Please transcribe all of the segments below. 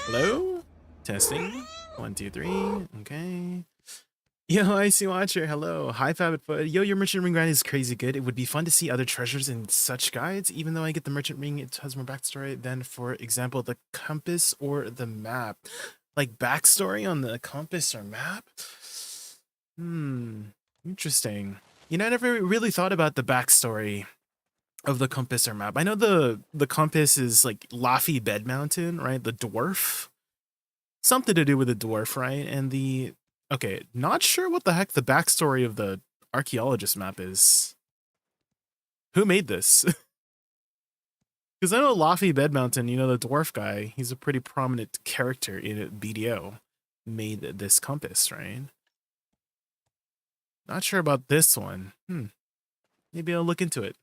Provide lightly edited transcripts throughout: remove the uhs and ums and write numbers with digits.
Hello? Testing. 1, 2, 3. Okay. Yo, Icy Watcher, hello. Hi, Fabbitfoot. Yo, your merchant ring grind is crazy good. It would be fun to see other treasures in such guides. Even though I get the merchant ring, it has more backstory than, for example, the compass or the map. Like backstory on the compass or map? Interesting. You know, I never really thought about the backstory of the compass or map. I know the compass is like Laffy Bed Mountain, right? The dwarf. Something to do with the dwarf, right? And the okay, not sure what the heck the backstory of the archaeologist map is. Who made this? Because I know Laffy Bed Mountain, you know, the dwarf guy, he's a pretty prominent character in BDO. Made this compass, right? Not sure about this one. Maybe I'll look into it.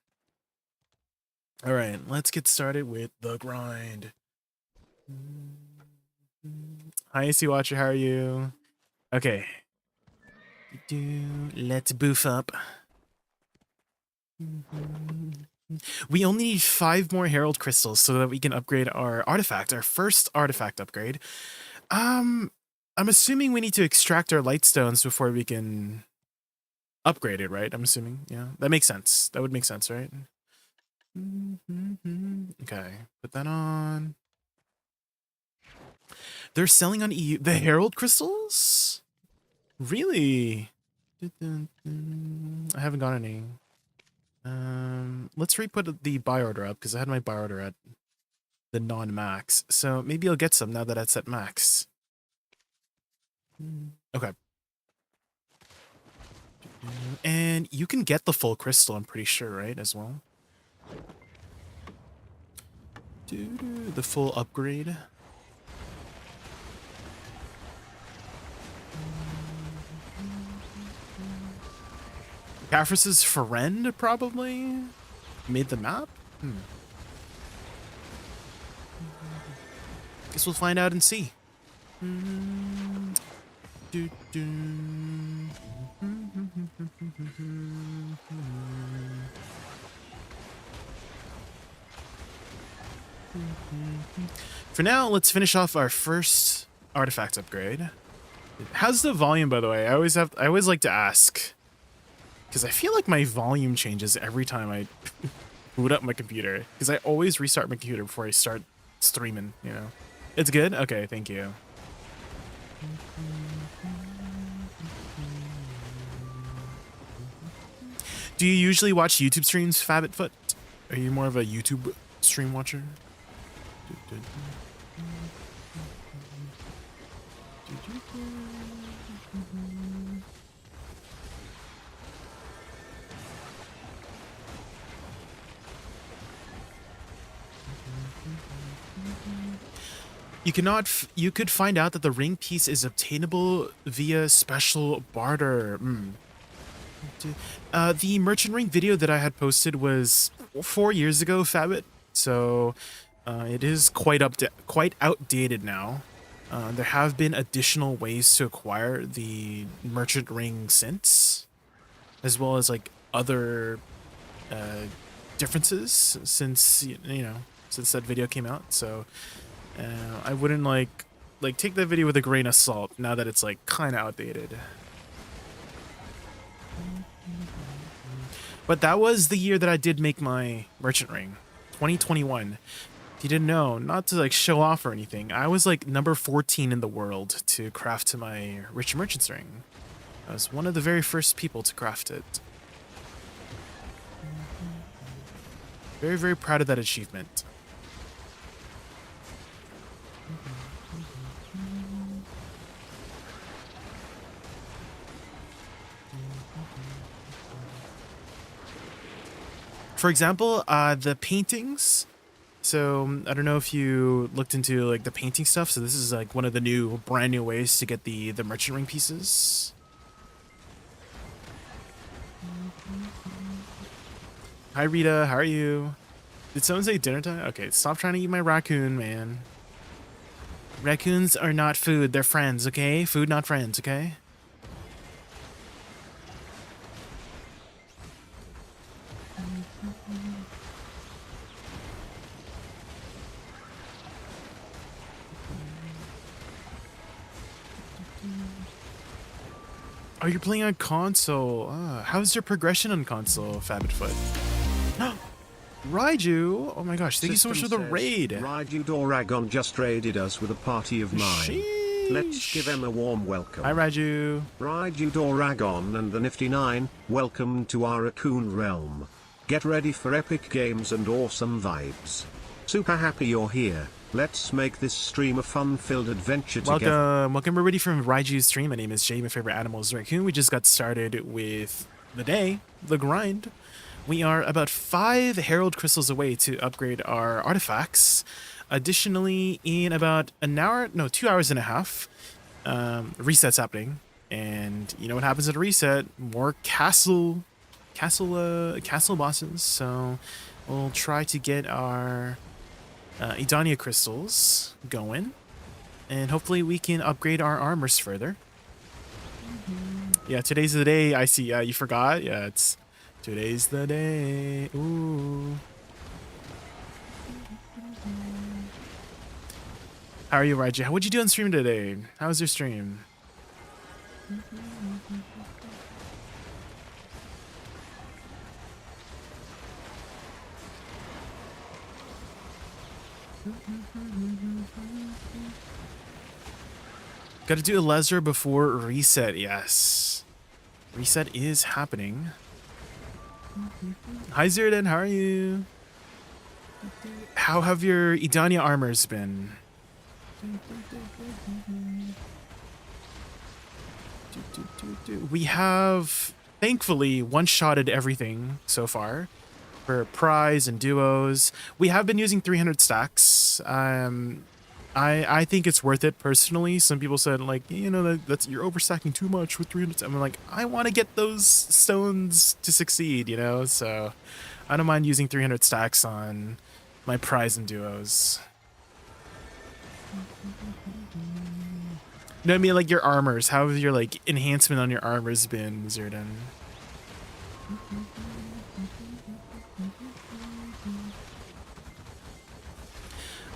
All right, let's get started with the grind. Hi, AC Watcher, how are you? Okay. Let's boof up. We only need 5 more Herald Crystals so that we can upgrade our artifact, our first artifact upgrade. I'm assuming we need to extract our Lightstones before we can upgrade it, right? I'm assuming, yeah. That makes sense. That would make sense, right? Okay, put that on. They're selling on EU the Herald Crystals? Really? I haven't got any. Let's re-put the buy order up because I had my buy order at the non-max. So maybe I'll get some now that it's at max. Okay. And you can get the full crystal, I'm pretty sure, right, as well? The full upgrade. Caphris's friend probably made the map? Guess we'll find out and see. For now, let's finish off our first artifact upgrade. How's the volume, by the way? I always like to ask, because I feel like my volume changes every time I boot up my computer, because I always restart my computer before I start streaming, you know. It's good? Okay, thank you. Do you usually watch YouTube streams, Fabbitfoot? Are you more of a YouTube stream watcher? You could find out that the ring piece is obtainable via special barter. The merchant ring video that I had posted was 4 years ago, Fabbit. So it is quite outdated now. There have been additional ways to acquire the merchant ring since, as well as like other differences since since that video came out. So I wouldn't like take that video with a grain of salt now that it's like kind of outdated. But that was the year that I did make my merchant ring, 2021. If you didn't know, not to like show off or anything, I was like number 14 in the world to craft my rich merchant's ring. I was one of the very first people to craft it. Very, very proud of that achievement. For example, the paintings. So I don't know if you looked into like the painting stuff. So this is like one of the brand new ways to get the merchant ring pieces. Hi Rita, how are you? Did someone say dinner time? Okay, stop trying to eat my raccoon, man. Raccoons are not food, they're friends, okay? Food, not friends, okay? Oh, you're playing on console. How's your progression on console, Fabitfoot? Raiju! Oh my gosh, thank you so much for the raid. Raiju Doragon just raided us with a party of 9. Sheesh. Let's give him a warm welcome. Hi, Raiju. Raiju Doragon and the Nifty 9, welcome to our Raccoon realm. Get ready for epic games and awesome vibes. Super happy you're here. Let's make this stream a fun-filled adventure together. Welcome everybody from Raiju's stream. My name is Jay, my favorite animal is Raccoon. We just got started with the day, the grind. We are about 5 Herald Crystals away to upgrade our artifacts. Additionally, in about 2 hours and a half, reset's happening. And you know what happens at a reset? More castle bosses. So we'll try to get our Edania crystals going, and hopefully we can upgrade our armors further. Yeah, today's the day. I see. Yeah, you forgot. Yeah, it's today's the day. Ooh. How are you, Raiju? What'd you do on stream today? How was your stream? Gotta do a laser before reset, yes. Reset is happening. Hi Zerdan, how are you? How have your Edania armors been? We have, thankfully, one-shotted everything so far. For prize and duos. We have been using 300 stacks. I think it's worth it personally. Some people said like, you know, that's you're overstacking too much with 300. I'm like, I want to get those stones to succeed, you know. So I don't mind using 300 stacks on my prize and duos. No, I mean like your armors. How have your like enhancement on your armors been, Zerdan?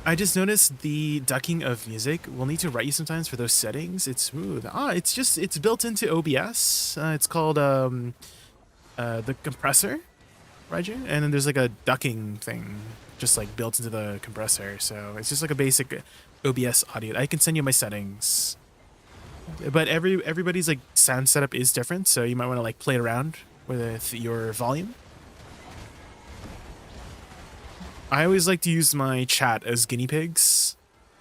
I just noticed the ducking of music. We'll need to write you sometimes for those settings. It's smooth. It's built into OBS. It's called the compressor, Raiju. And then there's like a ducking thing just like built into the compressor. So it's just like a basic OBS audio. I can send you my settings. But everybody's like sound setup is different, so you might want to like play around with your volume. I always like to use my chat as guinea pigs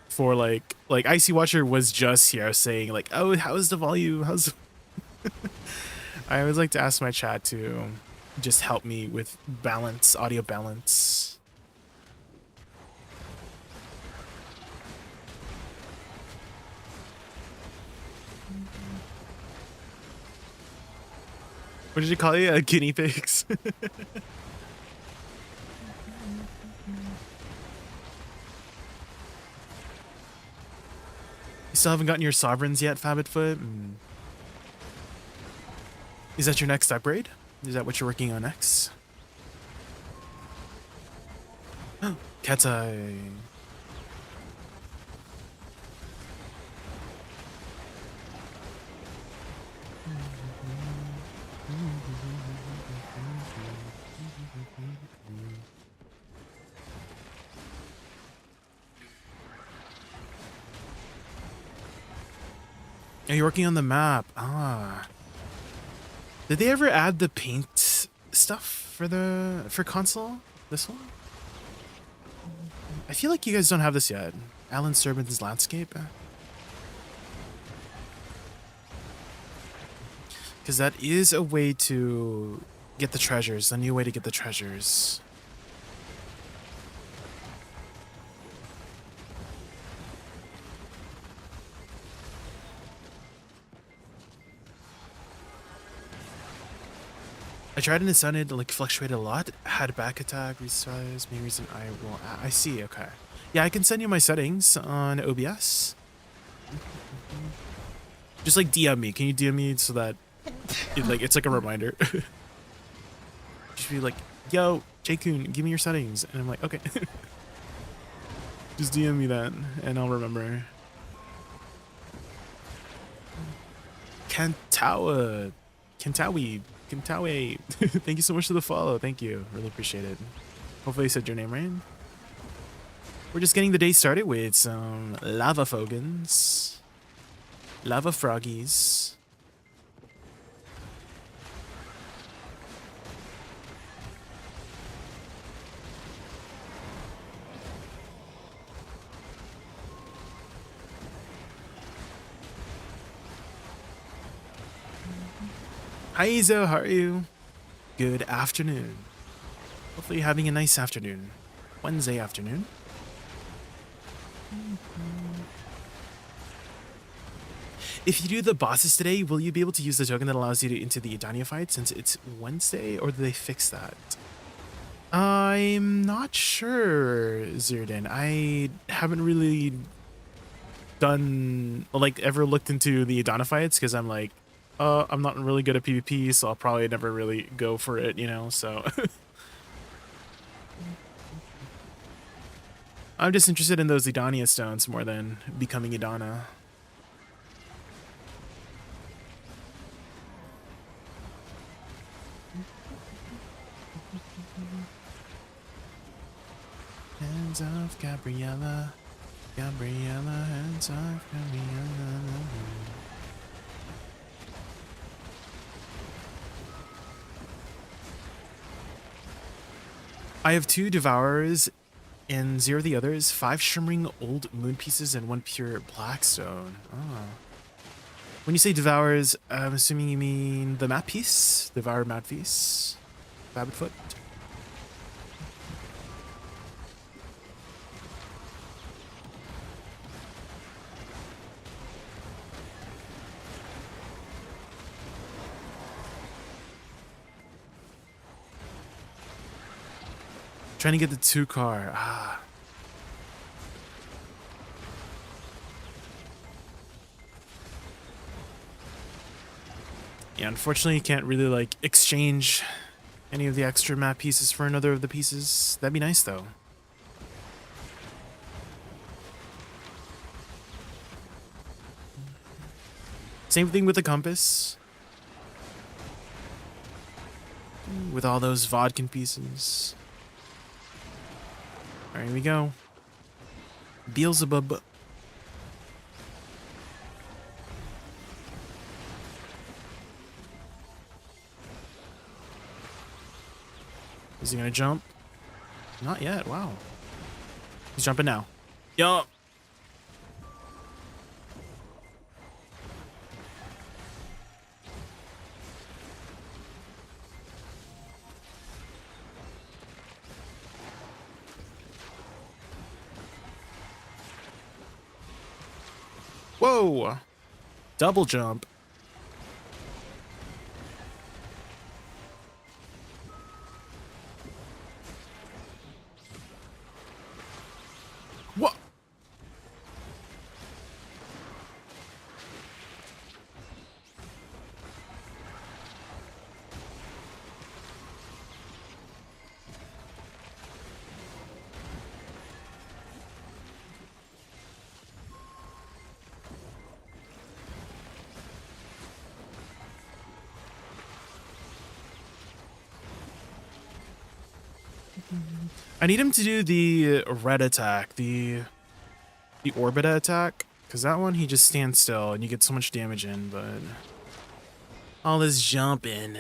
for like Icy Watcher was just here saying like, oh, how's the volume? I always like to ask my chat to just help me with balance, audio balance. What did you call it? Guinea pigs? You still haven't gotten your sovereigns yet, Fabitfoot? Is that your next upgrade? Is that what you're working on next? Cat's eye. Are you working on the map? Did they ever add the paint stuff for console? This one? I feel like you guys don't have this yet. Alan Serban's landscape. Because that is a way to get the treasures, a new way to get the treasures. I tried and it sounded like fluctuated a lot. Had back attack, resize, main reason I will. I see, okay. Yeah, I can send you my settings on OBS. Just like DM me. Can you DM me so that it's like a reminder? Just be like, yo, Jaykun, give me your settings. And I'm like, okay. Just DM me that and I'll remember. Kantawa. Kantawe. Thank you so much for the follow. Thank you. Really appreciate it. Hopefully I said your name right. We're just getting the day started with some lava fogans. Lava froggies. Hi Izo, how are you? Good afternoon. Hopefully you're having a nice afternoon. Wednesday afternoon. If you do the bosses today, will you be able to use the token that allows you to into the Edania fight since it's Wednesday, or do they fix that? I'm not sure, Zirdan. I haven't really done, like, ever looked into the Edana fights because I'm like, I'm not really good at PvP, so I'll probably never really go for it, you know, so. I'm just interested in those Edania stones more than becoming Edana. Hands off, Gabriella. Gabriella, hands off, Gabriella. I have 2 Devourers and 0 the others, 5 shimmering old moon pieces and 1 pure blackstone. Oh. When you say Devourers, I'm assuming you mean the map piece? Devour map piece? Rabbitfoot? Trying to get the 2 car. Ah. Yeah, unfortunately you can't really like exchange any of the extra map pieces for another of the pieces. That'd be nice though. Same thing with the compass. With all those vodka pieces. Alright, here we go. Beelzebub. Is he gonna jump? Not yet, wow. He's jumping now. Yup. Whoa! Double jump. What? I need him to do the red attack, the orbita attack, because that one he just stands still and you get so much damage in, but all this jumping.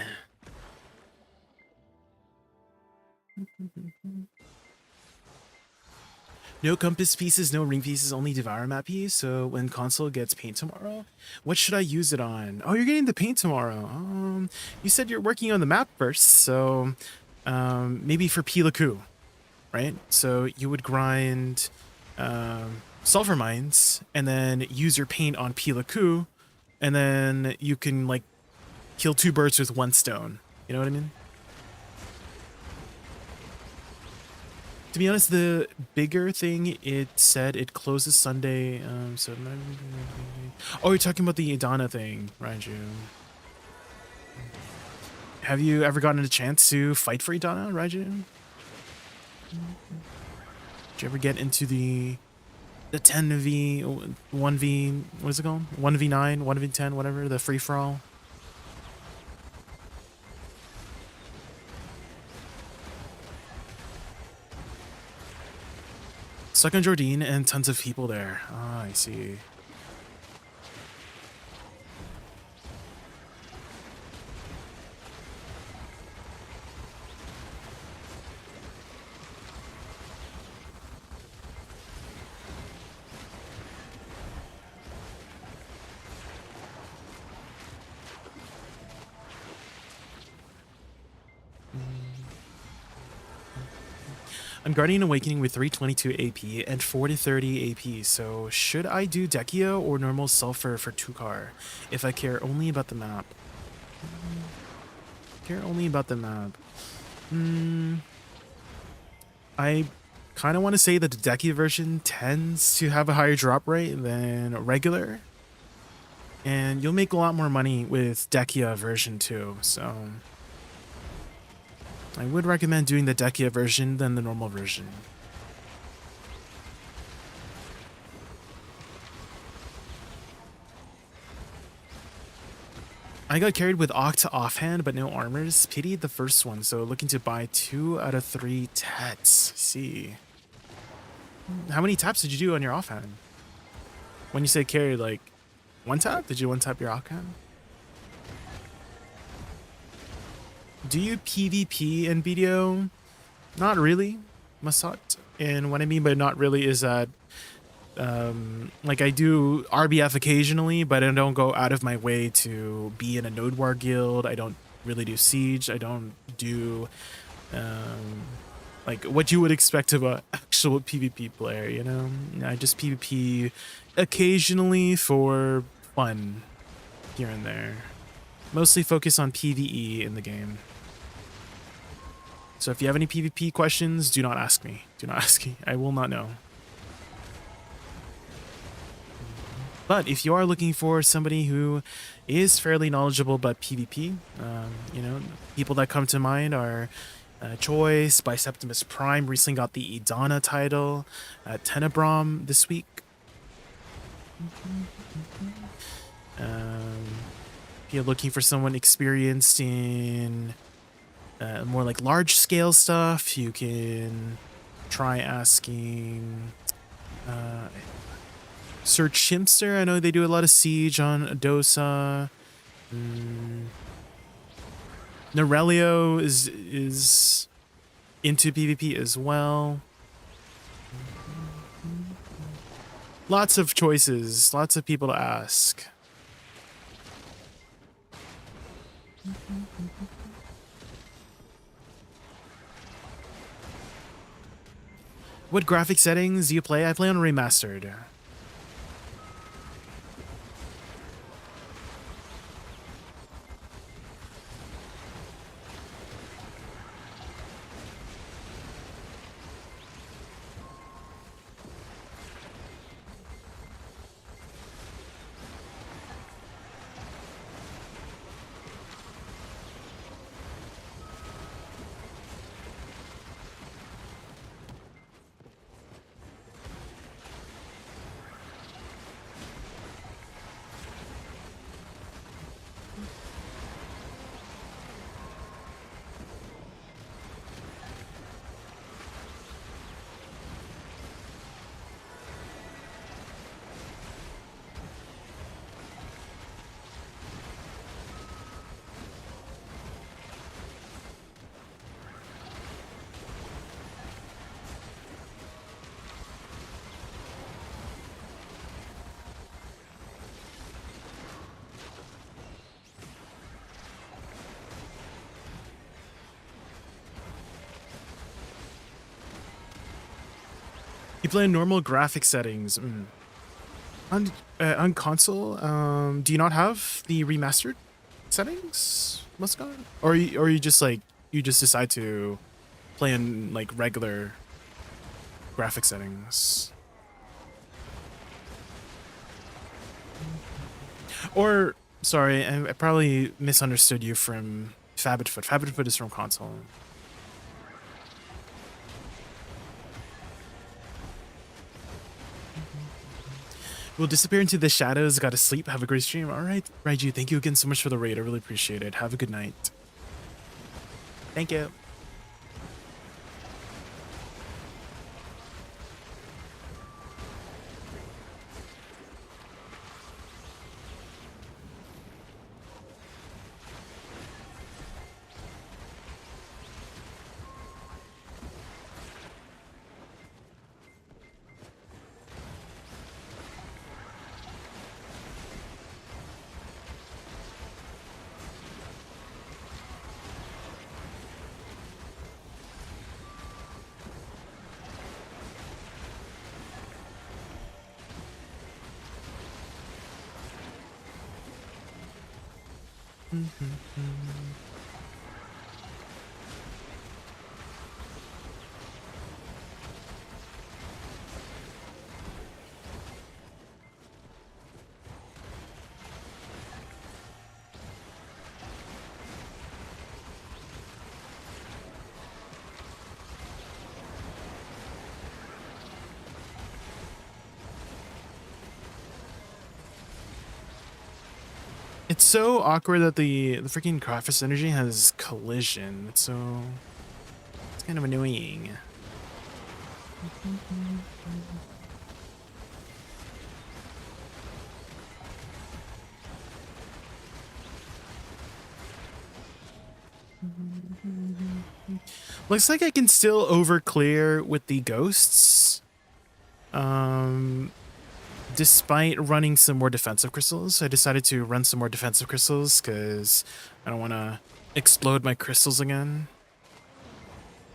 No compass pieces, no ring pieces, only Devour map piece. So when console gets paint tomorrow, what should I use it on? Oh, you're getting the paint tomorrow. You said you're working on the map first, so maybe for Pilaku, right? So you would grind sulfur mines and then use your paint on Pilaku, and then you can like kill 2 birds with 1 stone. You know what I mean? To be honest, the bigger thing, it said it closes Sunday. So oh, you're talking about the Edana thing, right? Have you ever gotten a chance to fight for Edana, Raiju? Did you ever get into the the 10v 1v, what is it called, 1v9, 1v10, whatever, the free-for-all. Stuck on Jordine and tons of people there. Ah, I see. I'm Guardian Awakening with 322 AP and 430 AP, so should I do Dekia or normal Sulfur for 2-car if I care only about the map? Care only about the map. I kind of want to say that the Dekia version tends to have a higher drop rate than regular, and you'll make a lot more money with Dekia version 2, so I would recommend doing the Dekia version than the normal version. I got carried with Octa offhand, but no armors. Pitied the first one, so looking to buy 2 out of 3 tats. See. How many taps did you do on your offhand? When you say carried, like, 1 tap? Did you 1 tap your offhand? Do you PvP in BDO? Not really, Masat. And what I mean by not really is that, like, I do RBF occasionally, but I don't go out of my way to be in a Node War guild. I don't really do Siege. I don't do, like, what you would expect of an actual PvP player, you know? I just PvP occasionally for fun, here and there. Mostly focus on PvE in the game. So if you have any PvP questions, do not ask me. Do not ask me. I will not know. But if you are looking for somebody who is fairly knowledgeable about PvP, you know, people that come to mind are Choice, Biseptimus Prime recently got the Edania title, Tenebrom this week. If you're looking for someone experienced in more like large scale stuff, you can try asking Sir Chimster. I know they do a lot of Siege on Dosa. Norelio is into PvP as well. Lots of choices, lots of people to ask. What graphic settings do you play? I play on remastered. You play in normal graphic settings. On console, do you not have the remastered settings, Muscot? Or you just like, you just decide to play in like regular graphic settings? Or, sorry, I probably misunderstood you from Fabbitfoot. Fabbitfoot is from console. We'll disappear into the shadows. Gotta sleep. Have a great stream. All right, Raiju, thank you again so much for the raid. I really appreciate it. Have a good night. Thank you. It's so awkward that the freaking Crawfist energy has collision. It's kind of annoying. Looks like I can still overclear with the ghosts. Despite running some more defensive crystals. I decided to run some more defensive crystals because I don't want to explode my crystals again.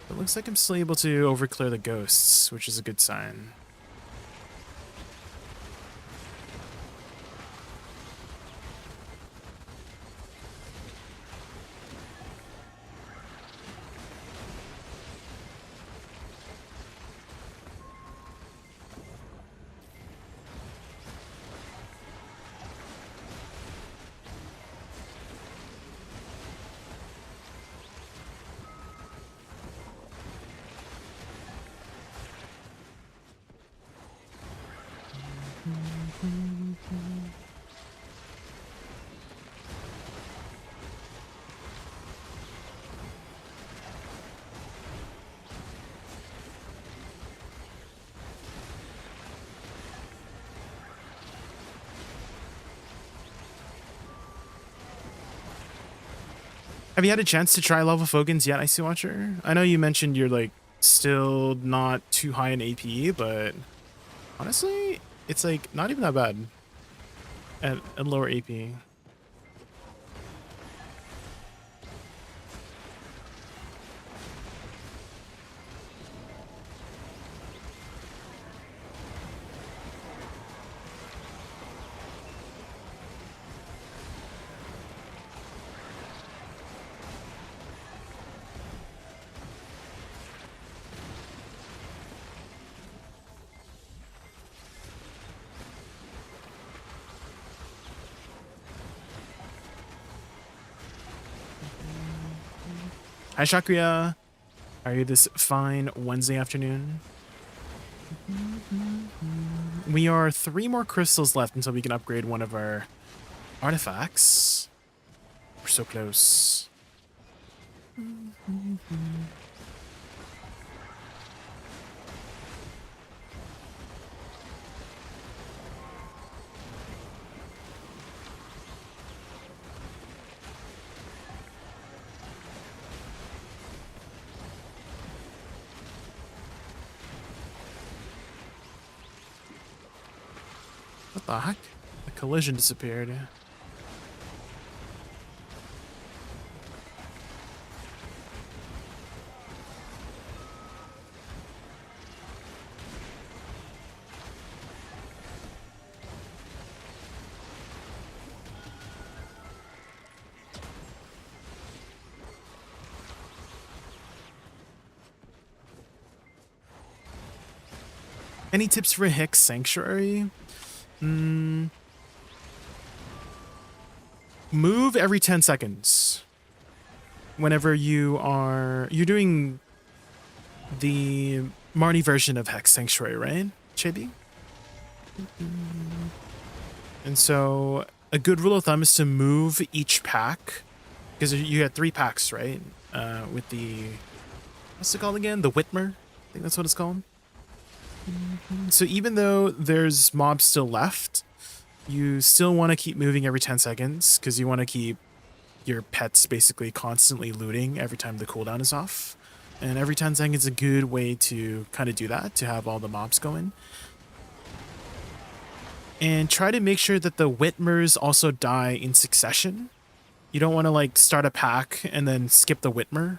It looks like I'm still able to overclear the ghosts, which is a good sign. Have you had a chance to try Lava Fogans yet, Icy Watcher? I know you mentioned you're like still not too high in AP, but honestly, it's like not even that bad at lower AP. Hi, Shakriya. How are you this fine Wednesday afternoon? We are 3 more crystals left until we can upgrade one of our artifacts. We're so close. What the heck? The collision disappeared. Any tips for Hex Sanctuary? Move every 10 seconds. Whenever you're doing the Marnie version of Hex Sanctuary, right, Chibi? And so a good rule of thumb is to move each pack, because you had 3 packs, right? With the, what's it called again? The Whitmer? I think that's what it's called. So even though there's mobs still left, you still want to keep moving every 10 seconds, because you want to keep your pets basically constantly looting every time the cooldown is off. And every 10 seconds is a good way to kind of do that, to have all the mobs going. And try to make sure that the Whitmers also die in succession. You don't want to like start a pack and then skip the Whitmer.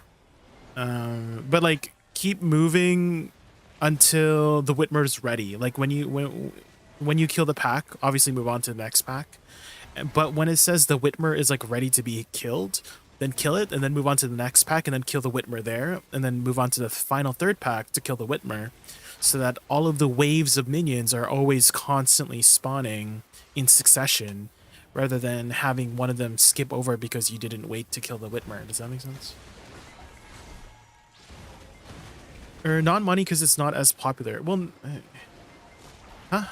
But like keep moving until the Whitmer's ready. Like when you kill the pack, obviously move on to the next pack. But when it says the Whitmer is like ready to be killed, then kill it and then move on to the next pack and then kill the Whitmer there and then move on to the final 3rd pack to kill the Whitmer, so that all of the waves of minions are always constantly spawning in succession rather than having one of them skip over because you didn't wait to kill the Whitmer. Does that make sense? Or non-money because it's not as popular. Well, huh?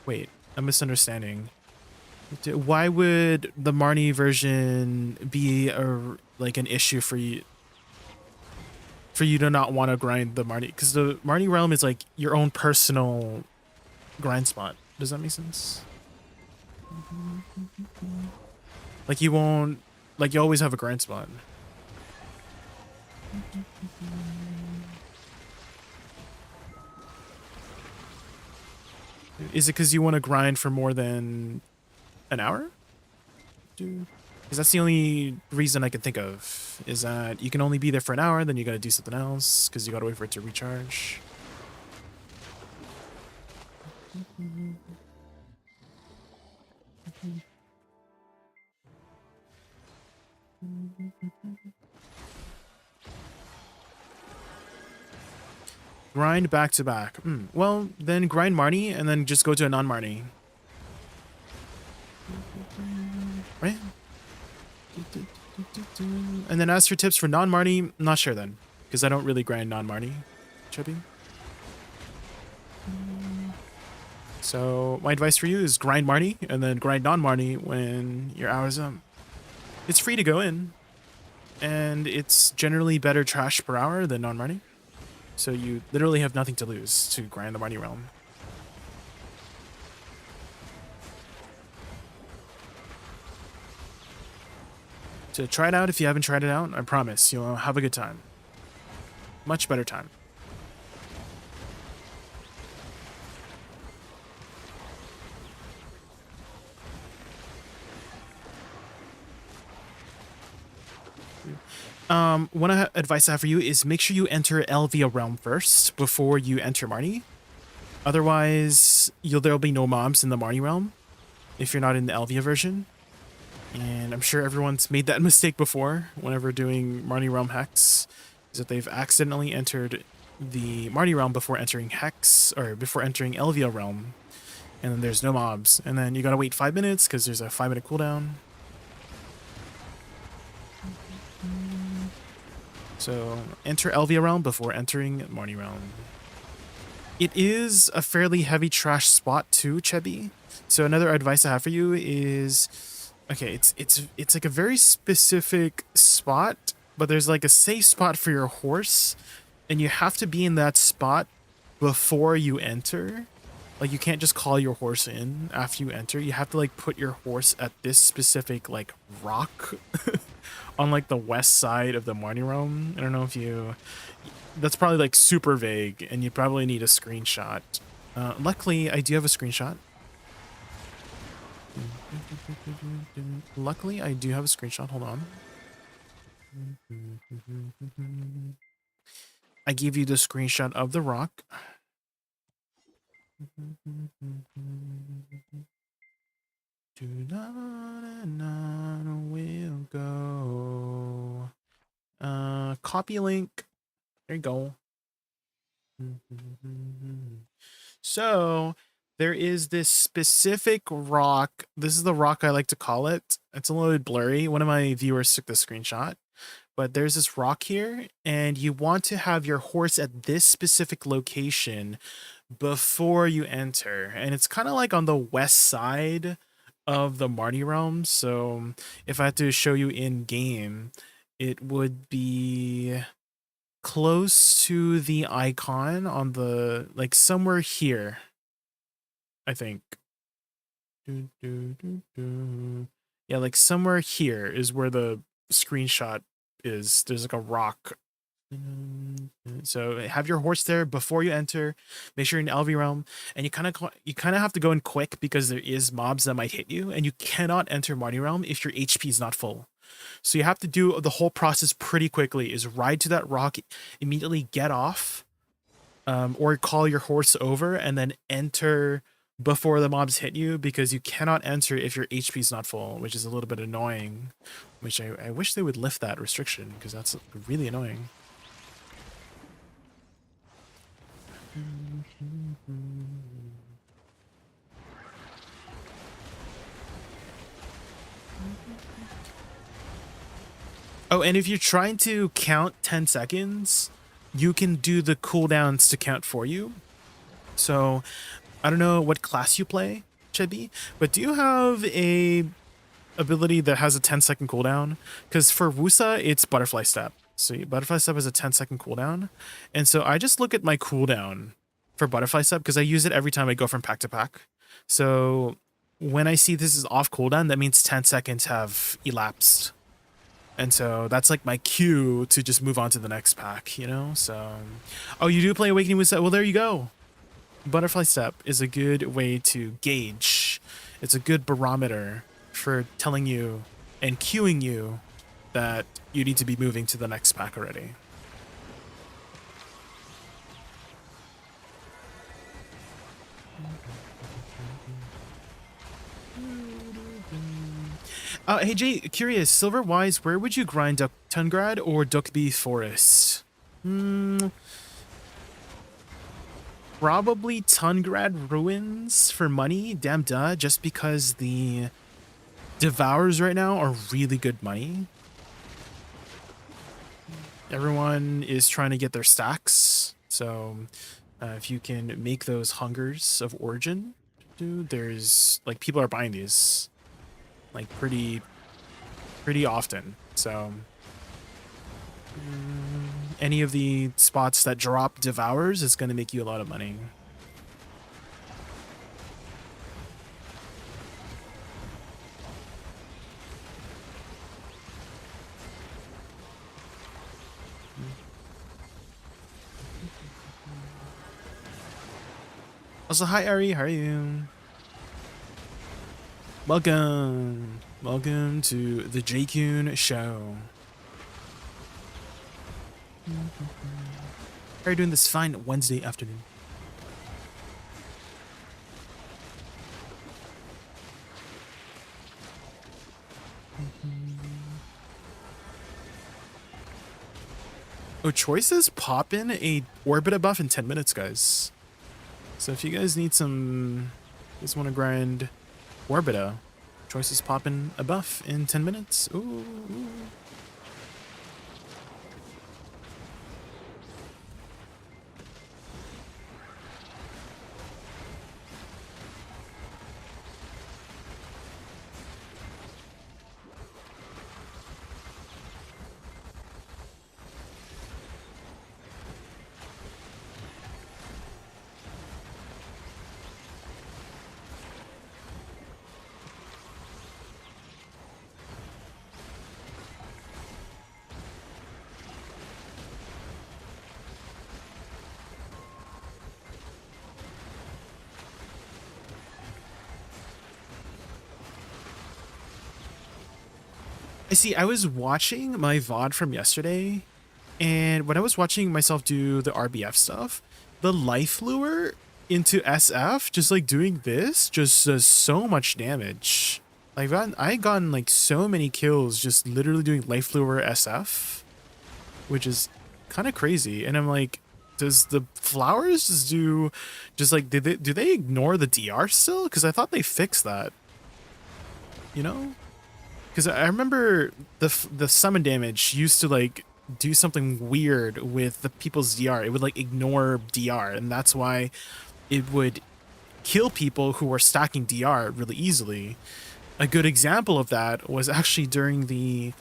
Wait, I'm misunderstanding. Why would the Marnie version be like an issue for you? For you to not want to grind the Marnie, because the Marnie realm is like your own personal grind spot. Does that make sense? Like you won't, like you always have a grind spot. Is it because you want to grind for more than an hour? Because that's the only reason I can think of, is that you can only be there for an hour, then you gotta do something else, because you gotta wait for it to recharge. Grind back to back. Well, then grind Marnie, and then just go to a non-Marnie. Right? And then as for tips for non-Marnie, not sure then, because I don't really grind non-Marnie, Chubby. So my advice for you is grind Marnie and then grind non-Marnie when your hour's up. It's free to go in, and it's generally better trash per hour than non-Marnie. So you literally have nothing to lose to grind the Marnie realm. To try it out if you haven't tried it out, I promise you'll have a good time. Much better time. One advice I have for you is make sure you enter Elvia realm first before you enter Marnie. Otherwise, there'll be no mobs in the Marnie realm if you're not in the Elvia version. And I'm sure everyone's made that mistake before whenever doing Marnie realm Hex, is that they've accidentally entered the Marnie realm before entering Hex, or before entering Elvia realm, and then there's no mobs, and then you gotta wait 5 minutes because there's a 5-minute cooldown. So enter Elvia realm before entering Marnie realm. It is a fairly heavy trash spot too, Chebby. So another advice I have for you is, okay, it's like a very specific spot, but there's like a safe spot for your horse, and you have to be in that spot before you enter. Like you can't just call your horse in after you enter. You have to like put your horse at this specific like rock on like the west side of the Marnie realm. I don't know if you, that's probably like super vague, and you probably need a screenshot. Luckily, I do have a screenshot. Luckily, I do have a screenshot. Hold on. I gave you the screenshot of the rock. Will go. Copy link. There you go. So there is this specific rock. This is the rock I like to call it. It's a little bit blurry. One of my viewers took the screenshot, but there's this rock here, and you want to have your horse at this specific location before you enter, and it's kind of like on the west side of the Marty realm. So if I had to show you in game, it would be close to the icon on the, like, somewhere here, I think. Yeah, like somewhere here is where the screenshot is. There's like a rock. So have your horse there before you enter. Make sure you're in LV realm, and you kind of have to go in quick because there is mobs that might hit you, and you cannot enter Marty realm if your HP is not full. So you have to do the whole process pretty quickly. Is ride to that rock, immediately get off, or call your horse over, and then enter before the mobs hit you, because you cannot enter if your HP is not full, which is a little bit annoying. Which I wish they would lift that restriction, because that's really annoying. Oh, and if you're trying to count 10 seconds, you can do the cooldowns to count for you. So I don't know what class you play, Chebby, but do you have a ability that has a 10-second cooldown? Because for Woosa, it's Butterfly Step. So Butterfly Step is a 10-second cooldown. And so I just look at my cooldown for Butterfly Step because I use it every time I go from pack to pack. So when I see this is off cooldown, that means 10 seconds have elapsed. And so that's like my cue to just move on to the next pack, you know? So, oh, you do play Awakening Woosa? Well, there you go. Butterfly Step is a good way to gauge. It's a good barometer for telling you and cueing you that you need to be moving to the next pack already. Hey Jay, curious, silver wise, where would you grind Tungrad or Duckby Forest? Probably Tungrad Ruins for money, damn duh, just because the Devours right now are really good money. Everyone is trying to get their stacks, so if you can make those Hungers of Origin, dude, there's, like, people are buying these, like, pretty often, so any of the spots that drop Devours is going to make you a lot of money. Also, hi Ari, how are you? Welcome to the Jaykun show. How are you doing this fine Wednesday afternoon? Oh, choices pop in a Orbita buff in 10 minutes, guys. So if you guys need some, you guys want to grind Orbita, choices pop in a buff in 10 minutes. Ooh. I see, I was watching my VOD from yesterday, and when I was watching myself do the RBF stuff, the life lure into SF, just like doing this, just does so much damage. Like, I gotten like so many kills just literally doing life lure SF, which is kind of crazy. And I'm like, does the flowers just do, just like, do they ignore the DR still? Because I thought they fixed that, you know? Because I remember the summon damage used to like do something weird with the people's DR. It would like ignore DR, and that's why it would kill people who were stacking DR really easily. A good example of that was actually during the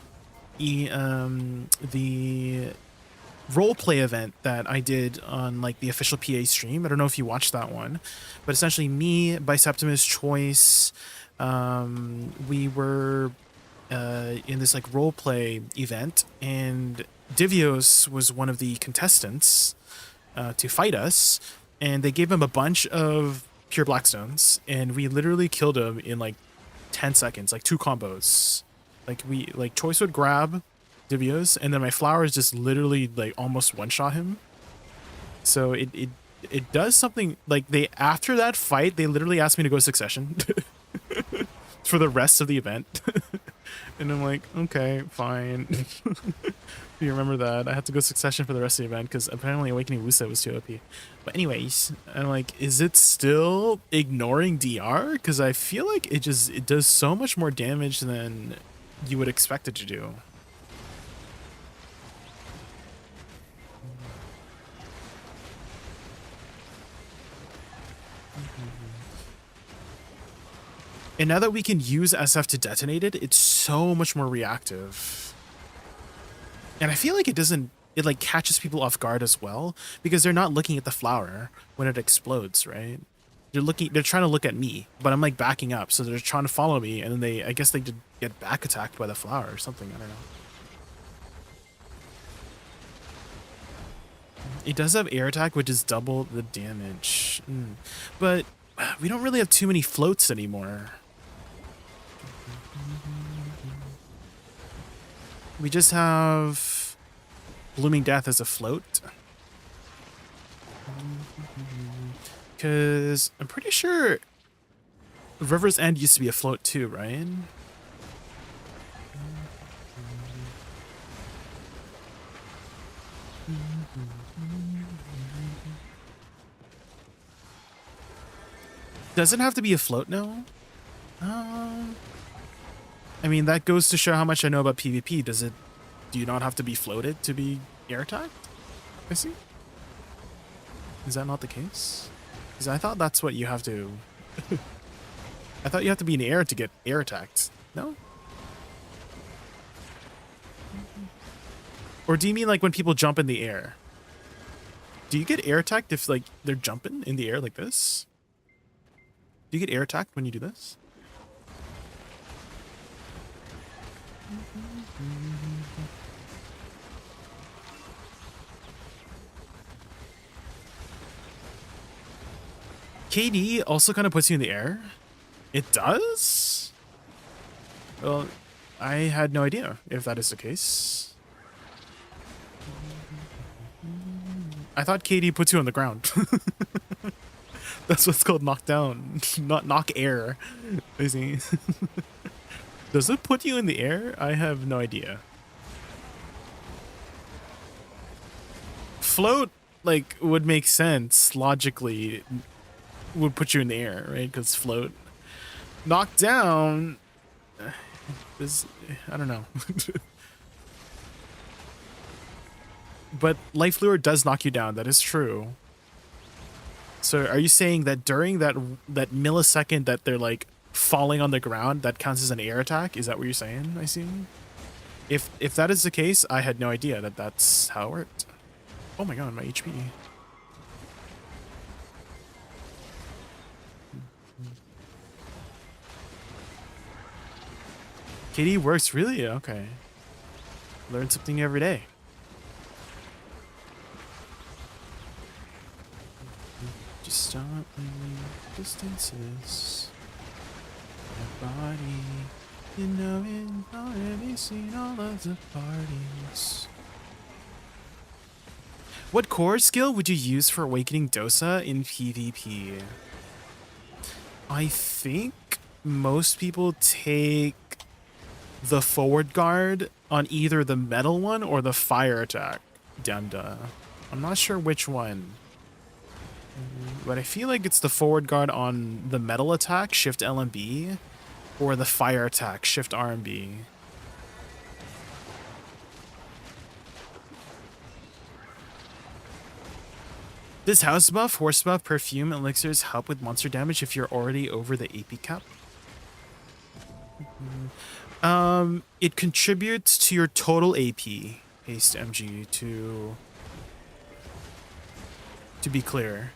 roleplay event that I did on like the official PA stream. I don't know if you watched that one, but essentially me, Biseptimus, Choice, we were in this like roleplay event, and Divios was one of the contestants to fight us, and they gave him a bunch of pure blackstones, and we literally killed him in like 10 seconds, like 2 combos. Like Choice would grab Divios, and then my flowers just literally like almost one-shot him. So it does something. Like, they, after that fight, they literally asked me to go Succession for the rest of the event. And I'm like, okay, fine. You remember that I had to go Succession for the rest of the event because apparently Awakening Woosa was too OP. But anyways, I'm like, is it still ignoring DR? Because I feel like it does so much more damage than you would expect it to do. And now that we can use SF to detonate it, it's so much more reactive. And I feel like it like catches people off guard as well, because they're not looking at the flower when it explodes, right? They're trying to look at me, but I'm like backing up, so they're trying to follow me, and then I guess they did get back attacked by the flower or something, I don't know. It does have air attack, which is double the damage. But we don't really have too many floats anymore. We just have Blooming Death as a float. Because I'm pretty sure River's End used to be a float too, right? Does it have to be a float now? I mean, that goes to show how much I know about PvP. Do you not have to be floated to be air attacked? I see. Is that not the case? Because I thought that's what you have to... I thought you have to be in the air to get air attacked. No? Or do you mean like when people jump in the air? Do you get air attacked if like they're jumping in the air like this? Do you get air attacked when you do this? KD also kind of puts you in the air. It does? Well, I had no idea if that is the case. I thought KD puts you on the ground. That's what's called knockdown, not knock air. I see. Does it put you in the air? I have no idea. Float, like, would make sense logically. Would put you in the air, right? Because float. Knock down is, I don't know. But Life Lure does knock you down. That is true. So are you saying that during that millisecond that they're like falling on the ground, that counts as an air attack? Is that what you're saying? I see. If that is the case, I had no idea that that's how it worked. Oh my god, my HP. KD works, really? Okay. Learn something every day. Just stop moving distances. My body, you know it already seen all of the parties. What core skill would you use for awakening Dosa in PvP? I think most people take the forward guard on either the metal one or the fire attack. Dunda. I'm not sure which one. But I feel like it's the forward guard on the metal attack, Shift LMB, or the fire attack, Shift RMB. This house buff, horse buff, perfume, elixirs help with monster damage if you're already over the AP cap. It contributes to your total AP, haste MG, to be clear.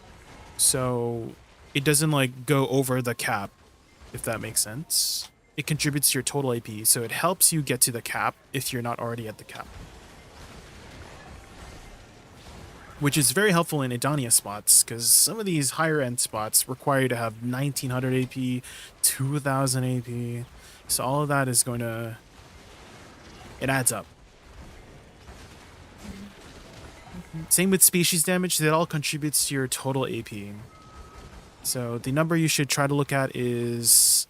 So it doesn't like go over the cap, if that makes sense. It contributes to your total AP, so it helps you get to the cap if you're not already at the cap. Which is very helpful in Edania spots, because some of these higher end spots require you to have 1900 AP, 2000 AP. So all of that is going to... it adds up. Same with species damage, that all contributes to your total AP. So the number you should try to look at is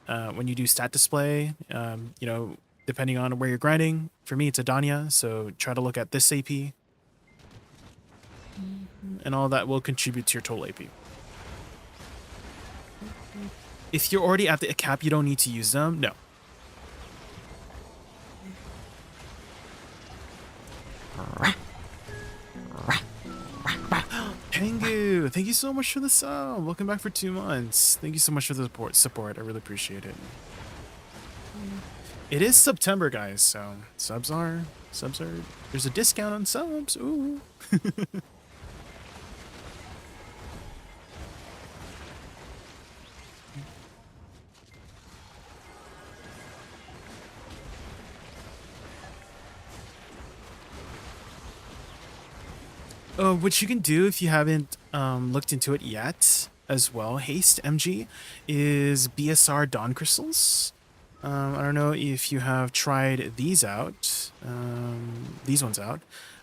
when you do stat display, you know, depending on where you're grinding. For me, it's Edania, so try to look at this AP. And all that will contribute to your total AP. If you're already at the cap, you don't need to use them. No. Tengu, thank you so much for the sub. Welcome back for 2 months. Thank you so much for the support. I really appreciate it. It is September, guys, so subs are there's a discount on subs. Ooh. What you can do if you haven't looked into it yet as well, haste MG, is BSR Dawn Crystals. I don't know if you have tried these out, these ones out,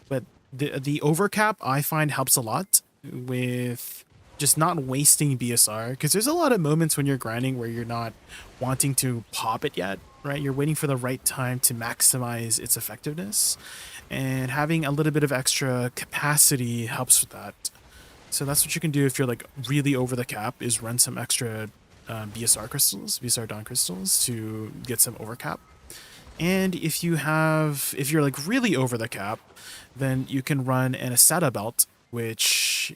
but the overcap I find helps a lot with just not wasting BSR, because there's a lot of moments when you're grinding where you're not wanting to pop it yet, right? You're waiting for the right time to maximize its effectiveness, and having a little bit of extra capacity helps with that. So that's what you can do if you're like really over the cap, is run some extra BSR crystals, BSR Dawn crystals, to get some overcap. And if you're like really over the cap, then you can run an Asada belt, which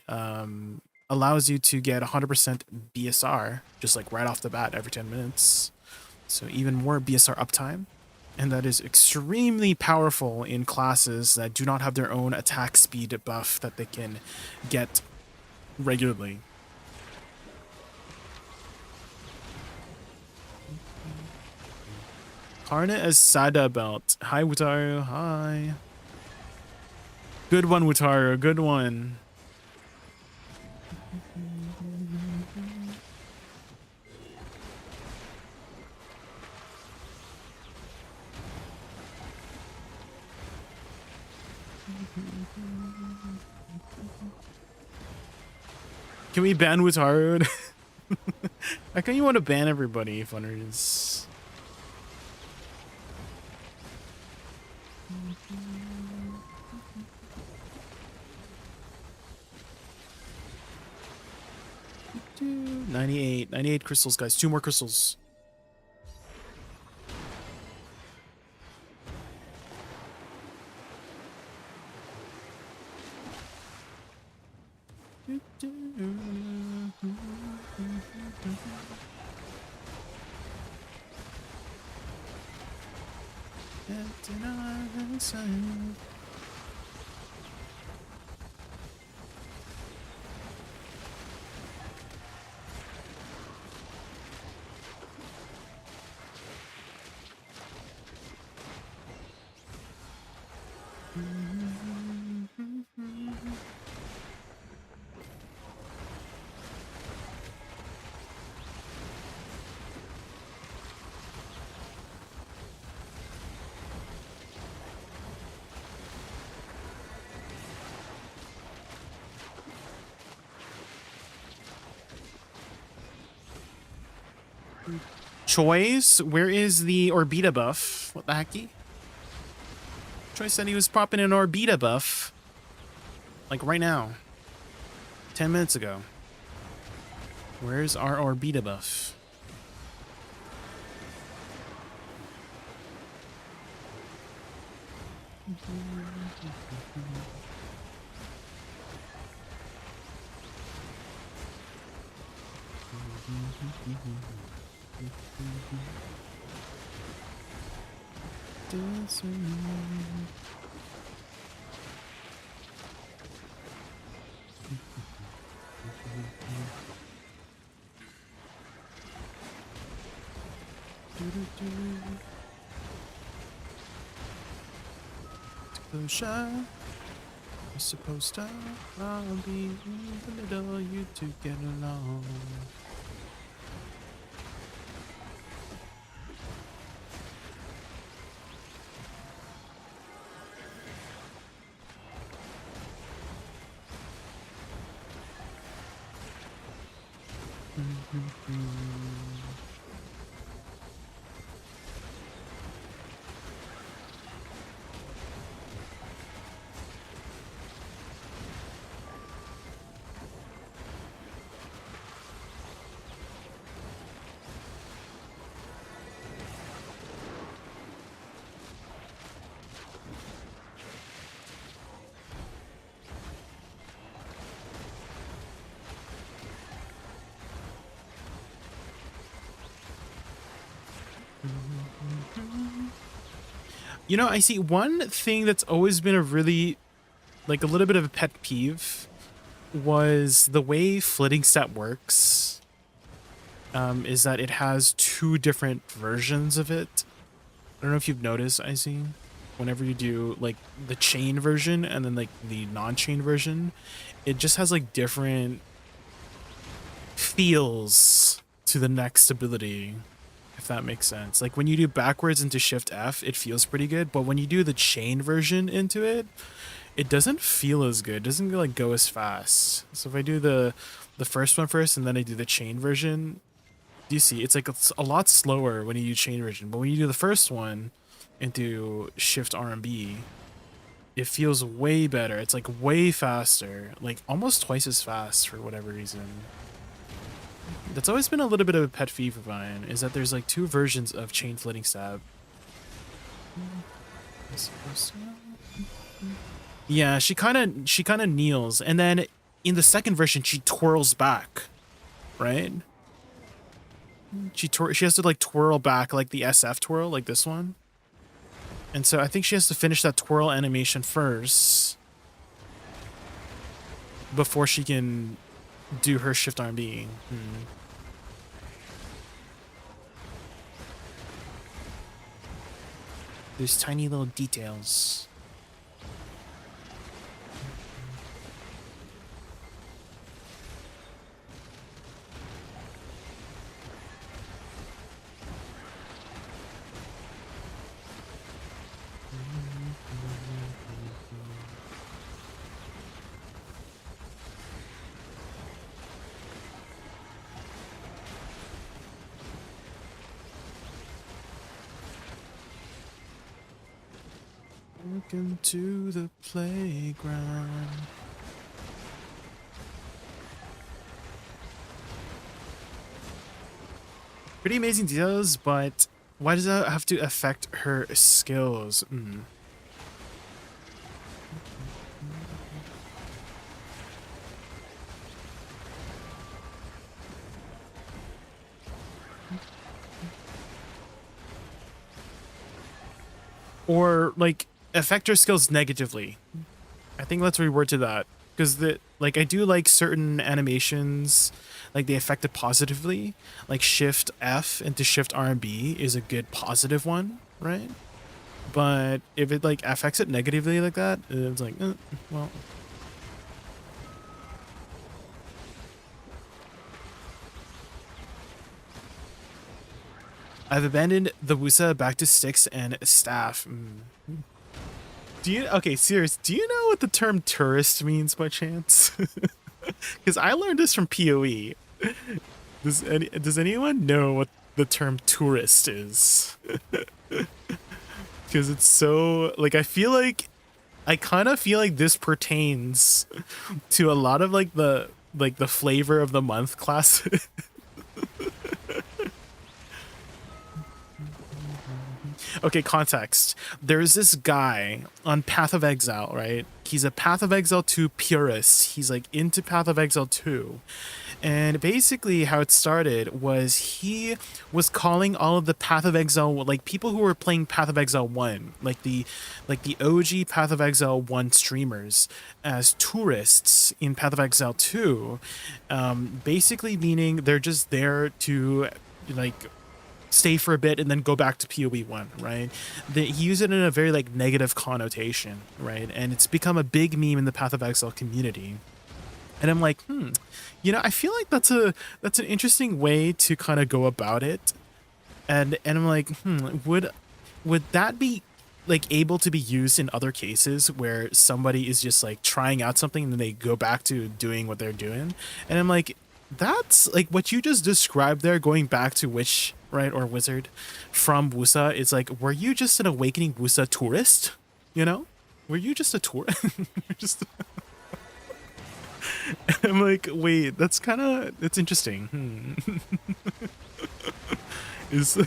allows you to get 100% BSR just like right off the bat every 10 minutes. So even more BSR uptime. And that is extremely powerful in classes that do not have their own attack speed buff that they can get regularly. Karna as Sada belt. Hi, Wutaru. Hi. Good one, Wutaru. Good one. Can we ban Wutaru? How come you want to ban everybody, funners? Dude, 98 crystals, guys. 2 more crystals. Choice, where is the Orbita buff? What the hecky? Choice said he was popping an Orbita buff. Like right now. 10 minutes ago. Where's our Orbita buff? Dosa, you're supposed to I'll be in the middle, you two get along. You know, I see one thing that's always been a really, like, a little bit of a pet peeve was the way flitting stat works. Is that it has two different versions of it. I don't know if you've noticed, I see. Whenever you do, like, the chain version and then, like, the non-chain version, it just has, like, different feels to the next ability. If that makes sense. Like when you do backwards into Shift F, it feels pretty good, but when you do the chain version into it, it doesn't feel as good. It doesn't like go as fast. So if I do the first one first and then I do the chain version, do you see? It's like it's a lot slower when you do chain version, but when you do the first one into Shift R and B, it feels way better. It's like way faster, like almost twice as fast for whatever reason. That's always been a little bit of a pet peeve of mine, is that there's like two versions of chain flitting stab. Yeah, she kind of kneels, and then in the second version she twirls back, right? She has to like twirl back like the SF twirl, like this one. And so I think she has to finish that twirl animation first before she can do her Shift R&B. There's tiny little details. Welcome to the playground. Pretty amazing details, but why does that have to affect her skills? Or like affect her skills negatively. I think let's reword to that, because like I do like certain animations, like they affect it positively. Like Shift F into Shift R and B is a good positive one, right? But if it like affects it negatively like that, it's like, well. I've abandoned the Woosa back to sticks and staff. Do you, okay, serious, do you know what the term tourist means by chance? Because I learned this from PoE. Does anyone know what the term tourist is? Because it's so, like, I kind of feel like this pertains to a lot of like the flavor of the month classes. Okay, context. There's this guy on Path of Exile, right? He's a Path of Exile 2 purist. He's like into Path of Exile 2. And basically how it started was he was calling all of the Path of Exile, like people who were playing Path of Exile 1, like the OG Path of Exile 1 streamers, as tourists in Path of Exile 2, basically meaning they're just there to like stay for a bit and then go back to PoE 1, right? He used it in a very like negative connotation, right? And it's become a big meme in the Path of Exile community. And I'm like, you know, I feel like that's an interesting way to kind of go about it. And I'm like, would that be like able to be used in other cases where somebody is just like trying out something and then they go back to doing what they're doing? And I'm like, that's like what you just described there, going back to Witch, right, or Wizard from Woosa. It's like, were you just an Awakening Woosa tourist? You know, were you just a tourist? Just I'm like, wait, that's interesting. Is the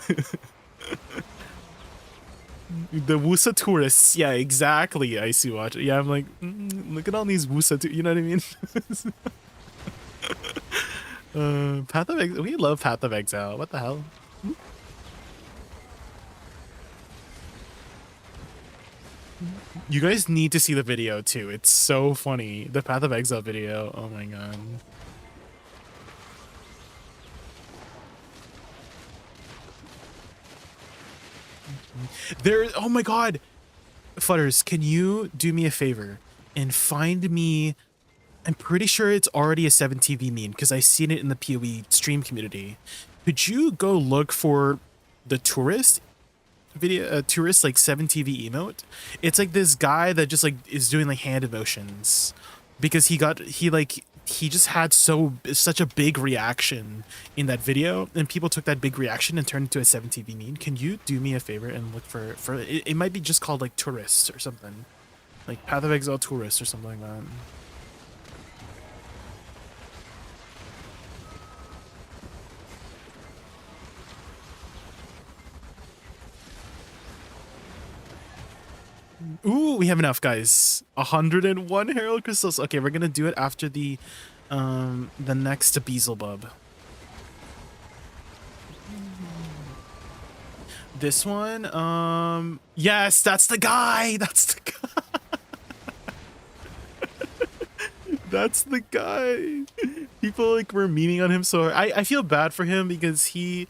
Woosa tourists? Yeah, exactly. I see. Watch. Yeah, I'm like, look at all these Woosa. You know what I mean? Path of Exile. We love Path of Exile. What the hell? You guys need to see the video too. It's so funny. The Path of Exile video. Oh my god. There. Oh my god. Futters, can you do me a favor and find me? I'm pretty sure it's already a 7TV meme because I've seen it in the PoE stream community. Could you go look for the tourist video, tourist like 7TV emote? It's like this guy that just like is doing like hand emotions because he just had such a big reaction in that video, and people took that big reaction and turned it into a 7TV meme. Can you do me a favor and look for it? It might be just called like tourist or something, like Path of Exile tourist or something like that. Ooh, we have enough, guys. 101 Herald Crystals. Okay, we're gonna do it after the next Beelzebub. This one, yes, that's the guy. That's the guy. That's the guy. People like were memeing on him, so I feel bad for him because he,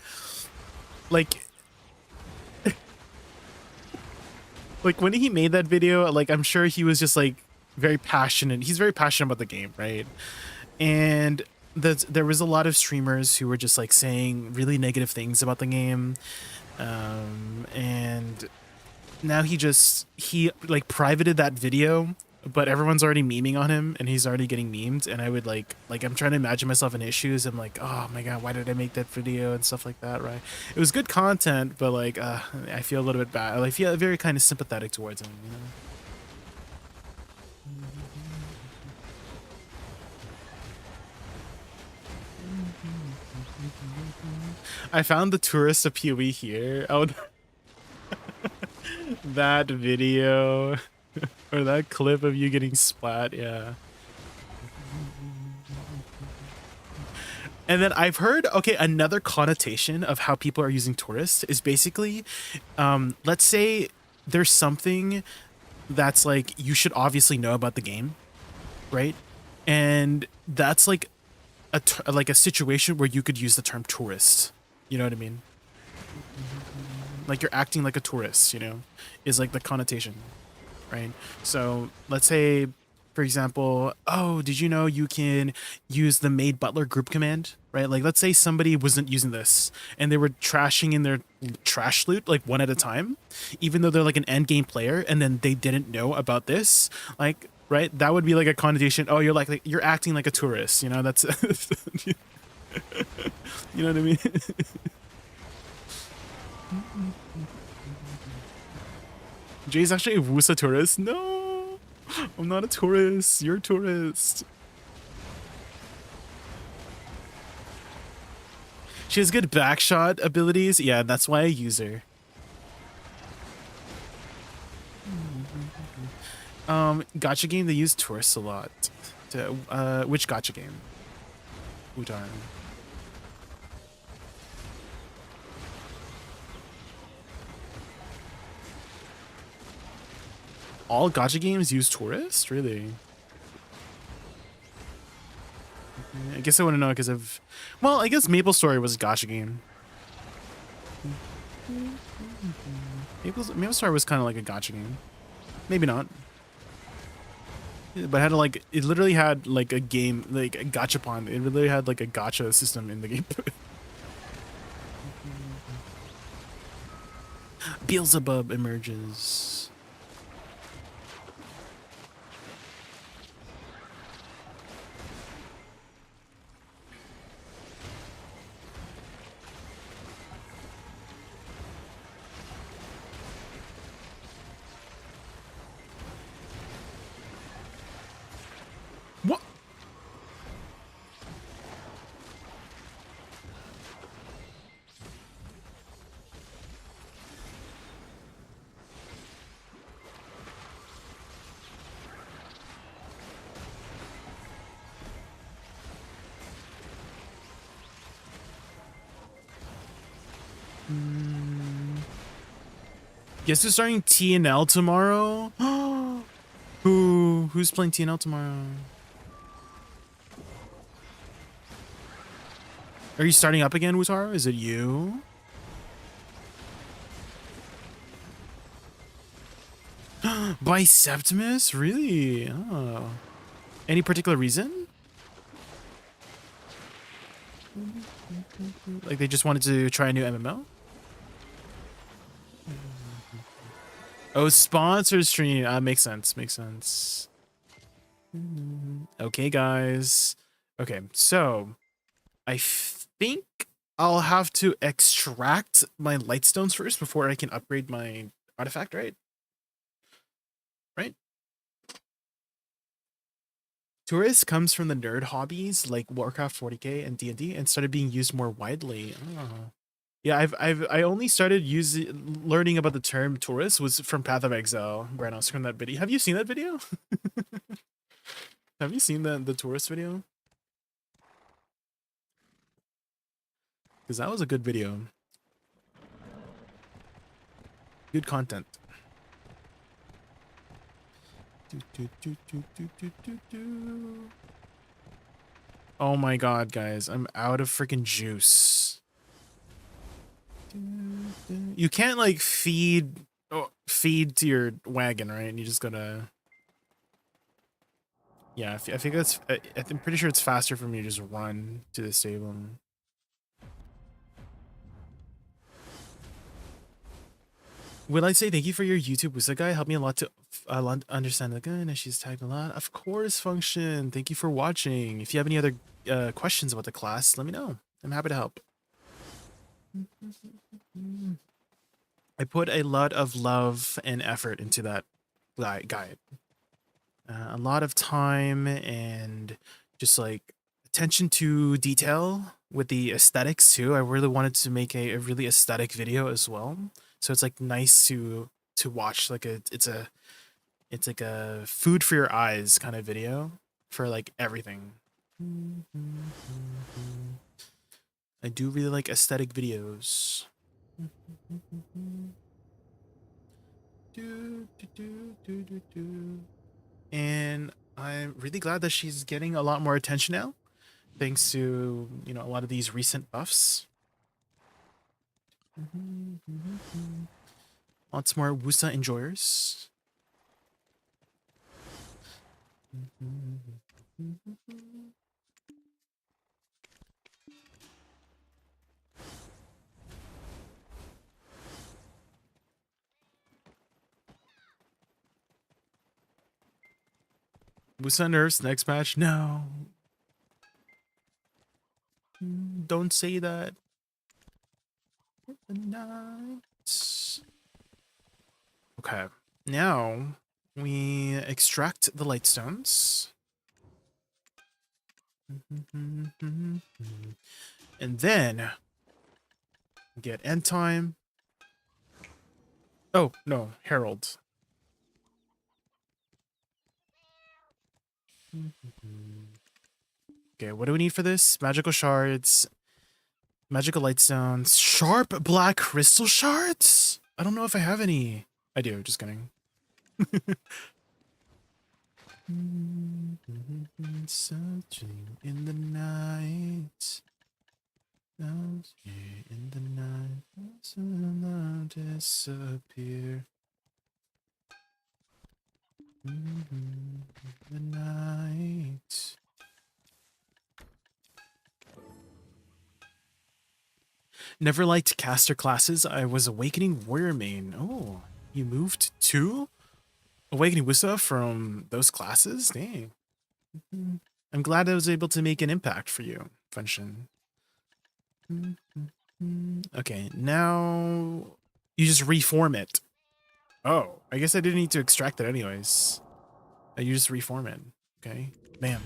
like. Like when he made that video, like I'm sure he was just like very passionate. He's very passionate about the game, right? And there was a lot of streamers who were just like saying really negative things about the game. And now he like privated that video, but everyone's already memeing on him and he's already getting memed. And I would like I'm trying to imagine myself in his shoes. I'm like, oh my god, why did I make that video and stuff like that, right? It was good content, but like I feel a little bit bad. I feel very kind of sympathetic towards him, you know? I found the tourist of PoE here. Oh, that video. Or that clip of you getting splat, yeah. And then I've heard, okay, another connotation of how people are using tourists is basically, let's say there's something that's like, you should obviously know about the game, right? And that's like a situation where you could use the term tourist. You know what I mean? Like you're acting like a tourist, you know, is like the connotation, right? So let's say, for example, oh, did you know you can use the made butler group command, right? Like let's say somebody wasn't using this and they were trashing in their trash loot like one at a time, even though they're like an end game player, and then they didn't know about this, like, right? That would be like a connotation. Oh, you're like you're acting like a tourist, you know? That's you know what I mean? Jay's actually a Woosa tourist. No, I'm not a tourist. You're a tourist. She has good backshot abilities. Yeah, that's why I use her. Gacha game, they use tourists a lot. Which gacha game? Utar. All gacha games use tourist? Really? I guess I want to know because of... Well, I guess Maple Story was a gacha game. Maple Story was kind of like a gacha game. Maybe not. But it had like... It literally had like a game, like a gachapon. It literally had like a gacha system in the game. Beelzebub emerges. What? Guess who's starting TNL tomorrow? Who's playing TNL tomorrow? Are you starting up again, Wutaro? Is it you? By Septimus? Really? Oh. Any particular reason? Like they just wanted to try a new MMO? Oh, sponsor stream. Makes sense. Makes sense. Okay, guys. Okay, so I think I'll have to extract my lightstones first before I can upgrade my artifact, right? Right? Tourist comes from the nerd hobbies like Warcraft 40k and D&D and started being used more widely. Oh. Yeah, I only started learning about the term tourist was from Path of Exile, where I was from that video. Have you seen that video? Have you seen the tourist video? Because that was a good video. Good content. Oh my god, guys. I'm out of freaking juice. You can't like feed to your wagon, right? And you just gotta... Yeah, I think that's... I'm pretty sure it's faster for me to just run to the stable. Would I say thank you for your YouTube Woosa guy? Helped me a lot to understand the gun, and she's tagged a lot. Of course, Function. Thank you for watching. If you have any other questions about the class, let me know. I'm happy to help. I put a lot of love and effort into that guide. A lot of time and just like attention to detail with the aesthetics too. I really wanted to make a really aesthetic video as well. So it's like nice to watch. Like it's like a food for your eyes kind of video for like everything. I do really like aesthetic videos. And I'm really glad that she's getting a lot more attention now, thanks to, you know, a lot of these recent buffs. Lots more Woosa enjoyers. Woosa nerfs next match? No. Don't say that. Okay, now we extract the lightstones. And then get end time. Oh, no, Herald. Okay, what do we need for this? Magical shards, magical light stones, sharp black crystal shards? I don't know if I have any. I do, just kidding. Searching in the night. Searching in the night. Somehow disappear. The night. Never liked caster classes. I was Awakening Warrior main. Oh, you moved to Awakening Woosa from those classes? Dang. I'm glad I was able to make an impact for you, Funshin. Okay, now you just reform it. Oh, I guess I didn't need to extract it anyways. You just reform it. Okay, bam.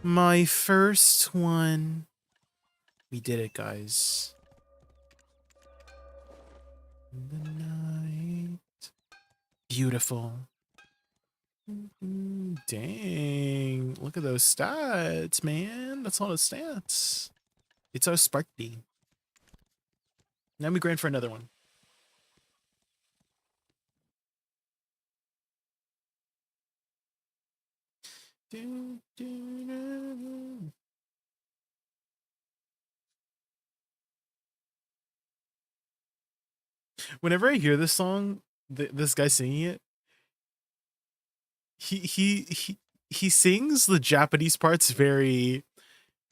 My first one. We did it, guys. In the night. Beautiful. Dang, look at those stats, man. That's a lot of stats. It's so sparkly. Now we grind for another one. Whenever I hear this song, this guy singing it, he sings the Japanese parts very,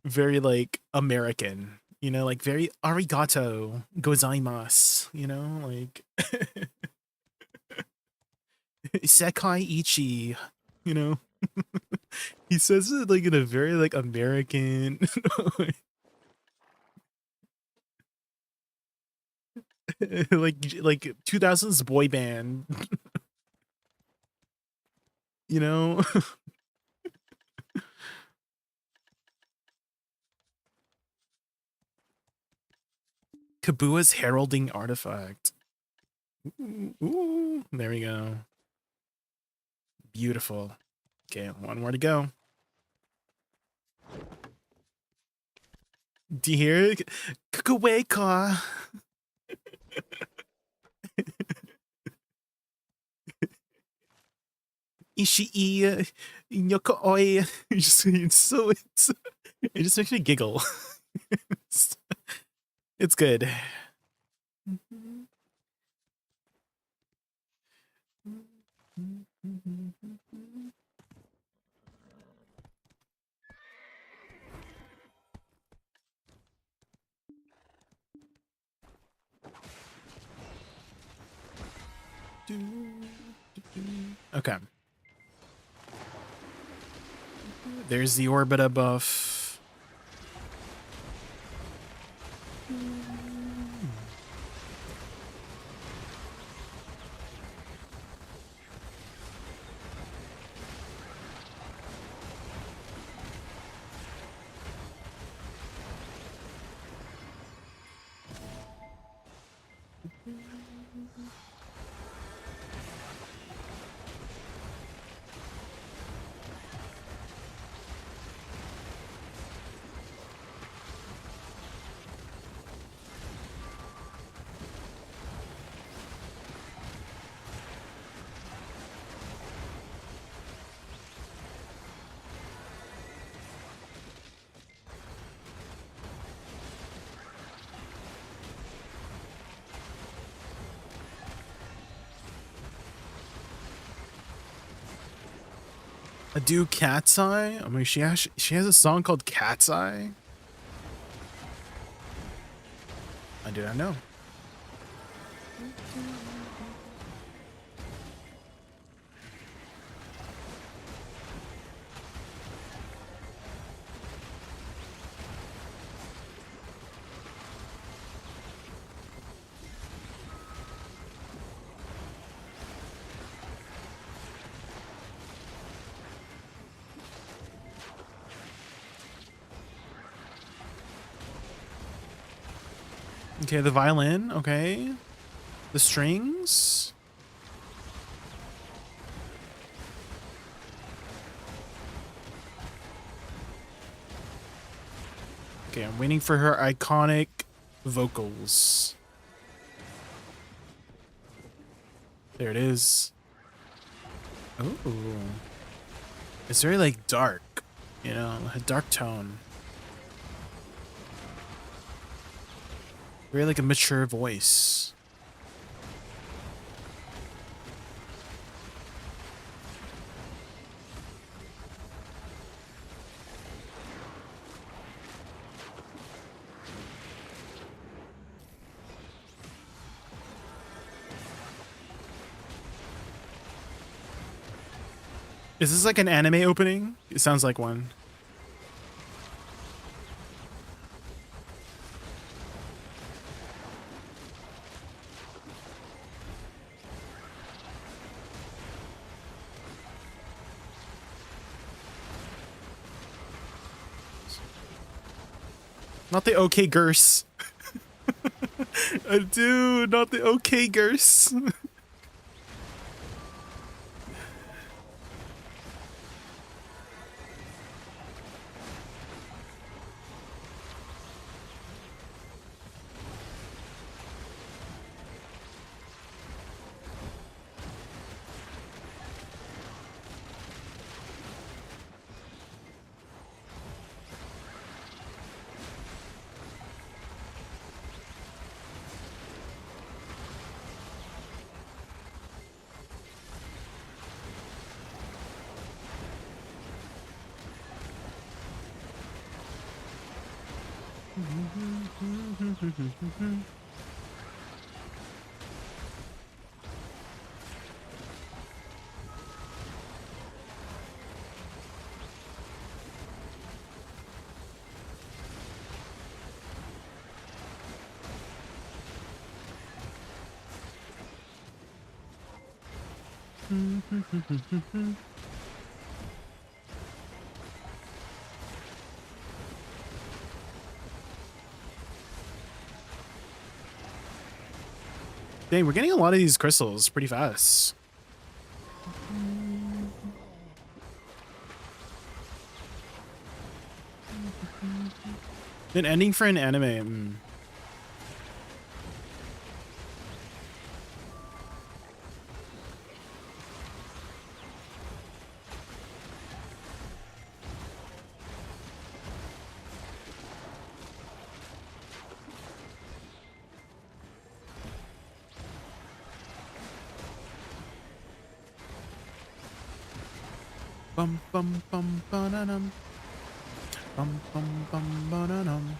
very like American, you know, like very arigato gozaimasu, you know, like sekai ichi, you know. He says it like in a very like American like 2000s boy band, you know. Kabua's heralding artifact. Ooh, there we go. Beautiful. Okay, one more to go. Do you hear it? Kakaweka. Ishii Yoko-oi. It just makes me giggle. It's good. Okay. There's the Orbita buff. Do Cat's Eye? I mean, she has a song called Cat's Eye. I do not know. Okay, the violin. Okay. The strings. Okay, I'm waiting for her iconic vocals. There it is. Oh. It's very like dark, you know, a dark tone. Very like a mature voice. Is this like an anime opening? It sounds like one. Not the OK Gurse. Dude, not the OK Gurse. Dang, we're getting a lot of these crystals pretty fast. An ending for an anime. Bum bum bum ba-da-dum. Bum bum bum ba-da-dum.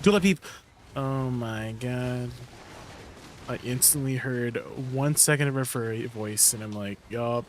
Tulip Peep. Oh my god. I instantly heard 1 second of her furry voice and I'm like, yup.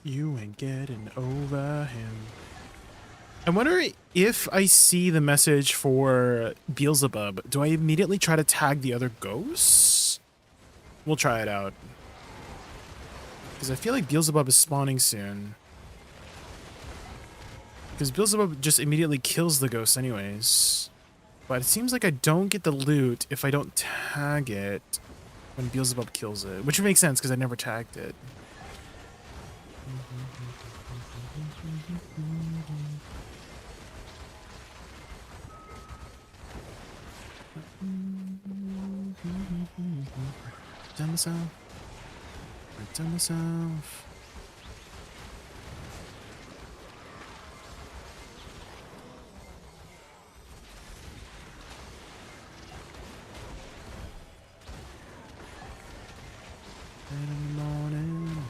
You ain't getting over him. I wonder if I see the message for Beelzebub, do I immediately try to tag the other ghosts? We'll try it out. Because I feel like Beelzebub is spawning soon. Because Beelzebub just immediately kills the ghost anyways. But it seems like I don't get the loot if I don't tag it when Beelzebub kills it. Which makes sense because I never tagged it. Down the south. Right down the south. In the morning.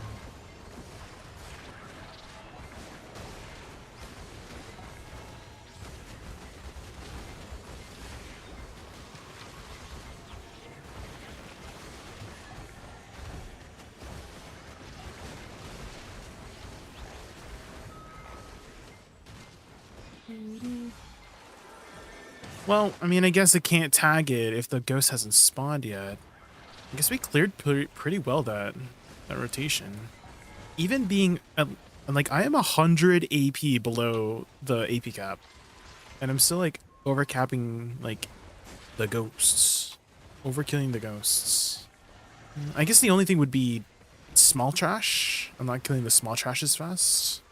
Well, I mean, I guess it can't tag it if the ghost hasn't spawned yet. I guess we cleared pretty well that rotation. Even being, like, I am 100 AP below the AP cap. And I'm still, like, overcapping, like, the ghosts. Overkilling the ghosts. I guess the only thing would be small trash. I'm not killing the small trash as fast.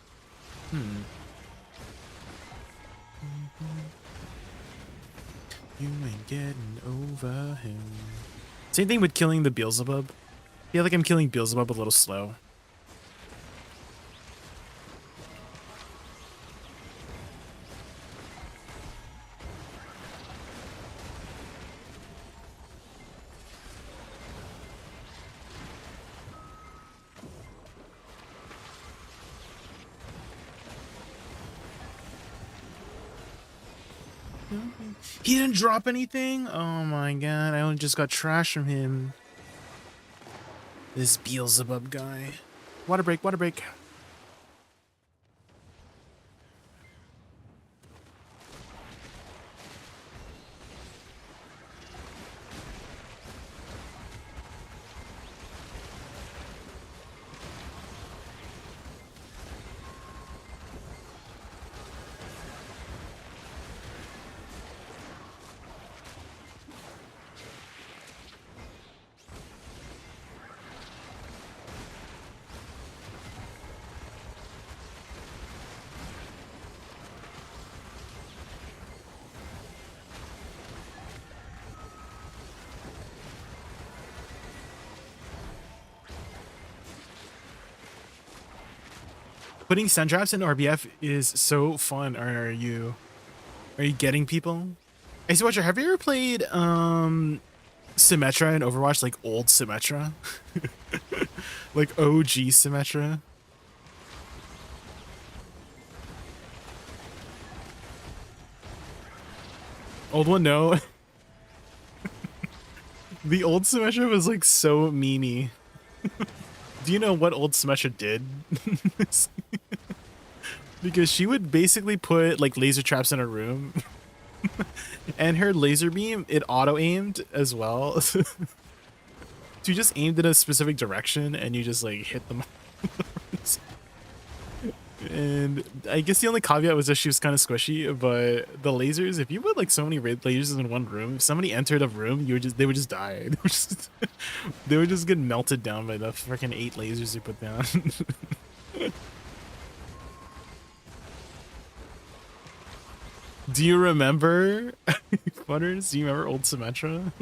You ain't getting over him. Same thing with killing the Beelzebub. I feel like I'm killing Beelzebub a little slow. He didn't drop anything? Oh my god, I only just got trash from him. This Beelzebub guy. Water break, water break. Putting sun traps in RBF is so fun. Are you getting people? Hey, so Watcher, have you ever played Symmetra in Overwatch, like old Symmetra? Like OG Symmetra? Old one, no. The old Symmetra was like so memey. Do you know what old Symmetra did? Because she would basically put like laser traps in her room, and her laser beam, it auto aimed as well. So you just aimed in a specific direction and you just like hit them. And I guess the only caveat was that she was kind of squishy, but the lasers, if you put like so many lasers in one room, if somebody entered a room, they would just die. They would just get melted down by the freaking 8 lasers you put down. Do you remember, Butters? Do you remember old Symmetra?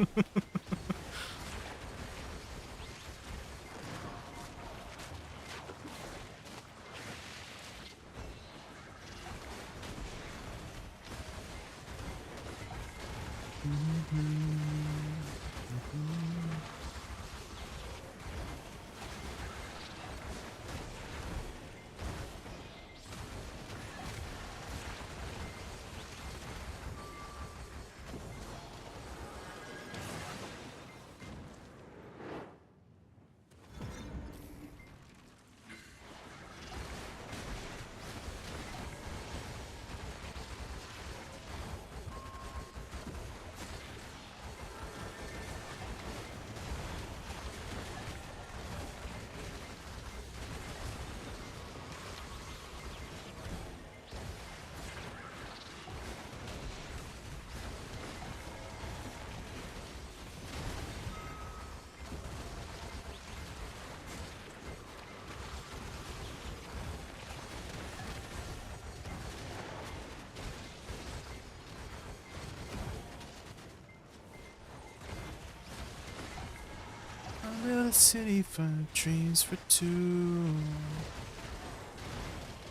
City for dreams for two.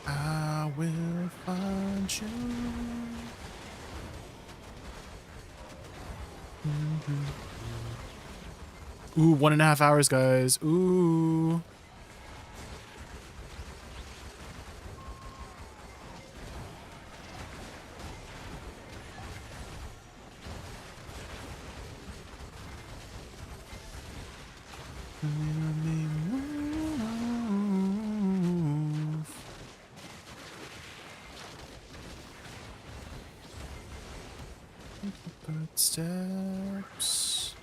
I will find you. Ooh, 1.5 hours, guys. Ooh. Steps.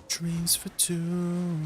Dreams for two.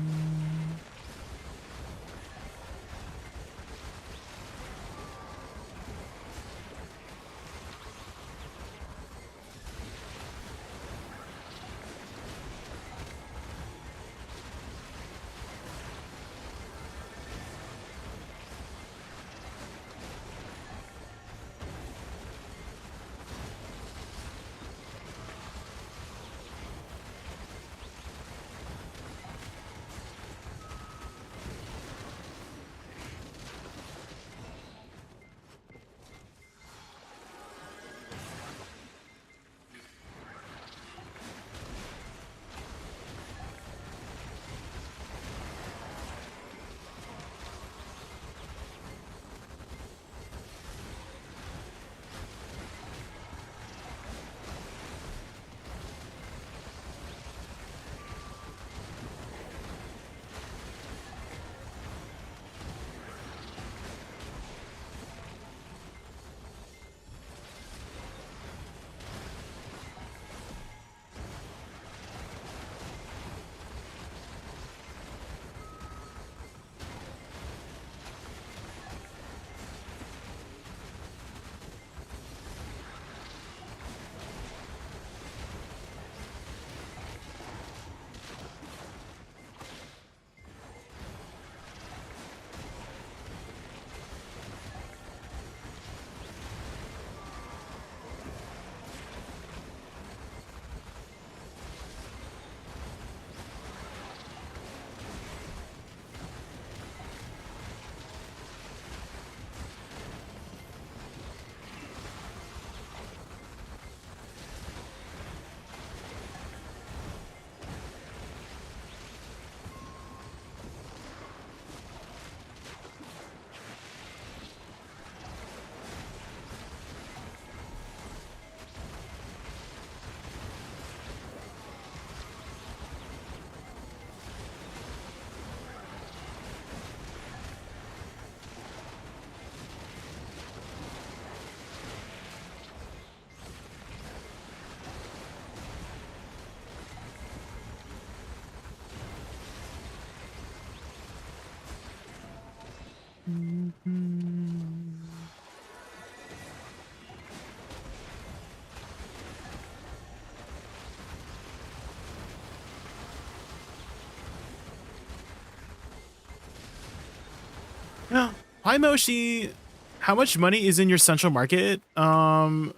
Hi Moshi. How much money is in your central market? I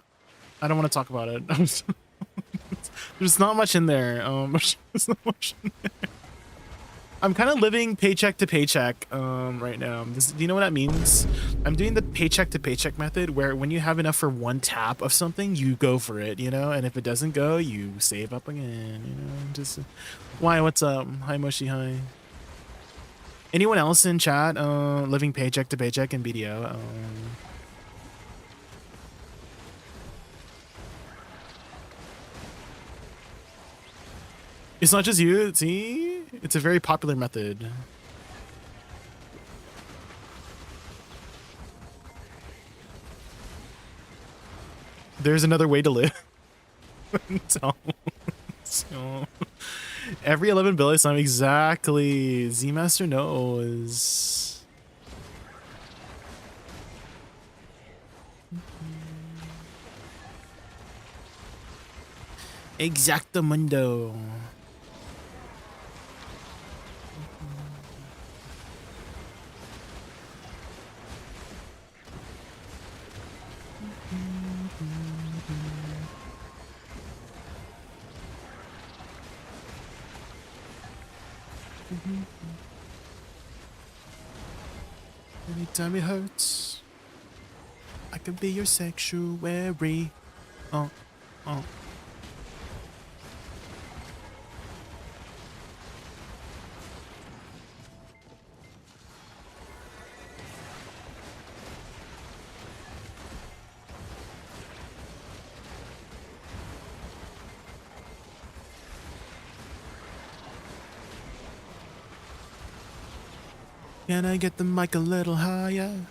don't want to talk about it. There's not much in there. There's not much in there. I'm kind of living paycheck to paycheck right now. Do you know what that means? I'm doing the paycheck to paycheck method, where when you have enough for one tap of something, you go for it, you know? And if it doesn't go, you save up again, you know? Just why? What's up? Hi Moshi. Hi. Anyone else in chat living paycheck to paycheck in BDO? It's not just you. See, it's a very popular method. There's another way to live. So, every 11 billion time, exactly. Z Master knows. Exactamundo. Anytime it hurts, I can be your sanctuary. Oh. Can I get the mic a little higher?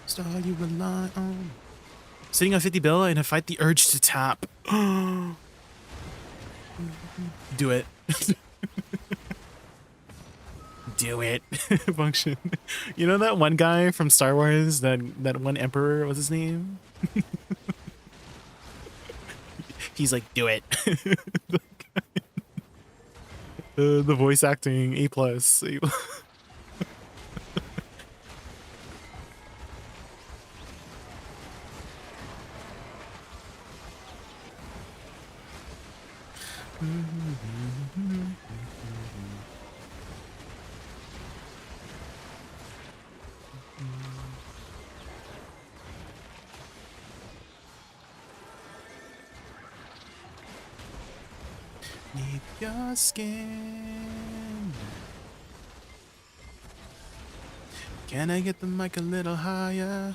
Star you rely on. Sitting on 50 bill and I fight the urge to tap. Do it. Do it. Function. You know that one guy from Star Wars, that one emperor, what's his name? He's like, do it. The voice acting, A+. Need your skin. Can I get the mic a little higher?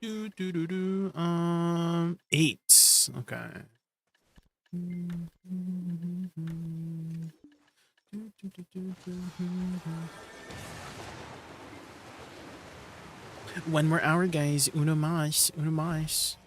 Do. 8. Okay. One more hour, guys. Uno más. Uno más.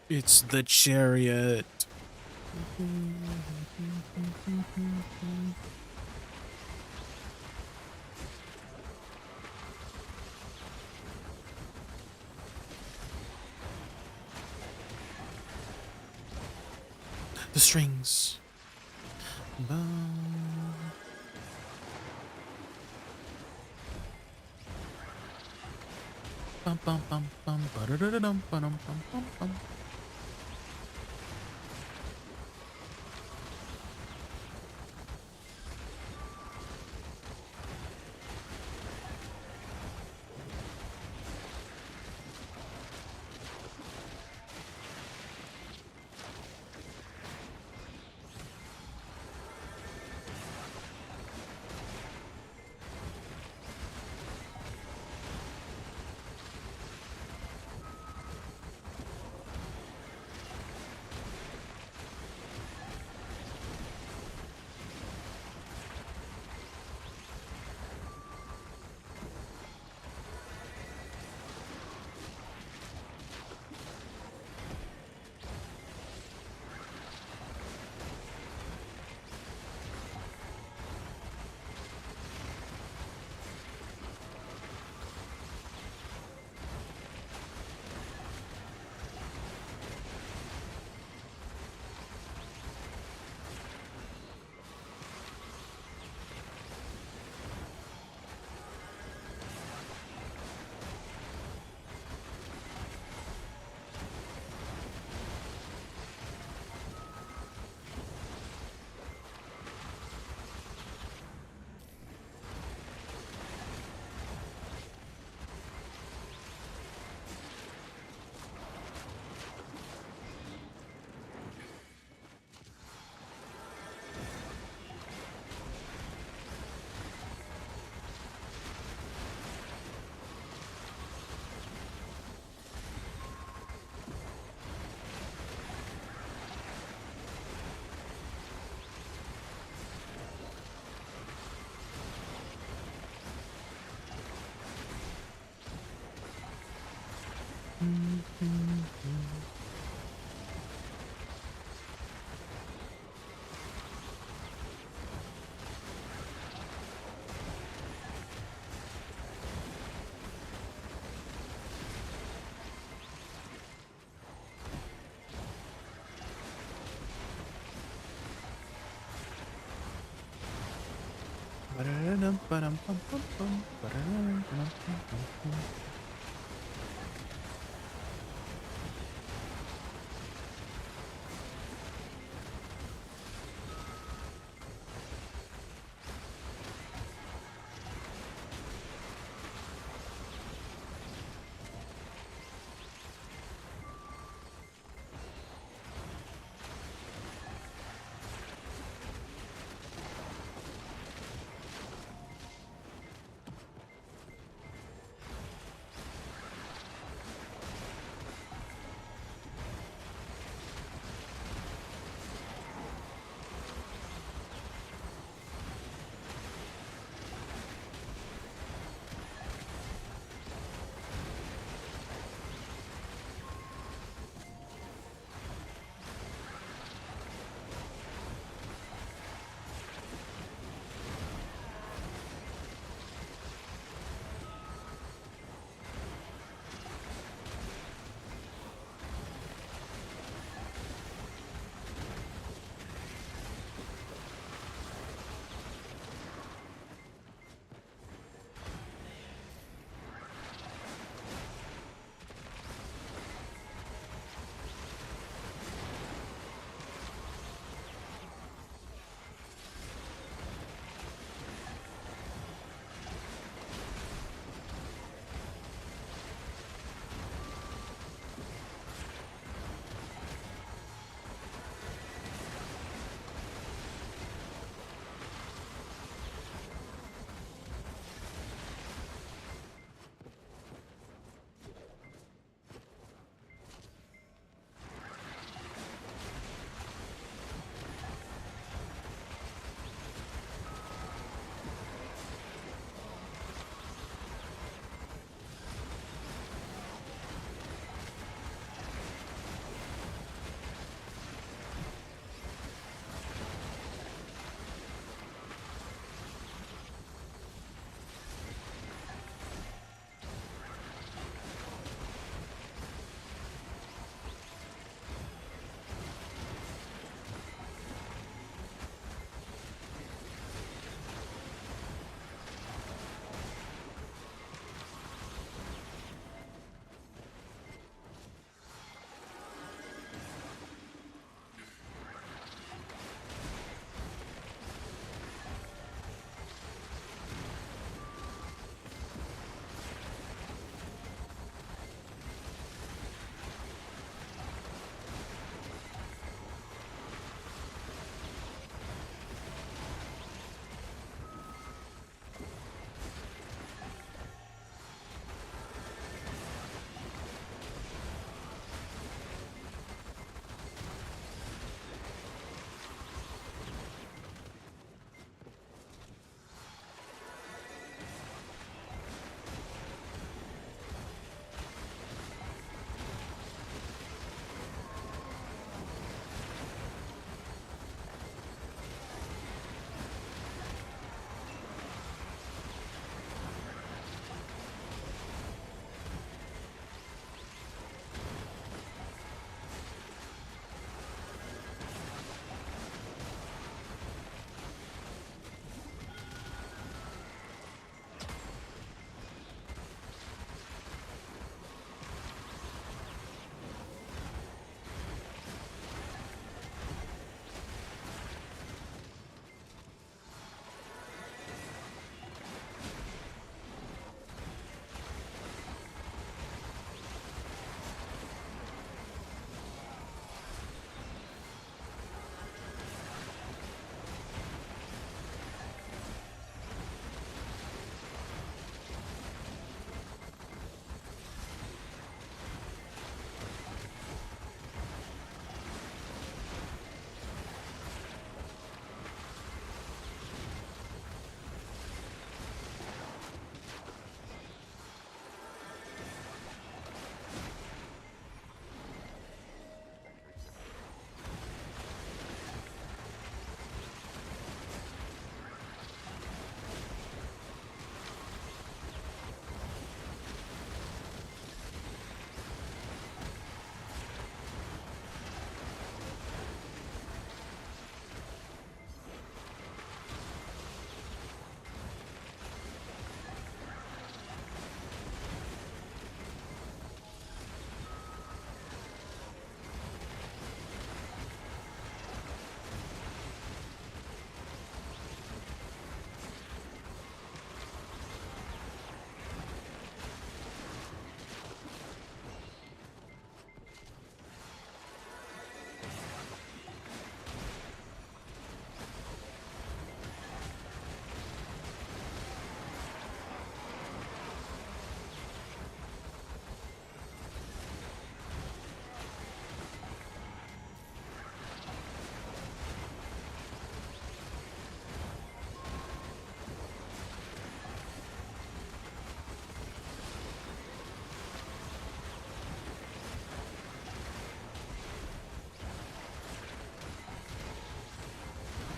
It's the chariot. The strings. Bum. Bum bum bum bum ba-da-da-da-dum, ba-dum, bum bum bum. Ba-da-da-dum, ba-dum, bum, bum, bum, ba-da-da-dum, bum, bum, bum, bum.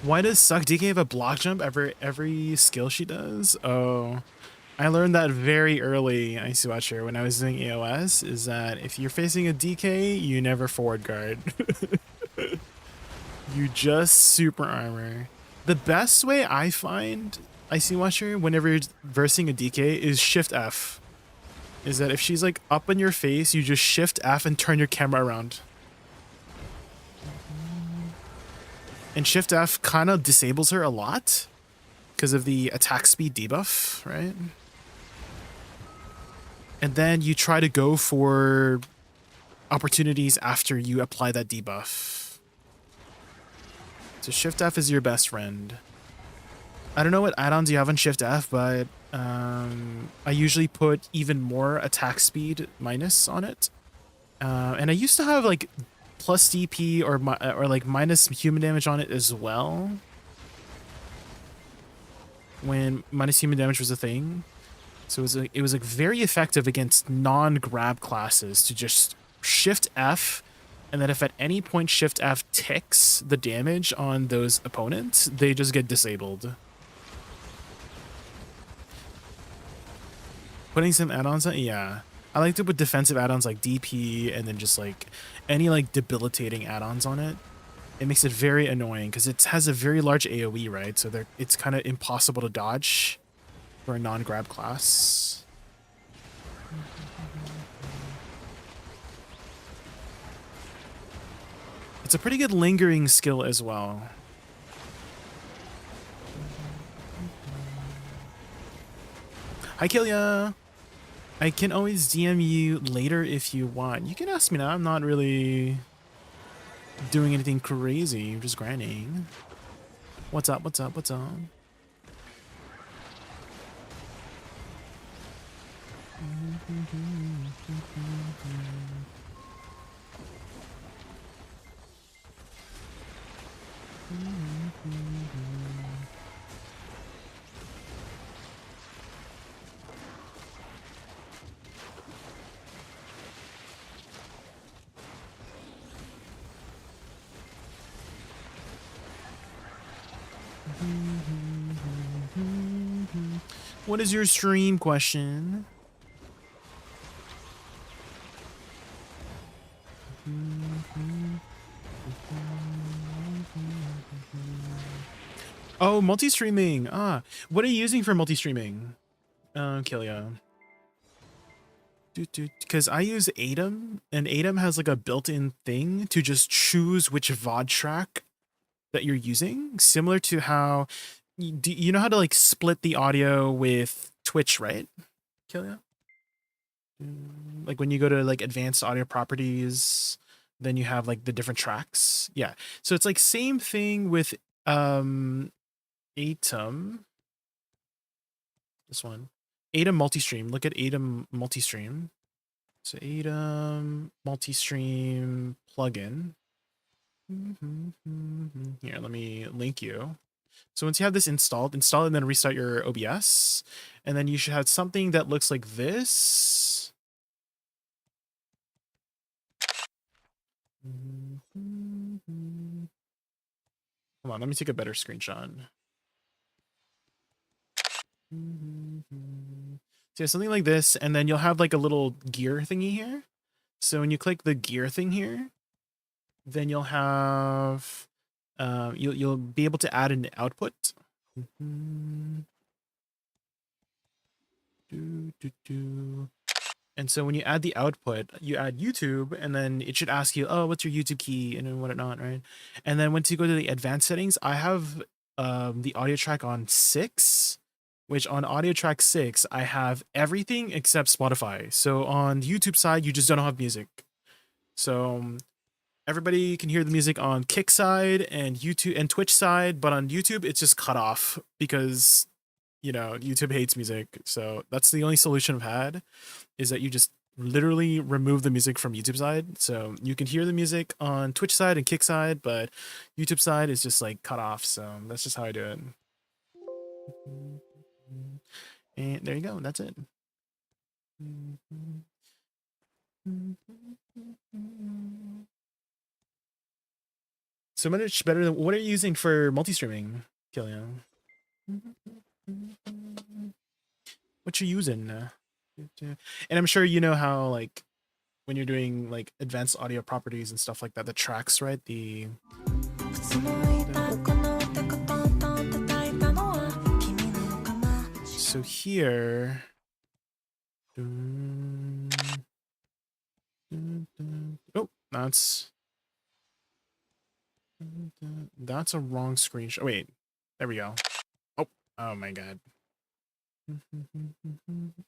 Why does Suck DK have a block jump every skill she does? Oh, I learned that very early, Icy Watcher, when I was doing AOS, is that if you're facing a DK, you never forward guard. You just super armor. The best way I find Icy Watcher whenever you're versing a DK is Shift F. Is that if she's like up in your face, you just Shift F and turn your camera around. And Shift F kind of disables her a lot because of the attack speed debuff, right? And then you try to go for opportunities after you apply that debuff. So Shift F is your best friend. I don't know what add-ons you have on Shift F, but I usually put even more attack speed minus on it. And I used to have like plus DP or like minus human damage on it as well. When minus human damage was a thing. So it was like very effective against non-grab classes to just Shift F, and then if at any point Shift F ticks the damage on those opponents, they just get disabled. Putting some add-ons on, yeah. I like to put defensive add-ons like DP and then just like any like debilitating add-ons on it. It makes it very annoying because it has a very large AoE, right? So it's kind of impossible to dodge for a non-grab class. It's a pretty good lingering skill as well. Hi, Killia. I can always DM you later if you want. You can ask me now. I'm not really doing anything crazy. I'm just grinding. What's up? What's up? What's up? What is your stream question? Oh, multi-streaming. Ah, what are you using for multi-streaming? Killia. Because I use ADM, and ADM has like a built-in thing to just choose which VOD track that you're using, similar to how you know how to like split the audio with Twitch, right, Killia? Like when you go to like advanced audio properties, then you have like the different tracks. Yeah, so it's like same thing with Atom. This one, Atom multi-stream. Look at Atom multi-stream. So Atom multi-stream plugin. Here, let me link you. So once you have this installed, install it and then restart your OBS. And then you should have something that looks like this. Hold on, let me take a better screenshot. So yeah, something like this, and then you'll have like a little gear thingy here. So when you click the gear thing here, then you'll have you'll be able to add an output. And so when you add the output, you add YouTube, and then it should ask you, oh, what's your YouTube key and whatnot, right? And then once you go to the advanced settings, I have the audio track on 6, which on audio track 6, I have everything except Spotify. So on the YouTube side, you just don't have music. So everybody can hear the music on Kick side and YouTube and Twitch side, but on YouTube, it's just cut off because, you know, YouTube hates music. So that's the only solution I've had, is that you just literally remove the music from YouTube side. So you can hear the music on Twitch side and Kick side, but YouTube side is just like cut off. So that's just how I do it. And there you go. That's it. So much better than what are you using for multi-streaming, Killian? What you using? And I'm sure you know how like when you're doing like advanced audio properties and stuff like that, the tracks, right? The so here. Oh, that's a wrong screenshot. Wait, there we go. Oh my god.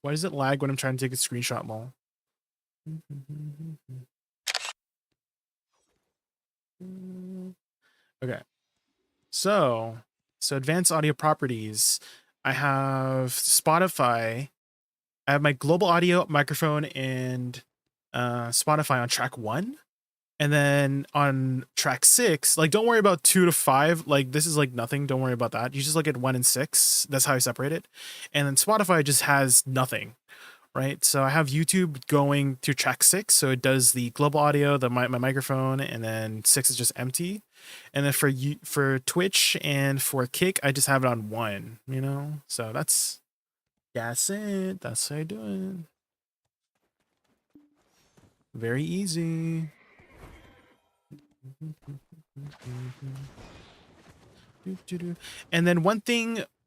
Why does it lag when I'm trying to take a screenshot, lol? Okay. So advanced audio properties. I have Spotify. I have my global audio, microphone, and Spotify on track 1. And then on track 6, like don't worry about 2 to 5. Like this is like nothing. Don't worry about that. You just look at 1 and 6. That's how I separate it. And then Spotify just has nothing, right? So I have YouTube going through track 6. So it does the global audio, my microphone, and then 6 is just empty. And then for Twitch and for Kick, I just have it on 1, you know? So that's it. That's how I do it. Very easy. And then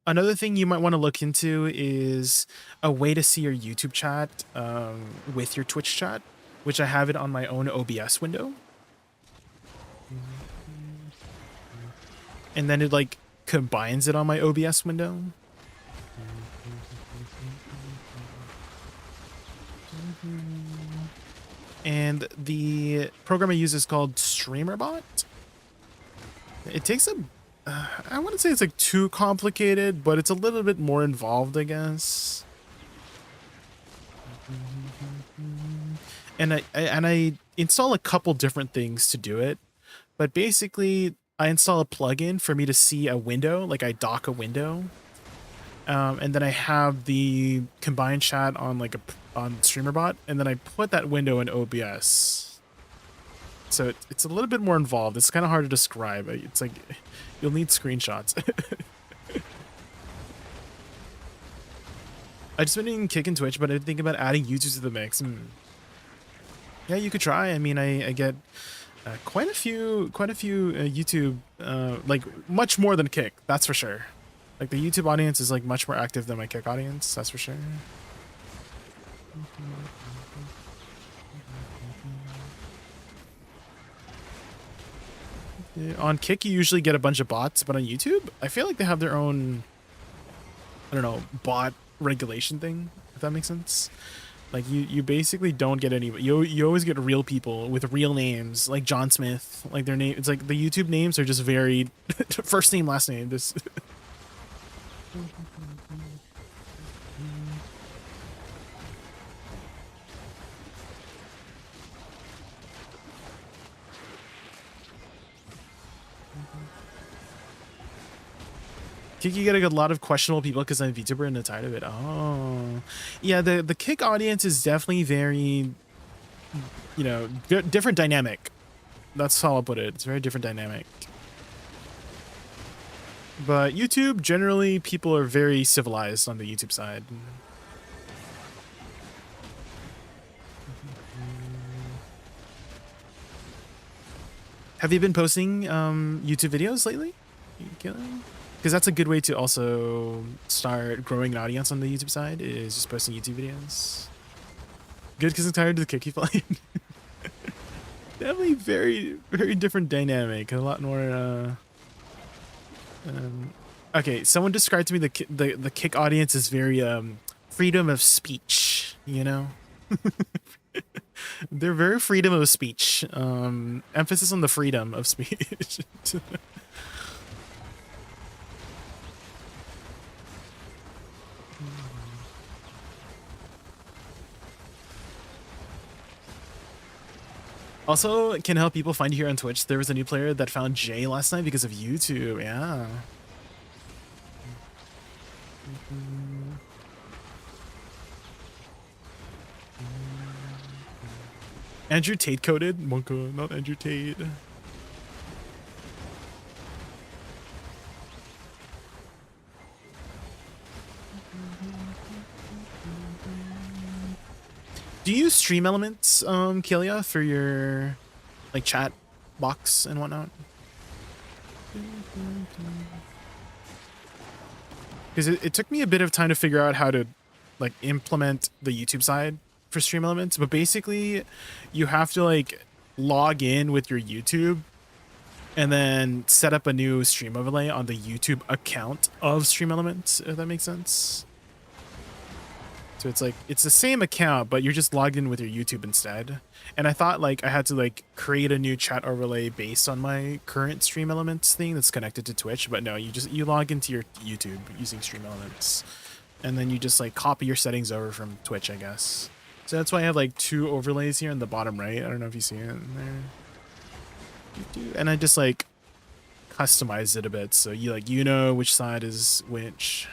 another thing you might want to look into is a way to see your YouTube chat with your Twitch chat, which I have it on my own OBS window. And then it like combines it on my OBS window. And the program I use is called StreamerBot. It takes I wouldn't say it's like too complicated, but it's a little bit more involved, I guess. And I install a couple different things to do it, but basically I install a plugin for me to see a window, like I dock a window. And then I have the combined chat on on StreamerBot, and then I put that window in OBS. So it's a little bit more involved. It's kind of hard to describe. It's like you'll need screenshots. I just been doing Kick and Twitch, but I think about adding YouTube to the mix. Yeah, you could try. I mean, I get quite a few YouTube, like much more than Kick. That's for sure. Like the YouTube audience is like much more active than my Kick audience. That's for sure. On Kick, you usually get a bunch of bots, but on YouTube, I feel like they have their own, I don't know, bot regulation thing, if that makes sense. Like you basically don't get any, you always get real people with real names, like John Smith, like their name. It's like the YouTube names are just very first name, last name. Just Kick, you get a lot of questionable people because I'm VTuber and I'm tired of it. Oh, yeah. The Kick audience is definitely very, you know, different dynamic. That's how I'll put it. It's a very different dynamic. But YouTube, generally, people are very civilized on the YouTube side. Have you been posting YouTube videos lately? Because that's a good way to also start growing an audience on the YouTube side, is just posting YouTube videos. Good, because I'm tired of the Kicky flight. Definitely very, very different dynamic. A lot more. Okay, someone described to me the Kick audience is very freedom of speech. You know, they're very freedom of speech. Emphasis on the freedom of speech. Also, can help people find you here on Twitch. There was a new player that found Jay last night because of YouTube. Yeah. Andrew Tate coded? Monka, not Andrew Tate. Do you use Stream Elements, Kelia, for your like chat box and whatnot? Because it took me a bit of time to figure out how to like implement the YouTube side for Stream Elements, but basically you have to like log in with your YouTube and then set up a new stream overlay on the YouTube account of Stream Elements, if that makes sense. So it's like, it's the same account, but you're just logged in with your YouTube instead. And I thought like I had to like create a new chat overlay based on my current Stream Elements thing that's connected to Twitch, but no, you log into your YouTube using Stream Elements. And then you just like copy your settings over from Twitch, I guess. So that's why I have like 2 overlays here in the bottom right. I don't know if you see it in there. And I just like customized it a bit so you like which side is which.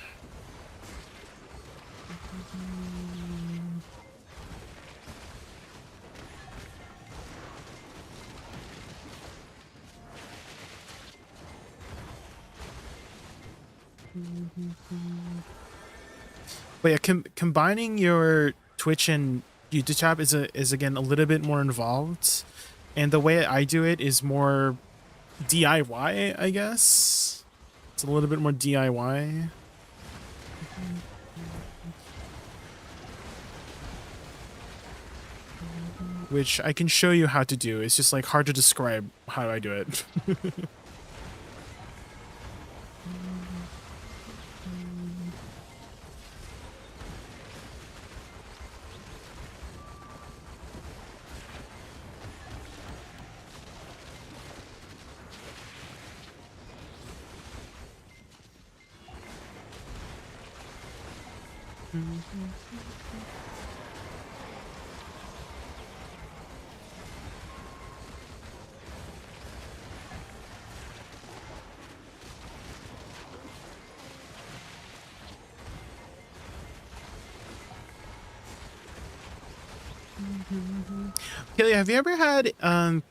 But yeah, combining your Twitch and YouTube tab is again a little bit more involved, and the way I do it is more DIY, I guess. It's a little bit more DIY. Which I can show you how to do. It's just like hard to describe how I do it. Kelly, have you ever had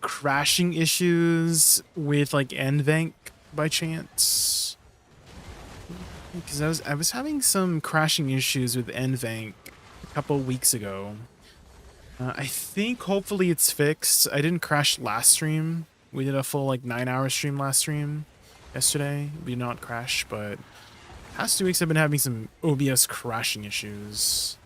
crashing issues with like ADVgg by chance? Because I was having some crashing issues with ADVgg a couple weeks ago. I think hopefully it's fixed. I didn't crash last stream. We did a full like 9-hour stream last stream yesterday. We did not crash, but past 2 weeks I've been having some OBS crashing issues.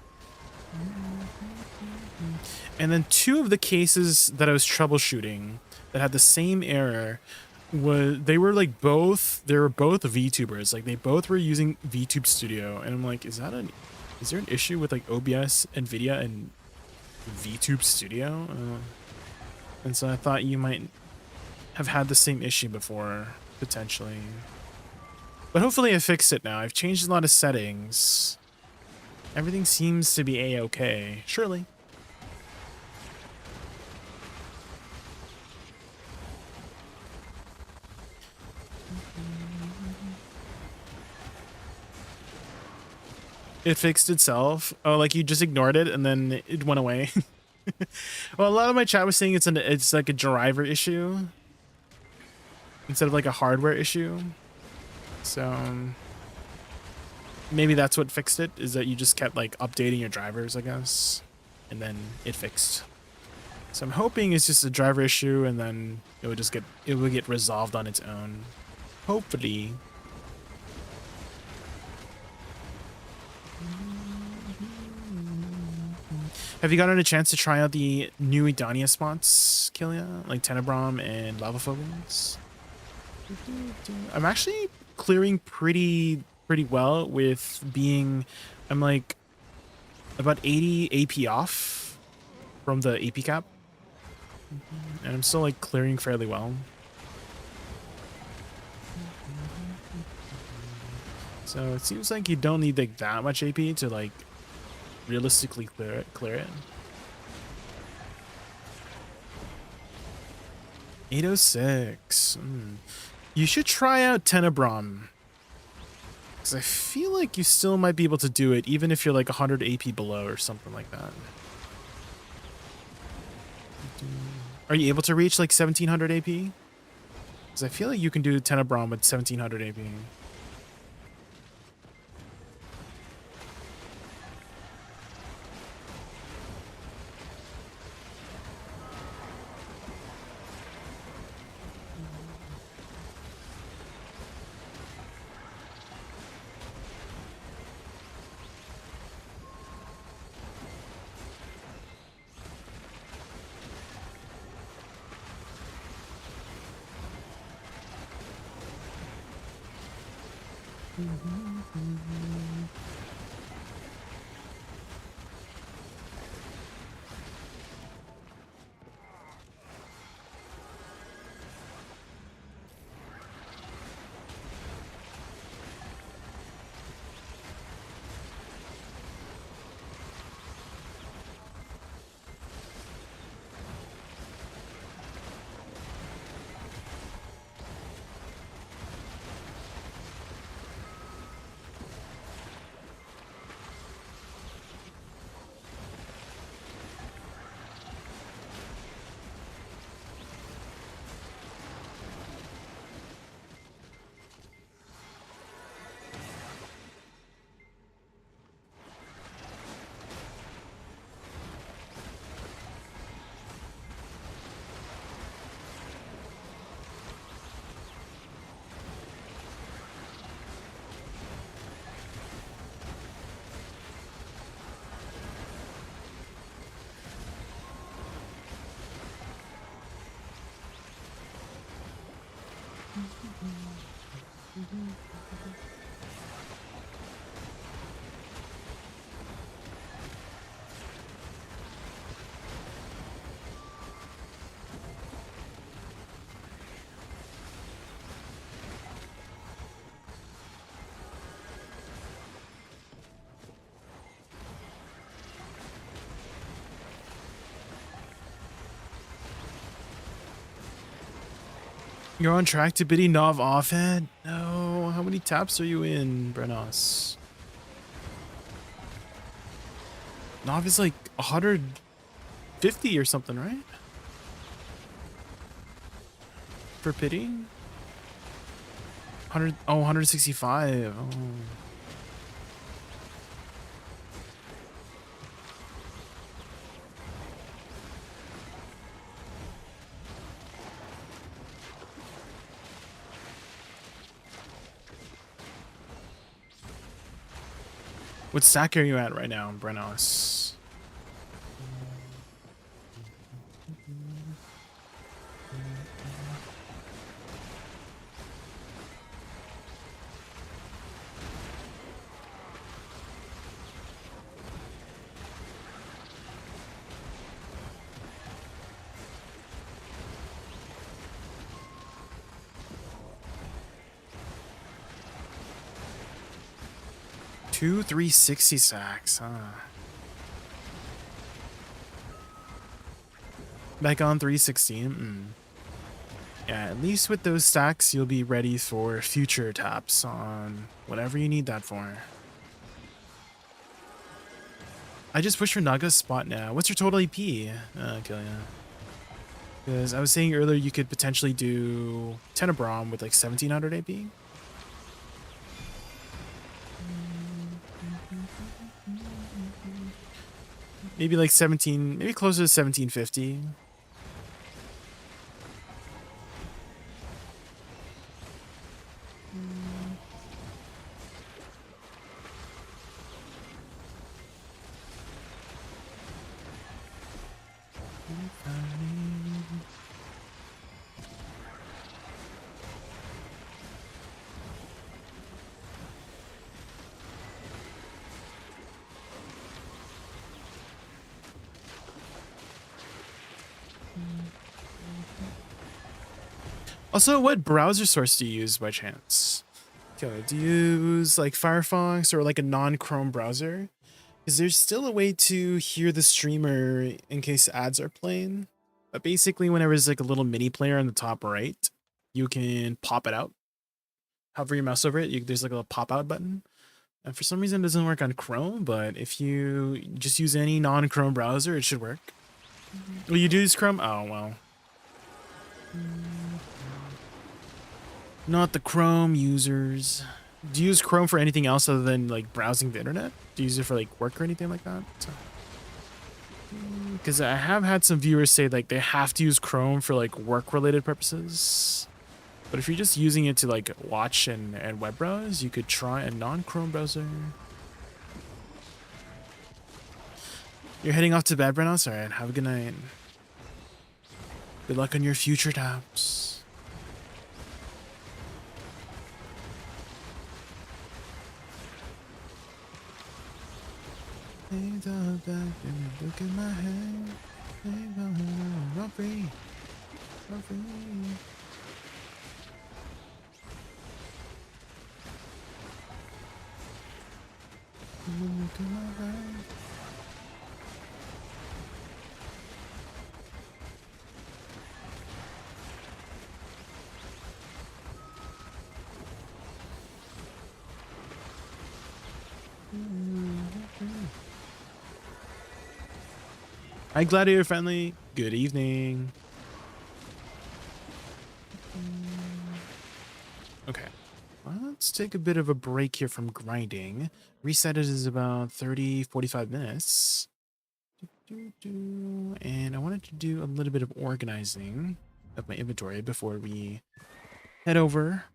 And then 2 of the cases that I was troubleshooting that had the same error they were both VTubers. Like they both were using VTube Studio, and I'm like, is there an issue with like OBS, NVIDIA, and VTube Studio? And so I thought you might have had the same issue before, potentially. But hopefully I fixed it now. I've changed a lot of settings. Everything seems to be a-okay. Surely. It fixed itself. Oh, like you just ignored it and then it went away. Well, a lot of my chat was saying it's like a driver issue instead of like a hardware issue. So maybe that's what fixed it, is that you just kept like updating your drivers, I guess, and then it fixed. So I'm hoping it's just a driver issue and then it would get resolved on its own. Hopefully. Have you gotten a chance to try out the new Edania spots, Killia? Like Tenebrom and Lava Phobos? I'm actually clearing pretty well with being... I'm like about 80 AP off from the AP cap. And I'm still like clearing fairly well. So it seems like you don't need like that much AP to like realistically clear it. 806. You should try out Tenebrom, because I feel like you still might be able to do it even if you're like 100 AP below or something like that. Are you able to reach like 1700 AP? Because I feel like you can do Tenebrom with 1700 AP. You're on track to bidding Nov offhand? No. How many taps are you in, Brenos? Nov is like 150 or something, right? For bidding? 100, oh, 165. Oh. What stack are you at right now, Brenos? Two 360 sacks, huh? Back on 316. Yeah, at least with those stacks, you'll be ready for future taps on whatever you need that for. I just pushed for Naga's spot now. What's your total AP? Okay, yeah. Because I was saying earlier you could potentially do Tenebrom with like 1700 AP. Maybe like 17, maybe closer to 1750. Also, what browser source do you use by chance? Okay, do you use like Firefox or like a non-Chrome browser? Because there's still a way to hear the streamer in case ads are playing. But basically, whenever there's like a little mini player on the top right, you can pop it out. Hover your mouse over it, there's like a little pop-out button. And for some reason, it doesn't work on Chrome, but if you just use any non-Chrome browser, it should work. Will you do use Chrome? Oh, well. Not the Chrome users. Do you use Chrome for anything else other than like browsing the internet? Do you use it for like work or anything like that? Because I have had some viewers say like they have to use Chrome for like work related purposes. But if you're just using it to like watch and web browse, you could try a non-Chrome browser. You're heading off to bed, Brenos? Alright, have a good night. Good luck on your future taps. Things are back and look at my head. Run free. Run free. Look at my head. Hi, Gladiator Friendly. Good evening. Okay. Let's take a bit of a break here from grinding. Reset it is about 30, 45 minutes. And I wanted to do a little bit of organizing of my inventory before we head over.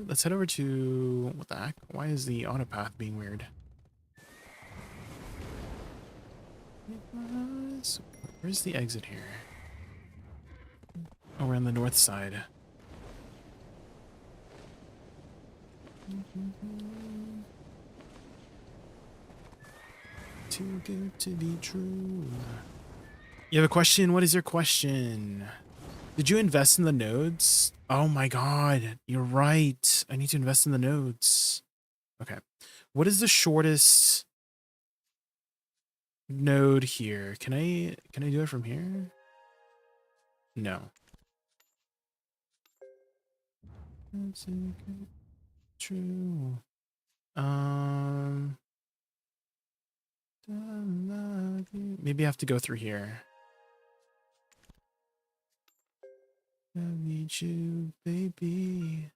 Let's head over to... What the heck? Why is the auto path being weird? Where's the exit here? Oh, we're on the north side. Too good to be true. You have a question? What is your question? Did you invest in the nodes? Oh my god, you're right. I need to invest in the nodes. Okay. What is the shortest node here? Can I do it from here? No. That's true. Maybe I have to go through here. I need you, baby.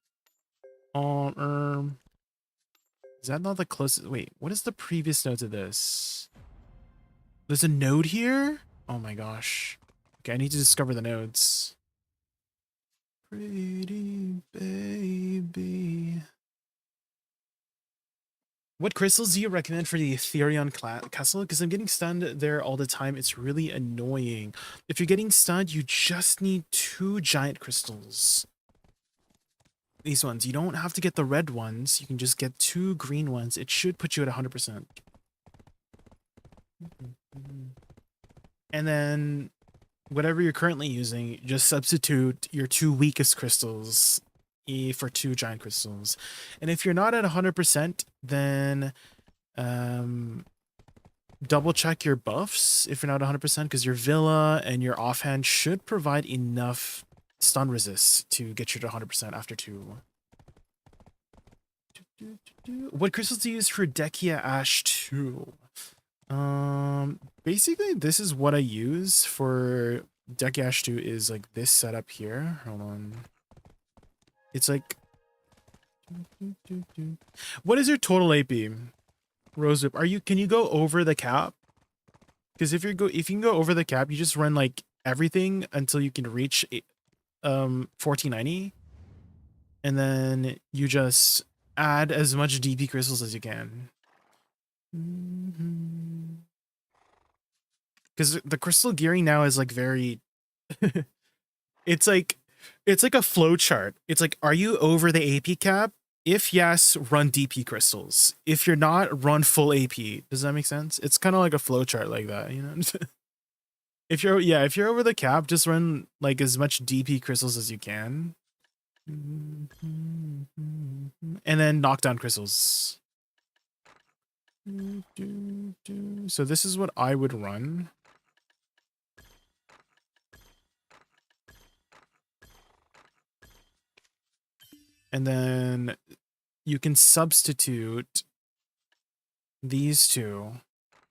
Is that not the closest? Wait, what is the previous node to this? There's a node here? Oh my gosh. Okay, I need to discover the nodes. Pretty baby. What crystals do you recommend for the Ethereum castle? Because I'm getting stunned there all the time. It's really annoying. If you're getting stunned, you just need 2 giant crystals. These ones. You don't have to get the red ones. You can just get 2 green ones. It should put you at 100%. And then whatever you're currently using, just substitute your 2 weakest crystals for 2 giant crystals. And if you're not at 100%, then double check your buffs if you're not 100%, because your Villa and your offhand should provide enough stun resist to get you to 100% after 2. What crystals do you use for Dekia Ash 2? Basically this is what I use for Dekia Ash 2 is like this setup here. Hold on. It's like... What is your total AP? Rosewhip, can you go over the cap? Because if you can go over the cap, you just run like everything until you can reach 1490. And then you just add as much DP crystals as you can. Because the crystal gearing now is like very it's like a flow chart. It's like, are you over the AP cap? If yes, run DP crystals. If you're not, run full AP. Does that make sense? It's kind of like a flow chart like that, you know? if you're over the cap, just run like as much DP crystals as you can. And then knock down crystals. So this is what I would run. And then you can substitute these 2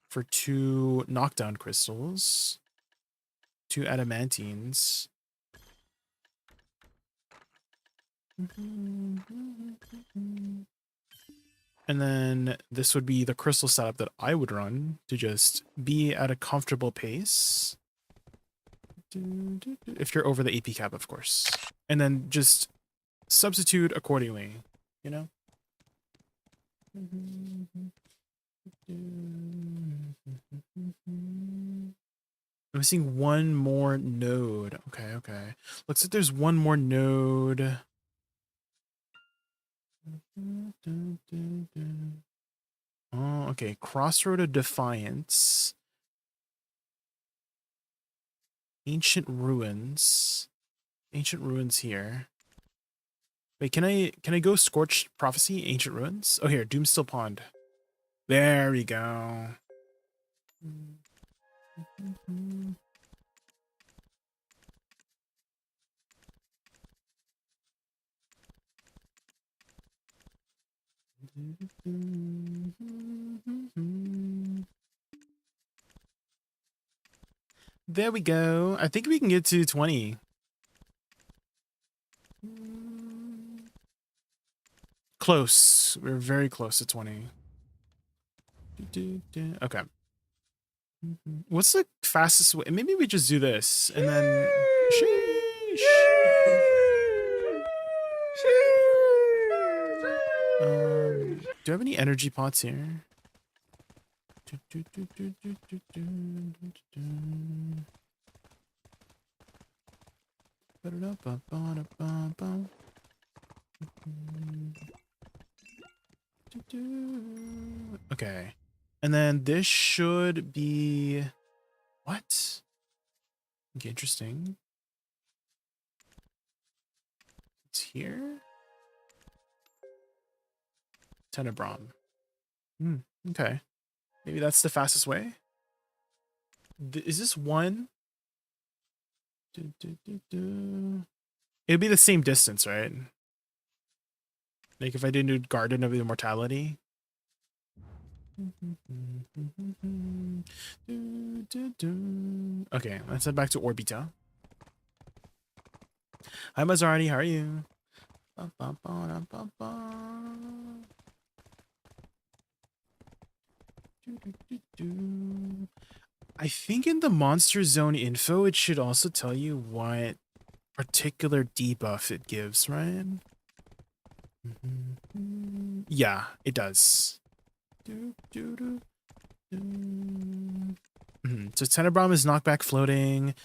for 2 knockdown crystals, 2 adamantines. And then this would be the crystal setup that I would run to just be at a comfortable pace. If you're over the AP cap, of course. And then just substitute accordingly, you know? I'm seeing one more node. Okay. Looks like there's one more node. Oh, okay. Crossroad of Defiance. Ancient ruins. Ancient ruins here. Wait, can I go Scorched Prophecy? Ancient ruins? Oh, here. Doomstill Pond. There we go. There we go. I think we can get to 20. Close. We're very close to 20. Okay. What's the fastest way? Maybe we just do this and then. Sheesh. Do I have any energy pots here? Okay. And then this should be what? Okay, interesting. It's here. Tenebron. Okay. Maybe that's the fastest way. Is this one? It'd be the same distance, right? Like if I didn't do Garden of Immortality. Okay, let's head back to Orbita. Hi Mazzardi, how are you? I think in the Monster Zone info, it should also tell you what particular debuff it gives, right? Yeah, it does. So Tenebrom is knockback floating,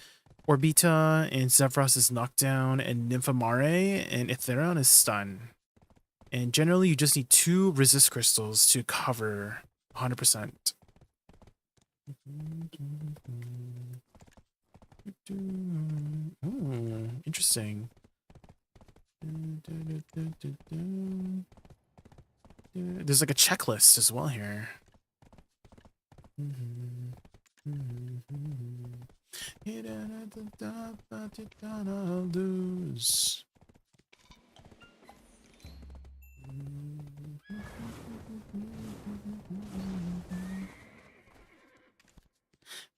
Orbita and Zephyros is knockdown, and Nymphomare and Itherion is stun. And generally, you just need 2 resist crystals to cover 100%. Ooh, interesting. There's like a checklist as well here. Lose.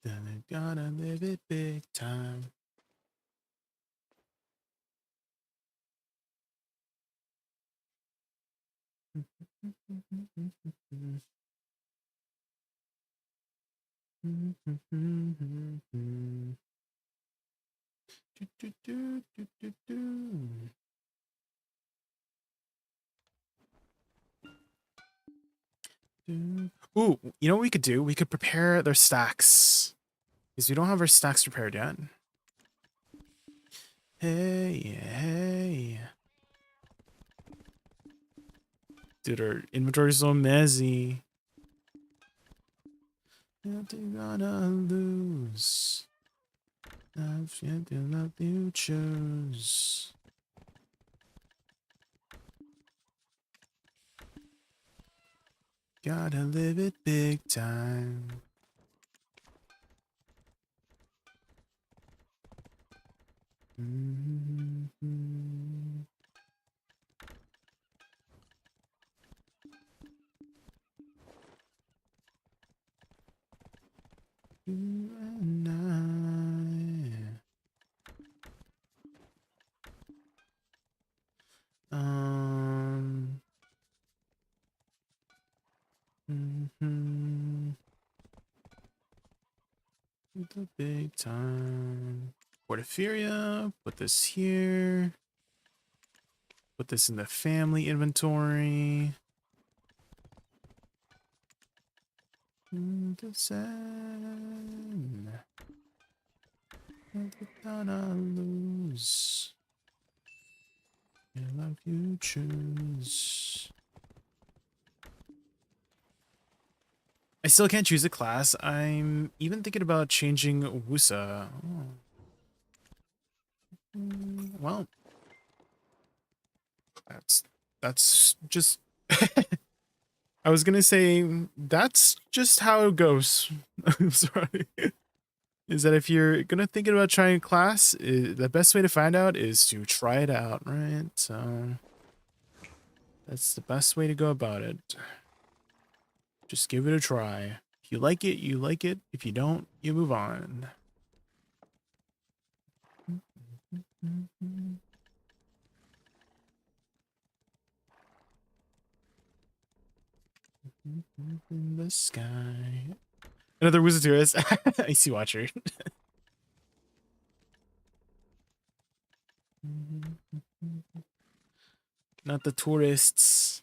Then I gotta live it big time. Ooh, you know what we could do? We could prepare their stacks. Because we don't have our stacks prepared yet. Hey, hey. Dude, our inventory is so messy. You're gonna lose. I've yet to love you choose. Gotta live it big time. You and I. The big time. Porphyria, put this here. Put this in the family inventory. The sun. Gonna lose. I love you choose. I still can't choose a class. I'm even thinking about changing Woosa. Oh. Well, that's just I was gonna say that's just how it goes. I'm sorry. Is that if you're gonna thinking about trying a class, the best way to find out is to try it out, right? So that's the best way to go about it. Just give it a try. If you like it, you like it. If you don't, you move on. In the sky. Another wizard tourist. Icy watcher. Not the tourists.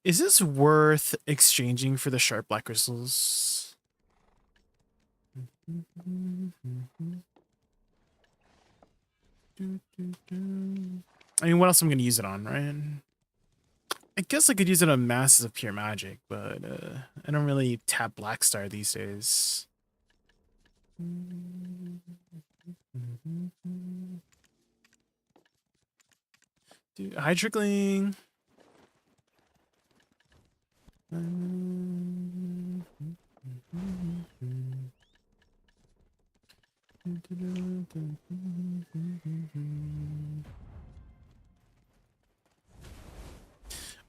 Is this worth exchanging for the sharp black crystals? I mean, what else am I going to use it on, right? I guess I could use it on Masses of Pure Magic, but I don't really tap Black Star these days. Dude, hi, Trickling.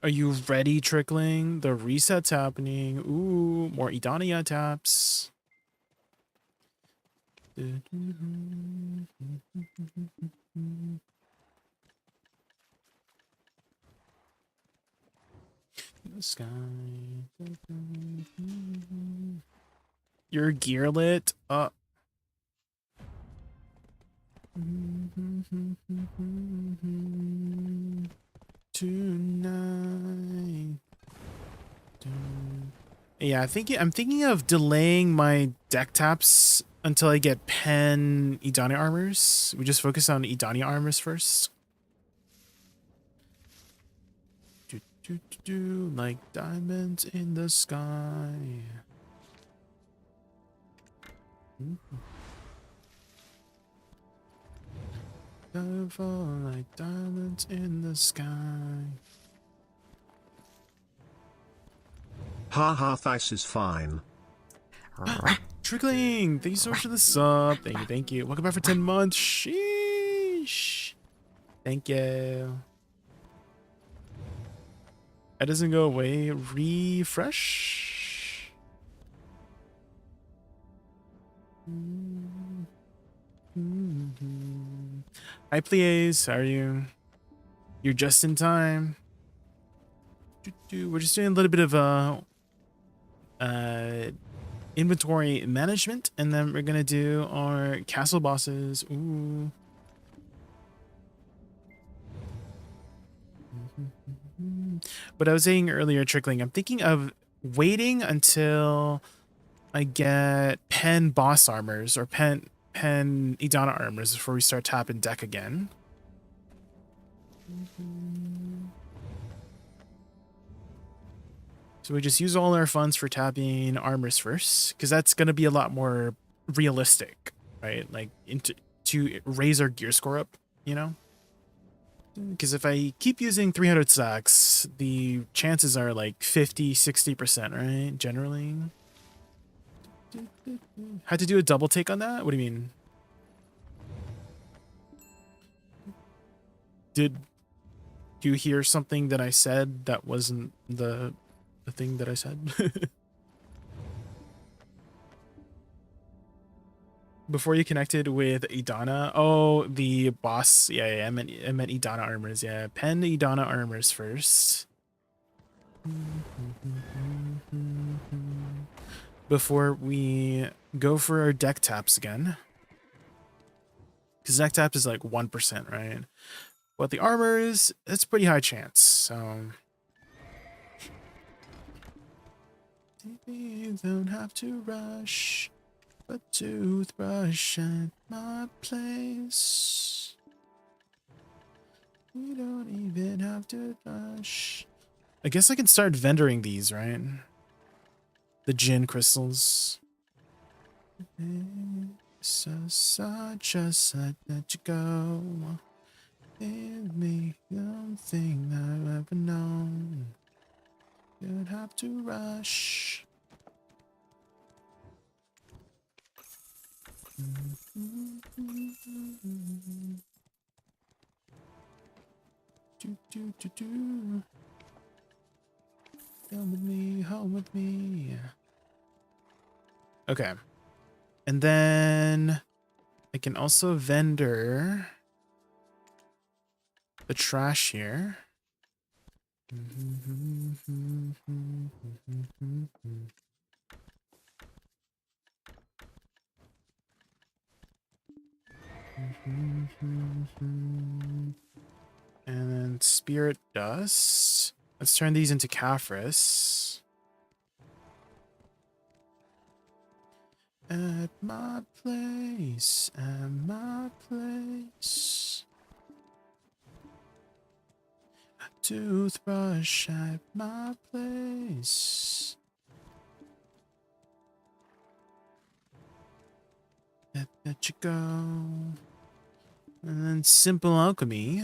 Are you ready, Trickling? The reset's happening. Ooh, more Edania taps. The sky. You're gearlit? Tonight. Yeah, I'm thinking of delaying my deck taps until I get Pen Edania armors. We just focus on Edania armors first. Like diamonds in the sky. Fall like diamonds in the sky. Haha, Thice is fine. Trickling, thank you so much for the sub. Thank you. Welcome back for 10 months. Sheesh. Thank you. That doesn't go away. Refresh. Hi, Plies. How are you? You're just in time. We're just doing a little bit of inventory management, and then we're gonna do our castle bosses. Ooh. But I was saying earlier, Trickling, I'm thinking of waiting until I get Pen boss armors or Pen Edana armors before we start tapping deck again. So we just use all our funds for tapping armors first, because that's going to be a lot more realistic, right? Like to raise our gear score up, you know? Because if I keep using 300 stacks, the chances are like 50-60%, right? Generally. Had to do a double take on that? What do you mean? Did you hear something that I said that wasn't the thing that I said? Before you connected with Edana, oh, the boss. Yeah, I meant Edana armors. Yeah, Pen Edana armors first. Before we go for our deck taps again. Because deck tap is like 1%, right? But the armor is, it's pretty high chance, so. You don't have to rush, but toothbrush at my place. You don't even have to rush. I guess I can start vendoring these, right? The gin crystals. So just let you go. Give me something I've ever known. You don't have to rush. Do. Come with me, home with me. Okay. And then I can also vendor the trash here. And then spirit dust. Let's turn these into Caphras. At my place, at my place. Toothbrush at my place. Let you go. And then simple alchemy.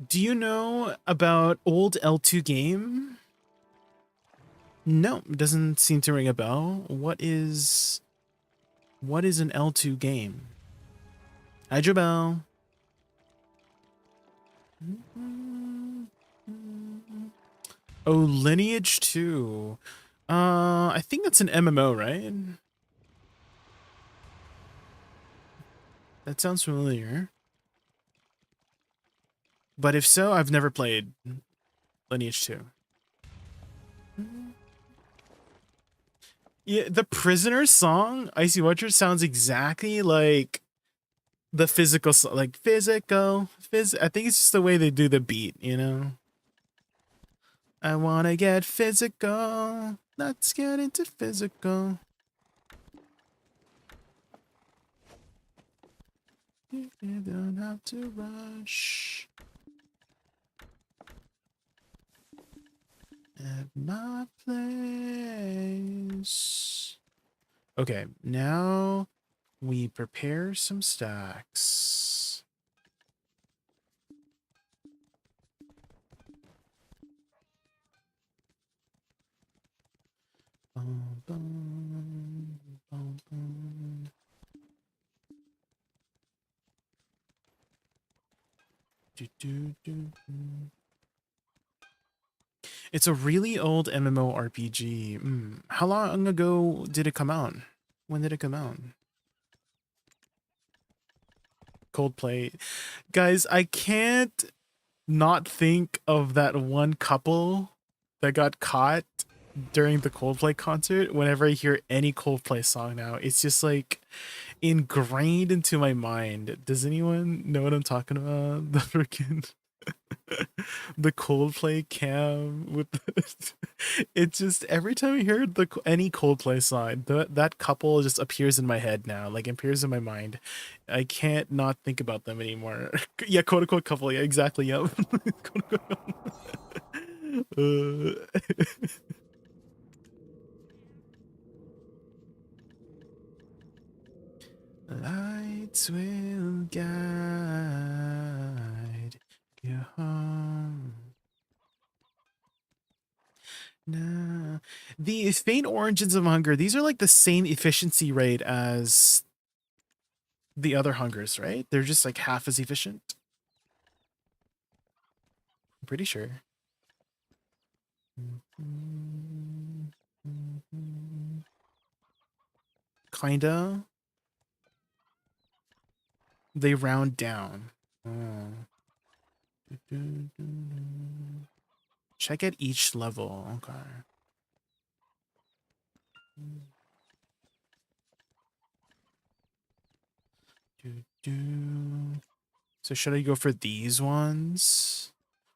Do you know about old L2 game? No, it doesn't seem to ring a bell. What is an L2 game? Hi, Jabel. Oh, Lineage 2. I think that's an MMO, right? That sounds familiar. But if so, I've never played Lineage 2. Yeah, the Prisoner song, Icy Watcher, sounds exactly like the physical, like physical. I think it's just the way they do the beat, you know? I wanna get physical. Let's get into physical. You don't have to rush. At my place. Okay, now we prepare some stacks. Bum, bum, bum, bum. Do, do, do, do. It's a really old MMORPG. How long ago did it come out? When did it come out? Coldplay. Guys, I can't not think of that one couple that got caught during the Coldplay concert. Whenever I hear any Coldplay song now, it's just like ingrained into my mind. Does anyone know what I'm talking about? The freaking the Coldplay cam with it's just every time I hear any Coldplay song, that couple just appears in my head now, like appears in my mind. I can't not think about them anymore. Yeah, quote unquote couple. Yeah, exactly. Yep. Lights will guide you home. No. The faint origins of hunger, these are like the same efficiency rate as the other hungers, right? They're just like half as efficient. I'm pretty sure. Kinda. They round down. Oh. Check at each level. Okay. So should I go for these ones?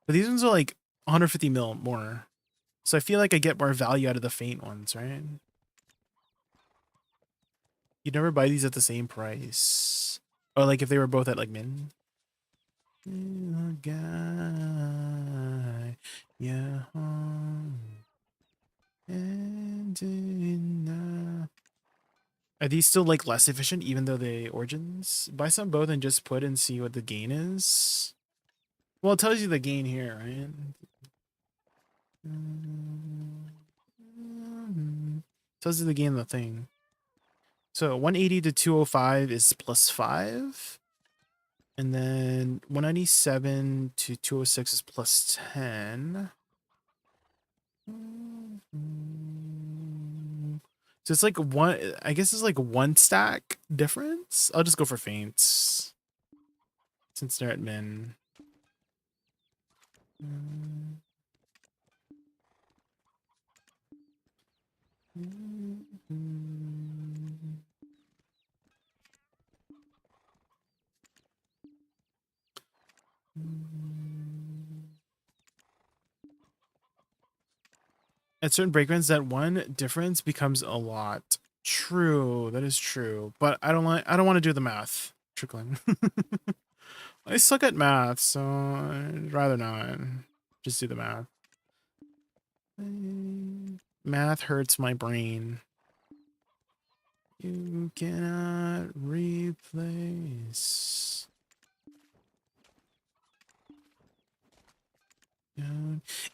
But these ones are like 150 mil more. So I feel like I get more value out of the faint ones, right? You'd never buy these at the same price. Or like if they were both at like min. Guy, yeah. Are these still like less efficient even though they origins? Buy some both and just put and see what the gain is. Well, it tells you the gain here, right? Tells you the gain of the thing. So 180 to 205 is +5. And then 197 to 206 is +10. So it's like one, I guess it's like one stack difference. I'll just go for feints since they're at min. At certain breakdowns, that one difference becomes a lot. True, that is true. But I don't want to do the math. Trickling. I suck at math, so I'd rather not. Just do the math. Math hurts my brain. You cannot replace.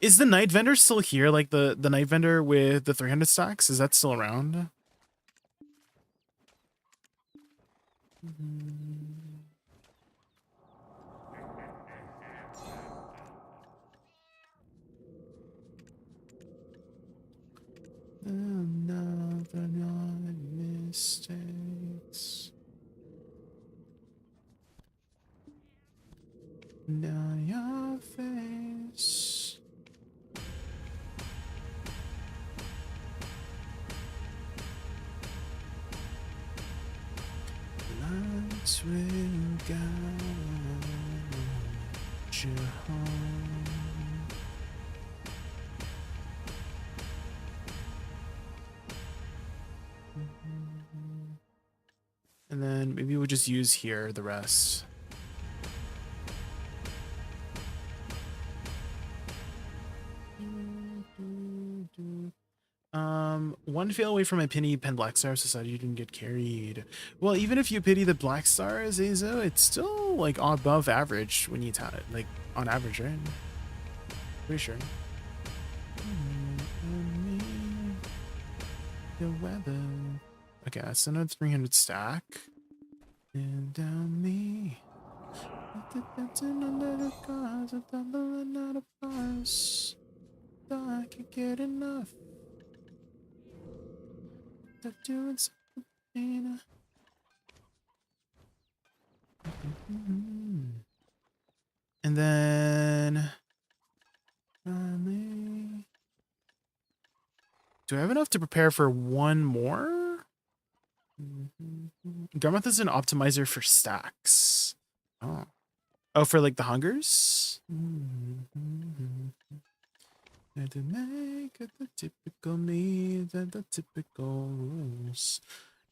Is the night vendor still here? Like the night vendor with the 300 stacks? Is that still around? Another not mistakes. Now your face. Lights will guide you home. And then maybe we'll just use here the rest. One fail away from a penny pen Black Star Society, you didn't get carried. Well, even if you pity the Black Stars, Azo, it's still like above average when you like on average, right? Pretty sure. The weather. Okay, that's another 300 stack. And down me. Under the cars, a tumbling out of bars. I can't get enough. Stop doing something. And then do I have enough to prepare for one more? Garmoth is an optimizer for stacks. Oh. Oh, for like the hungers? To make it the typical needs and the typical rules.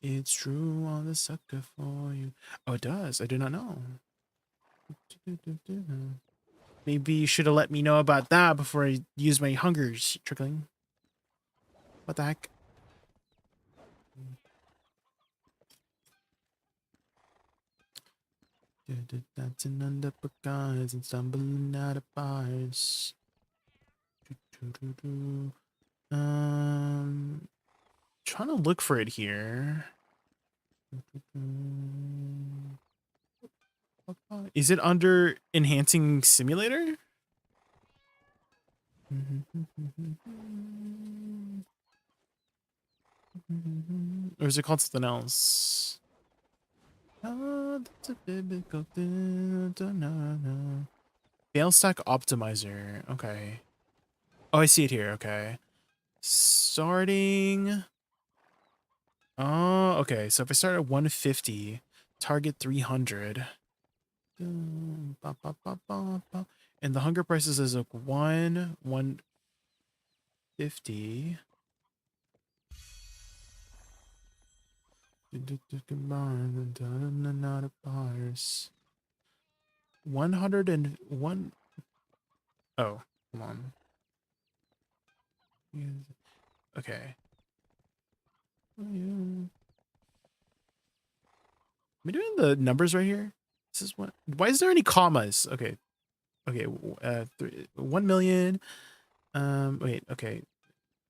It's true on the sucker for you. Oh, it does. I do not know. Maybe you should have let me know about that before I use my hungers, Trickling. What the heck? Dancing under guys and stumbling out of bars. Trying to look for it here. Is it under enhancing simulator? Or is it called something else? Oh, that's a biblical fail stack optimizer. Okay. Oh, I see it here. Okay. Starting. Oh, okay. So if I start at 150, target 300. And the hunger prices is like 150. Bars. 101. Oh, come on. Okay. Am I doing the numbers right here? This is what. Why is there any commas? Okay. Okay. 1 million. Wait. Okay.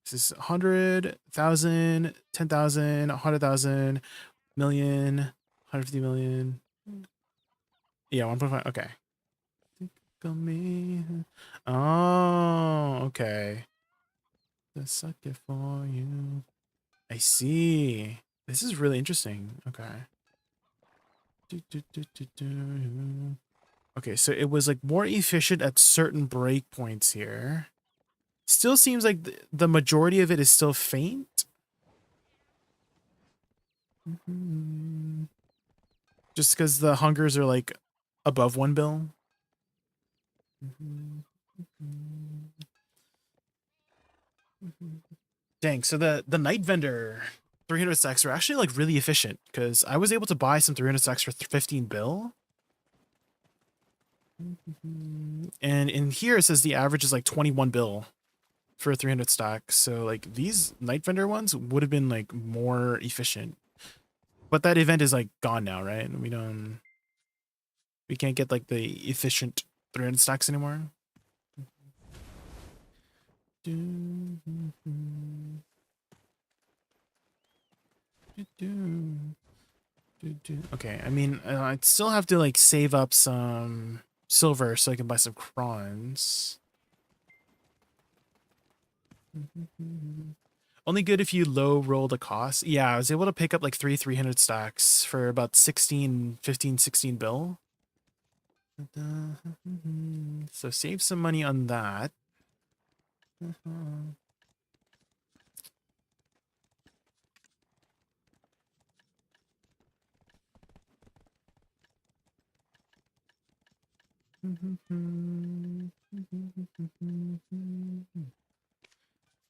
This is 100,000, 10,000, 100,000, million, 150 million. Yeah, 1.5. Okay. Think of me. Oh, okay. The sucker for you. I see. This is really interesting. Okay. Okay, so it was like more efficient at certain breakpoints here. Still seems like the majority of it is still faint. Just because the hungers are like above 1 bill. Dang, so the night vendor 300 stacks are actually like really efficient because I was able to buy some 300 stacks for 15 bill. And in here it says the average is like 21 bill for a 300 stack. So like these night vendor ones would have been like more efficient. But that event is like gone now, right? We can't get like the efficient 300 stacks anymore. Okay, I mean, I'd still have to like save up some silver so I can buy some crons. Only good if you low roll the cost. Yeah, I was able to pick up like 300 stacks for about 16, 15, 16 bill. So save some money on that.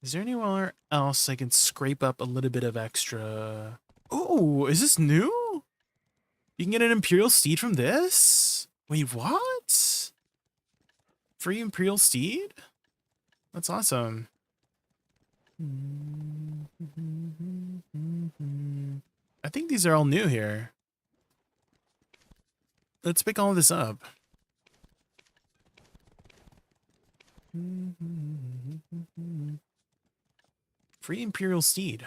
Is there anywhere else I can scrape up a little bit of extra? Oh, is this new? You can get an Imperial Steed from this? Wait, what? Free Imperial Steed? That's awesome. I think these are all new here. Let's pick all of this up. Free Imperial Steed.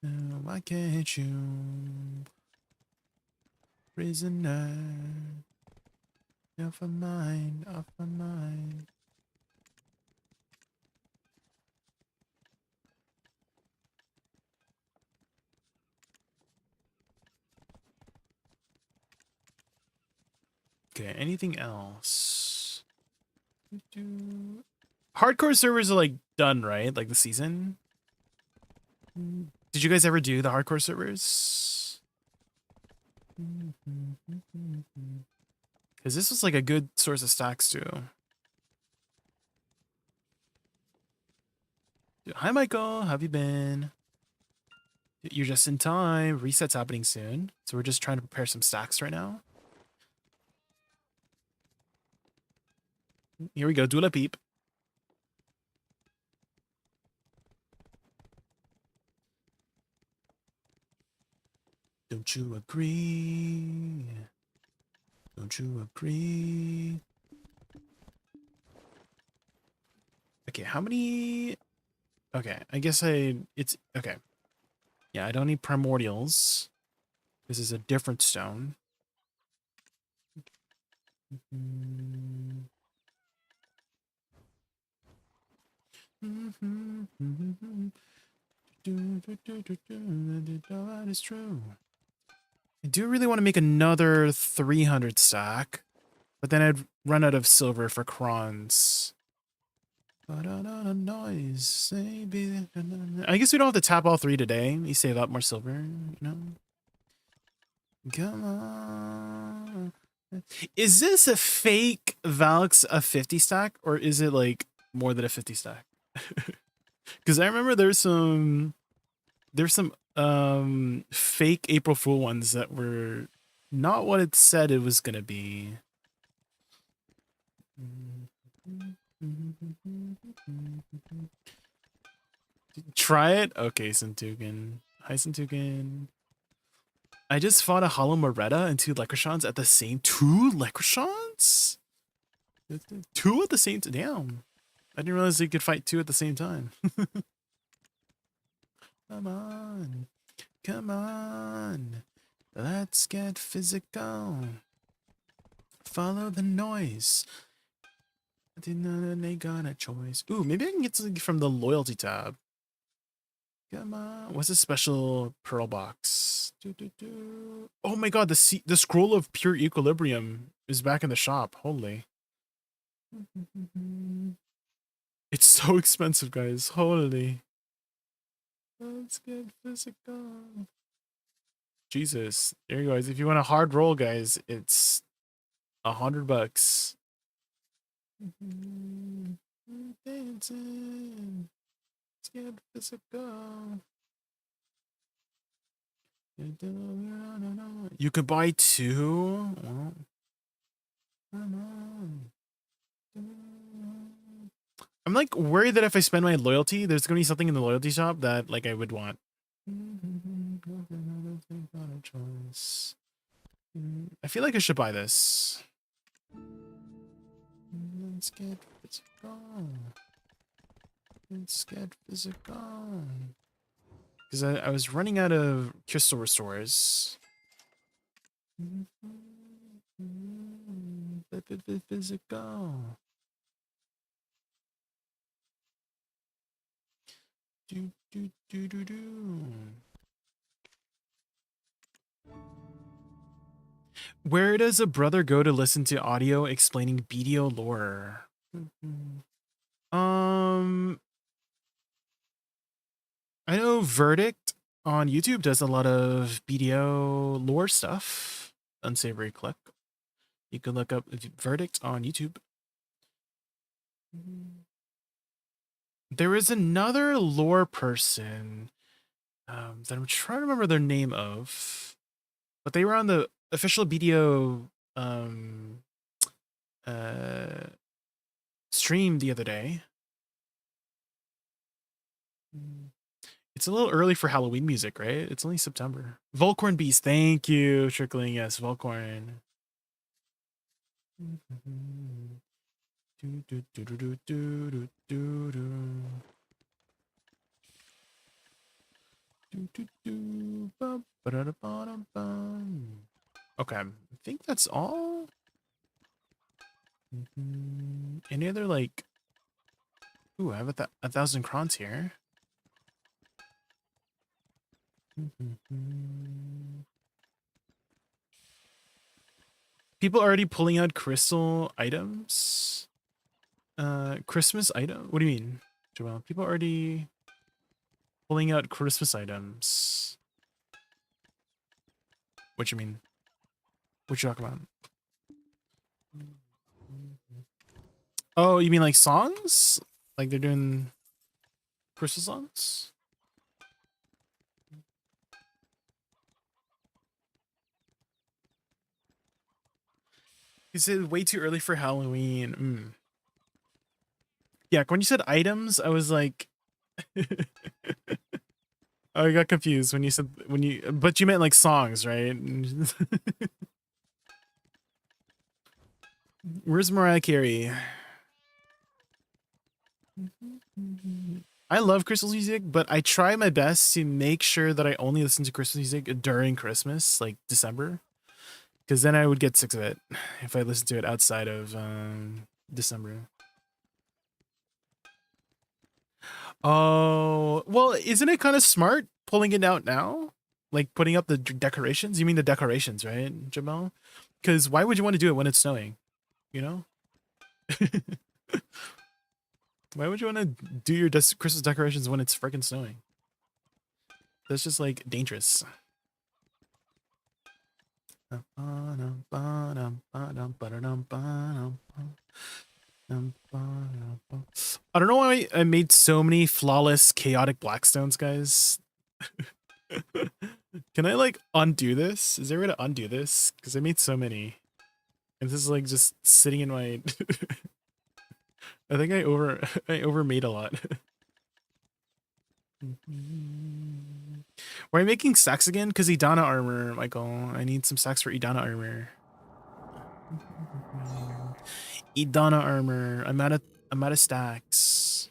Why can't you? Prisoner. Off my mind, off my mind. Okay, anything else? Hardcore servers are like done, right? Like the season? Did you guys ever do the hardcore servers? Because this was like a good source of stacks too. Hi, Michael. How have you been? You're just in time. Reset's happening soon. So we're just trying to prepare some stacks right now. Here we go. Dula Peep. Don't you agree? Don't you agree? Okay, how many? Okay, I guess it's okay. Yeah, I don't need primordials. This is a different stone. That is true. I do really want to make another 300 stack, but then I'd run out of silver for crons. Noise. I guess we don't have to tap all 3 today. You save up more silver, you know? Come on. Is this a fake Valks a 50 stack or is it like more than a 50 stack? Because I remember there's some fake April Fool ones that were not what it said it was gonna be. Try it? Okay, Centugan. Hi, Centugan. I just fought a Hollow Moretta and 2 Lecrishons at the same... 2 Lecrishons? 2 at the same time? Damn. I didn't realize you could fight 2 at the same time. Come on. Come on. Let's get physical. Follow the noise. I didn't make a choice. Ooh, maybe I can get something from the loyalty tab. Come on. What's a special pearl box? Oh my god, the scroll of pure equilibrium is back in the shop. Holy. It's so expensive, guys. Holy. Let's get physical. Jesus. There you go, guys. If you want a hard roll, guys, it's $100. Dancing. Let's get physical. You could buy 2. Well, I'm like worried that if I spend my loyalty, there's gonna be something in the loyalty shop that like I would want. I feel like I should buy this. Let's get physical. Let's get physical. Because I was running out of crystal restores. Physical. Do, do, do, do, do. Where does a brother go to listen to audio explaining BDO lore? I know Verdict on YouTube does a lot of BDO lore stuff. Unsavory click. You can look up Verdict on YouTube. There is another lore person that I'm trying to remember their name of, but they were on the official BDO stream the other day. It's a little early for Halloween music, right? It's only September. Volcorn Beast, thank you, Trickling. Yes, Volcorn. Okay, I think that's all. Any other like... Ooh, I have 1,000 crons here. People already pulling out crystal items? Christmas item? What do you mean, Joel? People already pulling out Christmas items. What you mean? What you talking about? Oh, you mean like songs? Like they're doing Christmas songs? You said way too early for Halloween. Yeah, when you said items, I was like... I got confused when you said... But you meant like songs, right? Where's Mariah Carey? I love Christmas music, but I try my best to make sure that I only listen to Christmas music during Christmas, like December. Because then I would get sick of it if I listened to it outside of December. Oh, well, isn't it kind of smart pulling it out now? Like putting up the decorations? You mean the decorations, right, Jamel? Because why would you want to do it when it's snowing? You know? Why would you want to do your Christmas decorations when it's freaking snowing? That's just like dangerous. I don't know why I made so many flawless chaotic blackstones, guys. Can I like undo this? Is there a way to undo this? Because I made so many. And this is like just sitting in my I think I overmade a lot. Why are you making stacks again? Because Edana armor, Michael. I need some stacks for Edana armor. Edana armor. I'm out of stacks.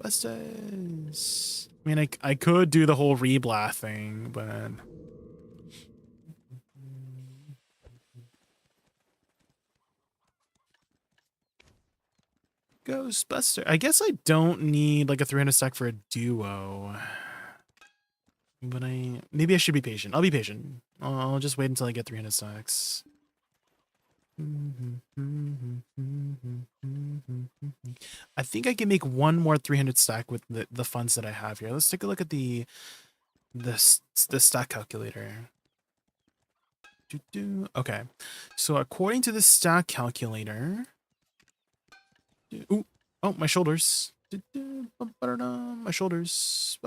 Bustas. I mean, I could do the whole reblath thing, but Ghostbuster. I guess I don't need like a 300 stack for a duo. But maybe I should be patient. I'll be patient. I'll just wait until I get 300 stacks. I think I can make one more 300 stack with the funds that I have here. Let's take a look at the stack calculator. Okay, so according to the stack calculator, ooh, oh, my shoulders, my shoulders.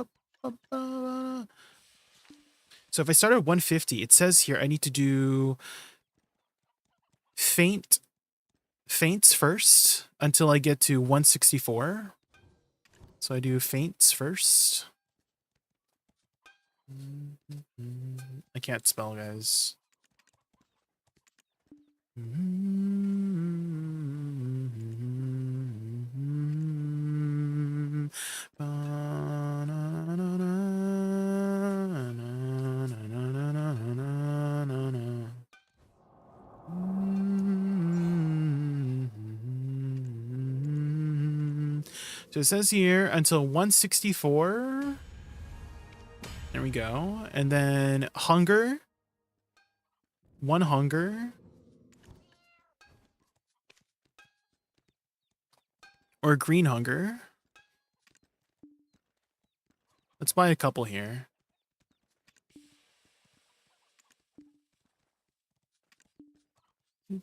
So if I start at 150, it says here I need to do faints first until I get to 164. So I do faints first. I can't spell, guys. So it says here until 164. There we go. And then hunger. One hunger. Or green hunger. Let's buy a couple here.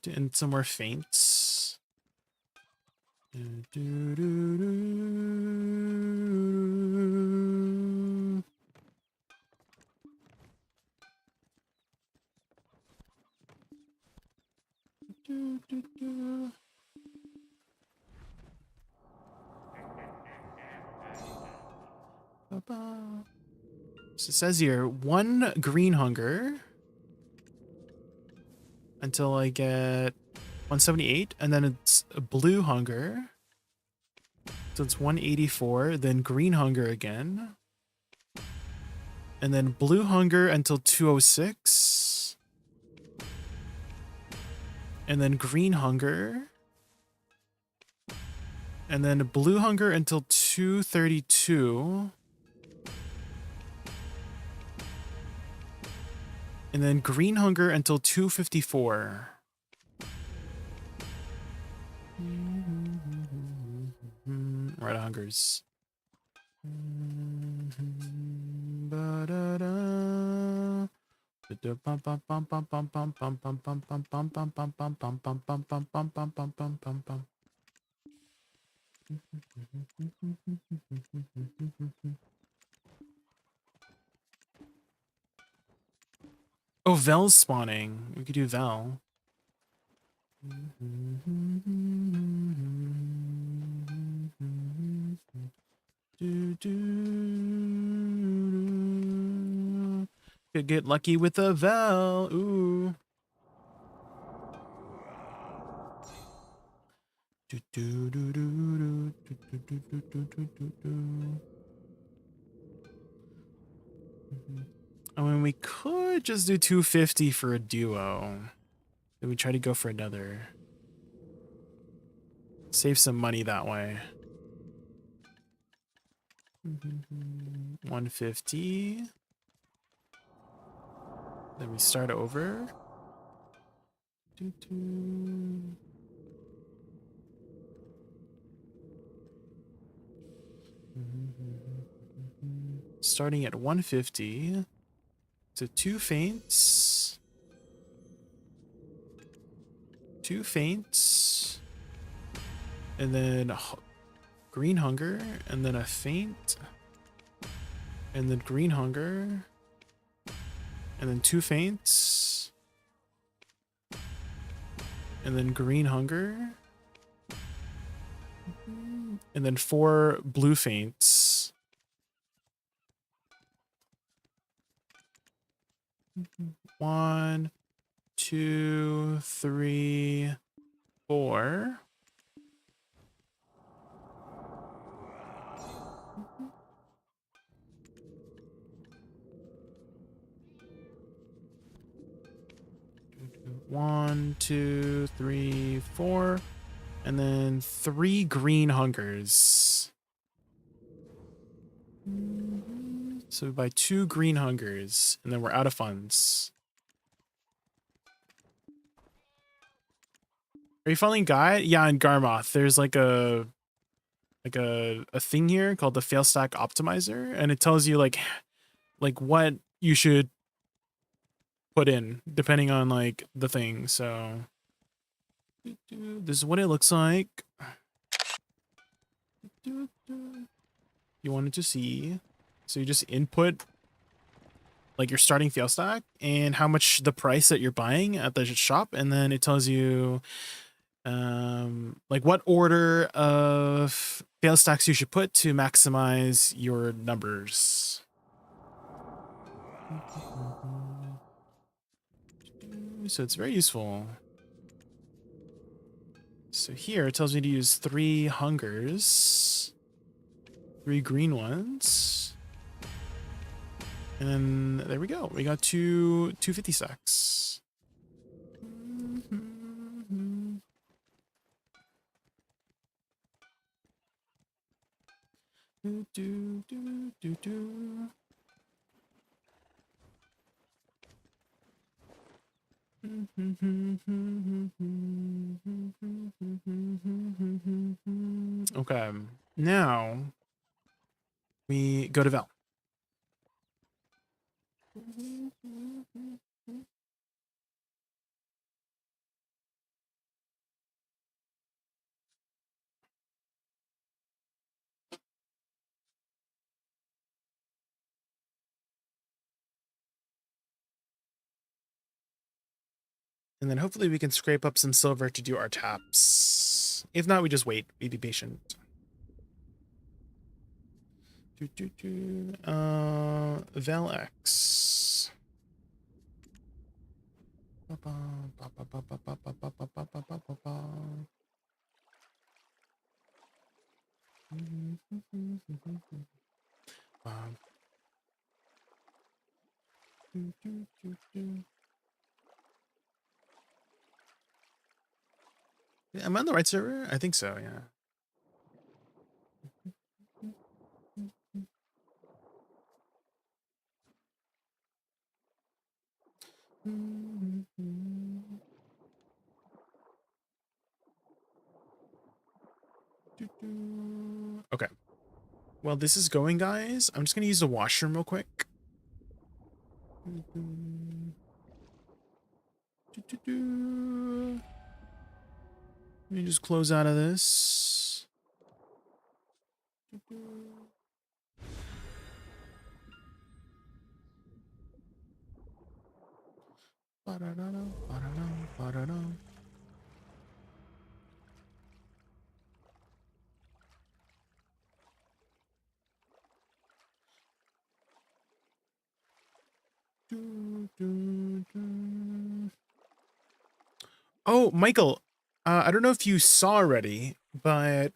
And some more feints. So it says here, one green hunger until I get 178, and then it's a blue hunger. So it's 184, then green hunger again. And then blue hunger until 206. And then green hunger. And then blue hunger until 232. And then green hunger until 254. Right, hungers. Oh, Vel's spawning. We could do Vel. Could get lucky with a Vel. Ooh. I mean, we could just do 250 for a duo. Then we try to go for another. Save some money that way. 150. Then we start over. Starting at 150. So two feints. 2 faints, and then green hunger, and then a faint, and then green hunger, and then 2 faints, and then green hunger, and then 4 blue faints. 1, 2, 3, 4. One, 2, 3, 4, and then 3 green hungers. So we buy 2 green hungers, and then we're out of funds. Are you following Guide? Yeah, in Garmoth, there's like a thing here called the fail stack optimizer, and it tells you like what you should put in depending on like the thing. So this is what it looks like. You wanted to see, so you just input like your starting fail stack and how much the price that you're buying at the shop, and then it tells you like what order of fail stacks you should put to maximize your numbers. So it's very useful. So here it tells me to use 3 hungers, 3 green ones, and then there we go. We got 250 stacks. Okay, now we go to Vel. And then hopefully we can scrape up some silver to do our taps. If not, we just wait. We be patient. Vel X. Am I on the right server? I think so, yeah. Okay. Well, this is going, guys. I'm just going to use the washroom real quick. Let me just close out of this. Oh, Michael, I don't know if you saw already, but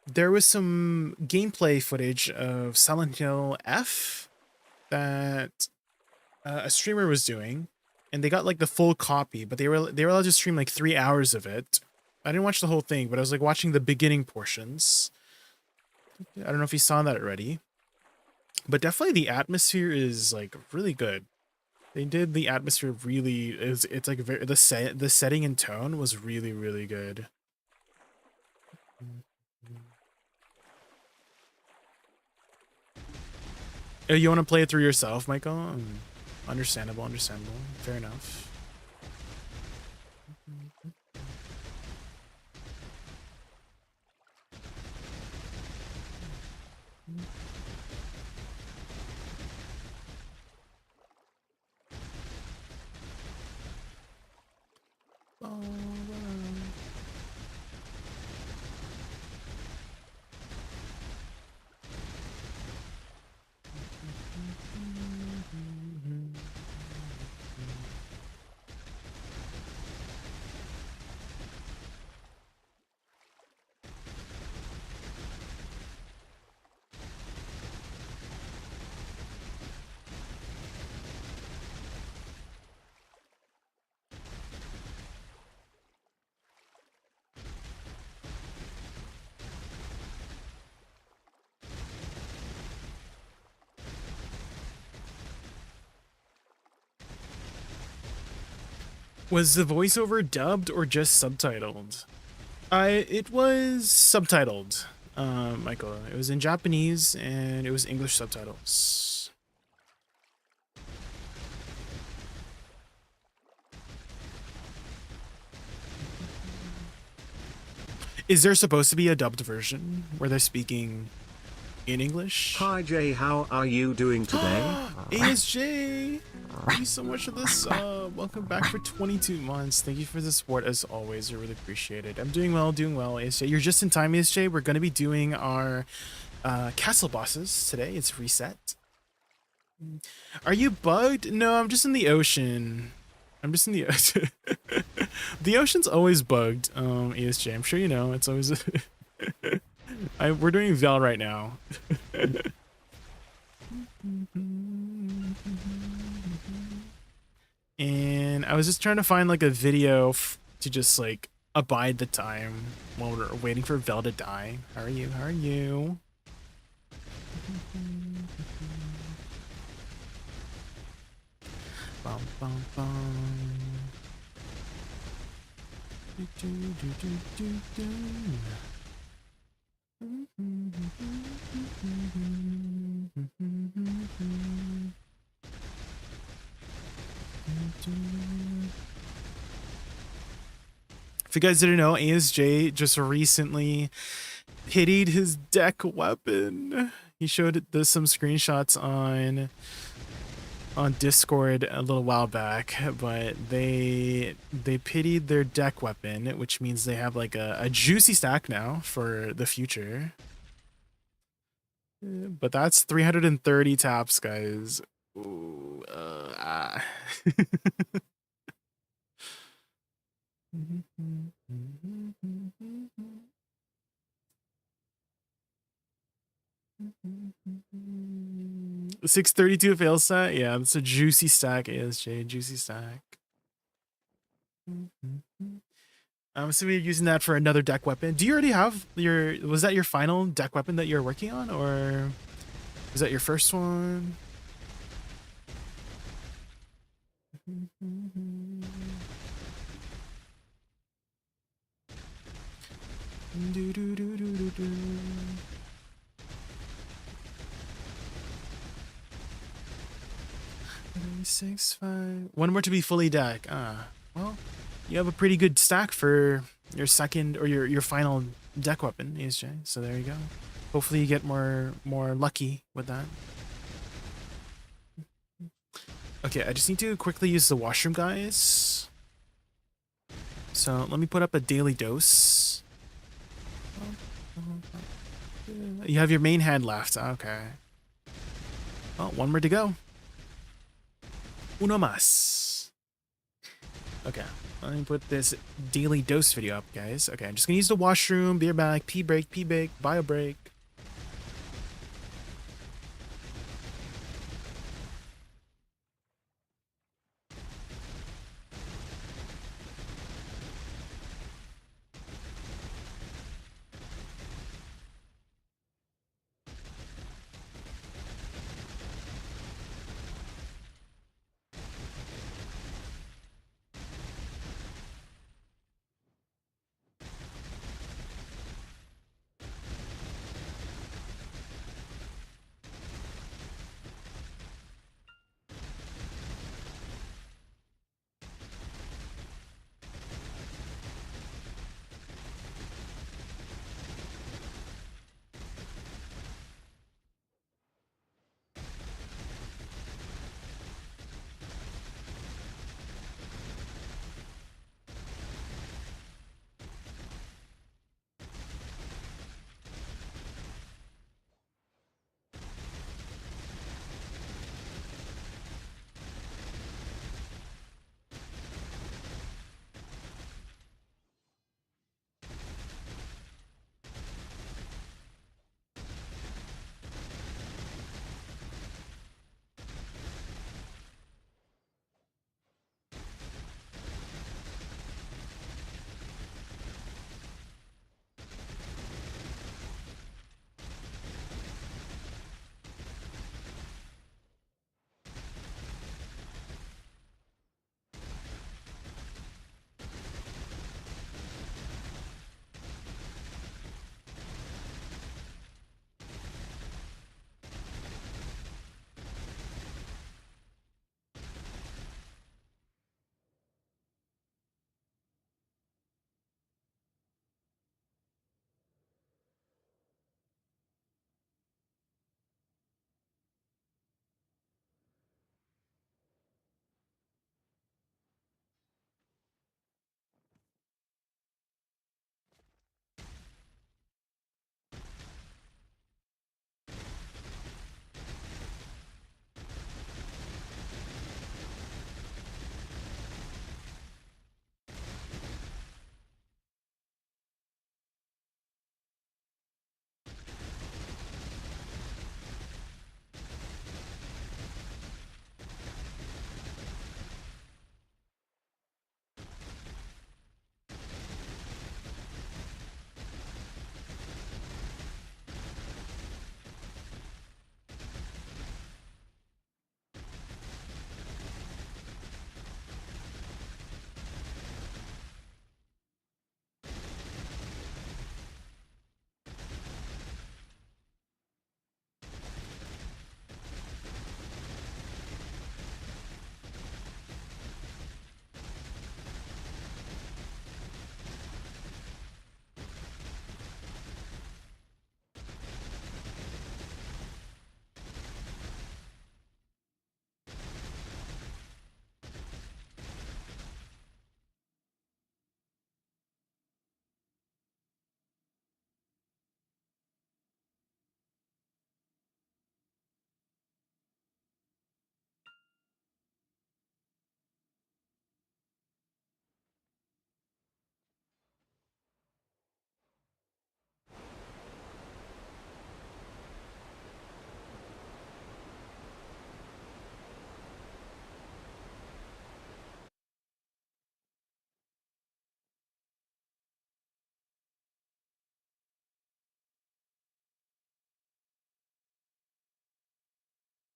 there was some gameplay footage of Silent Hill F that a streamer was doing, and they got like the full copy, but they were allowed to stream like 3 hours of it. I didn't watch the whole thing, but I was like watching the beginning portions. I don't know if you saw that already, but definitely the atmosphere is like really good. They did the atmosphere really. It's like very, the setting and tone was really, really good. Oh, you want to play it through yourself, Michael? Understandable, understandable. Fair enough. Was the voiceover dubbed or just subtitled? It was subtitled, Michael. It was in Japanese and it was English subtitles. Is there supposed to be a dubbed version where they're speaking in English? Hi Jay, how are you doing today? ASJ, thank you so much for this. Welcome back for 22 months. Thank you for the support as always. I really appreciate it. I'm doing well, ASJ. You're just in time, ASJ. We're going to be doing our castle bosses today. It's reset. Are you bugged? No, I'm just in the ocean. I'm just in the ocean. The ocean's always bugged, ASJ. I'm sure you know. It's always... we're doing Val right now. And I was just trying to find like a video to just like abide the time while we're waiting for Vel to die. How are you? How are you? Bum, bum, bum. Do, do, do, do, do, do. If you guys didn't know, ASJ just recently pitied his deck weapon. He showed some screenshots on Discord a little while back, but they pitied their deck weapon, which means they have like a juicy stack now for the future. But that's 330 taps, guys. Ooh, 632 fail set. Yeah, that's a juicy stack, ASJ. Juicy stack. I'm assuming you're using that for another deck weapon. Do you already have your... Was that your final deck weapon that you're working on? Or is that your first one? Do, do, do, do, do, do. 6-5. One more to be fully deck. Well, you have a pretty good stack for your second or your final deck weapon, ASJ. So there you go. Hopefully you get more lucky with that. Okay, I just need to quickly use the washroom, guys. So let me put up a daily dose. You have your main hand left. Okay. Well, one more to go. Uno más. Okay, let me put this daily dose video up, guys. Okay, I'm just gonna use the washroom, beer bag, pee break, bio break.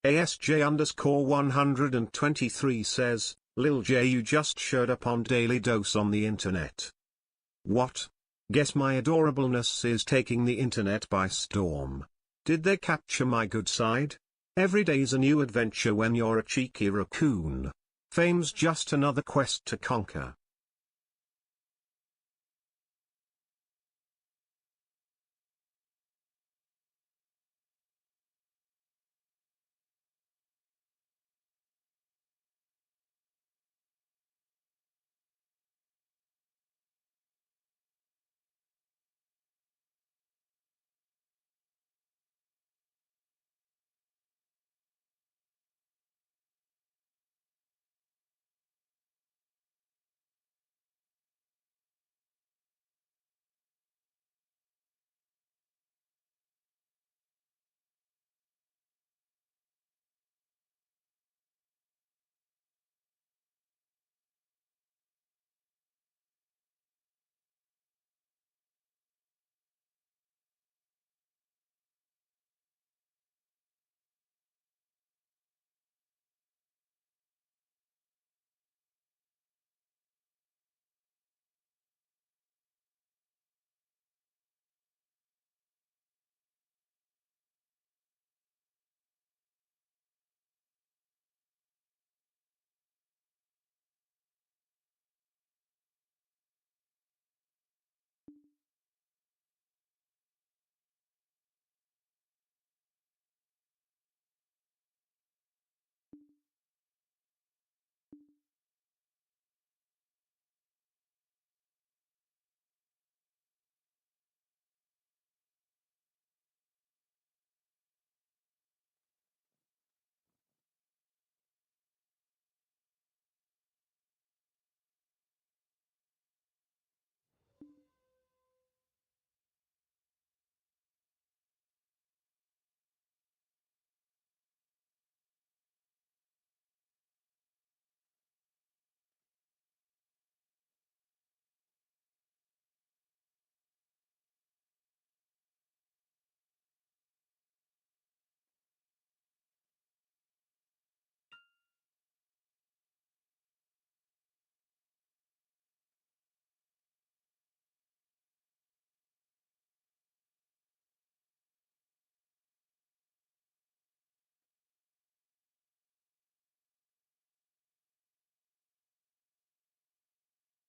ASJ_123 says, Lil J, you just showed up on Daily Dose on the internet. What? Guess my adorableness is taking the internet by storm. Did they capture my good side? Every day's a new adventure when you're a cheeky raccoon. Fame's just another quest to conquer.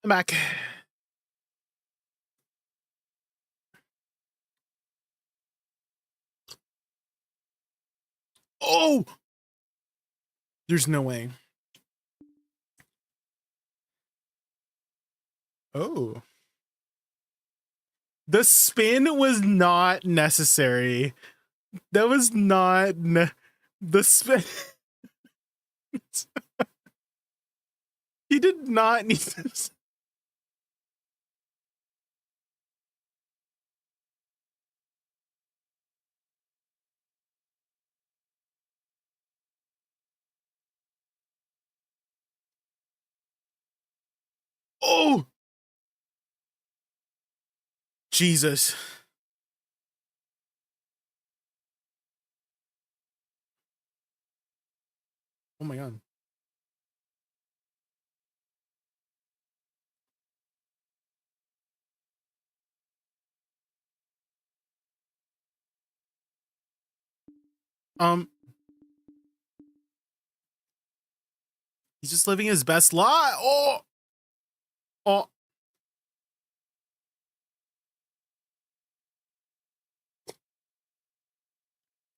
I'm back. Oh! There's no way. Oh. The spin was not necessary. That was not the spin. He did not need this. Oh! Jesus. Oh my god. He's just living his best life. Oh! Oh!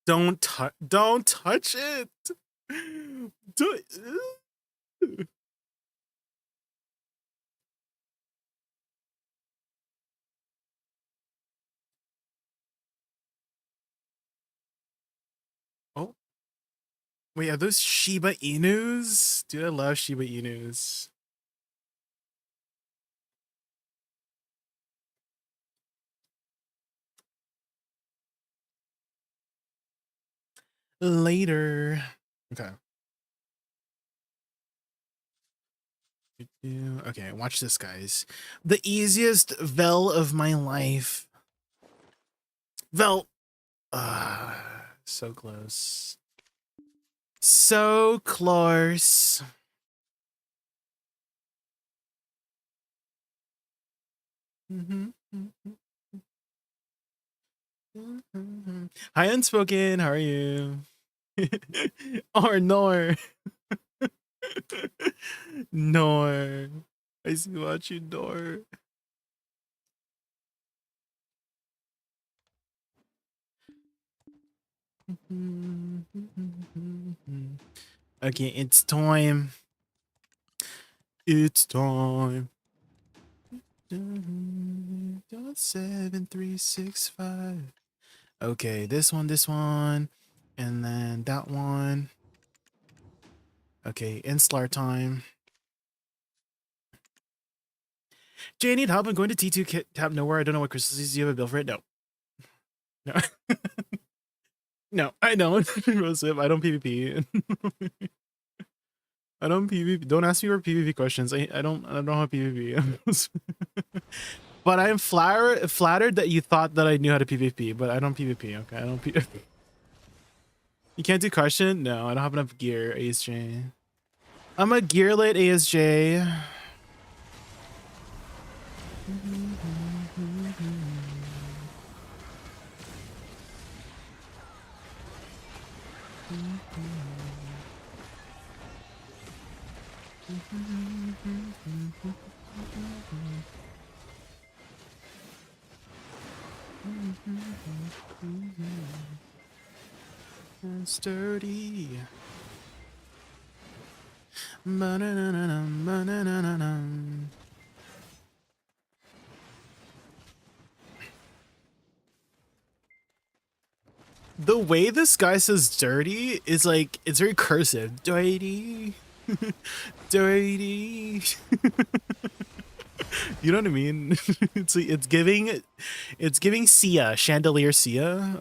Don't touch it. Oh, wait, are those Shiba Inus? Dude, I love Shiba Inus. Later. Okay. Okay, watch this, guys. The easiest Vel of my life. Vel. So close. So close. Hi, Unspoken. How are you? Or Nor. Nor. I see what you, Nor. Okay, it's time. It's time. 7365. Okay, this one, and then that one. Okay, Inslar time. Jay, I need help. I'm going to T2 tab nowhere. I don't know what crystals is. Do you have a bill for it? No. No. No, I don't. Rosip, I don't PvP. I don't PvP. Don't ask me for PvP questions. I don't have PvP. But I'm flattered that you thought that I knew how to PvP, but I don't PvP, okay? I don't PvP. You can't do caution? No, I don't have enough gear, ASJ. I'm a gearlit ASJ. Sturdy. The way this guy says dirty is like, it's very cursive. Dirty. Dirty. You know what I mean? It's giving Sia, Chandelier Sia.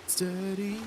Steady.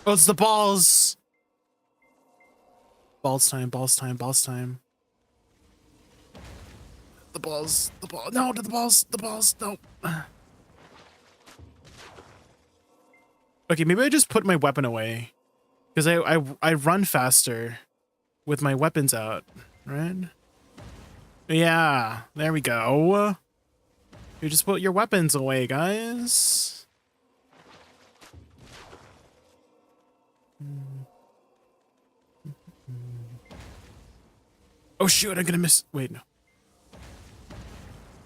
Oh, it's the balls. Balls time, balls time, balls time. The balls, the ball. No, to the balls, no. Okay, maybe I just put my weapon away. Because I run faster with my weapons out, right? Yeah, there we go. You just put your weapons away, guys. Oh shoot, I'm gonna miss. Wait, no.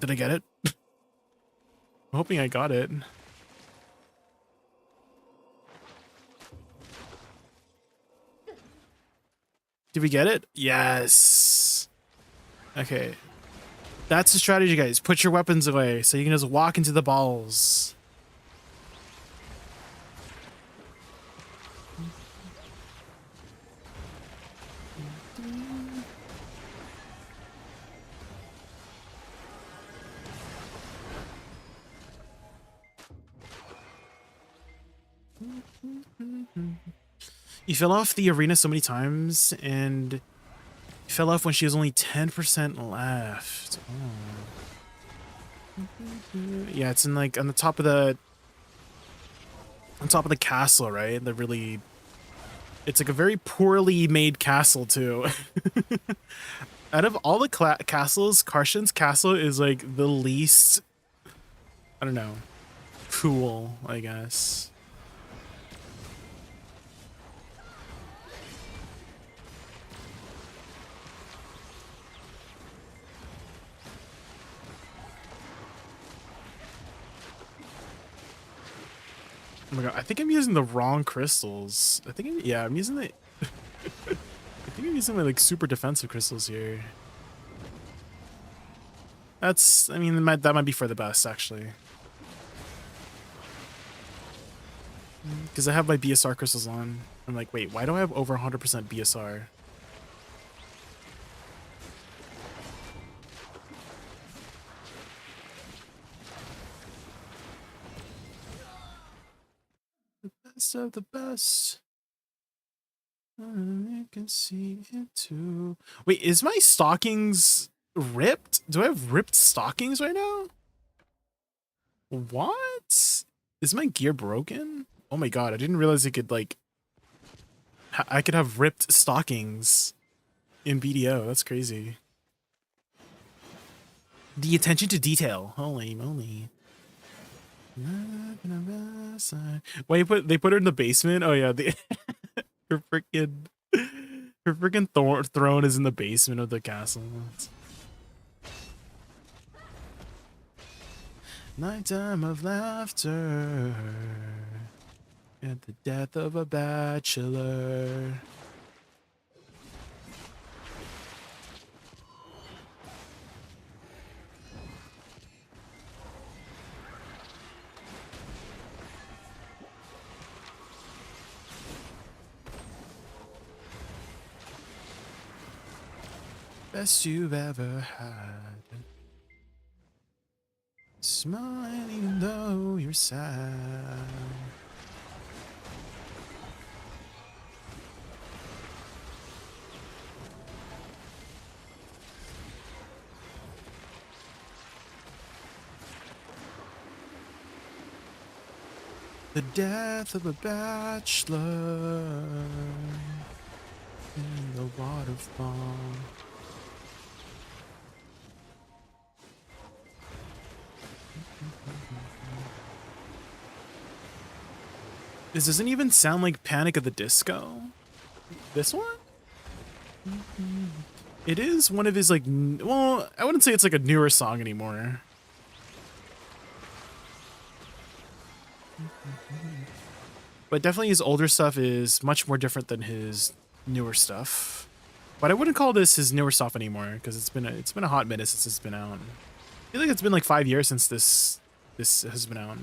Did I get it? I'm hoping I got it. Did we get it? Yes. Okay. That's the strategy, guys. Put your weapons away so you can just walk into the balls. You fell off the arena so many times, and you fell off when she was only 10% left. Oh. Yeah, it's in like on the top of the castle, right? The really, it's like a very poorly made castle too. Out of all the castles, Karshan's castle is like the least, I don't know, cool, I guess. Oh my god, I think I'm using the wrong crystals. I think, yeah, I'm using the... I think I'm using my, like, super defensive crystals here. That's, I mean, that might be for the best, actually. Because I have my BSR crystals on. I'm like, wait, why do I have over 100% BSR? Best of the best. I can see it too. Wait, is my stockings ripped? Do I have ripped stockings right now? What? Is my gear broken? Oh my god, I didn't realize it could, like... I could have ripped stockings in BDO. That's crazy. The attention to detail. Holy moly. Wait, they put her in the basement? Oh yeah, her freaking throne is in the basement of the castle. Nighttime of laughter at the death of a bachelor. Best you've ever had. Smile even though you're sad. The death of a bachelor in the waterfall. This doesn't even sound like Panic at the Disco. This one? It is one of his, like, well, I wouldn't say it's like a newer song anymore. But definitely his older stuff is much more different than his newer stuff. But I wouldn't call this his newer stuff anymore because it's been a hot minute since it's been out. I feel like it's been like 5 years since this has been out.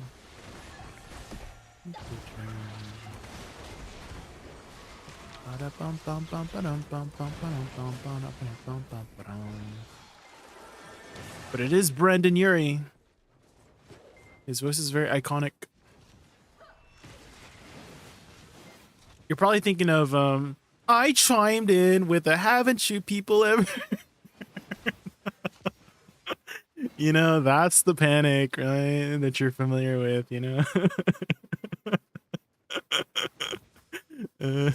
But it is Brendan Urie. His voice is very iconic. You're probably thinking of I chimed in with a haven't you people ever You know, that's the panic, right? That you're familiar with, you know? Uh,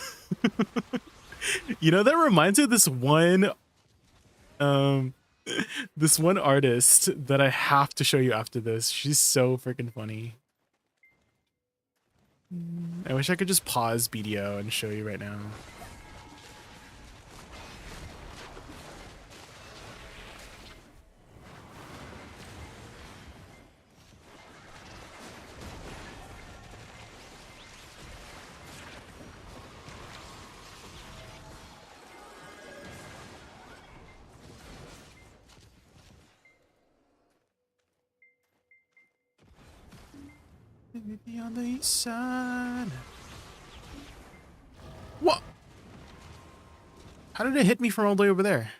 you know, that reminds me of um this one artist that I have to show you after this. She's so freaking funny. I wish I could just pause BDO and show you right now. Maybe on the east side. What? How did it hit me from all the way over there?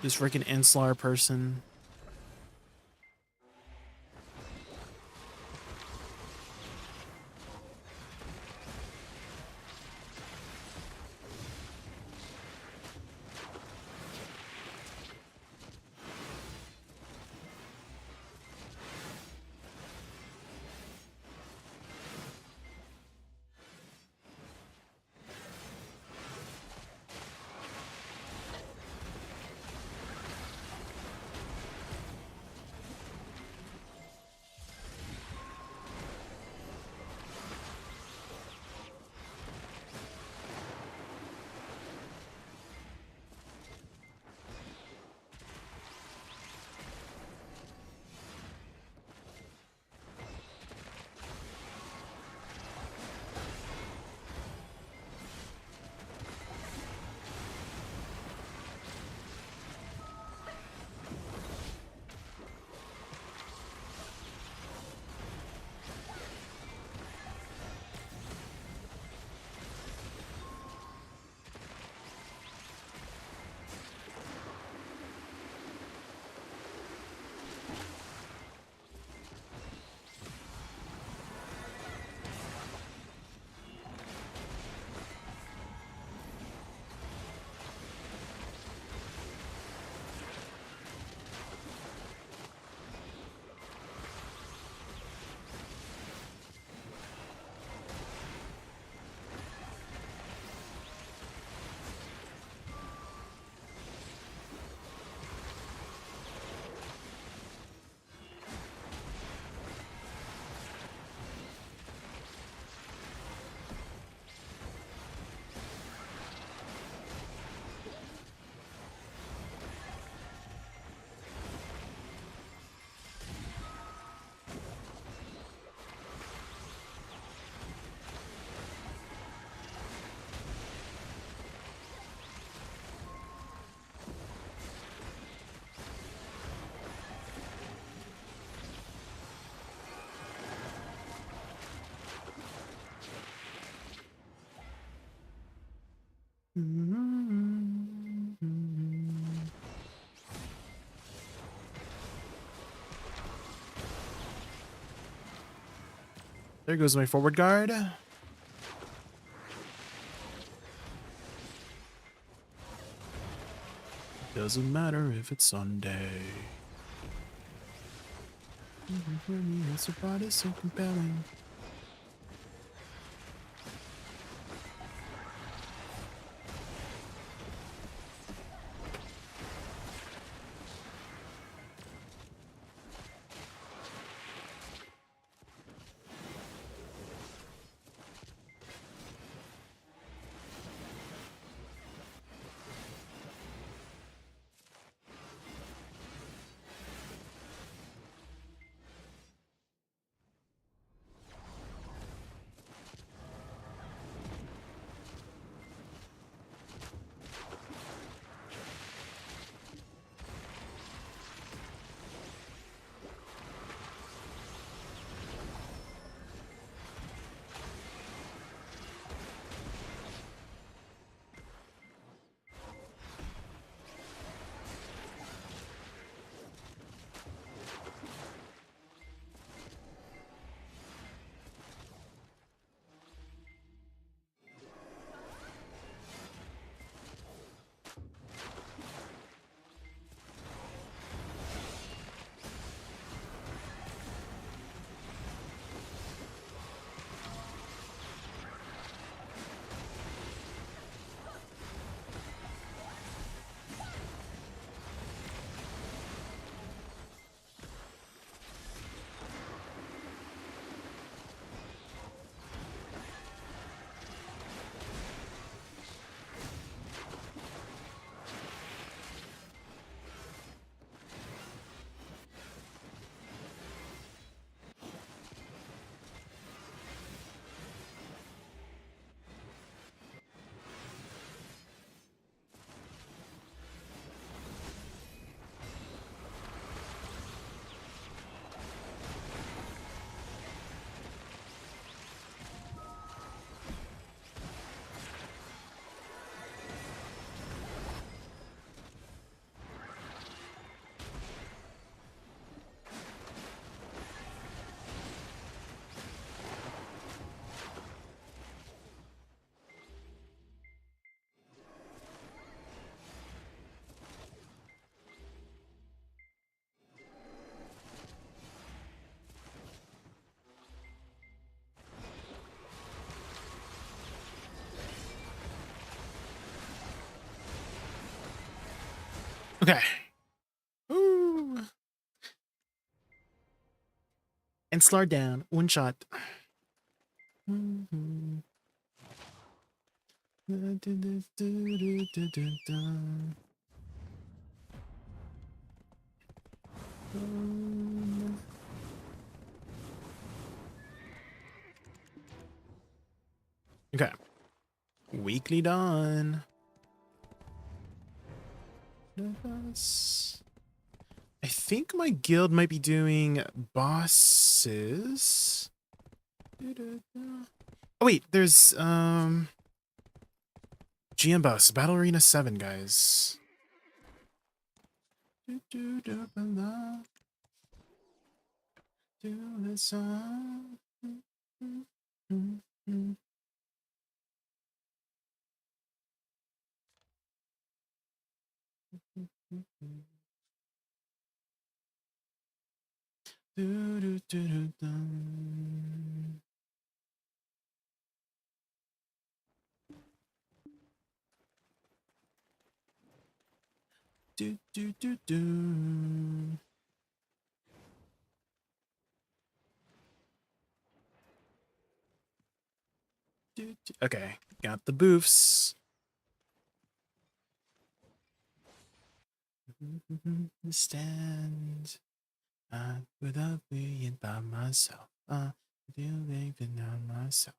This freaking insular person. There goes my forward guard. Doesn't matter if it's Sunday. For me, it's about is so compelling. Okay. Ooh. And Slar down. One shot. Okay. Weekly done. I think my guild might be doing bosses. Oh wait, there's GM boss, Battle Arena 7, guys. Okay, got the boofs. Stand without being by myself. Doing on myself.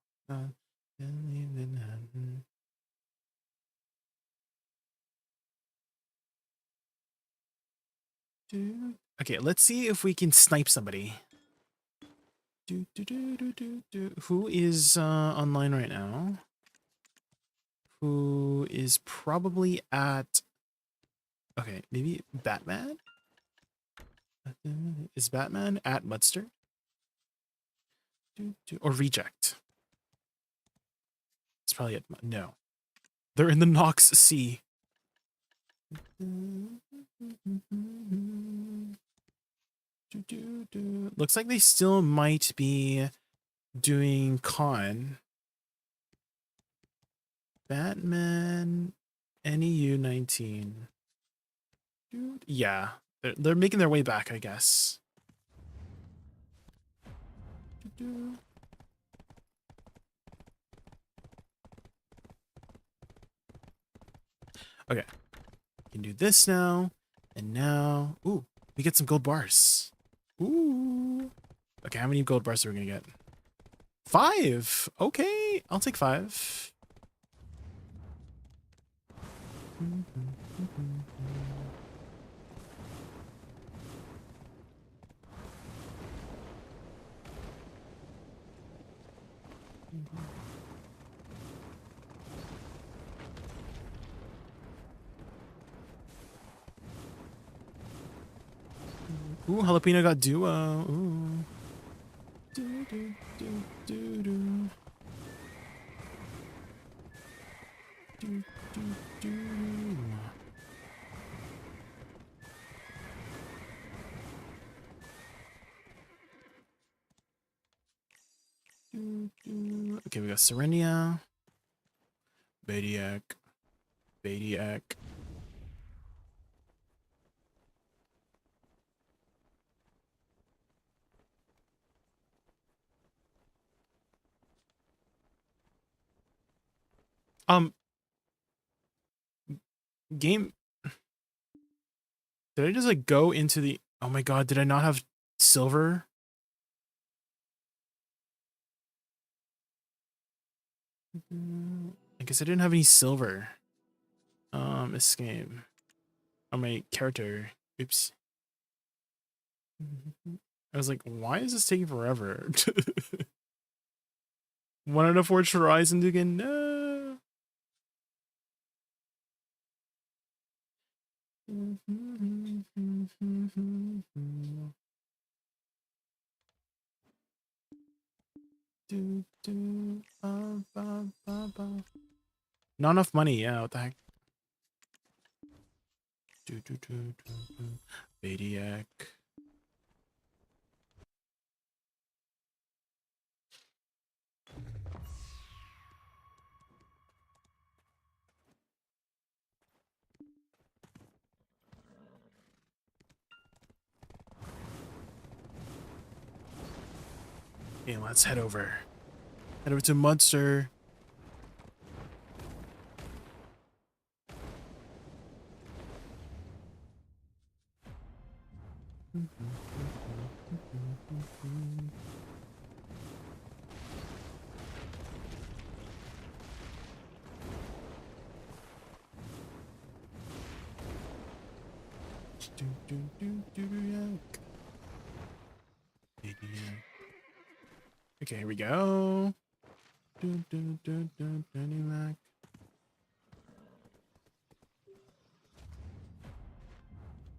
Okay, let's see if we can snipe somebody. Who is online right now? Who is probably at... Okay, maybe Batman? Is Batman at Mudster? Or Reject? It's probably at... No. They're in the Nox Sea. Looks like they still might be doing con. Batman NEU 19. Yeah, they're making their way back, I guess. Okay, can do this now, and now, ooh, we get some gold bars. Ooh. Okay, how many gold bars are we gonna get? 5. Okay, I'll take 5. Ooh, jalapeno got duo. Ooh. Do, do, do, do, do. Do, do, do. Okay, we got Serenia. Badiak. Badiak. Game. Did I just like go into the... Oh my god, did I not have silver? I guess I didn't have any silver. Escape. On my character. Oops. I was like, why is this taking forever? Wanted to Forge Horizon again? No. Not enough money, yeah, what the heck? Badiak. Okay, let's head over. Head over to Mudster. Okay, here we go.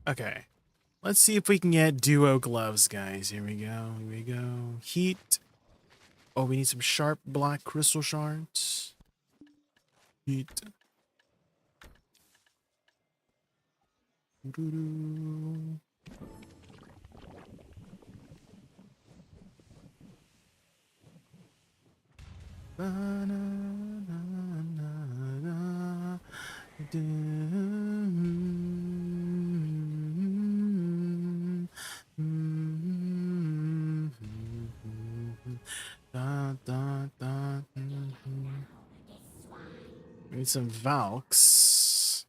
Okay, let's see if we can get duo gloves, guys. Here we go. Here we go. Heat. Oh, we need some sharp black crystal shards. Heat. Doo-doo. Ba-na-na-na-na. Da, da, da. We need some Valks.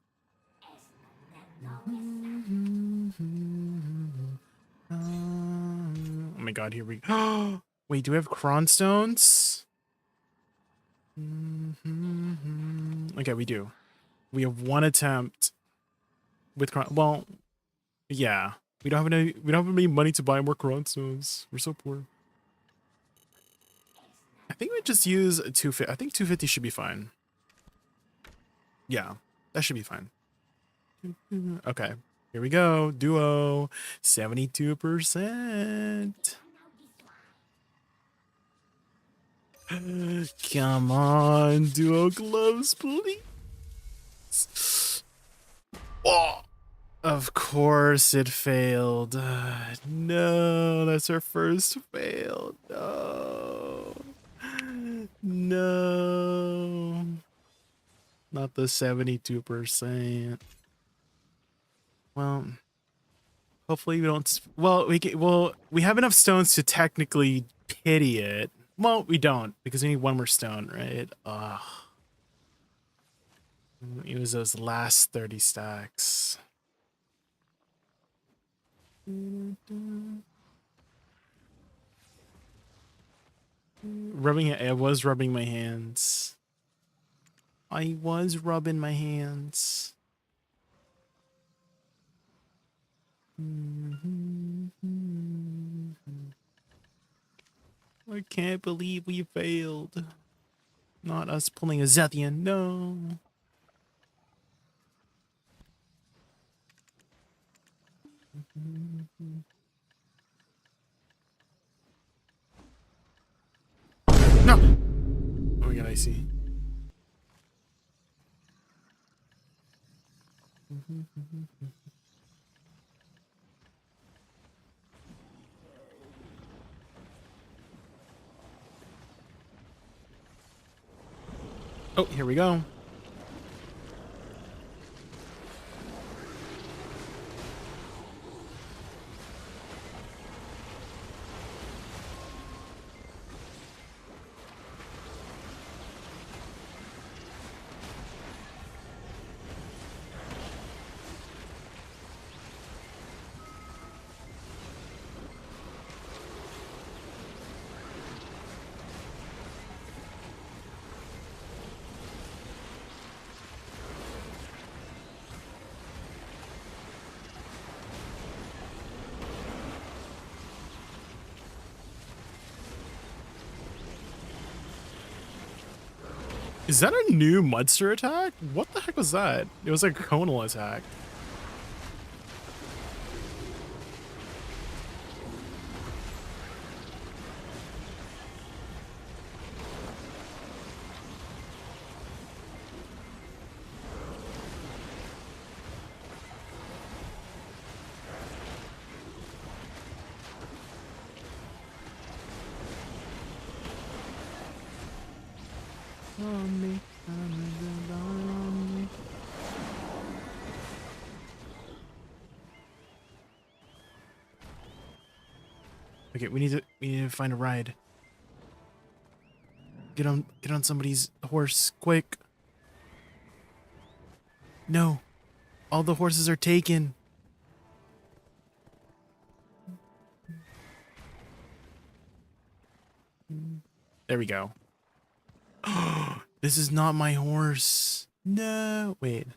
Oh my god, here we go. Wait, do we have Cronstones? Okay, we do. We have one attempt with well, yeah. We don't have any money to buy more Cronstones. We're so poor. I think we just use a 250. I think 250 should be fine. Yeah, that should be fine. Okay, here we go. Duo, 72%. Come on, duo gloves, please. Oh, of course it failed. No, that's our first fail. No. No. Not the 72%. Well, hopefully we don't. Well, we have enough stones to technically pity it. Well, we don't because we need one more stone, right? Ugh. Use those last 30 stacks. Rubbing it. I was rubbing my hands. I was rubbing my hands. I can't believe we failed. Not us pulling a Zethian, no. No! Oh my god, I see. Oh, here we go. Is that a new Mudster attack? What the heck was that? It was like a conal attack. Okay, we need to find a ride. Get on somebody's horse, quick. No, all the horses are taken. There we go. This is not my horse. No, wait.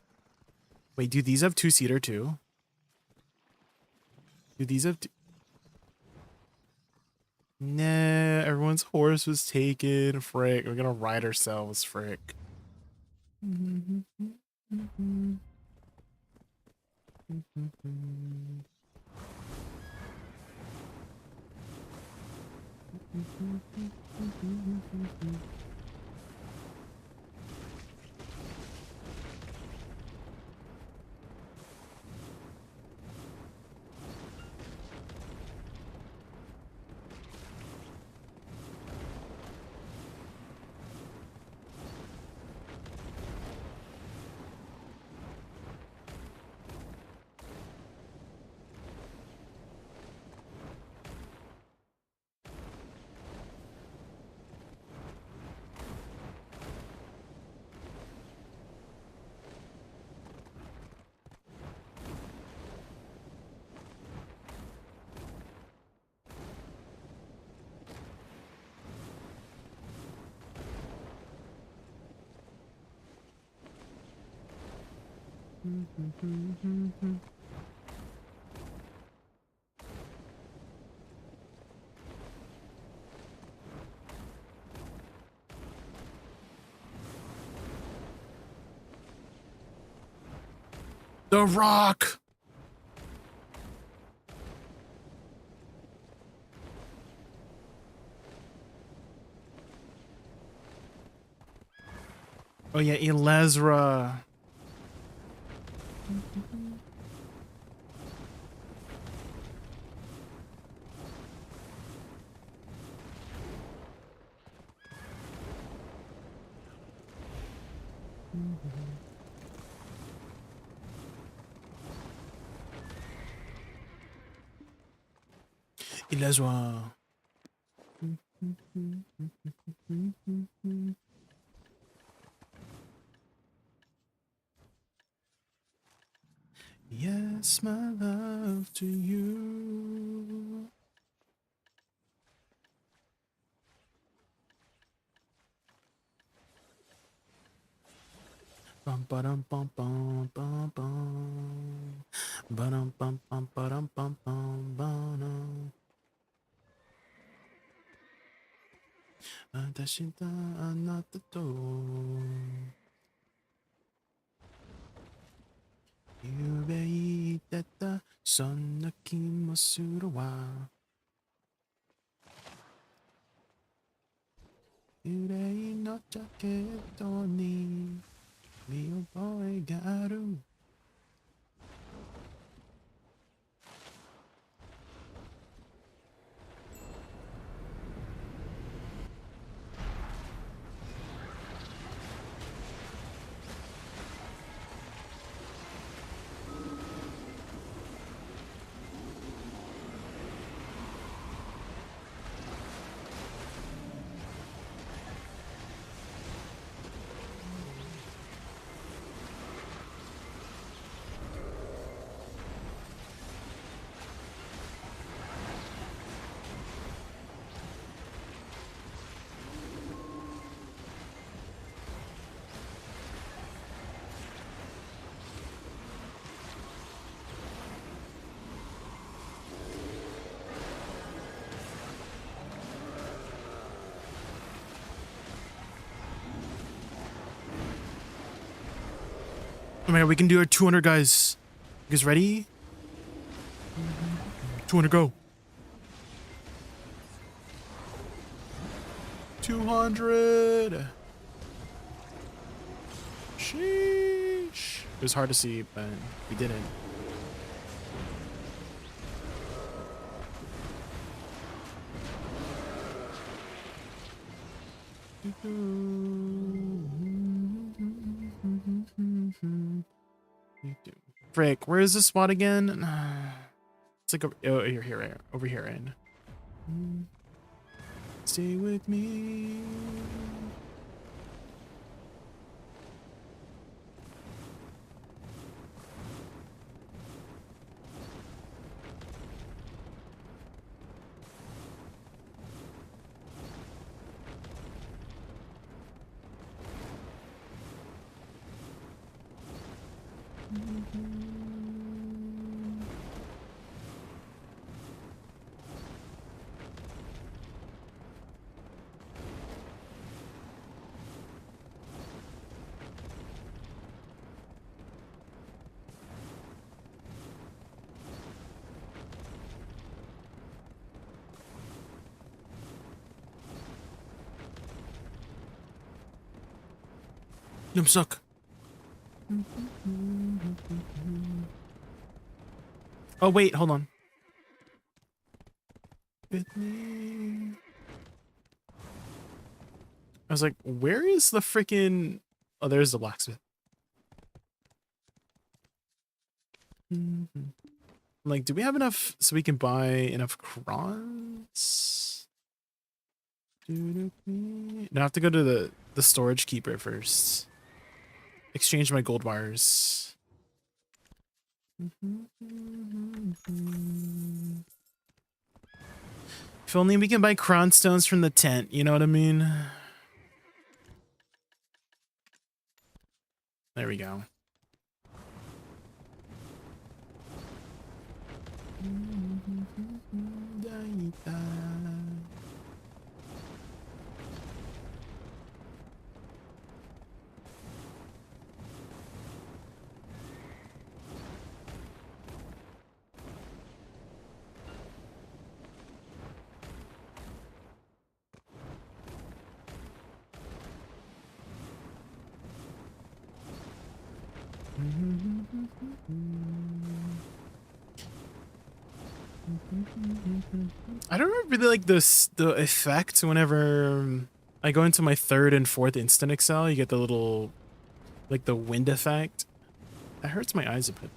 Wait, do these have two-seater too? Do these have two? Nah, everyone's horse was taken. Frick, we're gonna ride ourselves, frick. The Rock. Oh yeah, Elezra. Elezra. Yes, my love to you. Bum ba-dum bum bum bum bum. Ba-dum bum bum ba-dum bum bum ba-dum. Atashita anata to. Yube itetta sonna気もするわ。憂いのジャケットに見覚えがある。Oh my god, we can do our 200 guys. You guys ready? 200 go. 200. Sheesh. It was hard to see, but we did it. Frick, where is this spot again? It's like over here, right? Over here, right? Stay with me. I'm stuck. Oh wait, hold on. With me. I was like, where is the freaking? Oh, there's the blacksmith. I'm like, do we have enough so we can buy enough crons? No, I have to go to the storage keeper first. Exchange my gold wires. If only we can buy cron stones from the tent, you know what I mean? There we go. I don't really like this the effect whenever I go into my third and fourth instant excel. You get the little like the wind effect. That hurts my eyes a bit.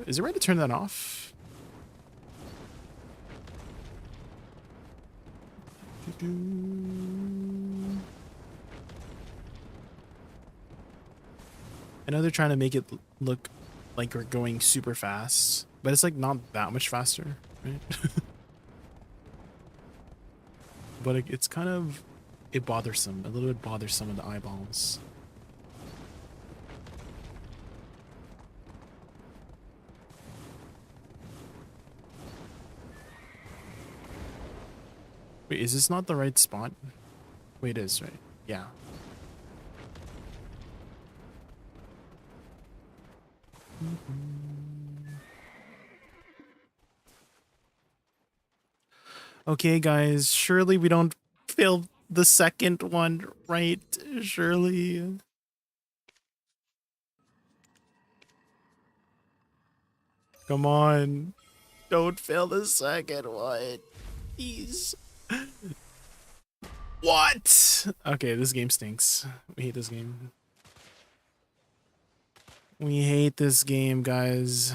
Is it right to turn that off? I know they're trying to make it look like we're going super fast, but it's like not that much faster, right? But it's kind of bothersome, a little bit bothersome in the eyeballs. Wait, is this not the right spot? Wait, it is, right? Yeah. Okay, guys, surely we don't fail the second one, right? Surely. Come on. Don't fail the second one. Please. What? Okay, this game stinks. We hate this game. We hate this game, guys.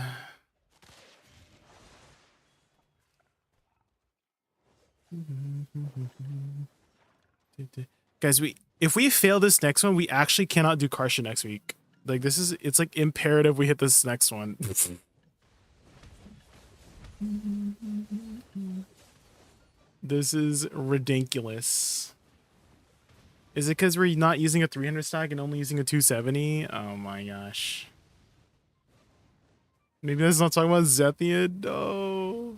Guys, if we fail this next one, we actually cannot do Karsha next week. Like it's like imperative we hit this next one. This is ridiculous. Is it because we're not using a 300 stack and only using a 270? Oh my gosh. Maybe let's not talk about Zethian. No.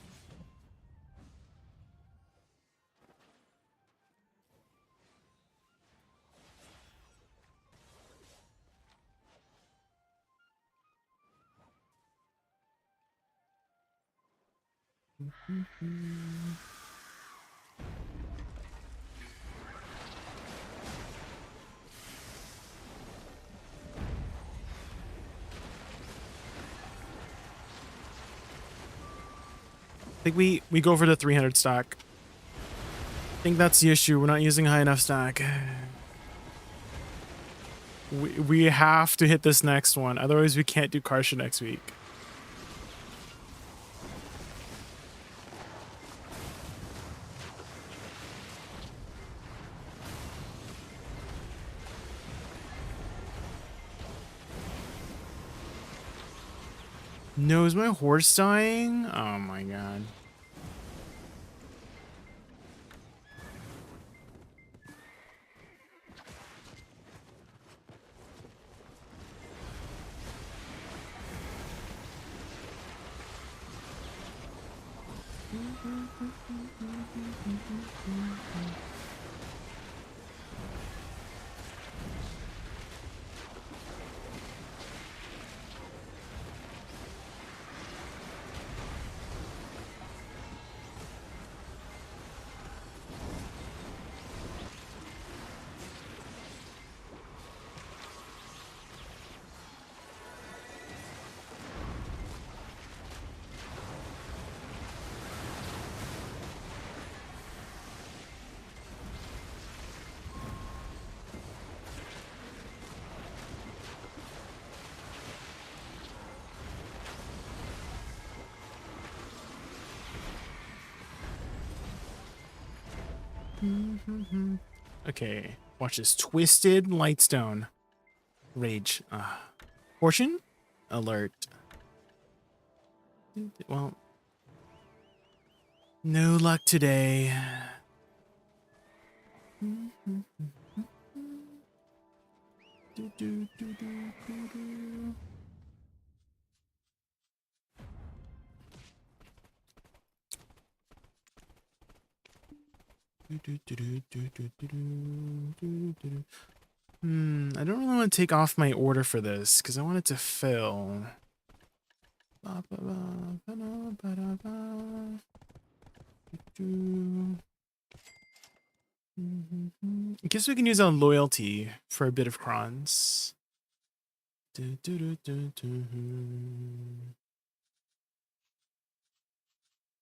I think we go for the 300 stack. I think that's the issue. We're not using high enough stack. We have to hit this next one. Otherwise, we can't do Karsha next week. No, is my horse dying? Oh my god. Okay, watch this. Twisted Lightstone. Rage. Fortune? Alert. Well, no luck today. I don't really want to take off my order for this because I want it to fill. I guess we can use on loyalty for a bit of crons.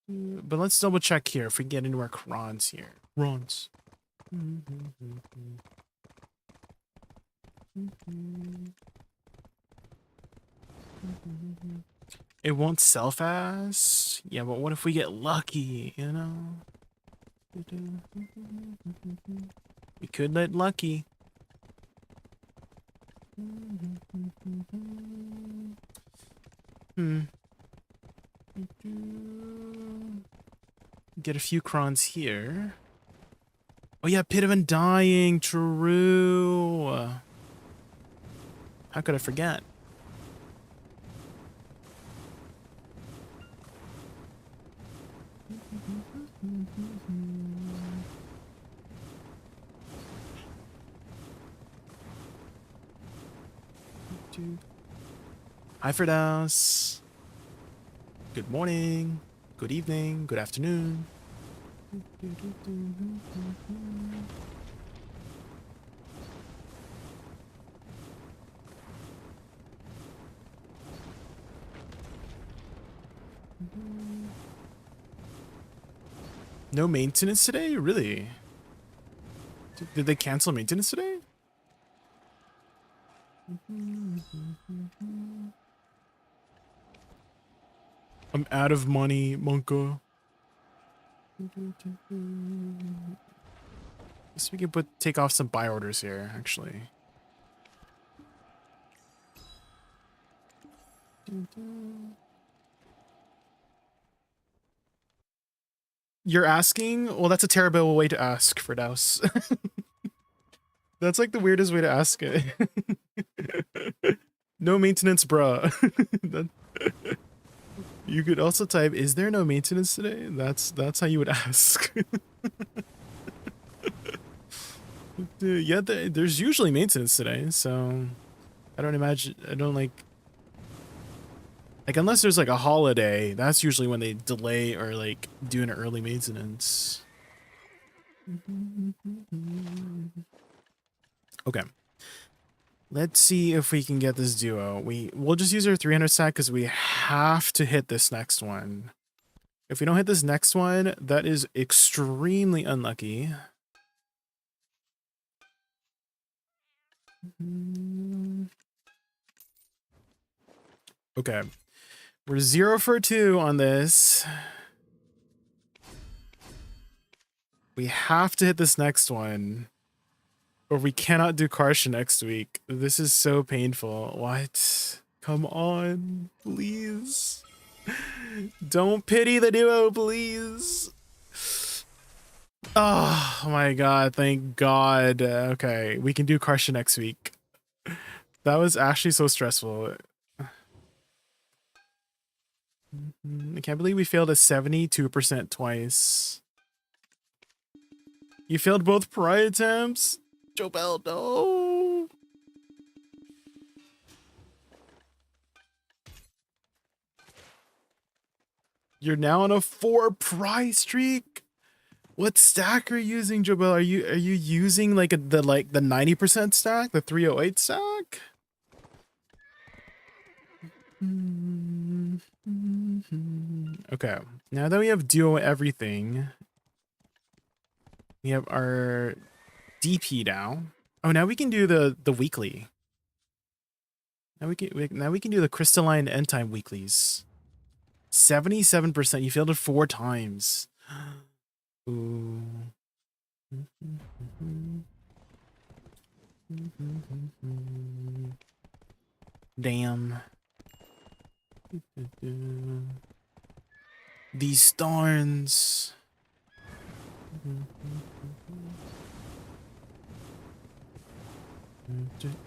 But let's double check here if we get into our crons here. Crons. It won't sell fast. Yeah, but what if we get lucky, you know? We could get lucky. Get a few crons here. Oh yeah, Pit of Undying, true. How could I forget? Hi, Firdaus. Good morning, good evening, good afternoon. No maintenance today? Really? Did they cancel maintenance today? I'm out of money, Monka. Guess we can take off some buy orders here, actually. You're asking? Well, that's a terrible way to ask, Firdaus. That's like the weirdest way to ask it. No maintenance, bruh. You could also type, is there no maintenance today? That's how you would ask. Yeah, there's usually maintenance today, so I don't imagine, unless there's like a holiday, that's usually when they delay or like do an early maintenance. Okay. Let's see if we can get this duo. We'll just use our 300 stack because we have to hit this next one. If we don't hit this next one, that is extremely unlucky. Okay. We're 0 for 2 on this. We have to hit this next one. Or we cannot do Karsha next week. This is so painful. What? Come on, please. Don't pity the duo, please. Oh my god, thank god. Okay, we can do Karsha next week. That was actually so stressful. I can't believe we failed a 72% twice. You failed both prior attempts? Jobel, no. You're now on a 4 prize streak. What stack are you using, Jobel? Are you using like the 90% stack, the 308 stack? Okay, now that we have duo everything, we have our DP now. Oh, now we can do the weekly. Now we can do the crystalline end time weeklies. 77%. You failed it 4 times. Ooh. Damn. These thorns.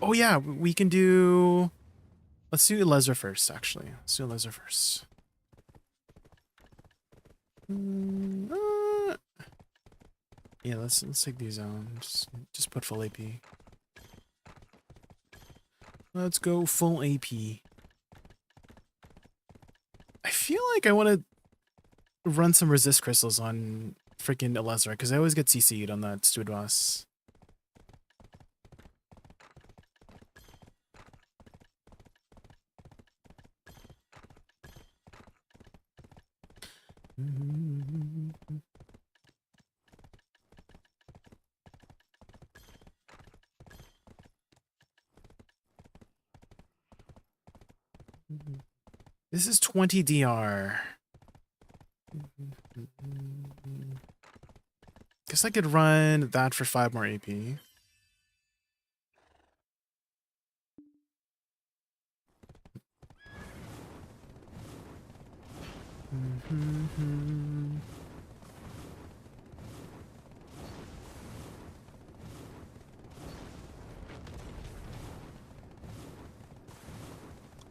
Oh yeah, we can do... Let's do Elezra first, actually. Let's do Elezra first. Yeah, let's take these out. Just put full AP. Let's go full AP. I feel like I want to run some resist crystals on freaking Elezra because I always get CC'd on that stupid boss. This is 20 DR. Guess I could run that for 5 more AP.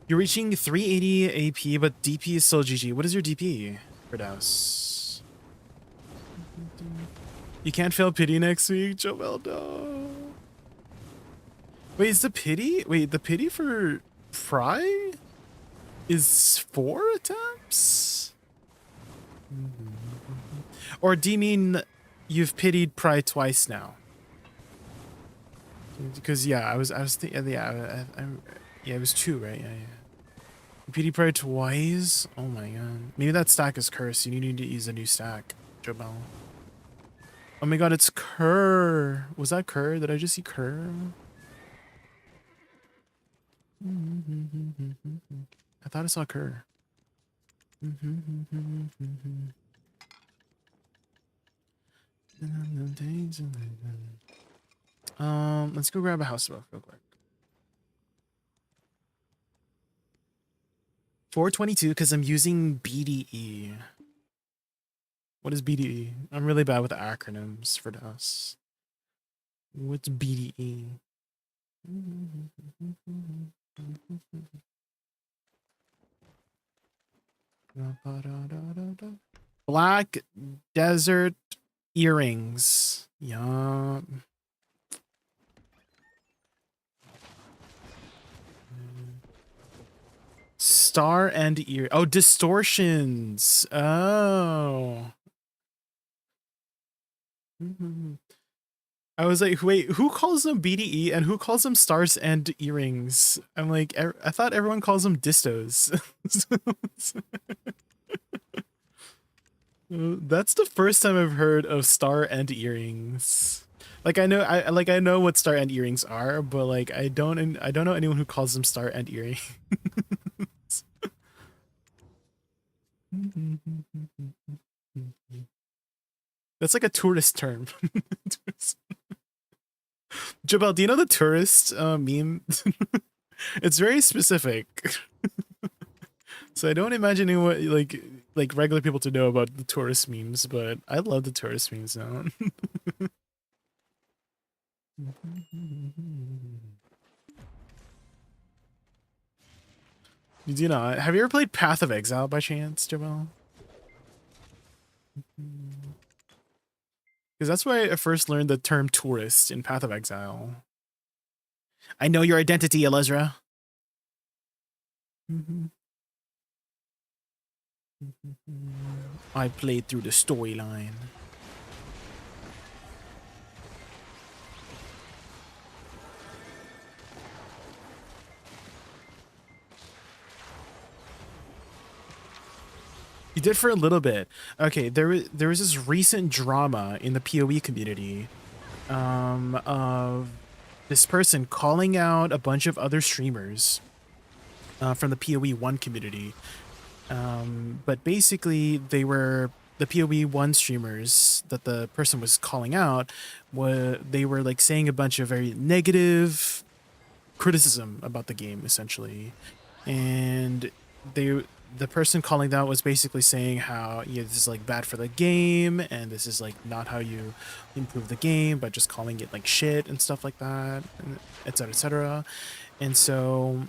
You're reaching 380 AP, but DP is still GG. What is your DP, Rodos? You can't fail pity next week, Joveldo. Wait, is the pity? Wait, the pity for Pry is 4 attempts? Or do you mean you've pitied Pry twice now? Because yeah, I was thinking, yeah, yeah, it was 2, right? Yeah. PD Pry twice? Oh my god. Maybe that stack is cursed. You need to use a new stack, Jobel. Oh my god, it's Kerr. Was that Kerr? Did I just see Kerr? I thought I saw Kerr. Let's go grab a house book real quick. 422 because I'm using BDE. What is BDE? I'm really bad with acronyms for this. What's BDE? Black Desert Earrings. Yup. Star and ear. Oh, distortions. Oh. I was like, wait, who calls them BDE and who calls them stars and earrings? I'm like, I thought everyone calls them distos. That's the first time I've heard of star and earrings. Like I know what star and earrings are, but like I don't know anyone who calls them star and earrings. That's like a tourist term. Jabal, do you know the tourist meme? It's very specific. So I don't imagine anyone like regular people to know about the tourist memes, but I love the tourist memes now. You do not. Have you ever played Path of Exile by chance, Jabal? Because that's where I first learned the term tourist in Path of Exile. I know your identity, Elezra. I played through the storyline. You did for a little bit. Okay, there was this recent drama in the PoE community of this person calling out a bunch of other streamers from the PoE 1 community. But basically they were the PoE1 streamers that the person was calling out, they were like saying a bunch of very negative criticism about the game, essentially. And the person calling that was basically saying how, yeah, this is like bad for the game, and this is like not how you improve the game, but just calling it like shit and stuff like that, and et cetera, et cetera. And so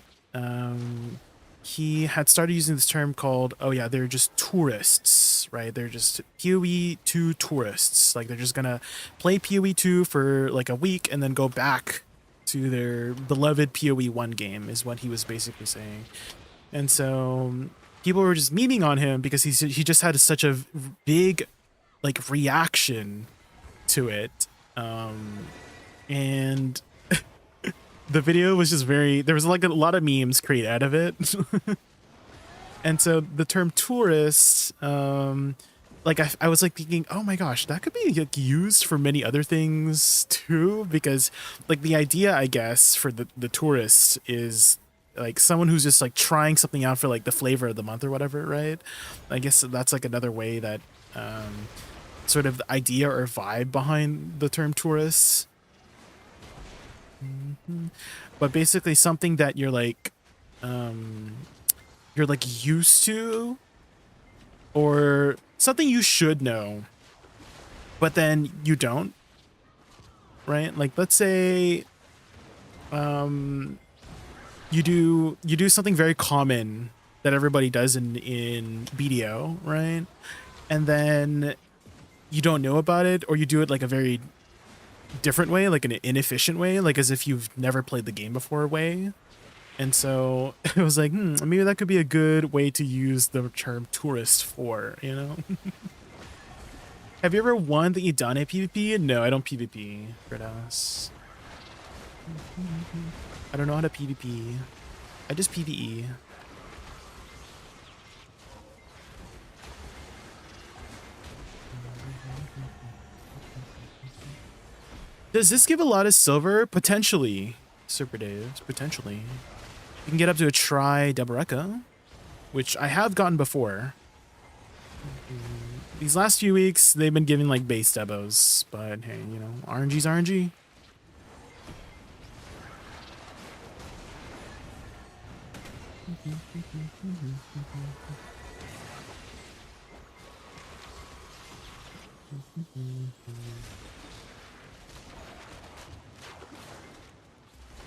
he had started using this term called, oh yeah, they're just tourists, right? They're just PoE2 tourists. Like they're just gonna play PoE2 for like a week and then go back to their beloved PoE1 game, is what he was basically saying. And so people were just memeing on him because he just had such a big like reaction to it. And the video was just there was like a lot of memes created out of it. And so the term tourist, like I was like thinking, oh my gosh, that could be like used for many other things too, because like the idea, I guess, for the tourist is like someone who's just like trying something out for like the flavor of the month or whatever, right? I guess that's like another way that sort of the idea or vibe behind the term tourists. But basically something that you're like used to, or something you should know, but then you don't, right? Like let's say you do something very common that everybody does in BDO, right? And then you don't know about it, or you do it like a very different way, like an inefficient way, like as if you've never played the game before way. And so it was like, maybe that could be a good way to use the term tourist for, you know? Have you ever won the Edania PvP? No, I don't PvP, Kratos. I don't know how to PvP. I just PvE. Does this give a lot of silver? Potentially. Super Daves, potentially. You can get up to a try Deboreka, which I have gotten before. These last few weeks, they've been giving like base debos, but hey, you know, RNG's RNG.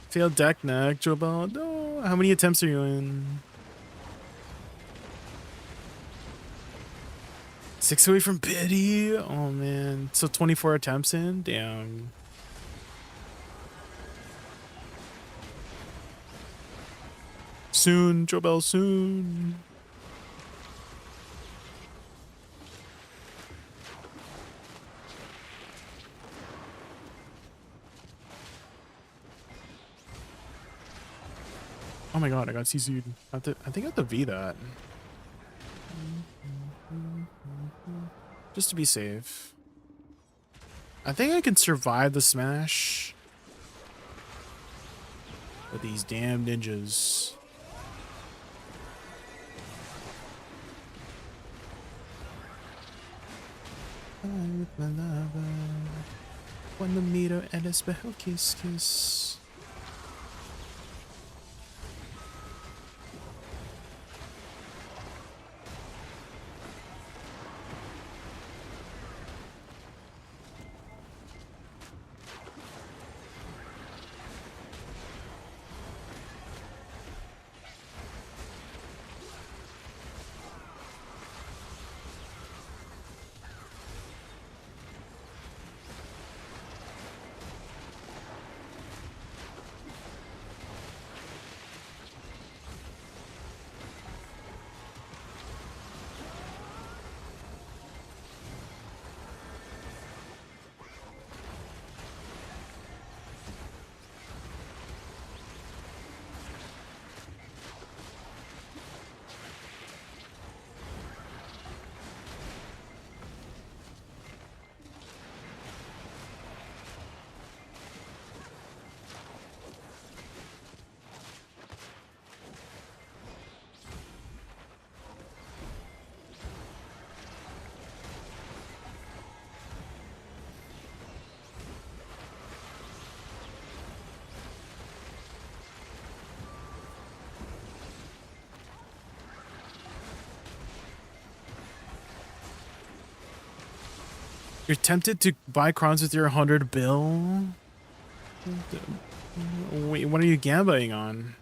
Failed deck neck, Jobel. No, how many attempts are you in? 6 away from pity. Oh man, so 24 attempts in. Damn. Soon, Jobel, soon. Oh my god, I got CC'd. I think I have to V that. Just to be safe. I think I can survive the smash. With these damn ninjas. With my lover. 1 meter and a spell kiss kiss. You're tempted to buy crowns with your 100 bill? Wait, what are you gambling on?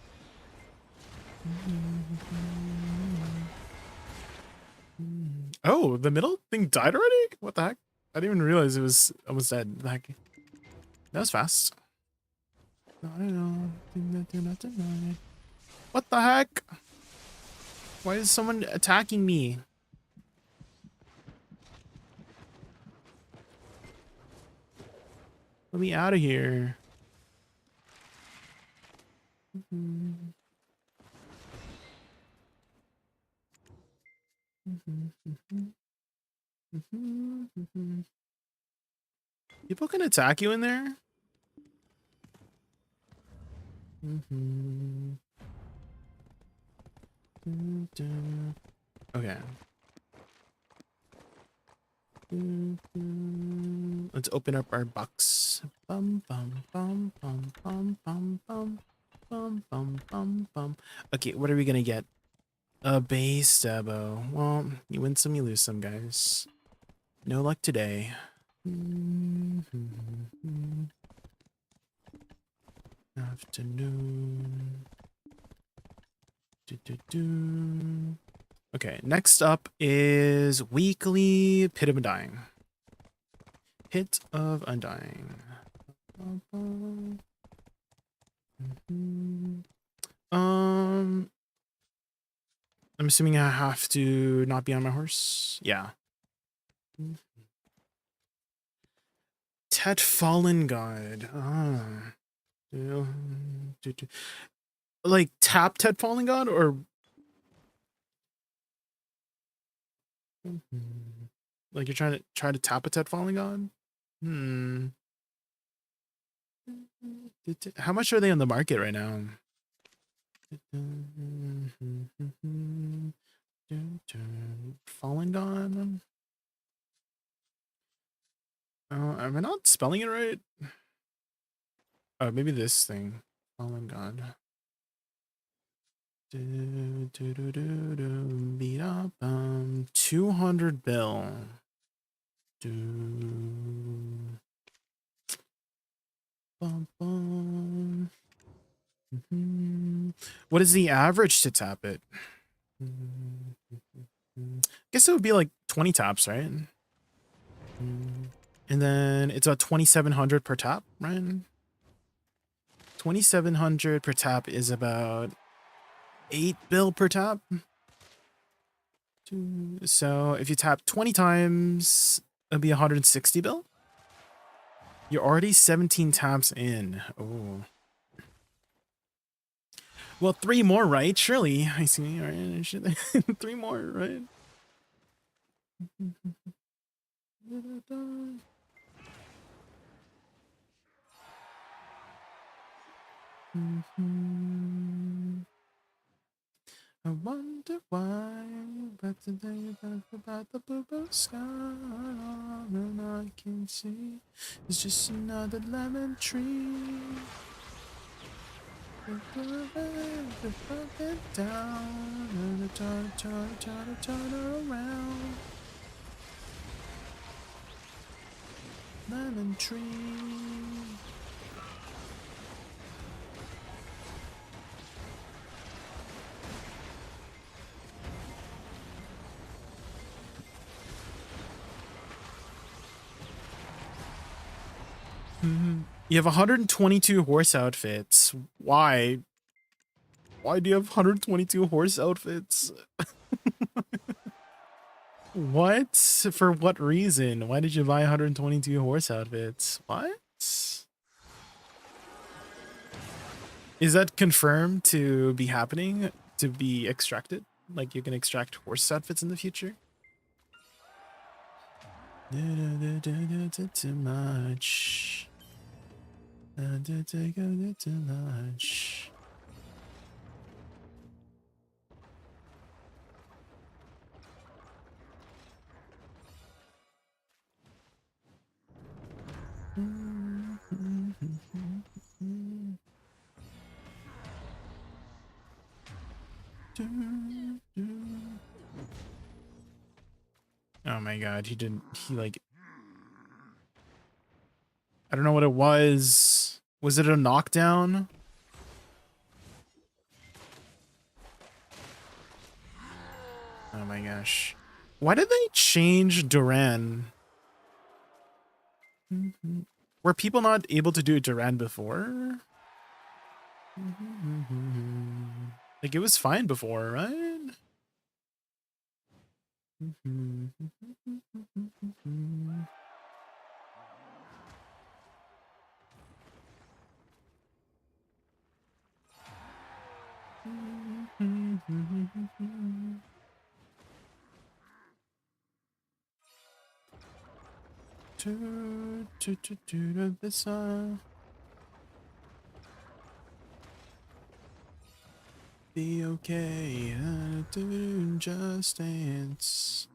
Oh, the middle thing died already? What the heck? I didn't even realize it was almost dead. The heck? That was fast. What the heck? Why is someone attacking me? Let me out of here. People can attack you in there? Okay. Let's open up our box. Bum bum bum bum bum bum bum bum bum bum bum. Okay, what are we gonna get? A base Dabo. Well, you win some, you lose some, guys. No luck today. Afternoon. Okay, next up is weekly Pit of Undying. Pit of Undying. I'm assuming I have to not be on my horse. Yeah. Tet Fallen God. Ah. Like tap Tet Fallen God or like you're try to tap a Tet Fallen God? Hmm. How much are they on the market right now? Fallen God? Am I not spelling it right? Oh, maybe this thing. Fallen God. 200 bill. Bum, bum. What is the average to tap it? Guess it would be like 20 taps, right? And then it's about 2,700 per tap, right? 2,700 per tap is about 8 bill per tap. So if you tap 20 times, it'll be 160 bill. You're already 17 taps in. Oh. Well, 3 more, right? Surely. I see. All right. 3 more, right? I wonder why, but today about the blue sky, and I can see it's just another lemon tree. It down and turn around. Lemon tree. You have 122 horse outfits. Why? Why do you have 122 horse outfits? What? For what reason? Why did you buy 122 horse outfits? What? Is that confirmed to be happening? To be extracted? Like you can extract horse outfits in the future? Too much. Too much. Oh my god, he didn't, he like I don't know what it was. Was it a knockdown? Oh my gosh. Why did they change Duran? Were people not able to do Duran before? Like, it was fine before, right? This be okay. Just dance.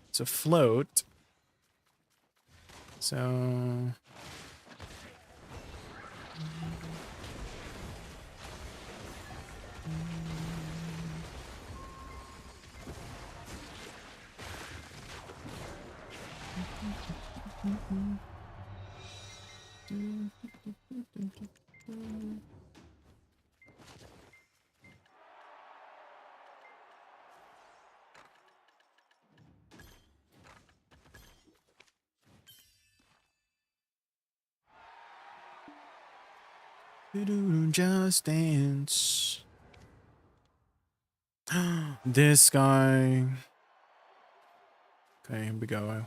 It's a float. So just dance. This guy. Okay, here we go.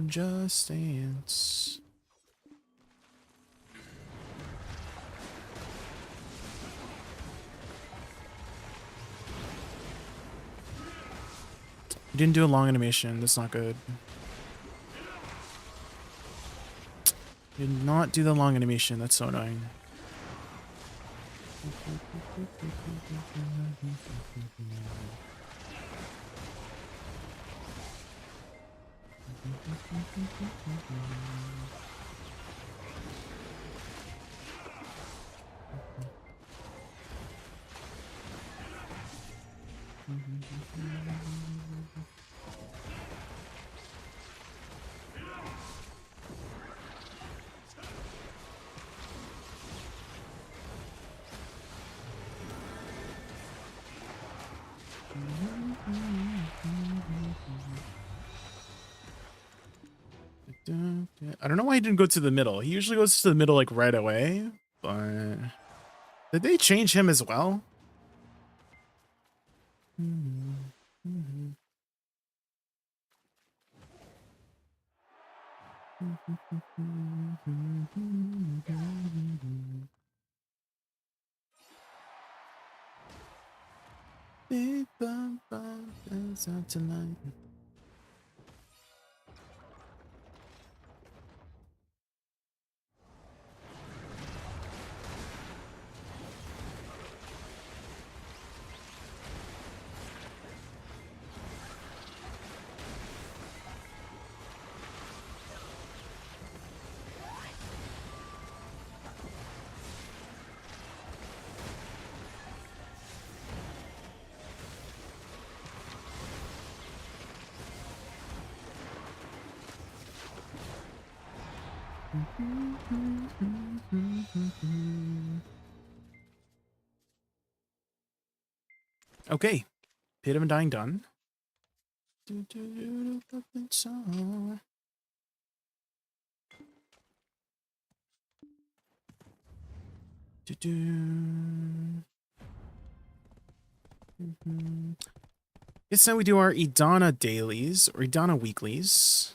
Just dance. You didn't do a long animation. That's not good. You did not do the long animation. That's so annoying. I don't know why he didn't go to the middle. He usually goes to the middle like right away, but did they change him as well? Big bump is out tonight. Okay, Pit of Undying done. It's now we do our Edana dailies or Edana weeklies.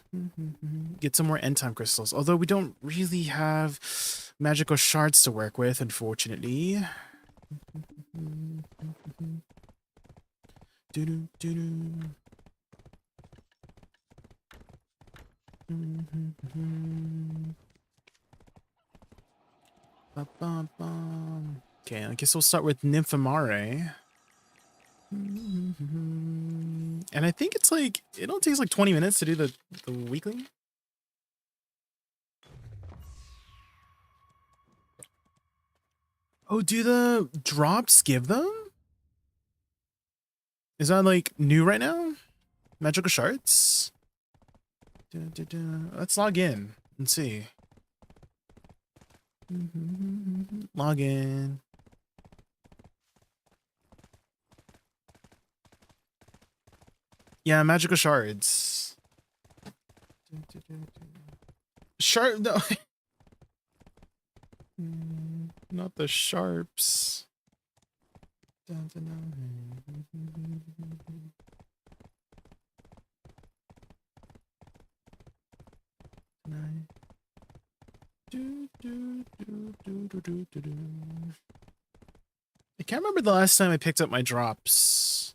Get some more end time crystals, although we don't really have magical shards to work with, unfortunately. Okay, I guess we'll start with Nymphomare. And I think it's like, it only takes like 20 minutes to do the weekly. Oh, do the drops give them? Is that like new right now? Magical shards? Let's log in and see. Log in. Yeah, magical shards. Sharp. No. Not the sharps. I can't remember the last time I picked up my drops.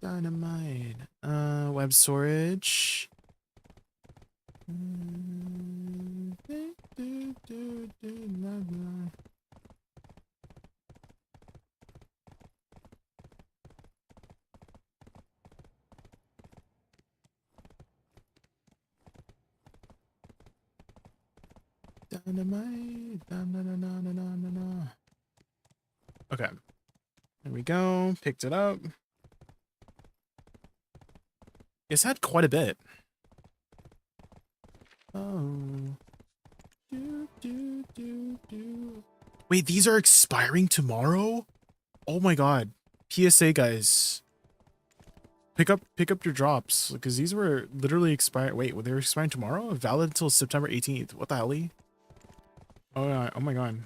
Dynamite. Web storage. Dynamite. Okay. There we go. Picked it up. It's had quite a bit. Oh. Wait, these are expiring tomorrow? Oh my god. PSA guys. Pick up your drops because these were literally expired. Wait, well, they're expiring tomorrow? Valid until September 18th. What the hell? Oh yeah, oh my god.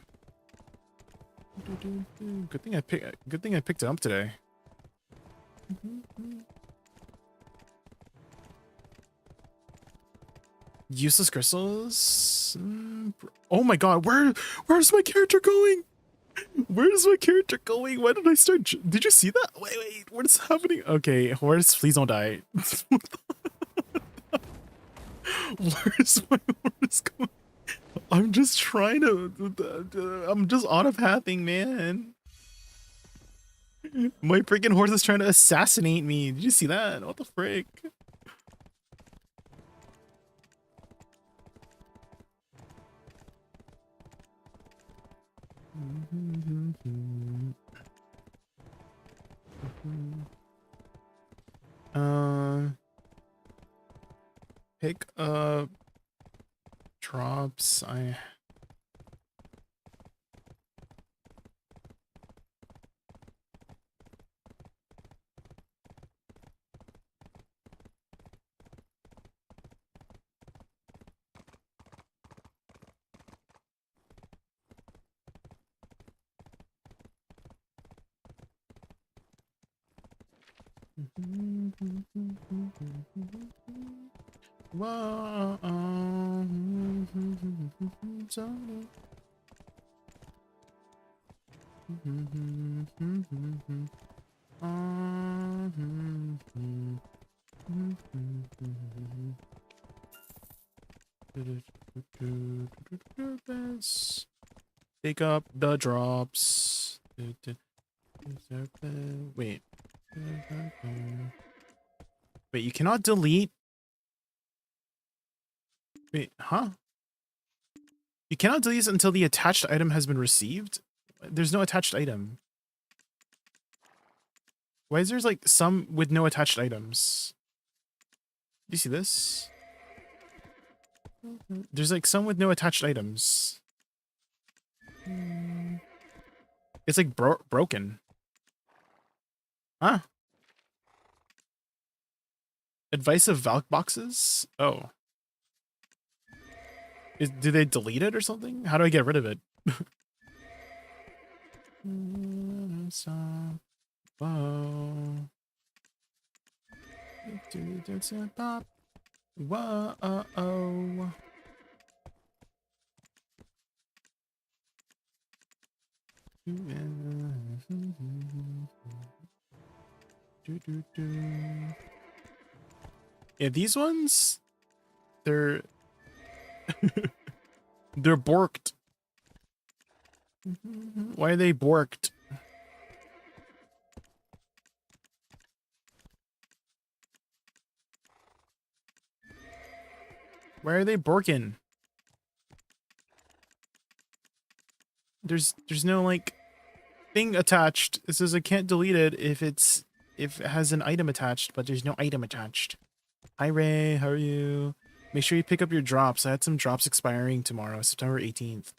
Good thing I picked it up today. Useless crystals. Oh my god, where's my character going? Where is my character going? Why did I start? Did you see that? Wait, what is happening? Okay, horse, please don't die. Where's my horse going? I'm just trying to. I'm just auto-pathing, man. My freaking horse is trying to assassinate me. Did you see that? What the frick? Pick up drops. Pick up the drops. Wait. Wait, you cannot delete. Wait, huh? You cannot delete this until the attached item has been received? There's no attached item. Why is there like some with no attached items? Do you see this? There's like some with no attached items. It's like broken. Huh? Advice of Valk boxes? Oh. Do they delete it or something? How do I get rid of it? Whoa. Whoa. Yeah, these ones, they're they're borked. Why are they borked? Why are they borking? There's no like thing attached. It says I can't delete it if it has an item attached, but there's no item attached. Hi Ray, how are you? Make sure you pick up your drops. I had some drops expiring tomorrow, September 18th.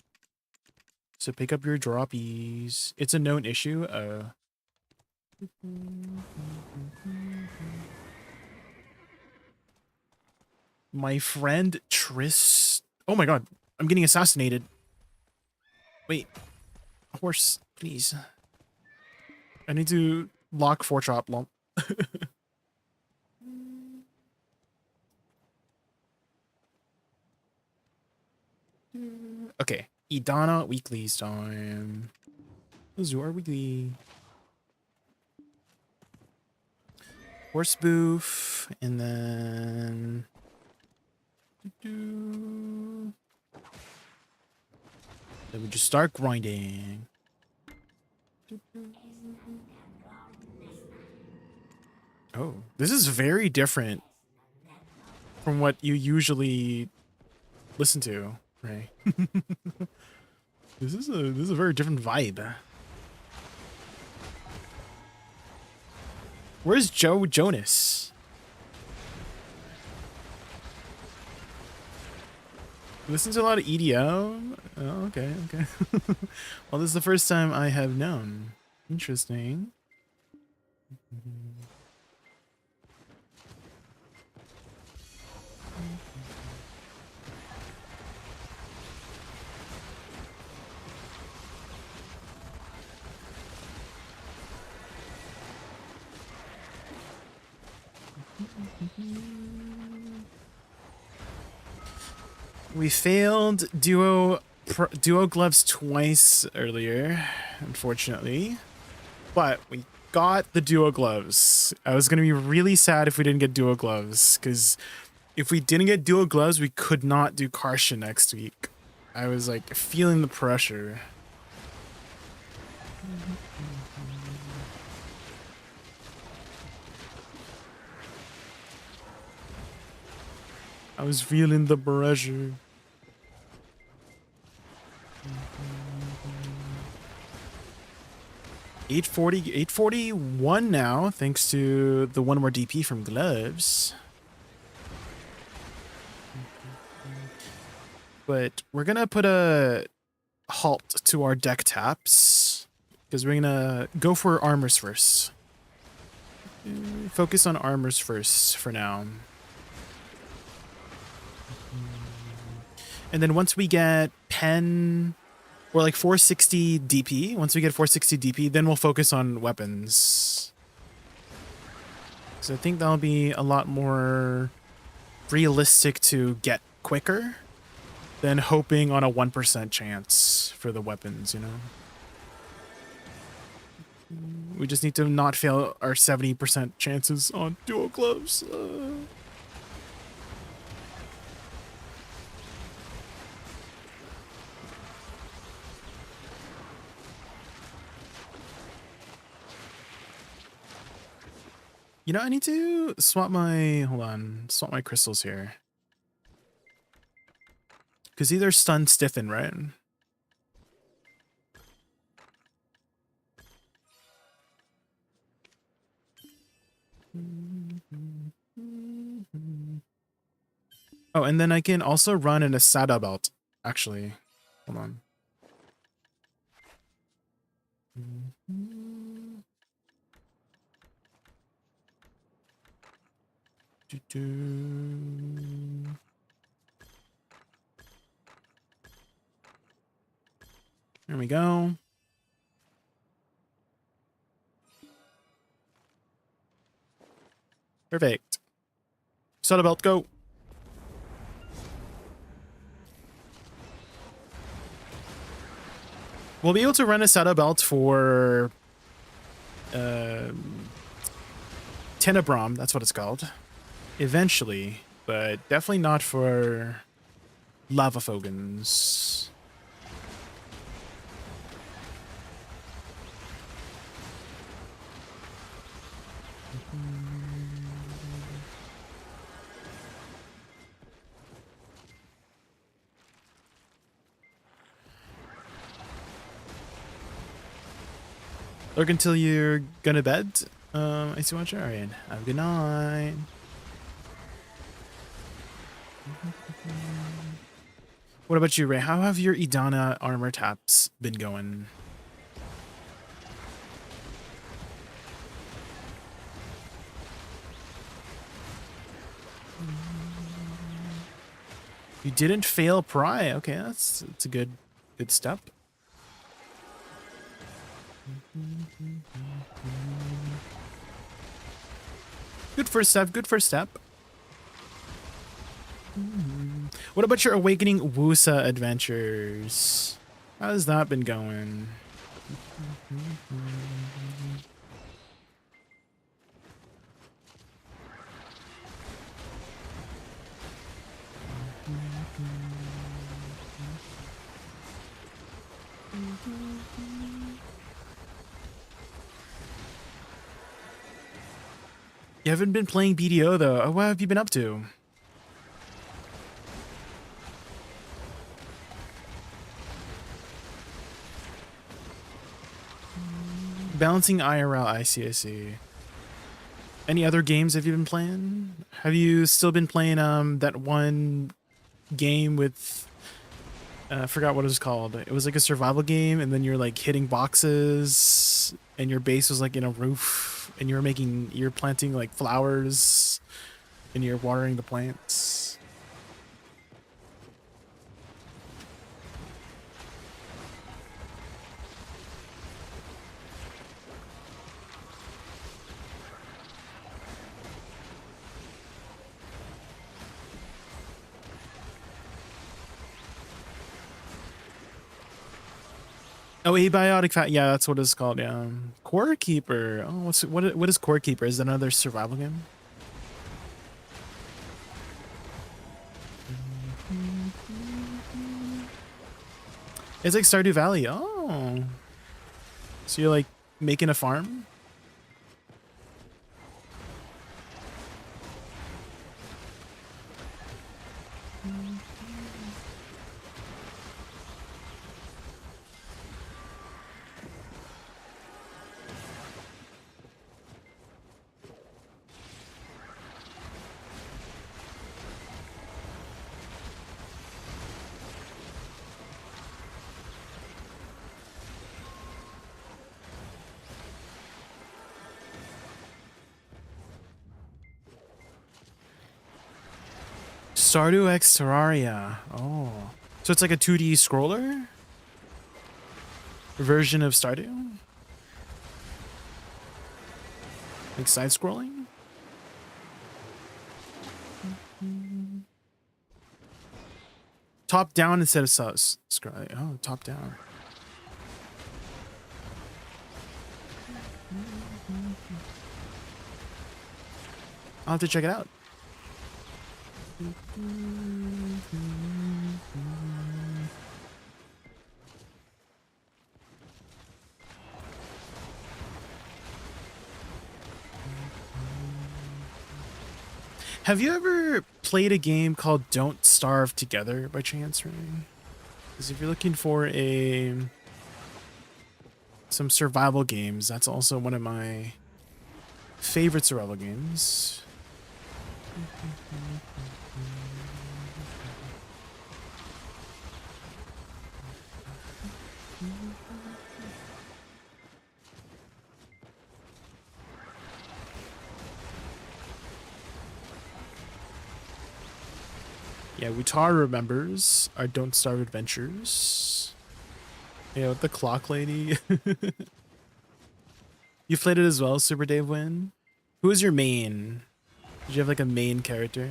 So pick up your droppies. It's a known issue. My friend Tris. Oh my god, I'm getting assassinated. Wait, horse, please. I need to lock 4-chop lump. Okay, Edana weeklies time. Those are weekly. Horse boof, and then then we just start grinding. Oh, this is very different from what you usually listen to, right? This is a very different vibe. Where's Joe Jonas? Listen to a lot of EDM. Oh, okay. Well, this is the first time I have known. Interesting. We failed duo gloves twice earlier, unfortunately, but we got the duo gloves. I was gonna be really sad if we didn't get duo gloves, because if we didn't get duo gloves, we could not do Karsha next week. I was like feeling the pressure. I was feeling the pressure. 841 now, thanks to the one more DP from gloves. But we're gonna put a halt to our deck taps because we're gonna go for armors first. Focus on armors first for now. And then once we get pen or like 460 DP, once we get 460 DP, then we'll focus on weapons. So I think that'll be a lot more realistic to get quicker than hoping on a 1% chance for the weapons, you know? We just need to not fail our 70% chances on dual gloves. You know, I need to swap my, swap my crystals here. Because either stun, stiffen, right? Oh, and then I can also run in a Sada belt, actually. Hold on. There we go. Perfect. Sada belt, go. We'll be able to run a Sada belt for Tenebrom, that's what it's called. Eventually, but definitely not for Lava Fogans. Lurk until you're gonna bed. I see what you're alright. Have a good night. What about you, Ray? How have your Edania armor taps been going? You didn't fail Pry. Okay, that's a good step. Good first step. Good first step. What about your Awakening Woosa adventures? How's that been going? You haven't been playing BDO though. Oh, what have you been up to? Balancing IRL, I see. Any other games have you been playing? Have you still been playing that one game with I forgot what it was called. It was like a survival game, and then you're like hitting boxes, and your base was like in a roof, and you're planting like flowers, and you're watering the plants. Oh, abiotic fat. Yeah, that's what it's called. Yeah, Core Keeper. Oh, what is Core Keeper? Is that another survival game? It's like Stardew Valley. Oh, so you're like making a farm? Stardew X Terraria. Oh. So it's like a 2D scroller version of Stardew? Like side scrolling? Top down instead of scrolling. Oh, top down. I'll have to check it out. Have you ever played a game called Don't Starve Together by chance, Ray? Because if you're looking for some survival games, that's also one of my favorite survival games. Yeah, Wutar remembers our Don't Starve adventures. Yeah, with the clock lady. You played it as well, Super Dave Win? Who is your main? Did you have like a main character?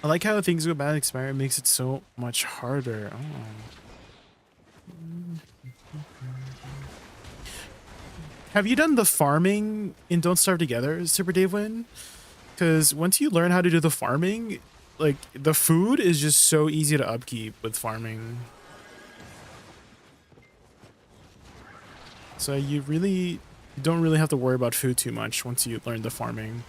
I like how things go bad expire. It makes it so much harder. Oh. Have you done the farming in Don't Starve Together, Super Dave Win? Because once you learn how to do the farming, like the food is just so easy to upkeep with farming. So you don't really have to worry about food too much once you learn the farming.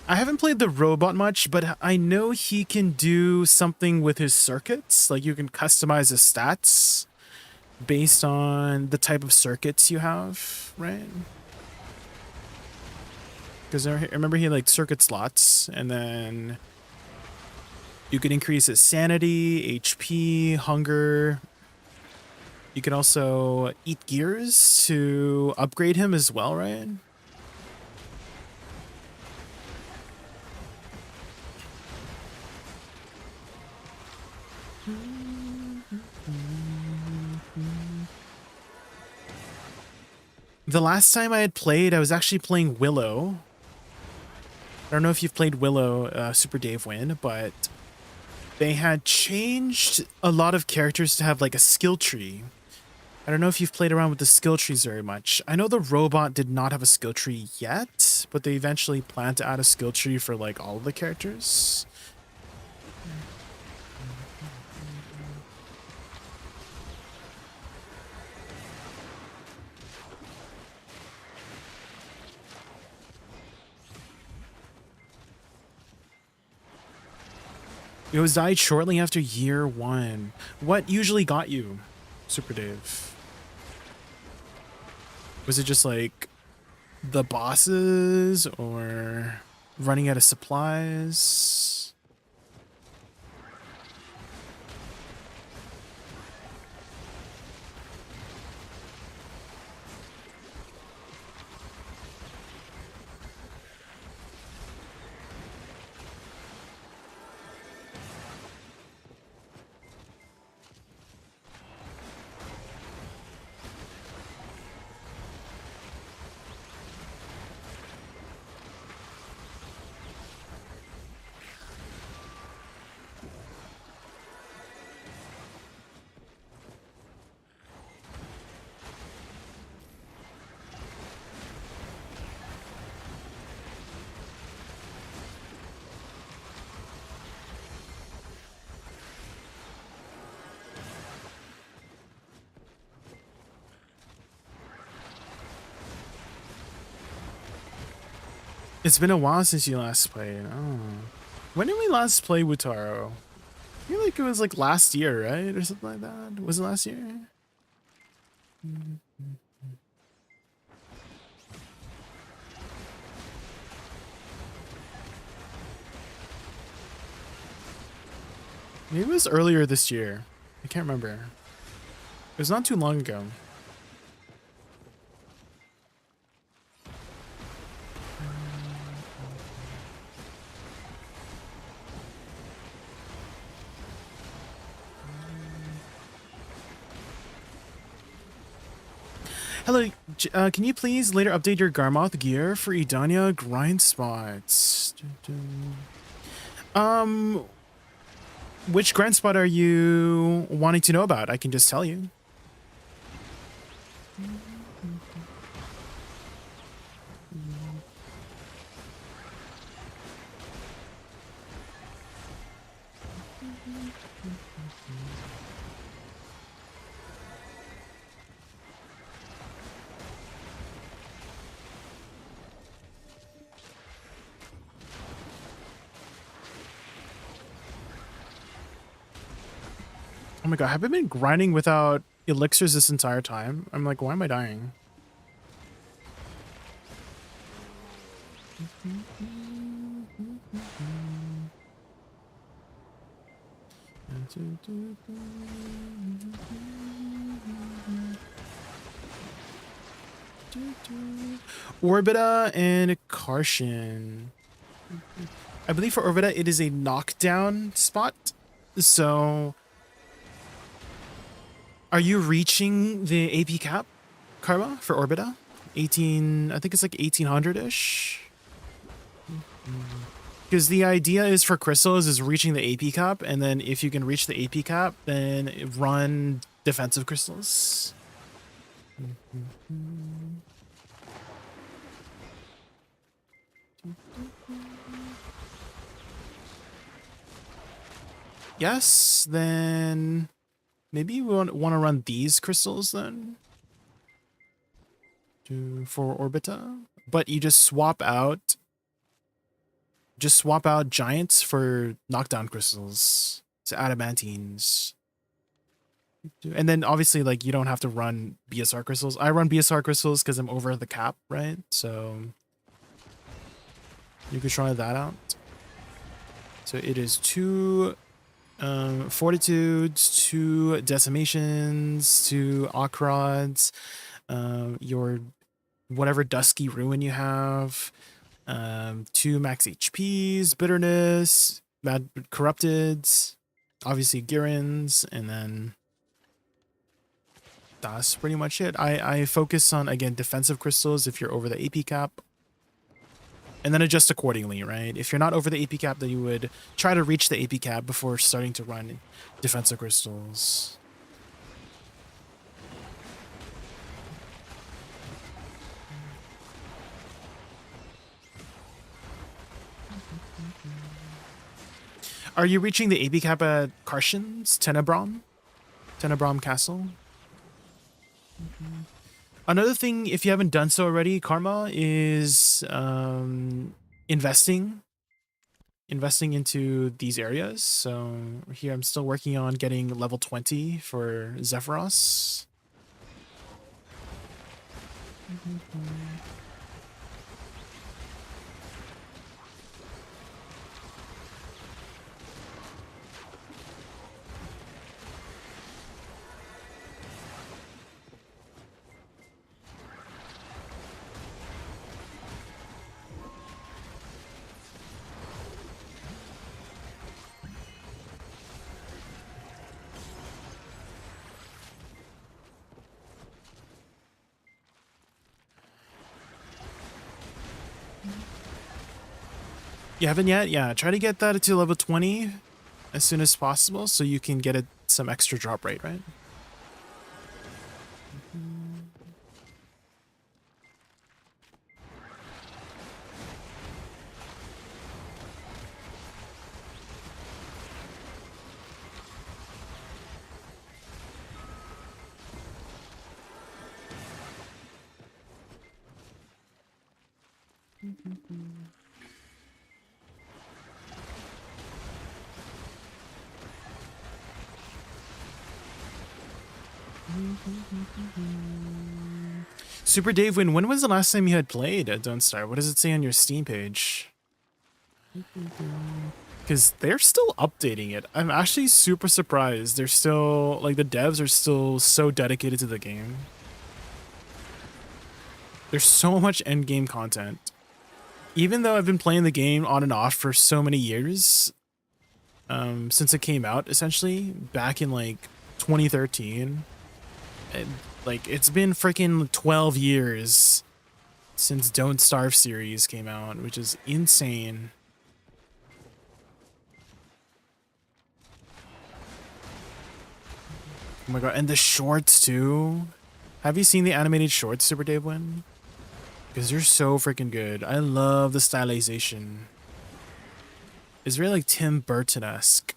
I haven't played the robot much, but I know he can do something with his circuits. Like you can customize his stats based on the type of circuits you have, right? Because I remember he had like circuit slots, and then you could increase his sanity, HP, hunger. You can also eat gears to upgrade him as well, right? The last time I had played, I was actually playing Willow. I don't know if you've played Willow, Super Dave Win, but they had changed a lot of characters to have like a skill tree. I don't know if you've played around with the skill trees very much. I know the robot did not have a skill tree yet, but they eventually plan to add a skill tree for like all of the characters. It was died shortly after year 1. What usually got you, Super Dave? Was it just like the bosses or running out of supplies? It's been a while since you last played. Oh. When did we last play Wutaro? I feel like it was like last year, right? Or something like that. Was it last year? Maybe it was earlier this year. I can't remember. It was not too long ago. Hello, can you please later update your Garmoth gear for Edania grind spots? Which grind spot are you wanting to know about? I can just tell you. Oh my god, have I been grinding without elixirs this entire time? I'm like, why am I dying? Orbita and Karshin. I believe for Orbita it is a knockdown spot. So are you reaching the AP cap? Karma for Orbita. 18, I think it's like 1800-ish. Because the idea is for crystals is reaching the AP cap, and then if you can reach the AP cap, then run defensive crystals. Yes, then maybe we want to run these crystals then for Orbita, but you just swap out giants for knockdown crystals, so adamantines. And then obviously like you don't have to run BSR crystals. I run BSR crystals because I'm over the cap, right? So you could try that out. So it is 2 fortitudes, 2 decimations, 2 akrods, your whatever dusky ruin you have, 2 max HPs, bitterness, mad corrupted, obviously Girins, and then that's pretty much it. I focus on, again, defensive crystals if you're over the AP cap, and then adjust accordingly, right? If you're not over the AP cap, then you would try to reach the AP cap before starting to run defensive crystals. Are you reaching the AP cap at Karshan's Tenebrom Castle? Another thing, if you haven't done so already, Karma, is investing into these areas. So here I'm still working on getting level 20 for Zephyros. You haven't yet? Yeah, try to get that to level 20 as soon as possible so you can get some extra drop rate, right? Super Dave, when was the last time you had played at Don't Starve? What does it say on your Steam page? Because they're still updating it. I'm actually super surprised. They're still, like, the devs are still so dedicated to the game. There's so much endgame content. Even though I've been playing the game on and off for so many years, since it came out, essentially, back in, like, 2013, like, it's been freaking 12 years since Don't Starve series came out, which is insane. Oh my god, and the shorts too. Have you seen the animated shorts, Super Dave Win? Because they're so freaking good. I love the stylization. It's really like Tim Burton-esque.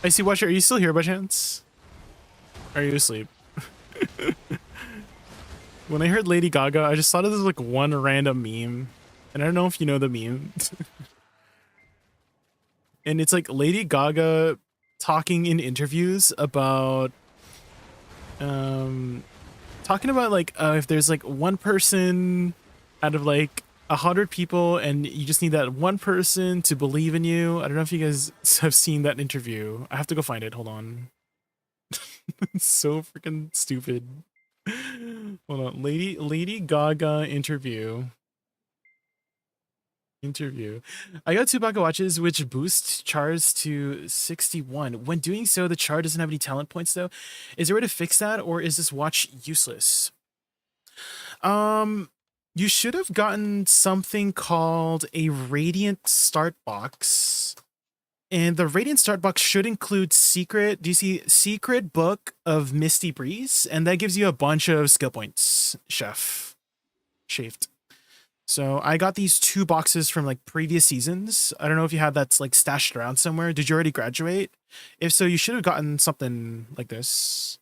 I see, Watcher, are you still here by chance? Are you asleep? When I heard Lady Gaga, I just thought of this like one random meme. And I don't know if you know the meme. and it's like Lady Gaga talking in interviews about talking about like if there's like one person out of like 100 people and you just need that one person to believe in you. I don't know if you guys have seen that interview. I have to go find it. Hold on. It's so freaking stupid. Hold on. Lady Gaga interview. I got 2 pocket watches which boost chars to 61. When doing so, the char doesn't have any talent points though. Is there a way to fix that, or is this watch useless? You should have gotten something called a Radiant Start Box. And the Radiant Start Box should include Secret, do you see Secret Book of Misty Breeze? And that gives you a bunch of skill points, Chafed. So I got these 2 boxes from like previous seasons. I don't know if you have that's like stashed around somewhere. Did you already graduate? If so, you should have gotten something like this.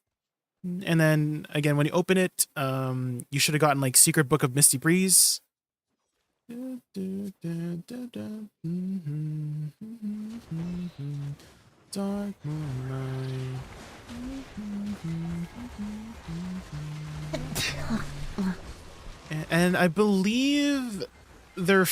And then again, when you open it, you should have gotten like Secret Book of Misty Breeze. Dark moonlight. And I believe they're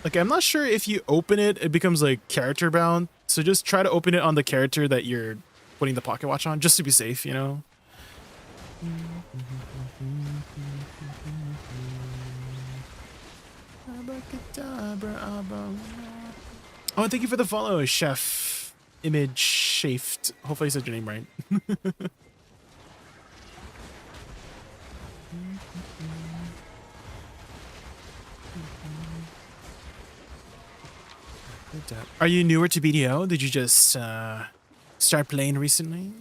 like, I'm not sure if you open it, it becomes like character bound. So just try to open it on the character that you're putting the pocket watch on, just to be safe, you know? Oh, and thank you for the follow, Chef Image Shafed. Hopefully I said your name right. Are you newer to BDO? Did you just start playing recently?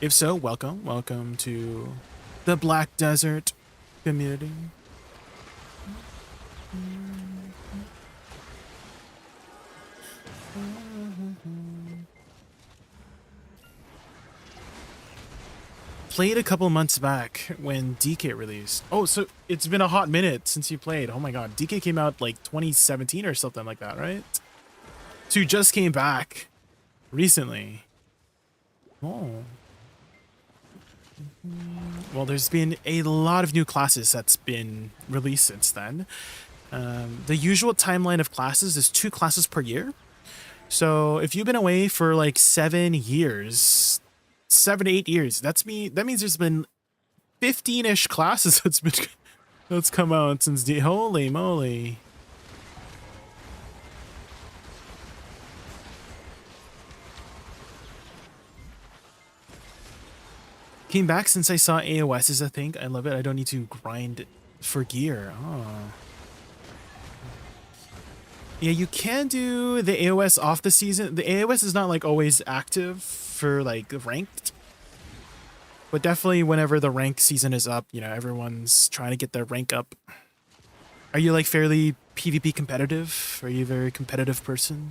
If so, welcome. Welcome to the Black Desert community. Played a couple months back when DK released. Oh, so it's been a hot minute since you played. Oh my god, DK came out like 2017 or something like that, right? So you just came back recently. Oh. Well, there's been a lot of new classes that's been released since then. The usual timeline of classes is 2 classes per year. So if you've been away for like 7 years, 7 to 8 years, that means there's been 15-ish classes that's come out since holy moly. Came back since I saw AOS is a thing. I love it. I don't need to grind for gear. Oh. Yeah, you can do the AOS off the season. The AOS is not like always active for like ranked. But definitely whenever the rank season is up, you know, everyone's trying to get their rank up. Are you like fairly PvP competitive? Are you a very competitive person?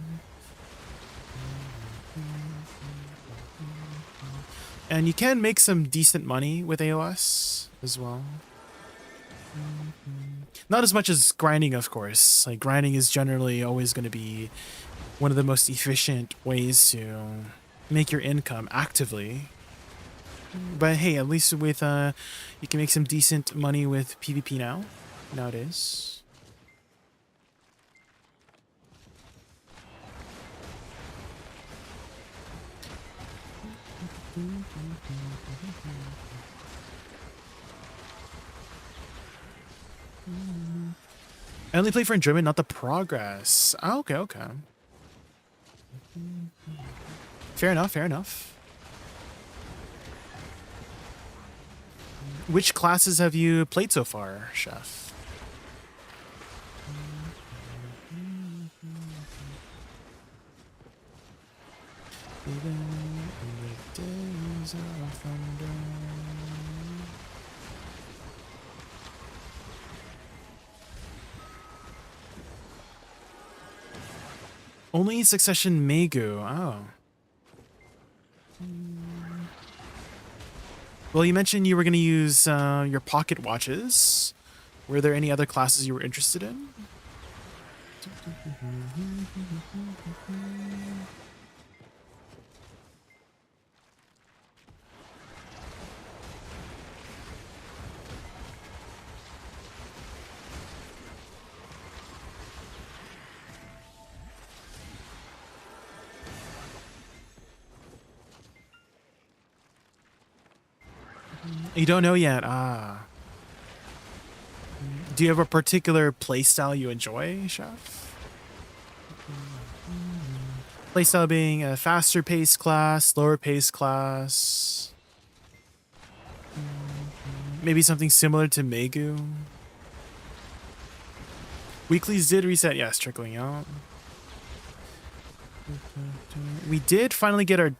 And you can make some decent money with AOS as well. Not as much as grinding, of course. Like, grinding is generally always going to be one of the most efficient ways to make your income actively. But hey, at least with, you can make some decent money with PvP nowadays. I only play for enjoyment, not the progress. Oh, okay, okay. Fair enough, fair enough. Which classes have you played so far, Chef? Only Succession Megu. Oh. Well, you mentioned you were going to use your pocket watches. Were there any other classes you were interested in? You don't know yet. Ah. Do you have a particular playstyle you enjoy, Chef? Playstyle being a faster paced class, slower paced class. Maybe something similar to Megu. Weeklies did reset, yes, trickling out. We did finally get our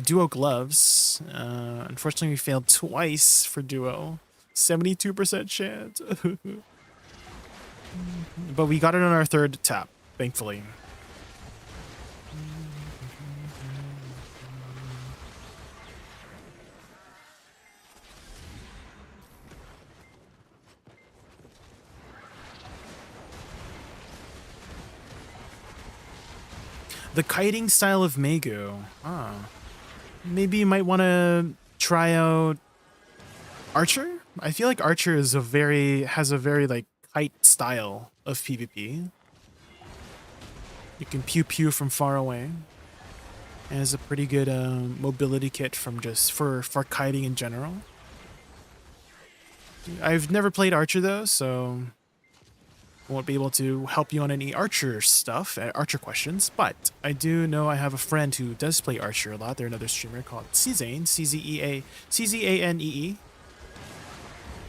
duo gloves. Unfortunately, we failed twice for duo. 72% chance. But we got it on our third tap, thankfully. The kiting style of Megu. Ah. Maybe you might want to try out Archer? I feel like Archer is has a very like kite style of PvP. You can pew pew from far away. And has a pretty good mobility kit from just for kiting in general. I've never played Archer though, so won't be able to help you on any Archer stuff, Archer questions, but I do know I have a friend who does play Archer a lot. They're another streamer called Czane, Czanee,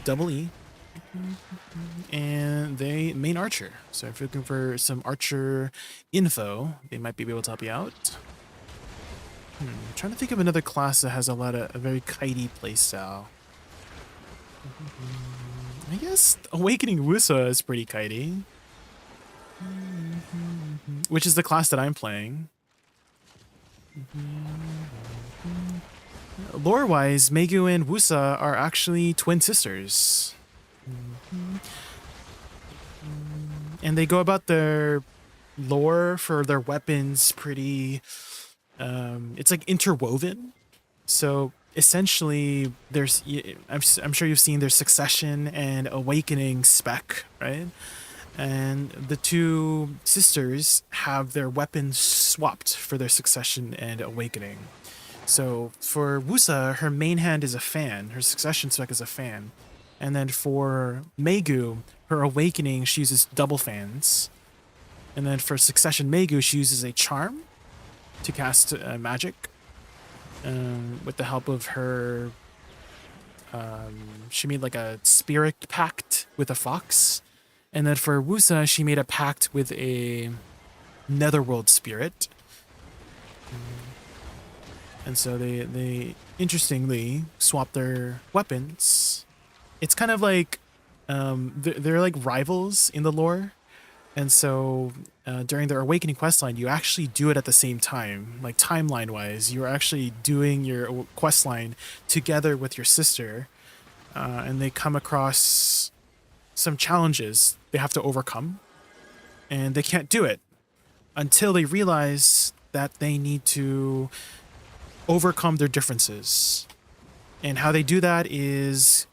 double E, and they main Archer. So if you're looking for some Archer info, they might be able to help you out. I'm trying to think of another class that has a very kitey playstyle. I guess Awakening Woosa is pretty kitey. Which is the class that I'm playing. Lore-wise, Megu and Woosa are actually twin sisters. And they go about their lore for their weapons pretty... it's like interwoven. So essentially, I'm sure you've seen their Succession and Awakening spec, right? And the two sisters have their weapons swapped for their Succession and Awakening. So for Woosa, her main hand is a fan. Her Succession spec is a fan. And then for Megu, her Awakening, she uses double fans. And then for Succession Megu, she uses a charm to cast magic. With the help of her, she made like a spirit pact with a fox. And then for Woosa, she made a pact with a netherworld spirit. And so they interestingly swap their weapons. It's kind of like, they're like rivals in the lore. And so during their Awakening questline, you actually do it at the same time. Like timeline-wise, you're actually doing your questline together with your sister. And they come across some challenges they have to overcome. And they can't do it until they realize that they need to overcome their differences. And how they do that is...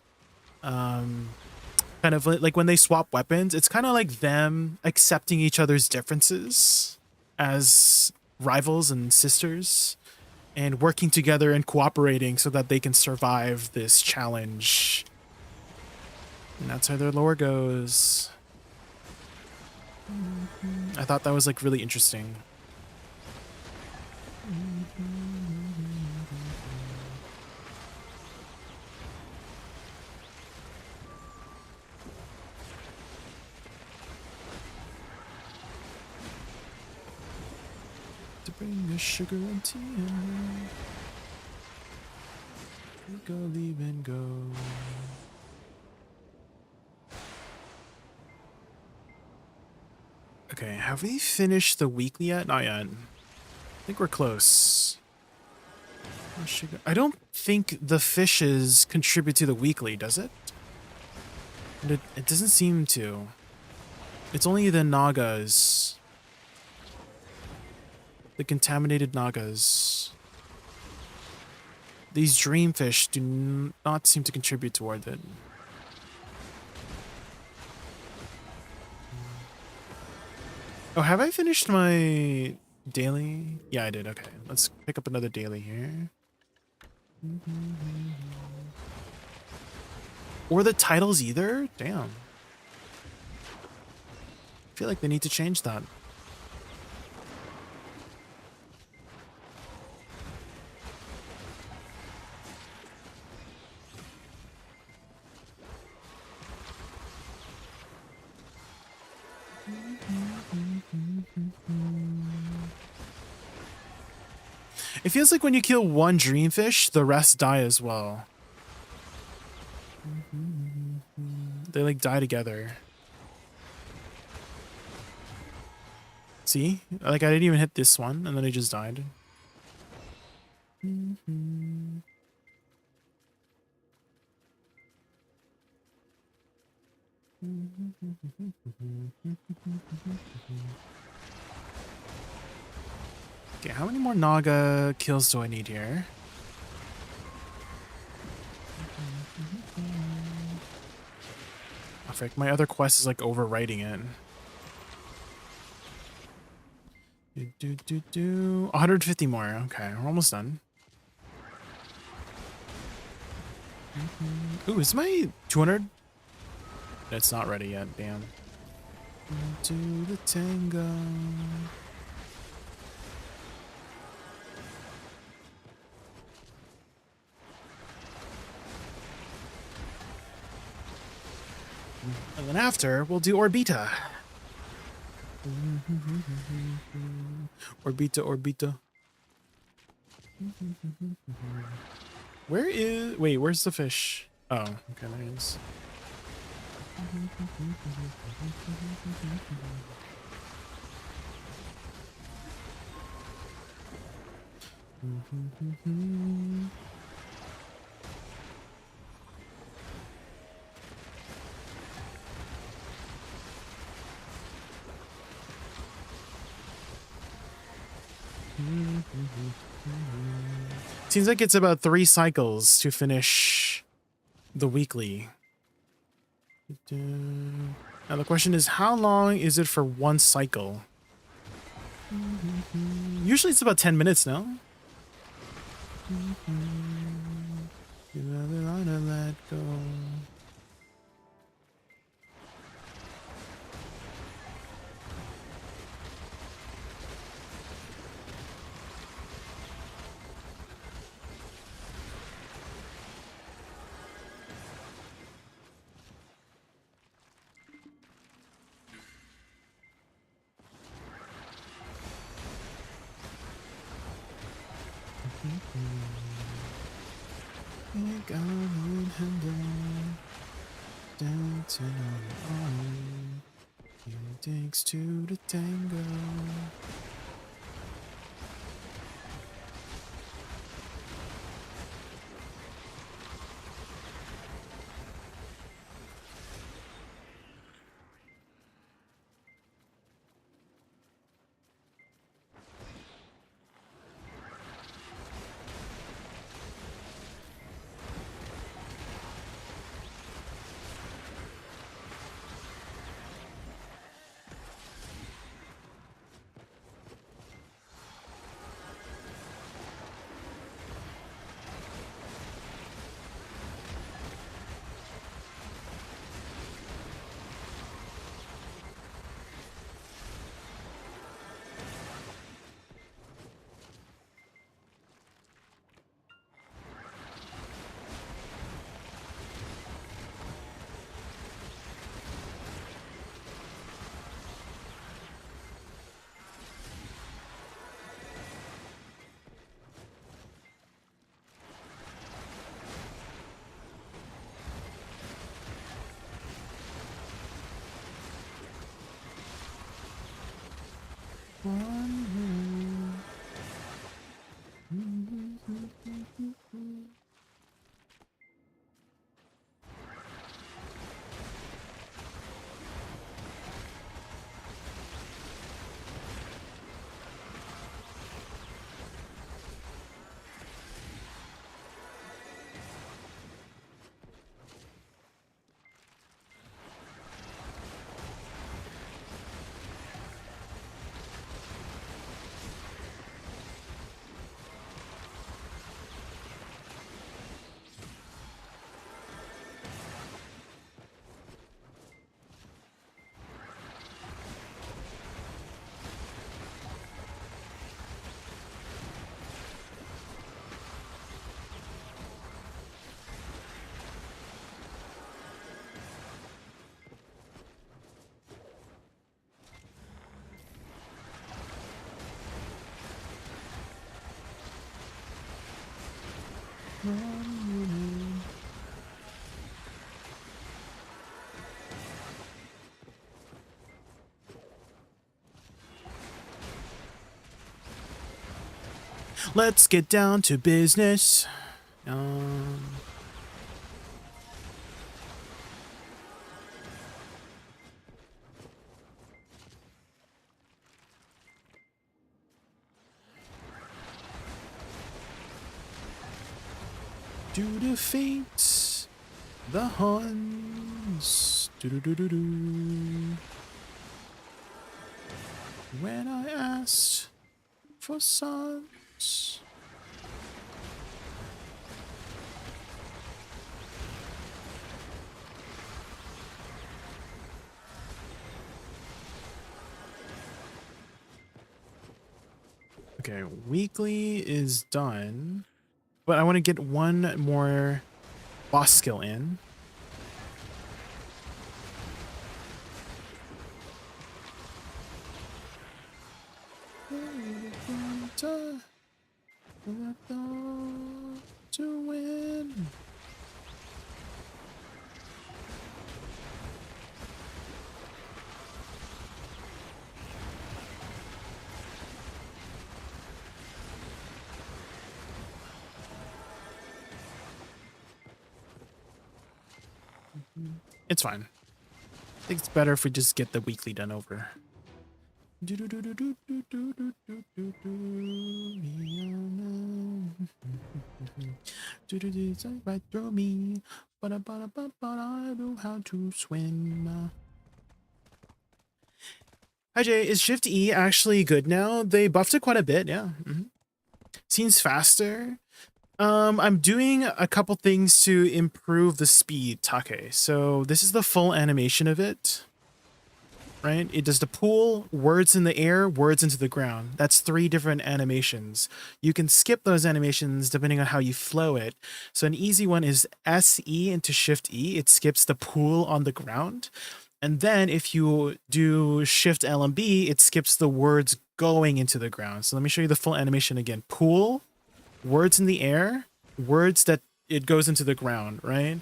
kind of like when they swap weapons, it's kind of like them accepting each other's differences as rivals and sisters and working together and cooperating so that they can survive this challenge. And that's how their lore goes. I thought that was like really interesting. Bring the sugar and tea in. Go, leave and go. Okay, have we finished the weekly yet? Not yet. I think we're close. I don't think the fishes contribute to the weekly, does it? But it doesn't seem to. It's only the Nagas. The contaminated Nagas. These dreamfish do not seem to contribute toward it. Oh, have I finished my daily? Yeah, I did. Okay, let's pick up another daily here. Or the titles either? Damn. I feel like they need to change that. It feels like when you kill one dreamfish, the rest die as well. They like die together. See? Like I didn't even hit this one and then it just died. Okay, how many more Naga kills do I need here? Oh, frick, my other quest is like overwriting it. 150 more. Okay, we're almost done. Ooh, is my 200? It's not ready yet, damn. Into the tango. And then after, we'll do Orbita. Orbita. Where is... Wait, where's the fish? Oh, okay, there it is. Seems like it's about 3 cycles to finish the weekly. Now the question is, how long is it for one cycle? Usually it's about 10 minutes now. You never wanna let go. Takes two to tango. Let's get down to business. To defeat the Huns. Do-do-do-do-do. When I asked for sons. Okay, weekly is done, but I want to get one more boss skill in. To win. It's fine. I think it's better if we just get the weekly done over. Right through me, but I know how to swim. Hi Jay, is Shift E actually good now? They buffed it quite a bit, yeah. Seems faster. I'm doing a couple things to improve the speed, Take. So this is the full animation of it. Right? It does the pool, words in the air, words into the ground. That's 3 different animations. You can skip those animations depending on how you flow it. So an easy one is SE into Shift E. It skips the pool on the ground. And then if you do Shift L and B, it skips the words going into the ground. So let me show you the full animation again. Pool, words in the air, words that it goes into the ground, right?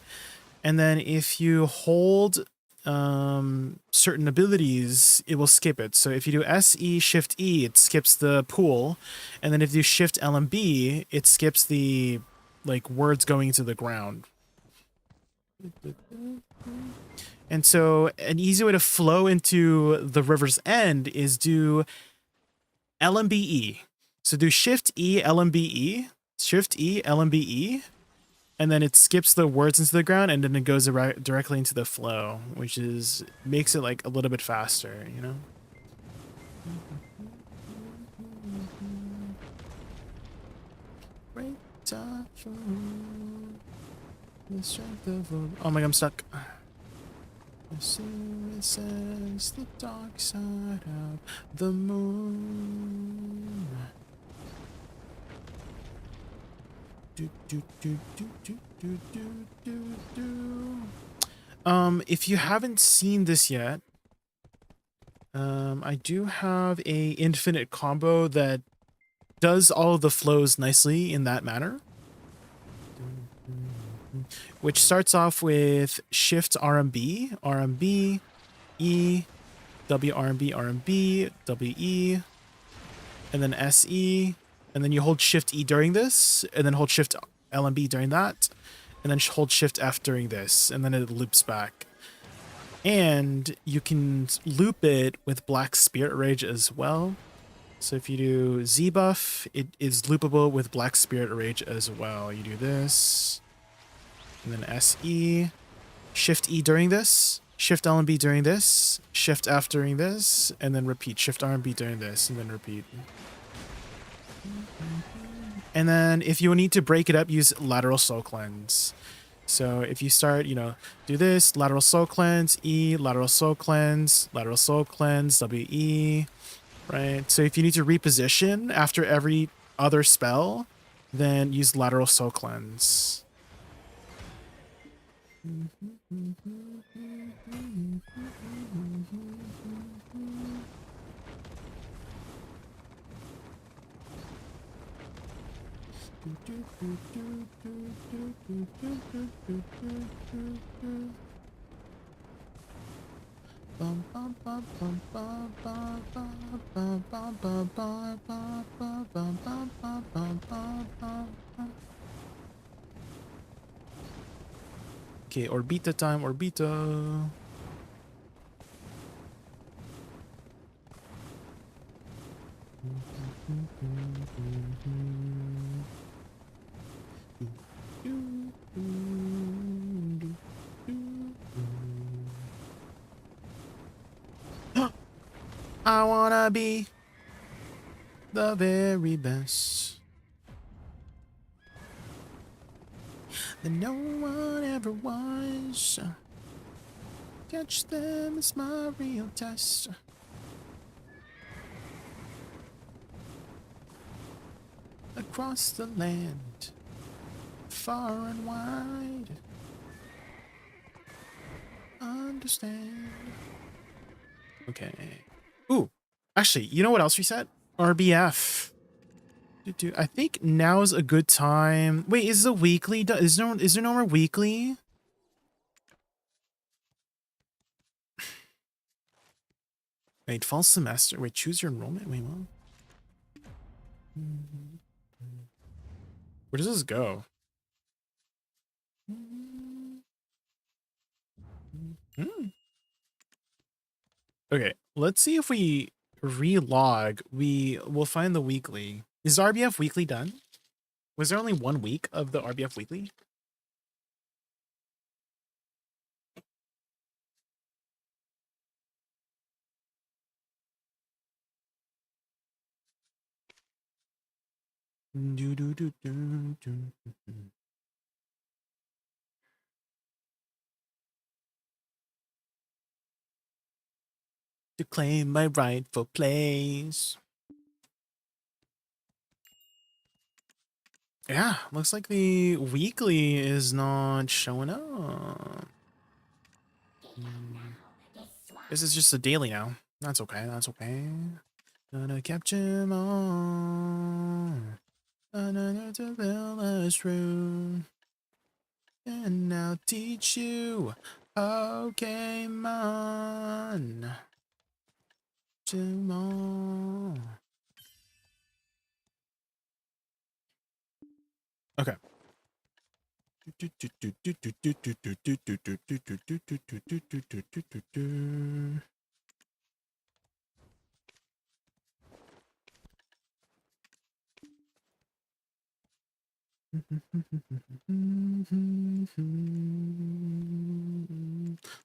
And then if you hold certain abilities, it will skip it. So if you do SE Shift E, it skips the pool, and then if you Shift L and B, it skips the like words going into the ground. And so an easy way to flow into the river's end is do L and B E. So do Shift E L and B E, Shift E L and B E. And then it skips the words into the ground, and then it goes directly into the flow, which is makes it like a little bit faster, you know? Oh my god, I'm stuck. It says the dark side of the moon. If you haven't seen this yet, I do have a infinite combo that does all of the flows nicely in that manner, which starts off with Shift RMB, RMB, E, W RMB, RMB, W E, and then SE. And then you hold Shift E during this, and then hold Shift L and B during that, and then hold Shift F during this, and then it loops back. And you can loop it with Black Spirit Rage as well. So if you do Z buff, it is loopable with Black Spirit Rage as well. You do this, and then SE, Shift E during this, Shift L and B during this, Shift F during this, and then repeat. Shift R and B during this, and then repeat. And then if you need to break it up, use lateral soul cleanse. So if you start, you know, do this, lateral soul cleanse, E, lateral soul cleanse, WE, right? So if you need to reposition after every other spell, then use lateral soul cleanse. Okay, Orbita time, Orbita. I wanna be the very best that no one ever was. Catch them is my real test. Across the land, far and wide. Understand. Okay. Ooh, actually, you know what else reset? RBF. I think now's a good time. Wait, is the weekly? Is there no more weekly? Wait, fall semester. Wait, choose your enrollment. Wait, what? Where does this go? Hmm. Okay, let's see if we relog. We'll find the weekly. Is RBF weekly done? Was there only 1 week of the RBF weekly? To claim my rightful place. Yeah, looks like the weekly is not showing up. This is just a daily now. That's okay, that's okay. Gonna capture 'em all. Another to build a room. And I'll teach you Pokemon. Tomorrow. Okay.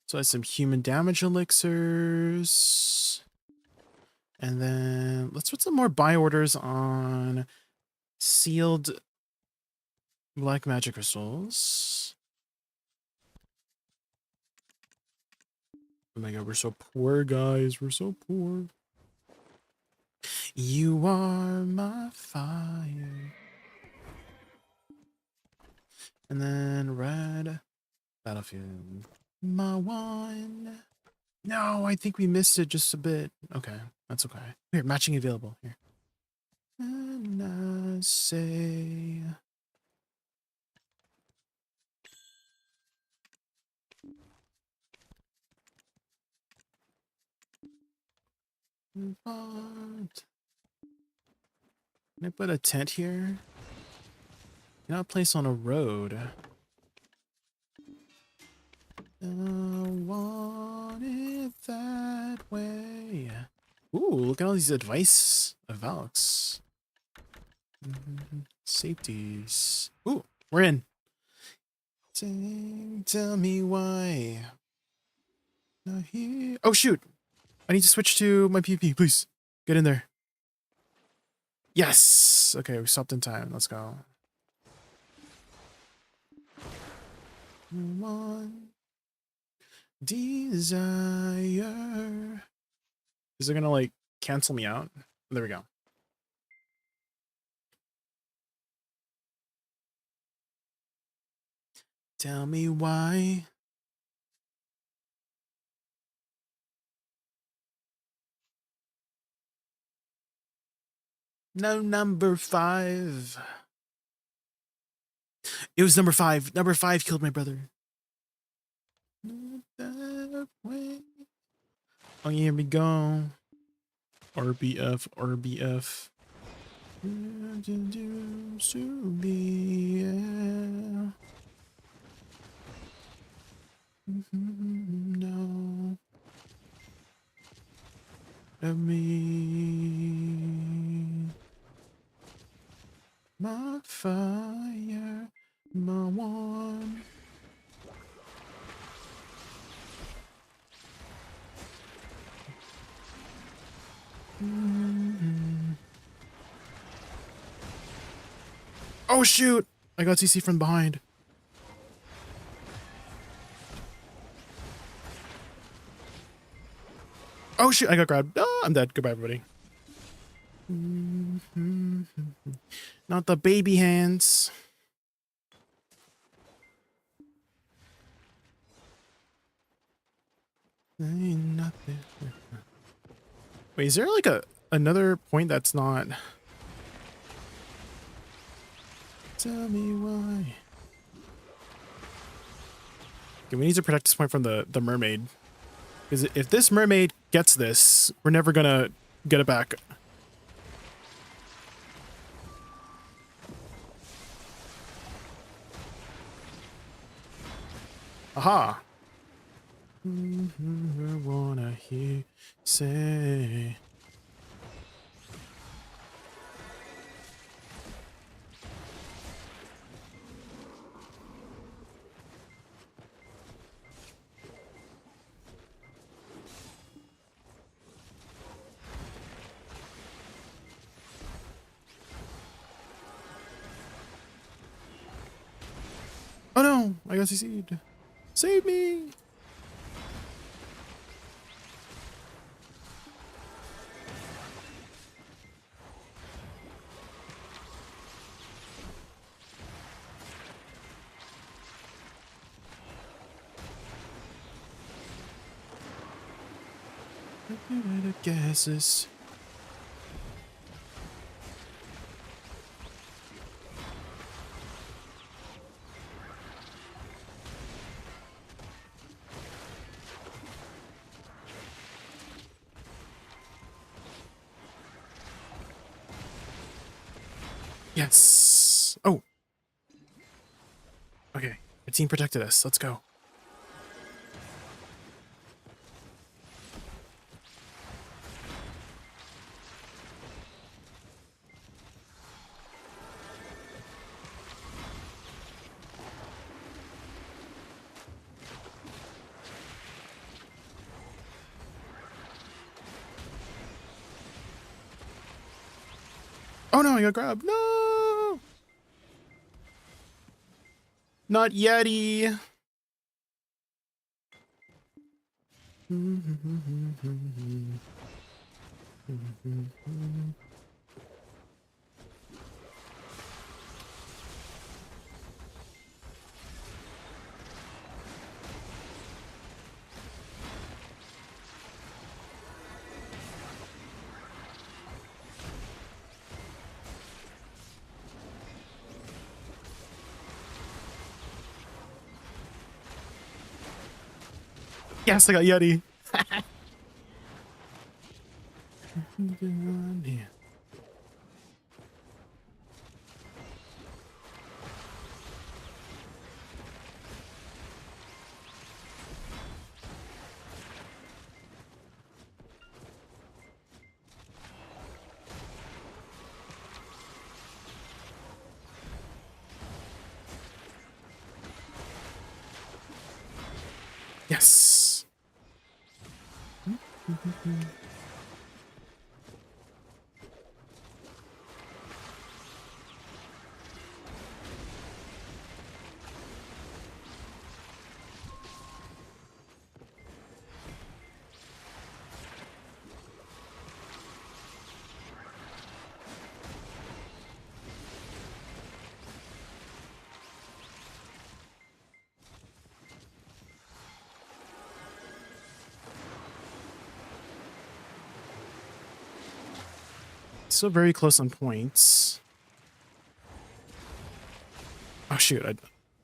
So I have some human damage elixirs. And then let's put some more buy orders on sealed black magic crystals. Oh my god, we're so poor, guys. We're so poor. You are my fire. And then red battlefield. My one. No, I think we missed it just a bit. Okay, that's okay. Here, matching available. Here. And I say... What? Can I put a tent here? Cannot place on a road. I want it that way. Ooh, look at all these advice of Alex. Safeties. Ooh, we're in. Tell me why. Not here. Oh shoot! I need to switch to my PvP, please. Get in there. Yes! Okay, we stopped in time. Let's go. One desire. Is it gonna like cancel me out? There we go. Tell me why. No number 5. It was number 5. Number 5 killed my brother. Not that way. Oh, here we go. RBF, RBF. Used to be, yeah. No. Of me. My fire, my one. Oh shoot! I got CC from behind. Oh shoot! I got grabbed. Oh, I'm dead. Goodbye, everybody. Not the baby hands. Ain't nothing. Wait, is there like another point that's not? Tell me why. Okay, we need to protect this point from the mermaid. Because if this mermaid gets this, we're never gonna get it back. Aha. I wanna hear say. Oh no, I got CC'd. Save me! The gases. Yes. Oh. Okay. The team protected us. Let's go. Oh no, I got grabbed. No! Not Yeti. Yes, I got Yeti. Yes. Still very close on points. Oh shoot, I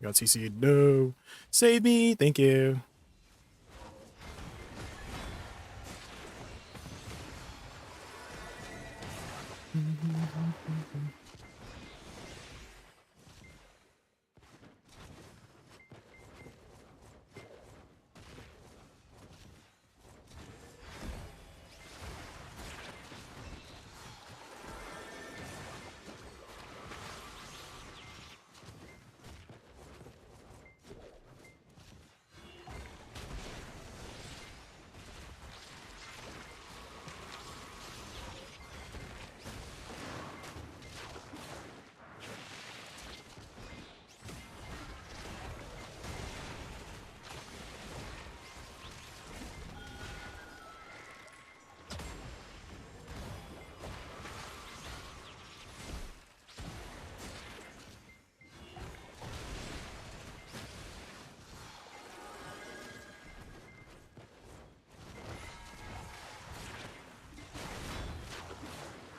got CC'd. No. Save me. Thank you.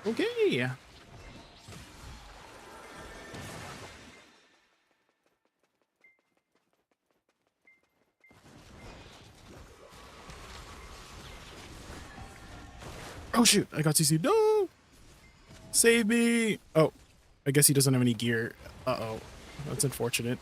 Okay. Oh shoot, I got CC'd. No! Save me! Oh, I guess he doesn't have any gear. Uh-oh. That's unfortunate.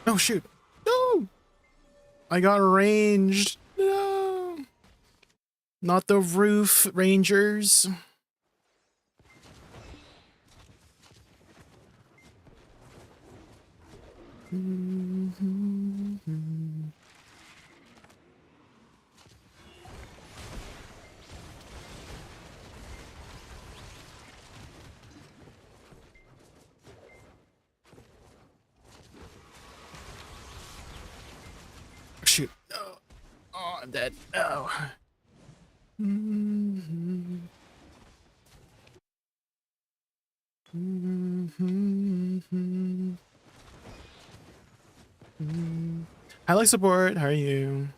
Oh shoot. No! I got ranged. No! Not the roof rangers. Shoot. Oh, oh, I'm dead. Oh. I like support. How are you?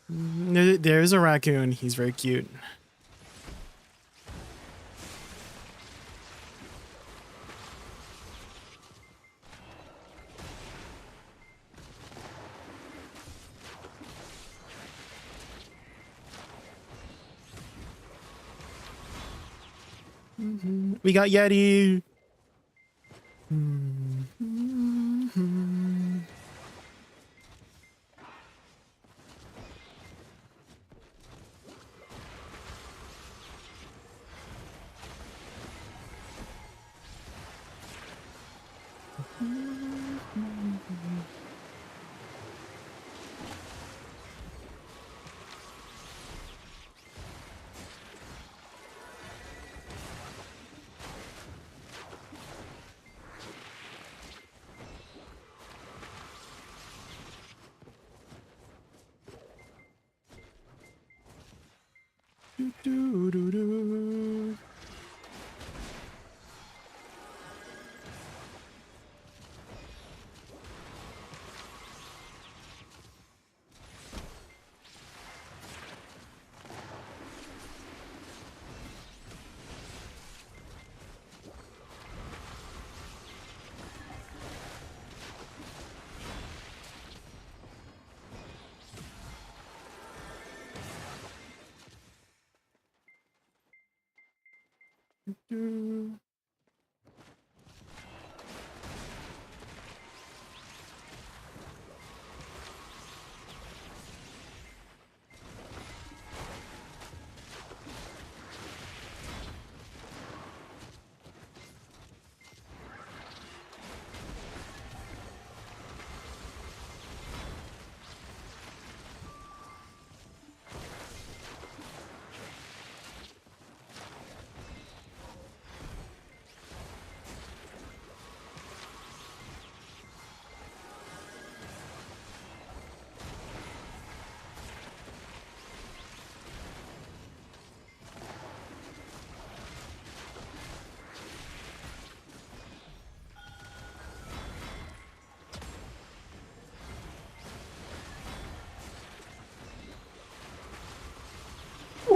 There's a raccoon. He's very cute. We got Yeti.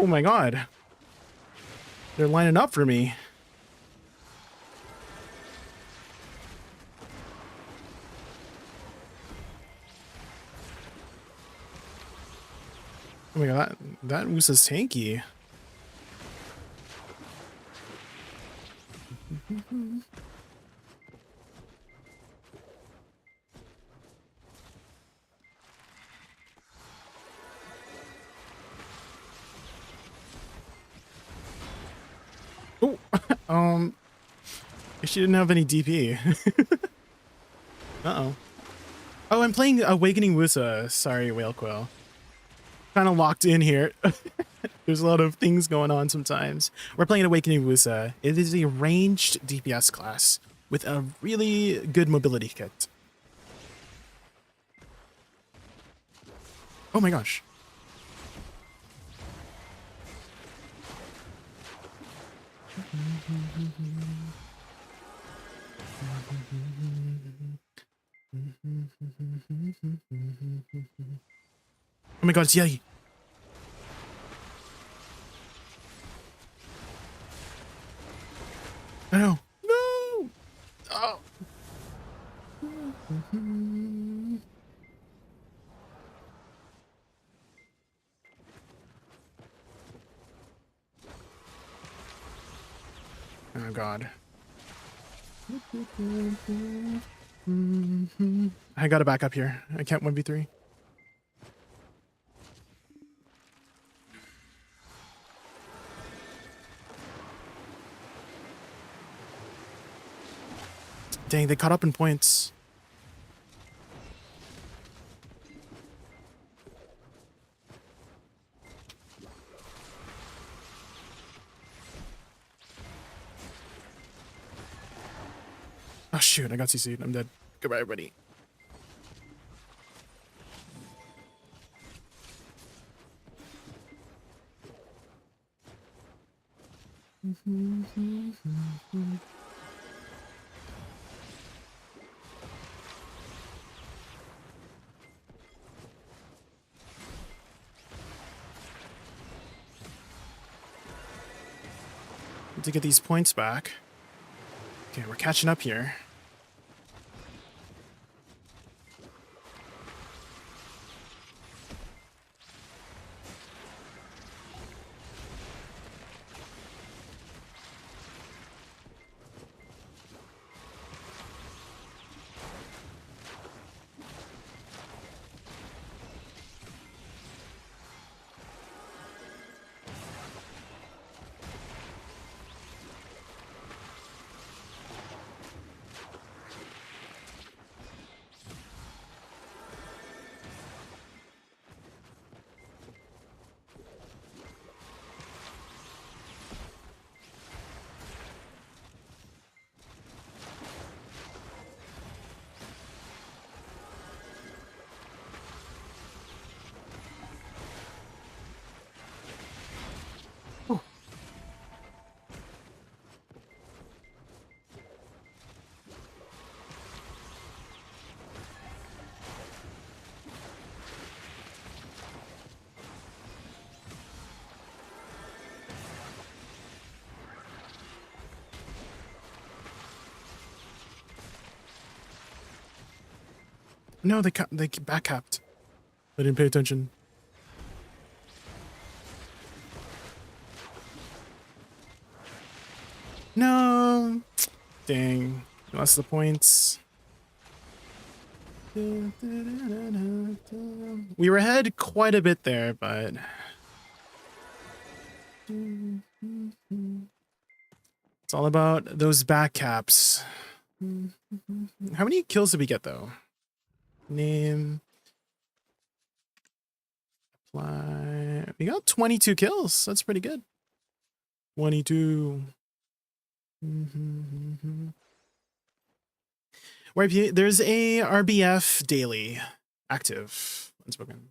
Oh my god. They're lining up for me. Oh my god, that Woosa's tanky. Oh, she didn't have any DP. Uh-oh. Oh, I'm playing Awakening Woosa. Sorry, Whale Quill. Kind of locked in here. There's a lot of things going on sometimes. We're playing Awakening Woosa. It is a ranged DPS class with a really good mobility kit. Oh my gosh. Oh my god, it's Yeti. I know. No! Oh. Oh god. I gotta back up here. I can't 1v3. Dang, they caught up in points. Oh shoot, I got CC'd. I'm dead. Goodbye, everybody. Need to get these points back. Okay, we're catching up here. No, they back capped. I didn't pay attention. No. Dang. Lost the points. We were ahead quite a bit there, but it's all about those back caps. How many kills did we get though? Name. Apply. We got 22 kills. That's pretty good. 22. There's a RBF daily active. Unspoken.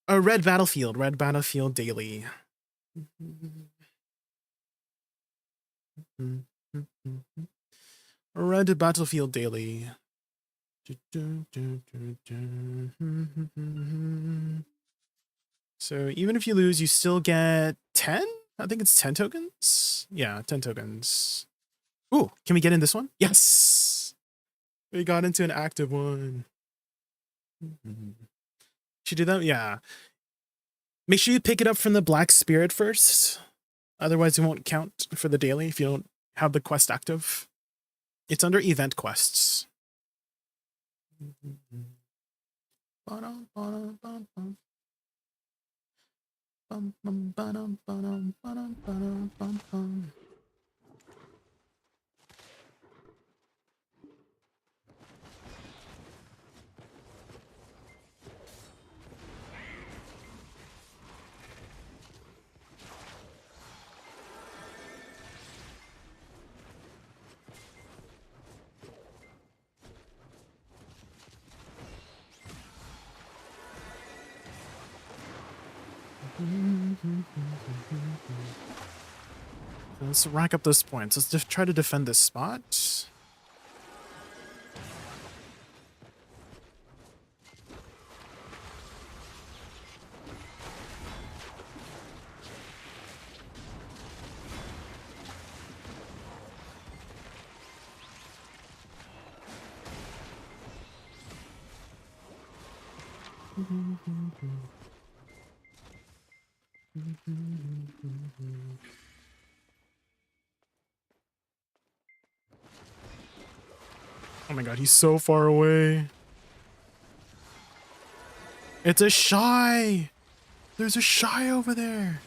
A red battlefield daily. A red battlefield daily. So even if you lose, you still get 10? I think it's 10 tokens. Yeah, 10 tokens. Ooh, can we get in this one? Yes! We got into an active one. Should do that? Yeah. Make sure you pick it up from the Black Spirit first. Otherwise, it won't count for the daily if you don't have the quest active. It's under event quests. Let's rack up those points. Let's try to defend this spot. Oh my god, he's so far away. It's a shy! There's a shy over there.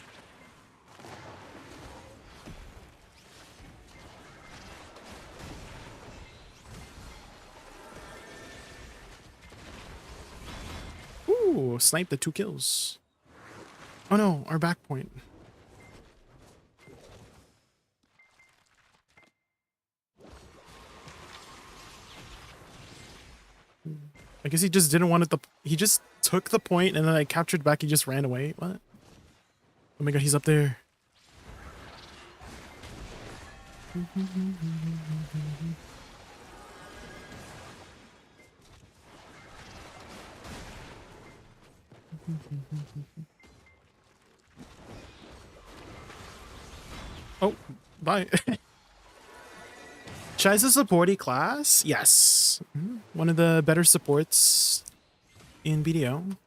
Ooh, snipe the 2 kills. Oh no, our back point. I guess he just didn't want it. He just took the point and then I captured back. He just ran away. What? Oh my god, he's up there. Oh, bye. Shai's a supporty class? Yes. One of the better supports in BDO.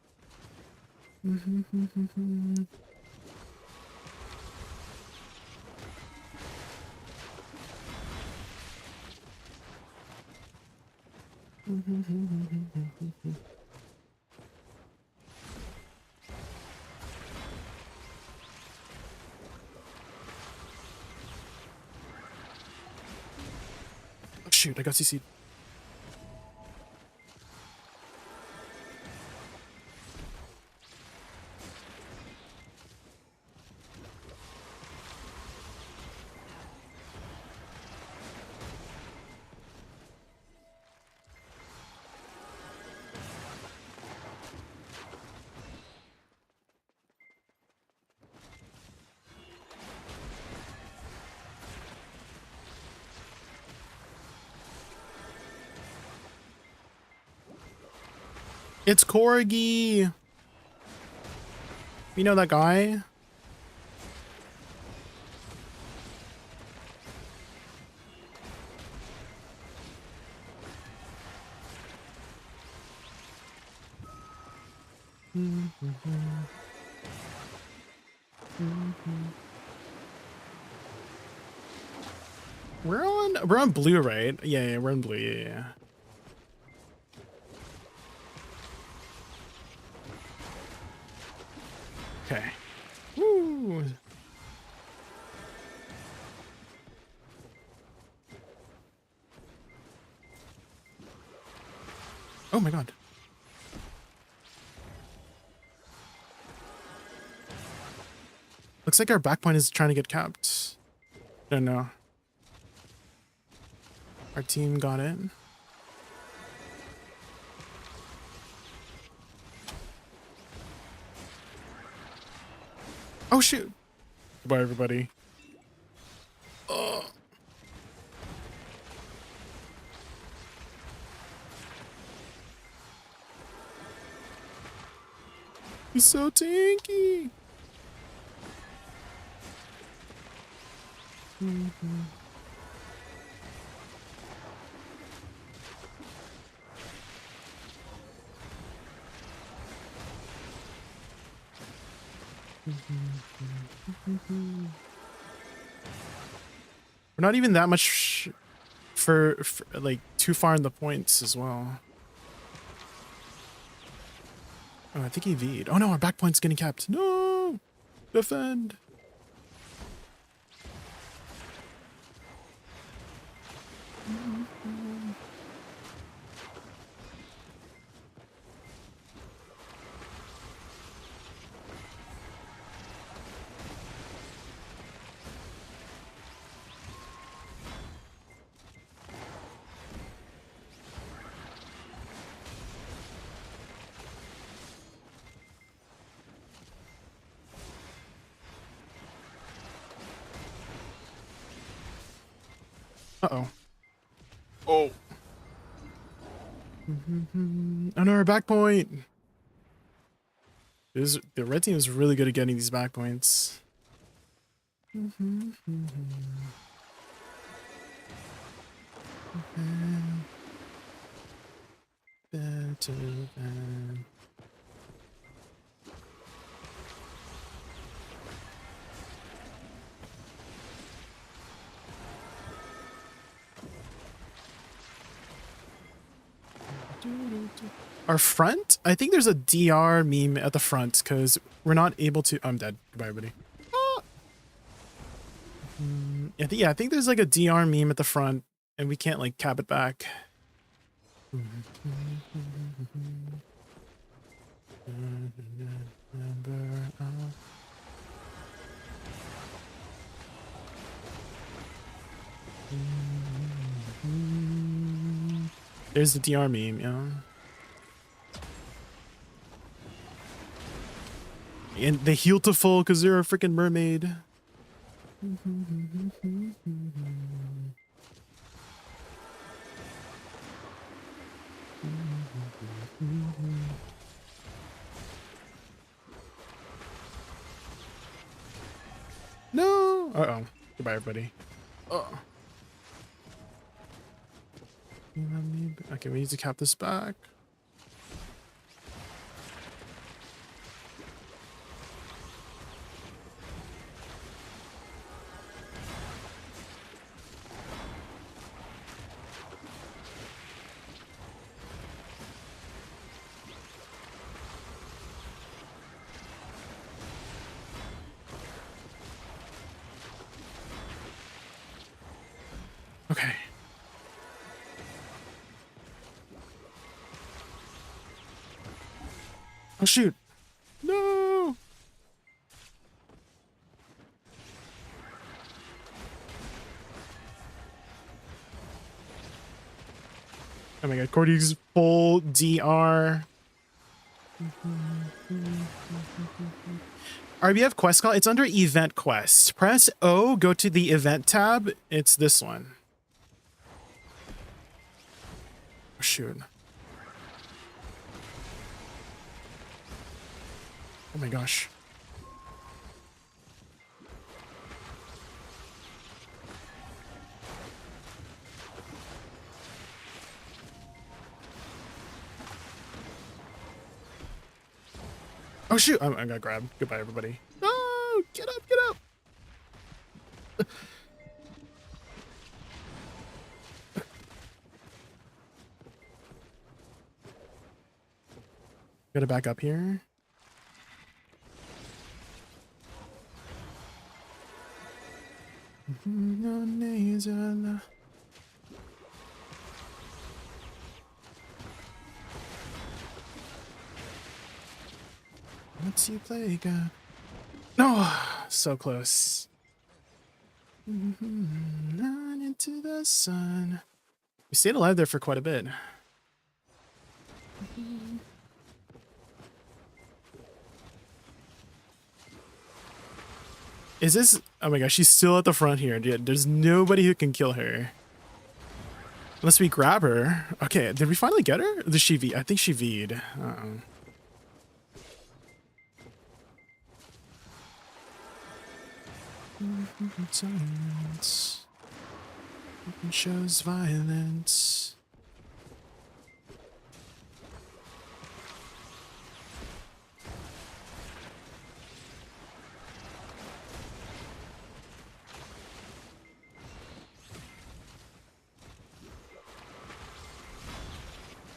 Oh, shoot, I got CC'd. It's Corgi. You know that guy? We're on blue, right? Yeah, we're on blue. Yeah. Okay. Woo. Oh my god. Looks like our back point is trying to get capped. Don't know. Our team got it. Oh shoot. Goodbye, everybody. He's so tanky. We're not even that much for like too far in the points as well. Oh, I think he V'd. Oh no, our back point's getting capped. No! Defend! Uh-oh. Oh. Oh no, our back point! The red team is really good at getting these back points. Better than... Our front? I think there's a DR meme at the front because we're not able to... I'm dead. Goodbye, everybody. Ah! Yeah, I think there's like a DR meme at the front and we can't like cap it back. There's the DR meme, yeah. And they heal to full because they're a freaking mermaid. No! Uh-oh. Goodbye, everybody. Oh. Okay, we need to cap this back. Okay. Oh shoot. No. Oh my god, Cordy's full DR. RBF quest call. It's under event quest. Press O, go to the event tab. It's this one. Oh, shoot. Oh my gosh. Oh shoot, I got grabbed. Goodbye, everybody. No, get up, get up. Gotta back up here. Let's you play, God. No, so close. Not into the sun. We stayed alive there for quite a bit. Is this... Oh my gosh, she's still at the front here. Dude, there's nobody who can kill her. Unless we grab her. Okay, did we finally get her? Or did she V? I think she V'd. Uh-oh. Science shows violence.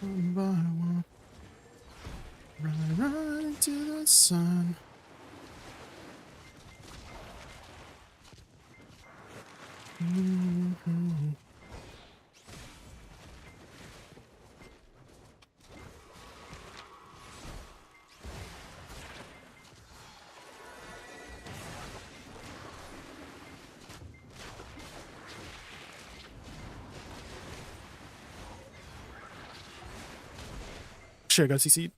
One by one, run into the sun. Sure, I got CC.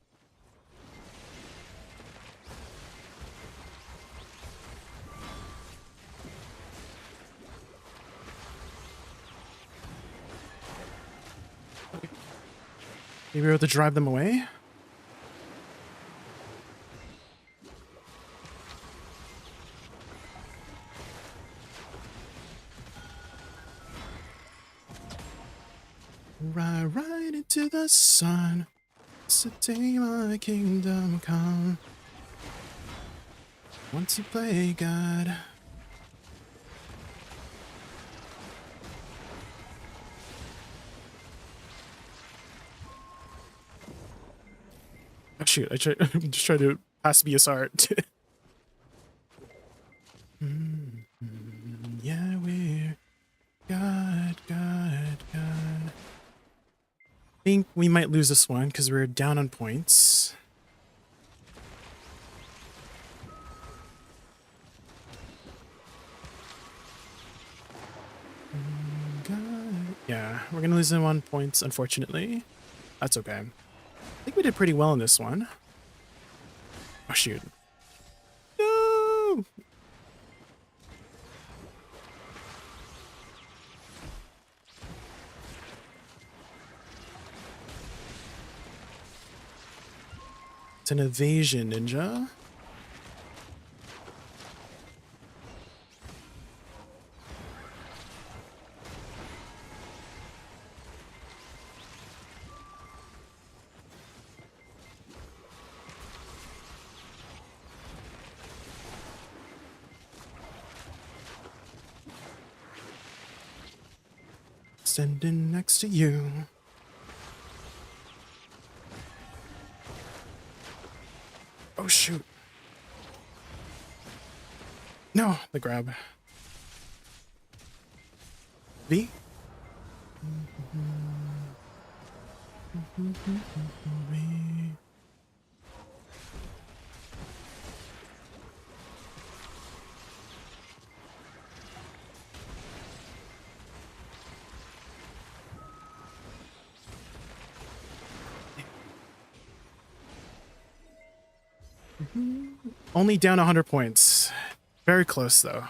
Maybe we're able to drive them away. Right into the sun. So take my kingdom come. Once you play God. Oh shoot, I'm just trying to pass BSR. Yeah, we're God. I think we might lose this one because we're down on points. Yeah, we're gonna lose them on points, unfortunately. That's okay. I think we did pretty well in this one. Oh shoot. No! It's an evasion ninja. Standing next to you. Oh shoot. No, the grab. V? Only down 100 points. Very close though.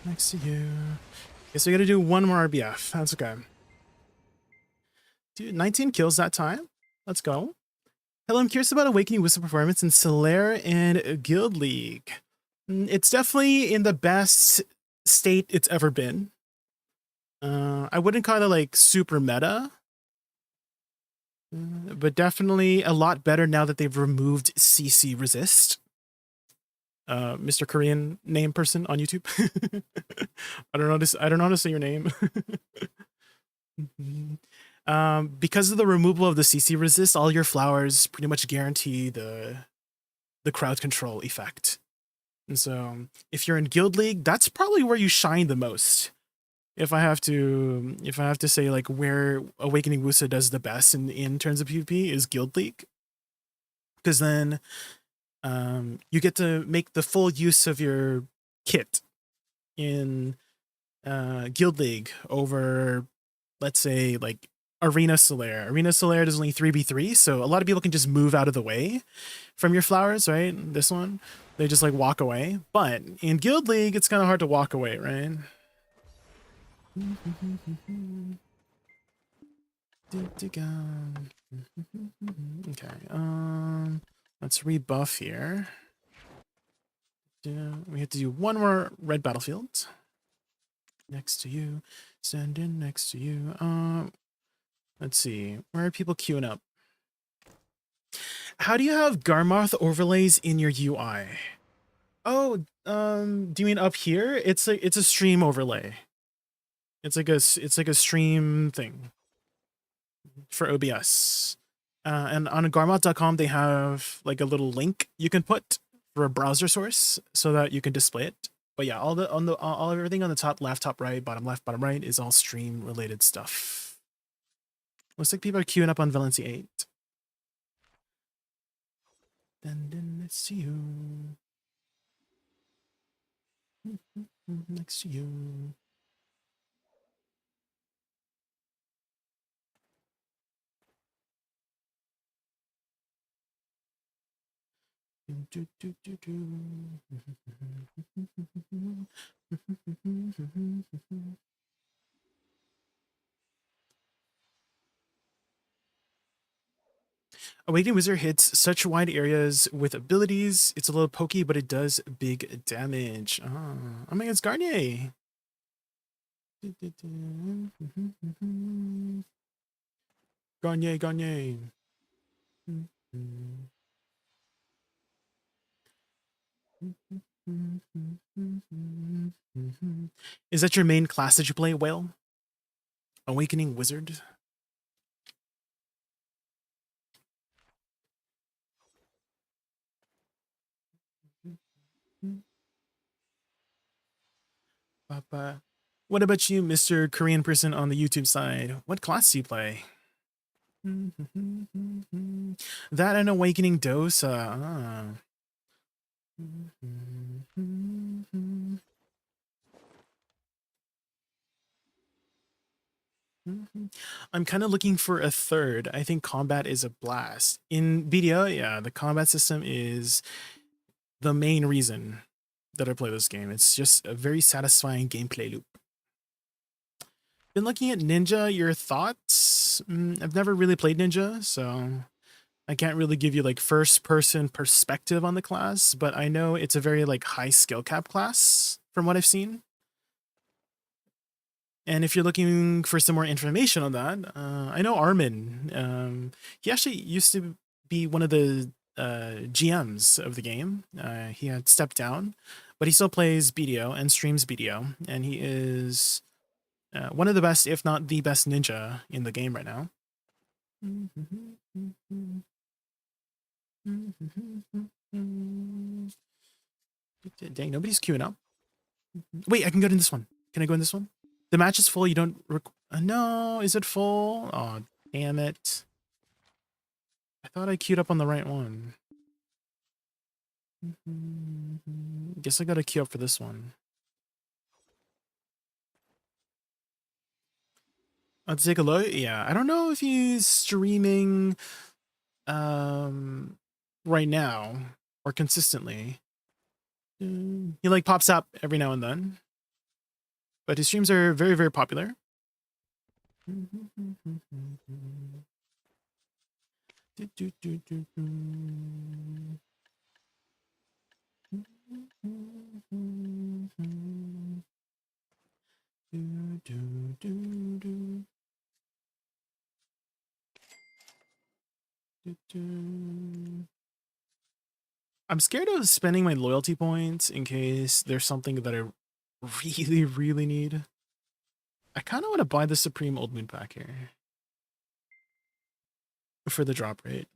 Next to you. Guess we gotta do one more RBF. That's okay. Dude, 19 kills that time. Let's go. Hello, I'm curious about Awakening Woosa performance in Solaire and Guild League. It's definitely in the best state it's ever been. I wouldn't call it like super meta, but definitely a lot better now that they've removed CC resist. Mr. Korean name person on YouTube. I don't know how to say your name. Because of the removal of the CC resist, all your flowers pretty much guarantee the crowd control effect. And so if you're in Guild League, that's probably where you shine the most. If I have to say like where Awakening Woosa does the best in terms of PvP is Guild League. Because then you get to make the full use of your kit in Guild League over, let's say, like Arena Solaire. Arena Solaire does only 3v3, so a lot of people can just move out of the way from your flowers, right? This one, they just like walk away. But in Guild League, it's kind of hard to walk away, right? Okay, let's rebuff here. We have to do one more red battlefield. Next to you. Stand in next to you. Let's see. Where are people queuing up? How do you have Garmoth overlays in your UI? Oh, do you mean up here? It's a stream overlay. It's like a stream thing for OBS. And on garmoth.com they have like a little link you can put for a browser source so that you can display it. But yeah, all everything on the top left, top right, bottom left, bottom right is all stream related stuff. Looks like people are queuing up on Valency 8. Then next to you. Next to you. Awakening Wizard hits such wide areas with abilities. It's a little pokey, but it does big damage. Oh my god, it's Garnier. Garnier, Garnier. Is that your main class that you play, Whale? Awakening Wizard? Papa. What about you, Mr. Korean person on the YouTube side? What class do you play? That and Awakening Dosa. I'm kind of looking for a third. I think combat is a blast. In BDO, yeah, the combat system is the main reason that I play this game. It's just a very satisfying gameplay loop. Been looking at Ninja, your thoughts? I've never really played Ninja, so I can't really give you like first person perspective on the class, but I know it's a very like high skill cap class from what I've seen. And if you're looking for some more information on that, I know Armin. He actually used to be one of the GMs of the game. He had stepped down, but he still plays BDO and streams BDO, and he is one of the best, if not the best ninja in the game right now. Dang, nobody's queuing up. Wait, I can go in this one. Can I go in this one? The match is full. You don't. No, is it full? Oh, damn it! I thought I queued up on the right one. Guess I gotta queue up for this one. Let's take a look. Yeah, I don't know if he's streaming right now or consistently. He like pops up every now and then. But his streams are very, very popular. I'm scared of spending my loyalty points in case there's something that I really, really need. I kind of want to buy the Supreme Old Moon pack here for the drop rate.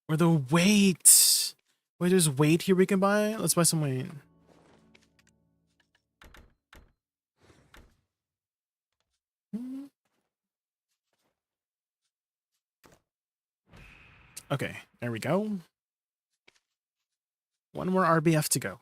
Or the weight. Wait, there's weight here we can buy? Let's buy some weight. Okay, there we go. One more RBF to go.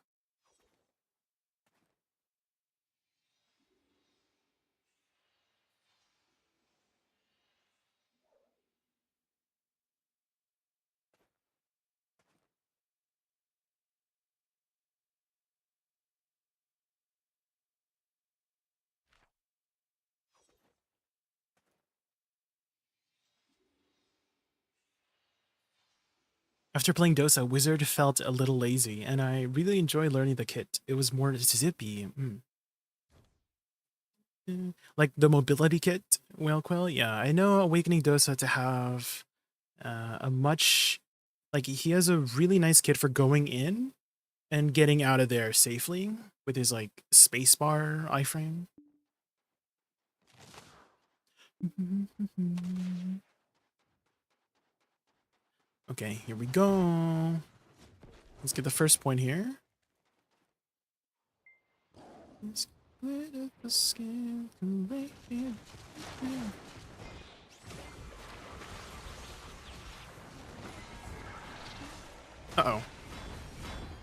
After playing Dosa, Wizard felt a little lazy, and I really enjoyed learning the kit. It was more zippy. Like the mobility kit, Whale Quill. Yeah, I know Awakening Dosa to have a much... Like, he has a really nice kit for going in and getting out of there safely with his, like, spacebar iframe. Okay, here we go. Let's get the first point here. Uh-oh.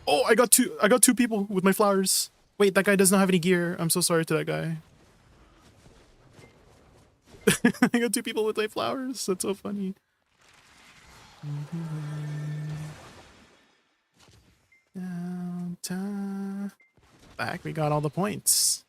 Oh, I got two people with my flowers. Wait, that guy does not have any gear. I'm so sorry to that guy. I got two people with my flowers. That's so funny. Downtown. Back, we got all the points.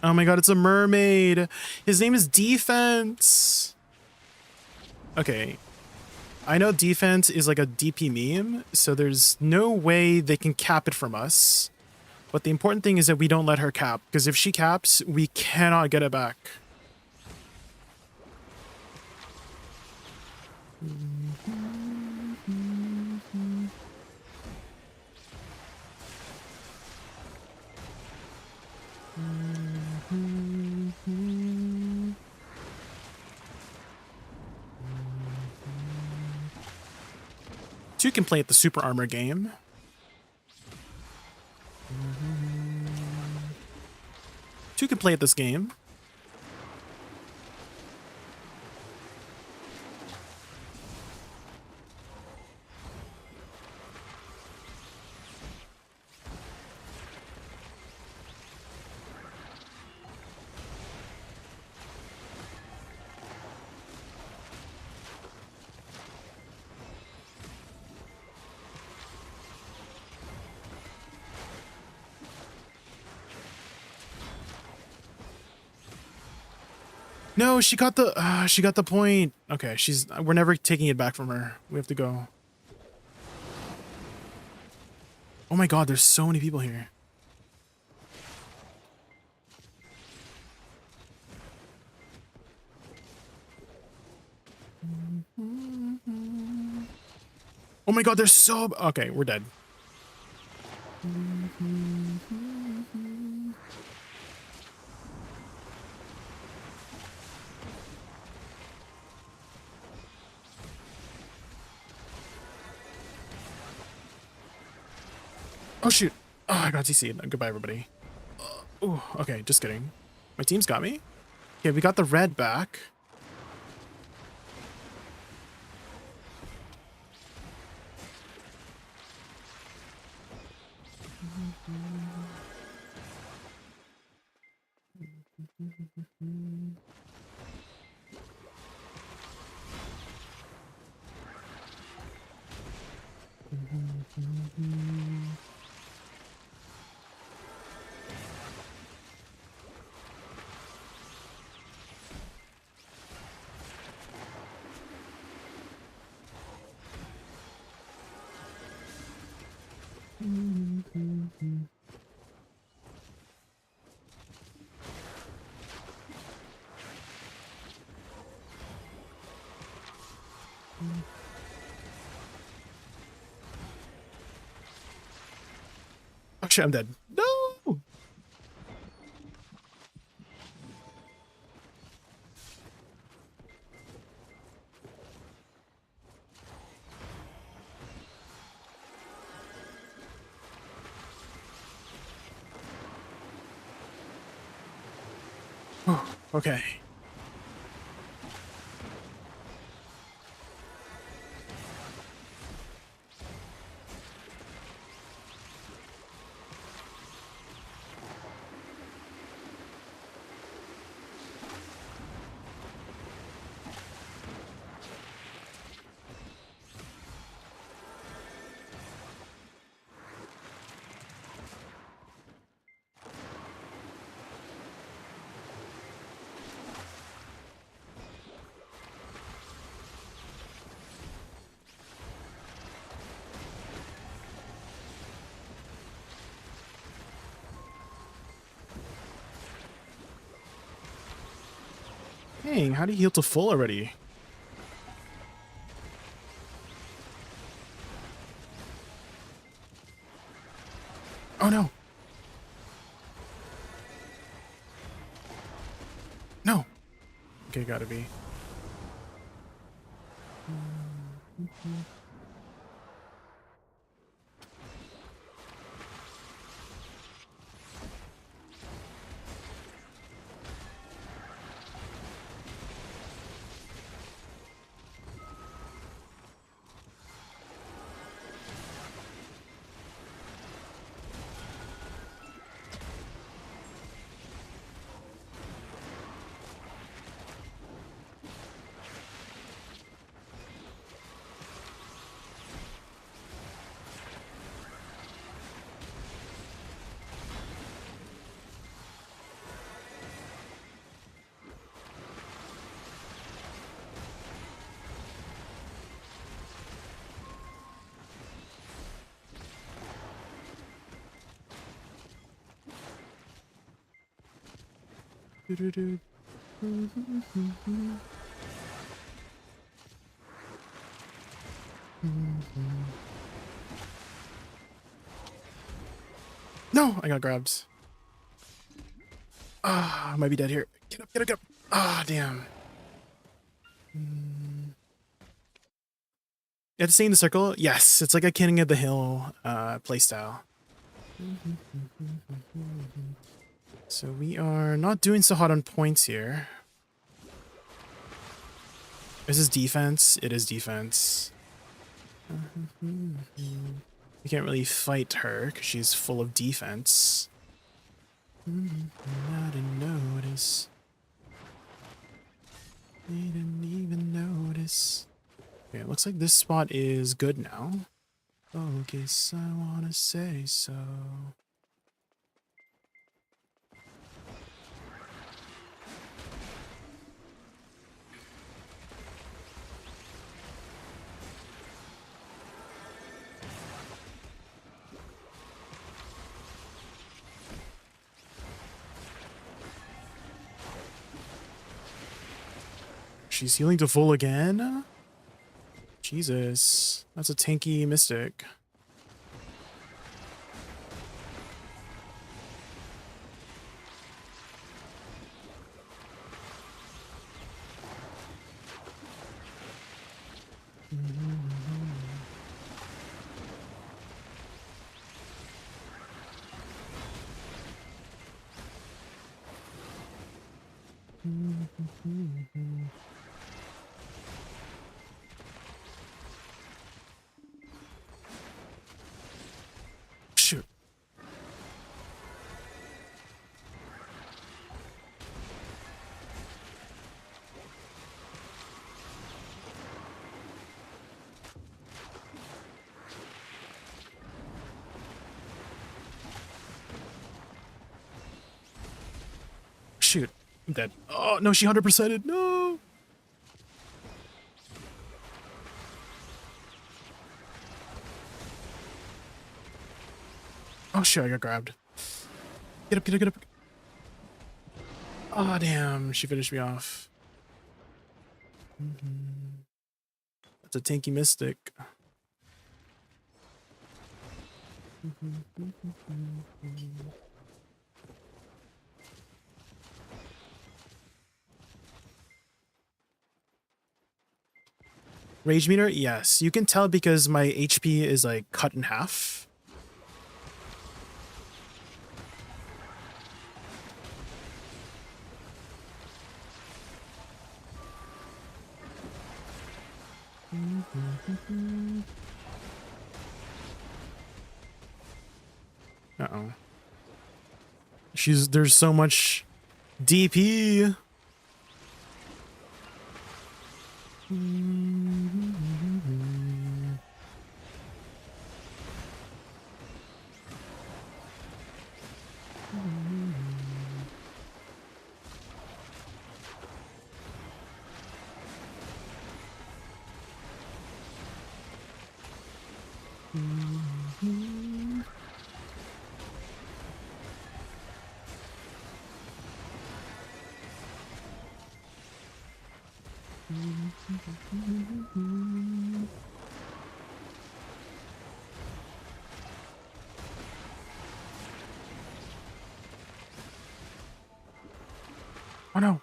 Oh my god, it's a mermaid. His name is Defense. Okay. I know Defense is like a DP meme, so there's no way they can cap it from us. But the important thing is that we don't let her cap, because if she caps, we cannot get it back. Two can play at the super armor game. Two can play at this game. No, she got the point. Okay, we're never taking it back from her. We have to go. Oh my god, there's so many people here. Oh my god, there's so... Okay, we're dead. Oh shoot. Oh, I got CC'd. Goodbye, everybody. Oh, okay, just kidding. My team's got me. Okay, we got the red back. Oh shit, I'm dead. No! Oh, okay. Dang, how do you heal to full already? Oh no. No. Okay, gotta be. Doo-doo-doo. No, I got grabbed. Ah, I might be dead here. Get up, get up, get up. Ah, damn. You have to stay in the circle? Yes, it's like a King of the Hill playstyle. So we are not doing so hot on points here. Is this defense? It is defense. You can't really fight her because she's full of defense. Not a notice. Didn't even notice. Okay, it looks like this spot is good now. Oh, guess I wanna say so. She's healing to full again? Jesus. That's a tanky mystic. Shoot. Shoot. I'm dead. Oh, no, she 100%ed. No. Oh, shit, I got grabbed. Get up, get up, get up. Oh, damn. She finished me off. That's a tanky mystic. Rage meter? Yes. You can tell because my HP is like cut in half. Uh-oh. There's so much DP. Oh no.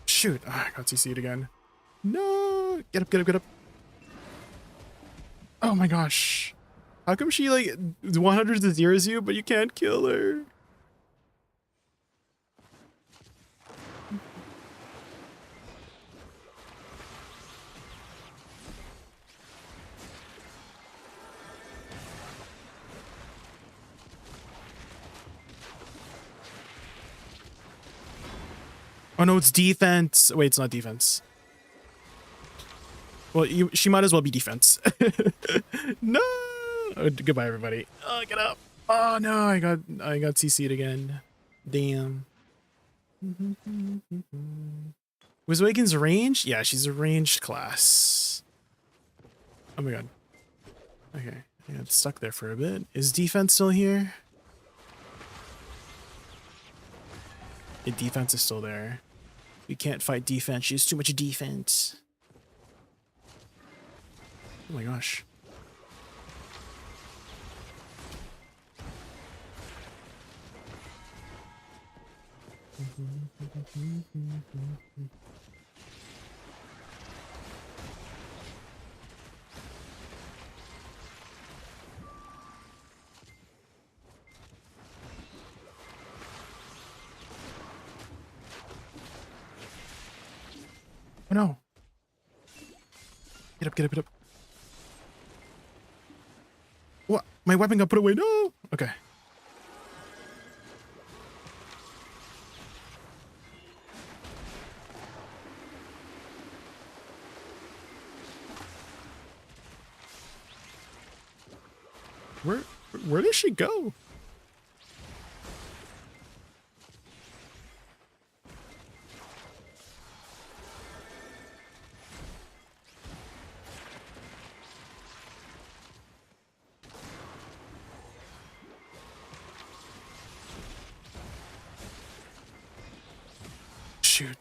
Shoot. Ah, I got CC'd again. No. Get up, get up, get up. Oh my gosh. How come she like 100 to zeros you, but you can't kill her? Oh no, it's defense. Wait, it's not defense. Well, she might as well be defense. No. Oh, goodbye, everybody. Oh, get up. Oh no, I got CC'd again. Damn. Was Waken's ranged? Yeah, she's a ranged class. Oh my god. Okay, I got stuck there for a bit. Is defense still here? The defense is still there. We can't fight defense. She has too much defense. Oh my gosh. Oh no. Get up, get up, get up. What? My weapon got put away. No. Okay. Where does she go? Shoot.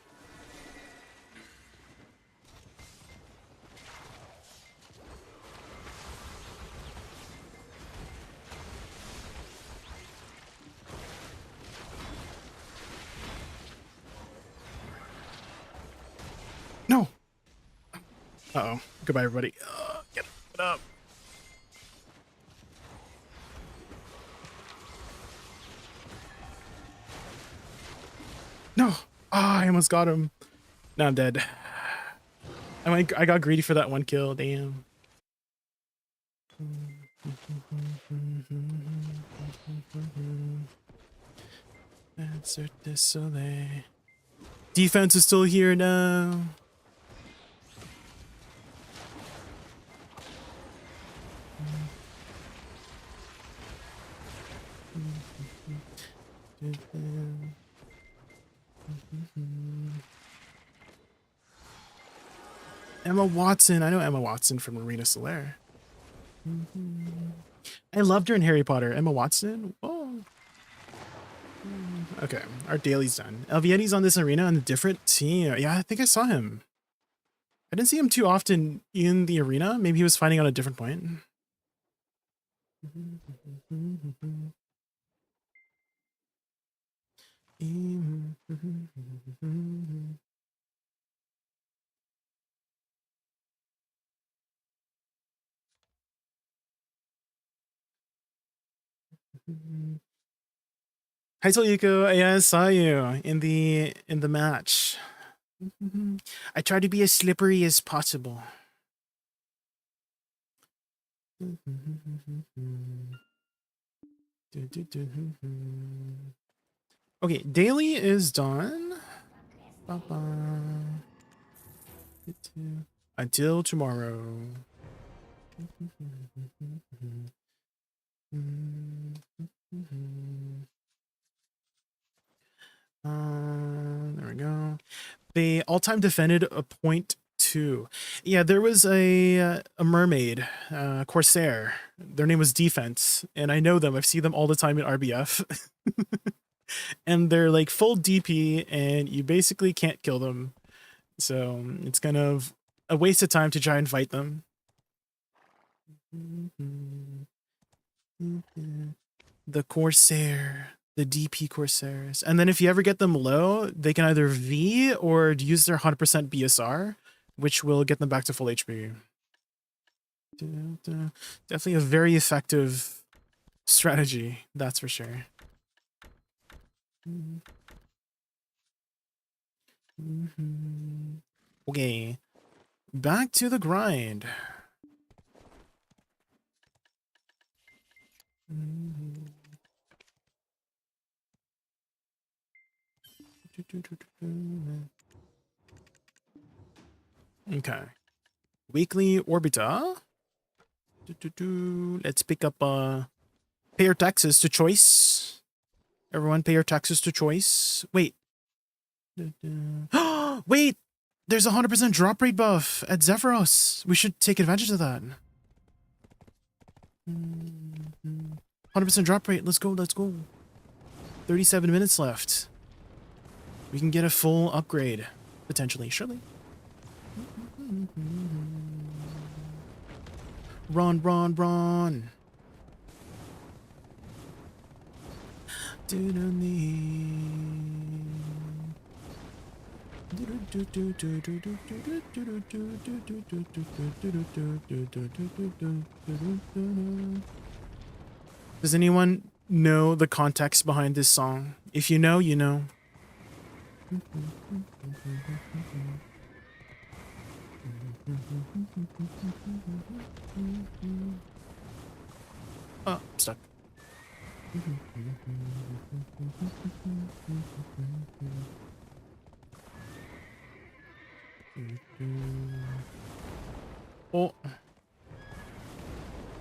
No. Uh-oh. Goodbye, everybody. Get up. No. Ah, I almost got him. Now I'm dead. I got greedy for that one kill. Damn. Answer this Soleil. Defense is still here now. Emma Watson. I know Emma Watson from Arena Solaire. I loved her in Harry Potter. Emma Watson. Oh. Okay, our daily's done. Elvieti's on this arena on a different team. Yeah, I think I saw him. I didn't see him too often in the arena. Maybe he was fighting on a different point. Hi Yuko. Yeah, I saw you in the match. I try to be as slippery as possible. Okay, daily is done. Bye-bye. Until tomorrow. There we go. They all-time defended a .2. Yeah, there was a mermaid, Corsair. Their name was Defense, and I know them. I've seen them all the time in RBF. And they're like full DP, and you basically can't kill them. So it's kind of a waste of time to try and fight them. The Corsair, the DP Corsairs. And then if you ever get them low, they can either V or use their 100% BSR, which will get them back to full HP. Definitely a very effective strategy, that's for sure. Okay, back to the grind. Okay, weekly orbiter. Let's pick up pay your taxes to choice. Everyone pay your taxes to choice. Wait. Wait! There's a 100% drop rate buff at Zephyros. We should take advantage of that. 100% drop rate. Let's go, let's go. 37 minutes left. We can get a full upgrade. Potentially, surely. Run, run, run. Does anyone know the context behind this song? If you know, you know. Oh, stuck. Oh,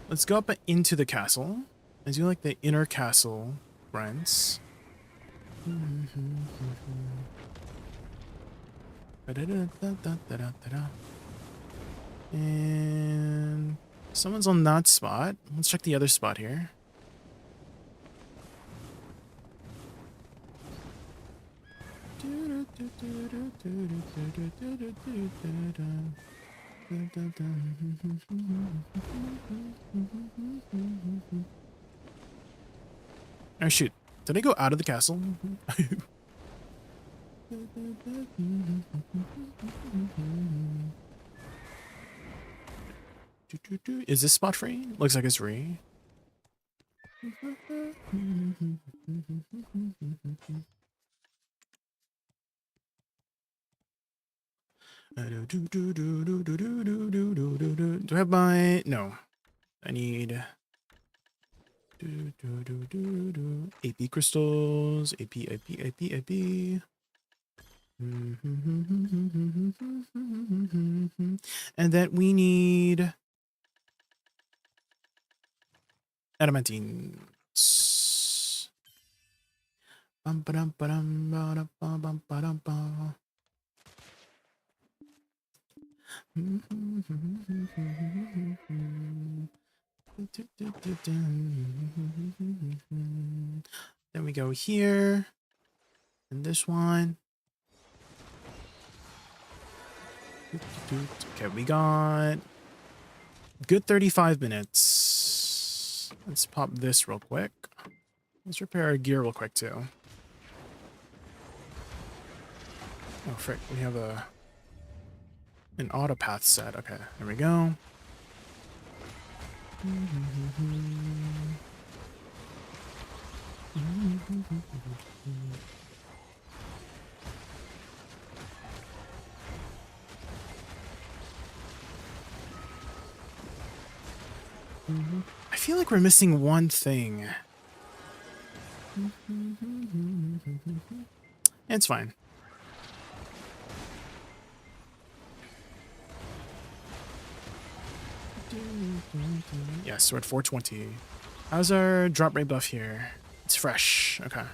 let's go up into the castle. I do like the inner castle friends. And someone's on that spot. Let's check the other spot here. Oh shoot, did I go out of the castle? Is this spot free? Looks like it's free. Do I have my... No. I need... AP crystals. AP. And then we need... adamantines. Then we go here. And this one. Okay, we got good 35 minutes. Let's pop this real quick. Let's repair our gear real quick too. Oh frick, we have an auto path set. Okay, there we go. I feel like we're missing one thing. It's fine. Yes, we're at 420. How's our drop rate buff here? It's fresh. Okay.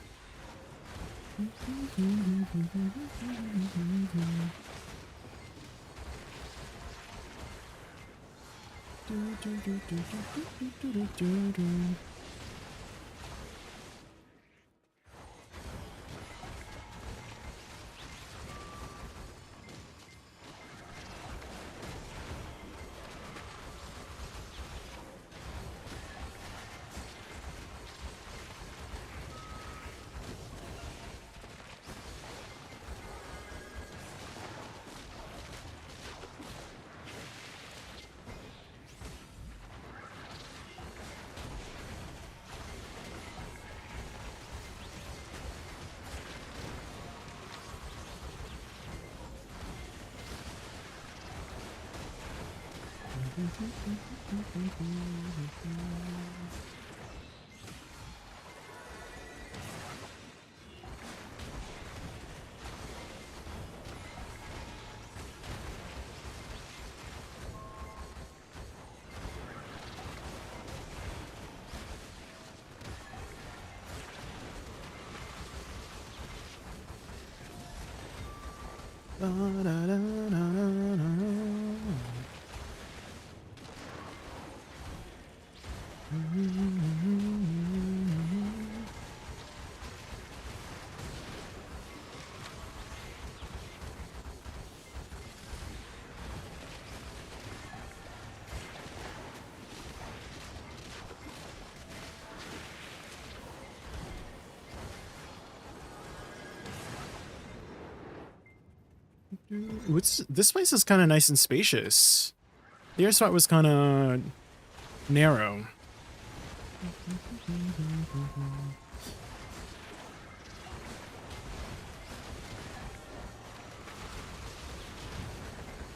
This place is kind of nice and spacious. The air spot was kind of narrow.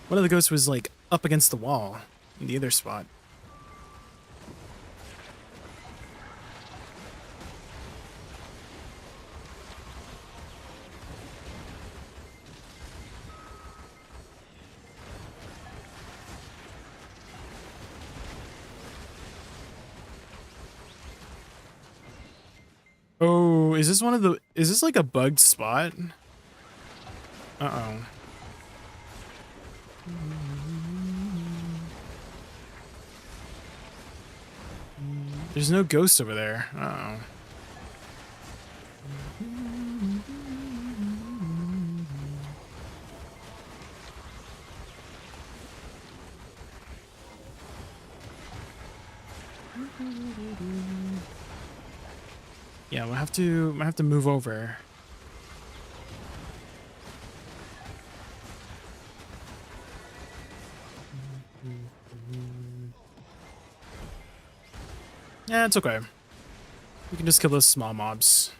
One of the ghosts was like up against the wall in the other spot. Oh, is this one of the... Is this like a bugged spot? Uh-oh. There's no ghost over there. Uh-oh. Yeah, we'll have to move over. Yeah, it's okay. We can just kill those small mobs.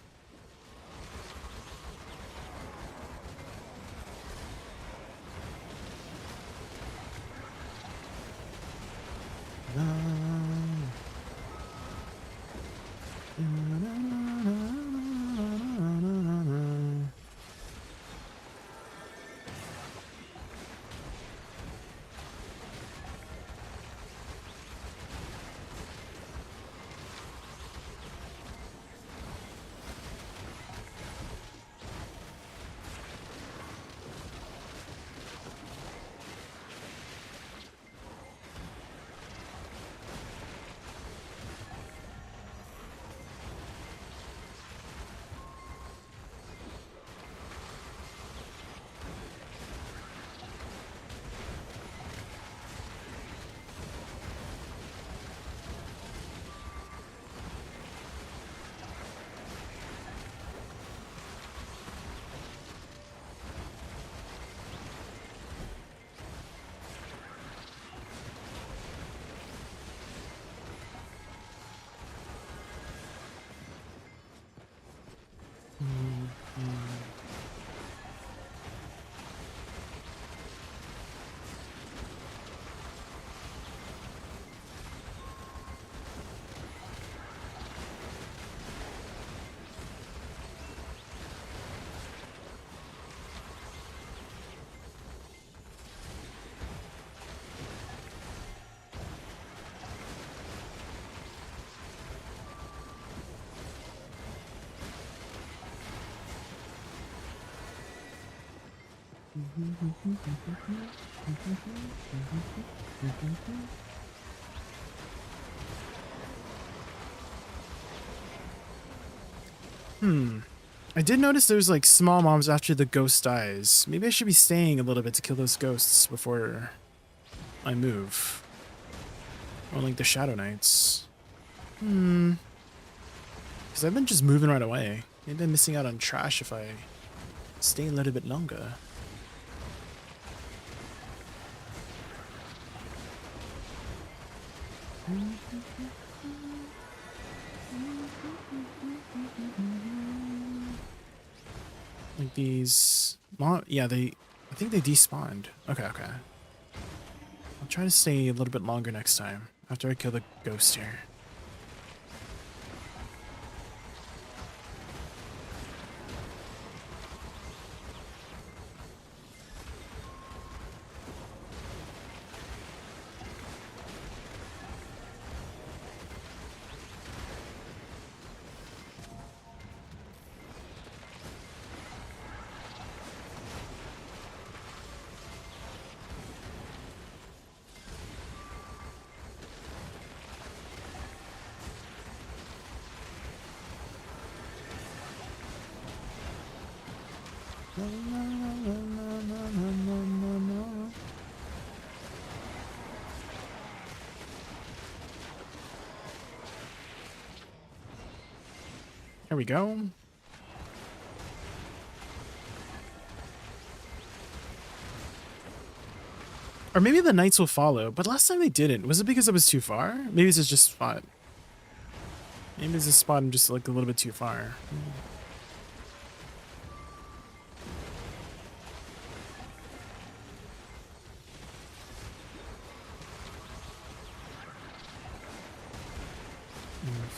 I did notice there's like small mobs after the ghost dies. Maybe I should be staying a little bit to kill those ghosts before I move. Or like the Shadow Knights. Because I've been just moving right away. Maybe I'm missing out on trash if I stay a little bit longer. Like these... Yeah, I think they despawned. Okay, okay. I'll try to stay a little bit longer next time, after I kill the ghost here. Here we go. Or maybe the knights will follow, but last time they didn't. Was it because it was too far? Maybe it's just spot. Maybe it's a spot I'm just like a little bit too far.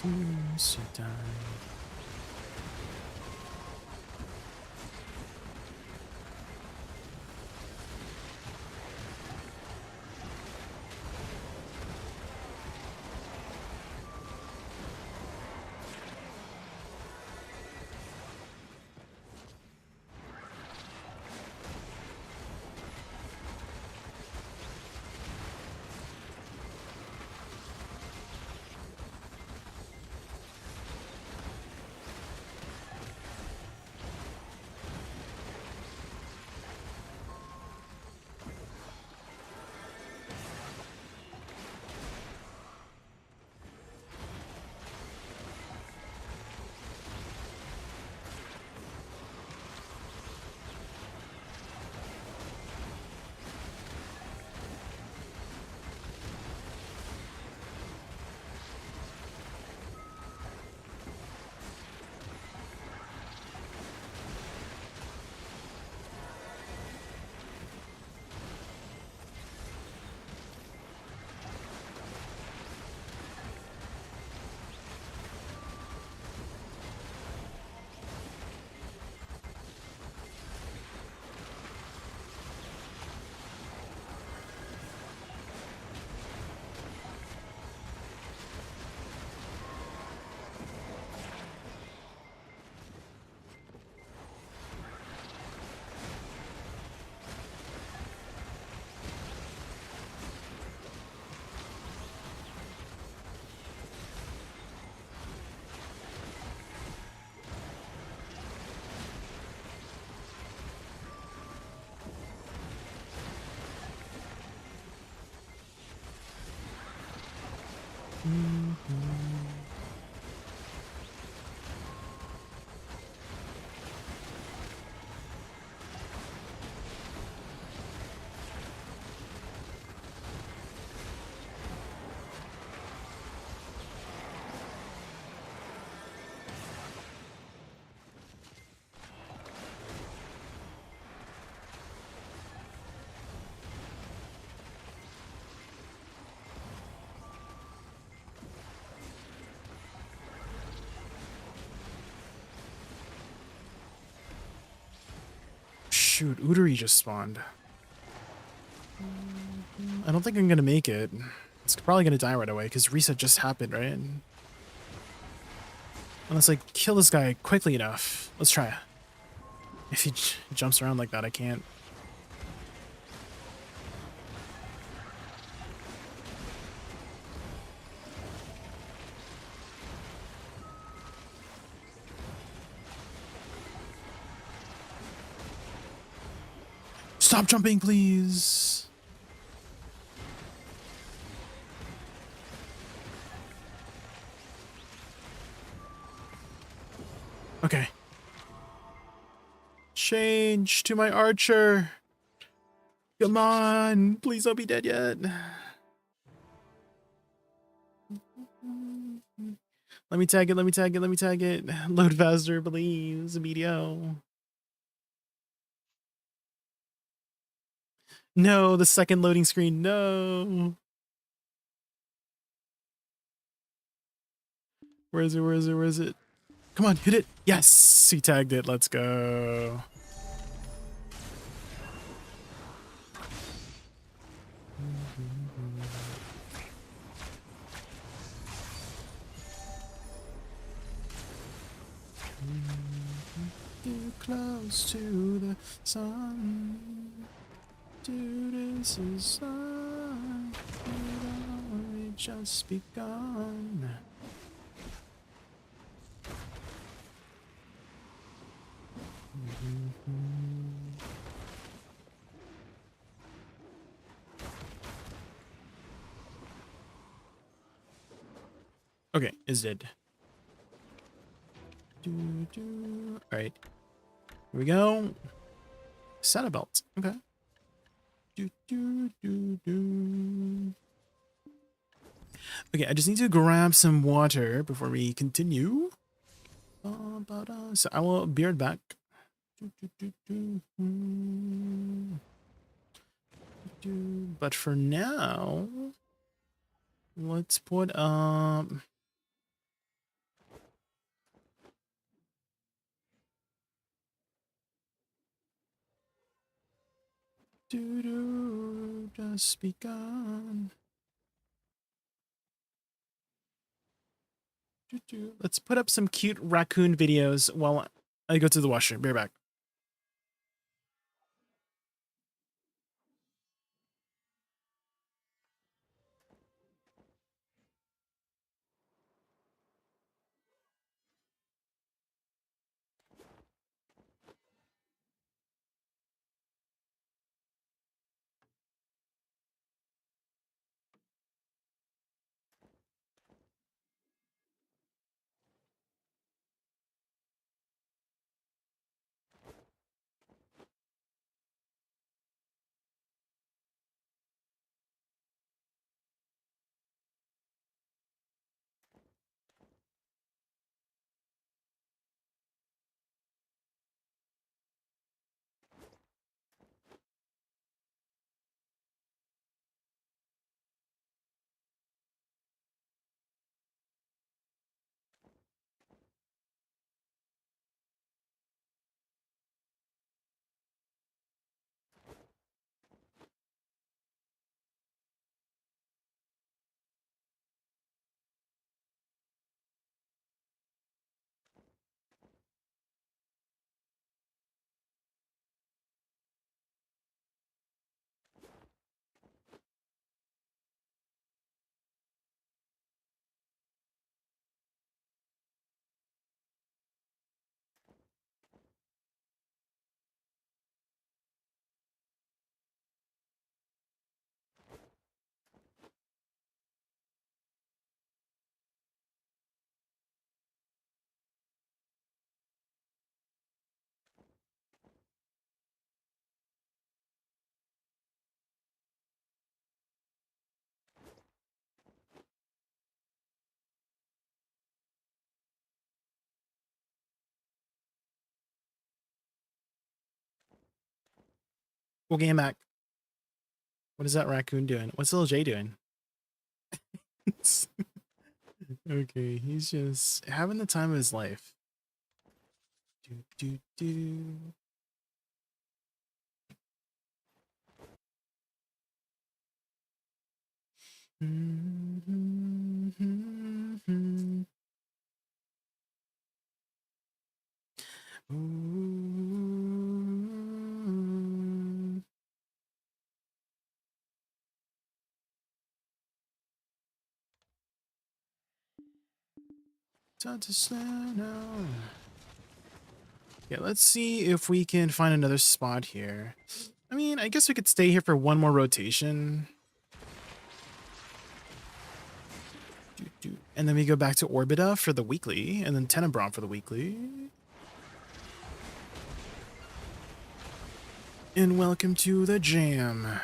Refuse to die. Shoot, Udari just spawned. I don't think I'm gonna make it. It's probably gonna die right away because reset just happened, right? Unless I kill this guy quickly enough. Let's try. If he jumps around like that, I can't Stop jumping, please. Okay. Change to my archer. Come on. Please don't be dead yet. Let me tag it. Let me tag it. Let me tag it. Load faster, please. Medio. No, the second loading screen. No. Where is it? Where is it? Where is it? Come on, hit it. Yes, he tagged it. Let's go. Too close to the sun. To this is sun. It only just begun. Okay, is dead. All right, here we go. Saddle belt. Okay. Okay, I just need to grab some water before we continue. So I will be right back. But for now, let's put just begun. Let's put up some cute raccoon videos while I go to the washroom. Be right back. Okay, I'm back. What is that raccoon doing? What's little Jay doing? Okay, he's just having the time of his life. Do, do, do. Ooh. Time to slow down. Yeah, let's see if we can find another spot here. I mean, I guess we could stay here for one more rotation. And then we go back to Orbita for the weekly, and then Tenebron for the weekly. And welcome to the jam.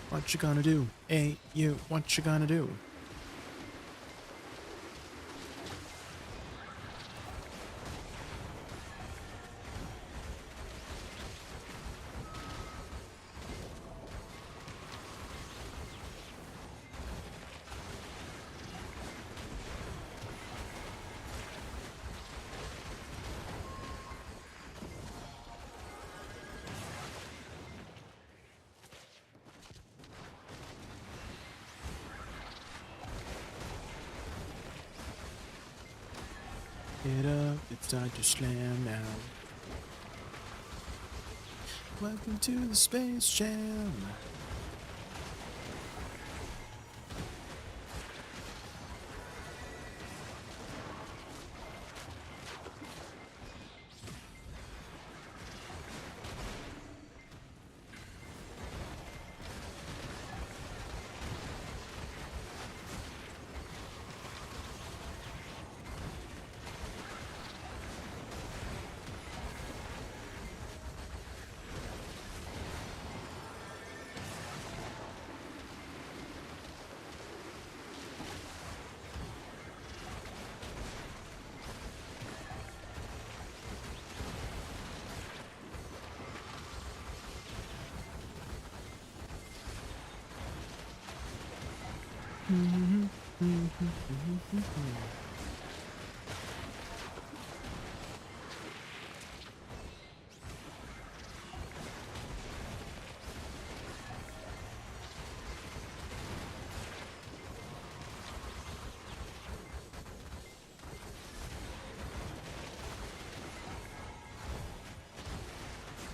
What you gonna do? Hey, you, what you gonna do? Get up, it's time to slam now. Welcome to the Space Jam.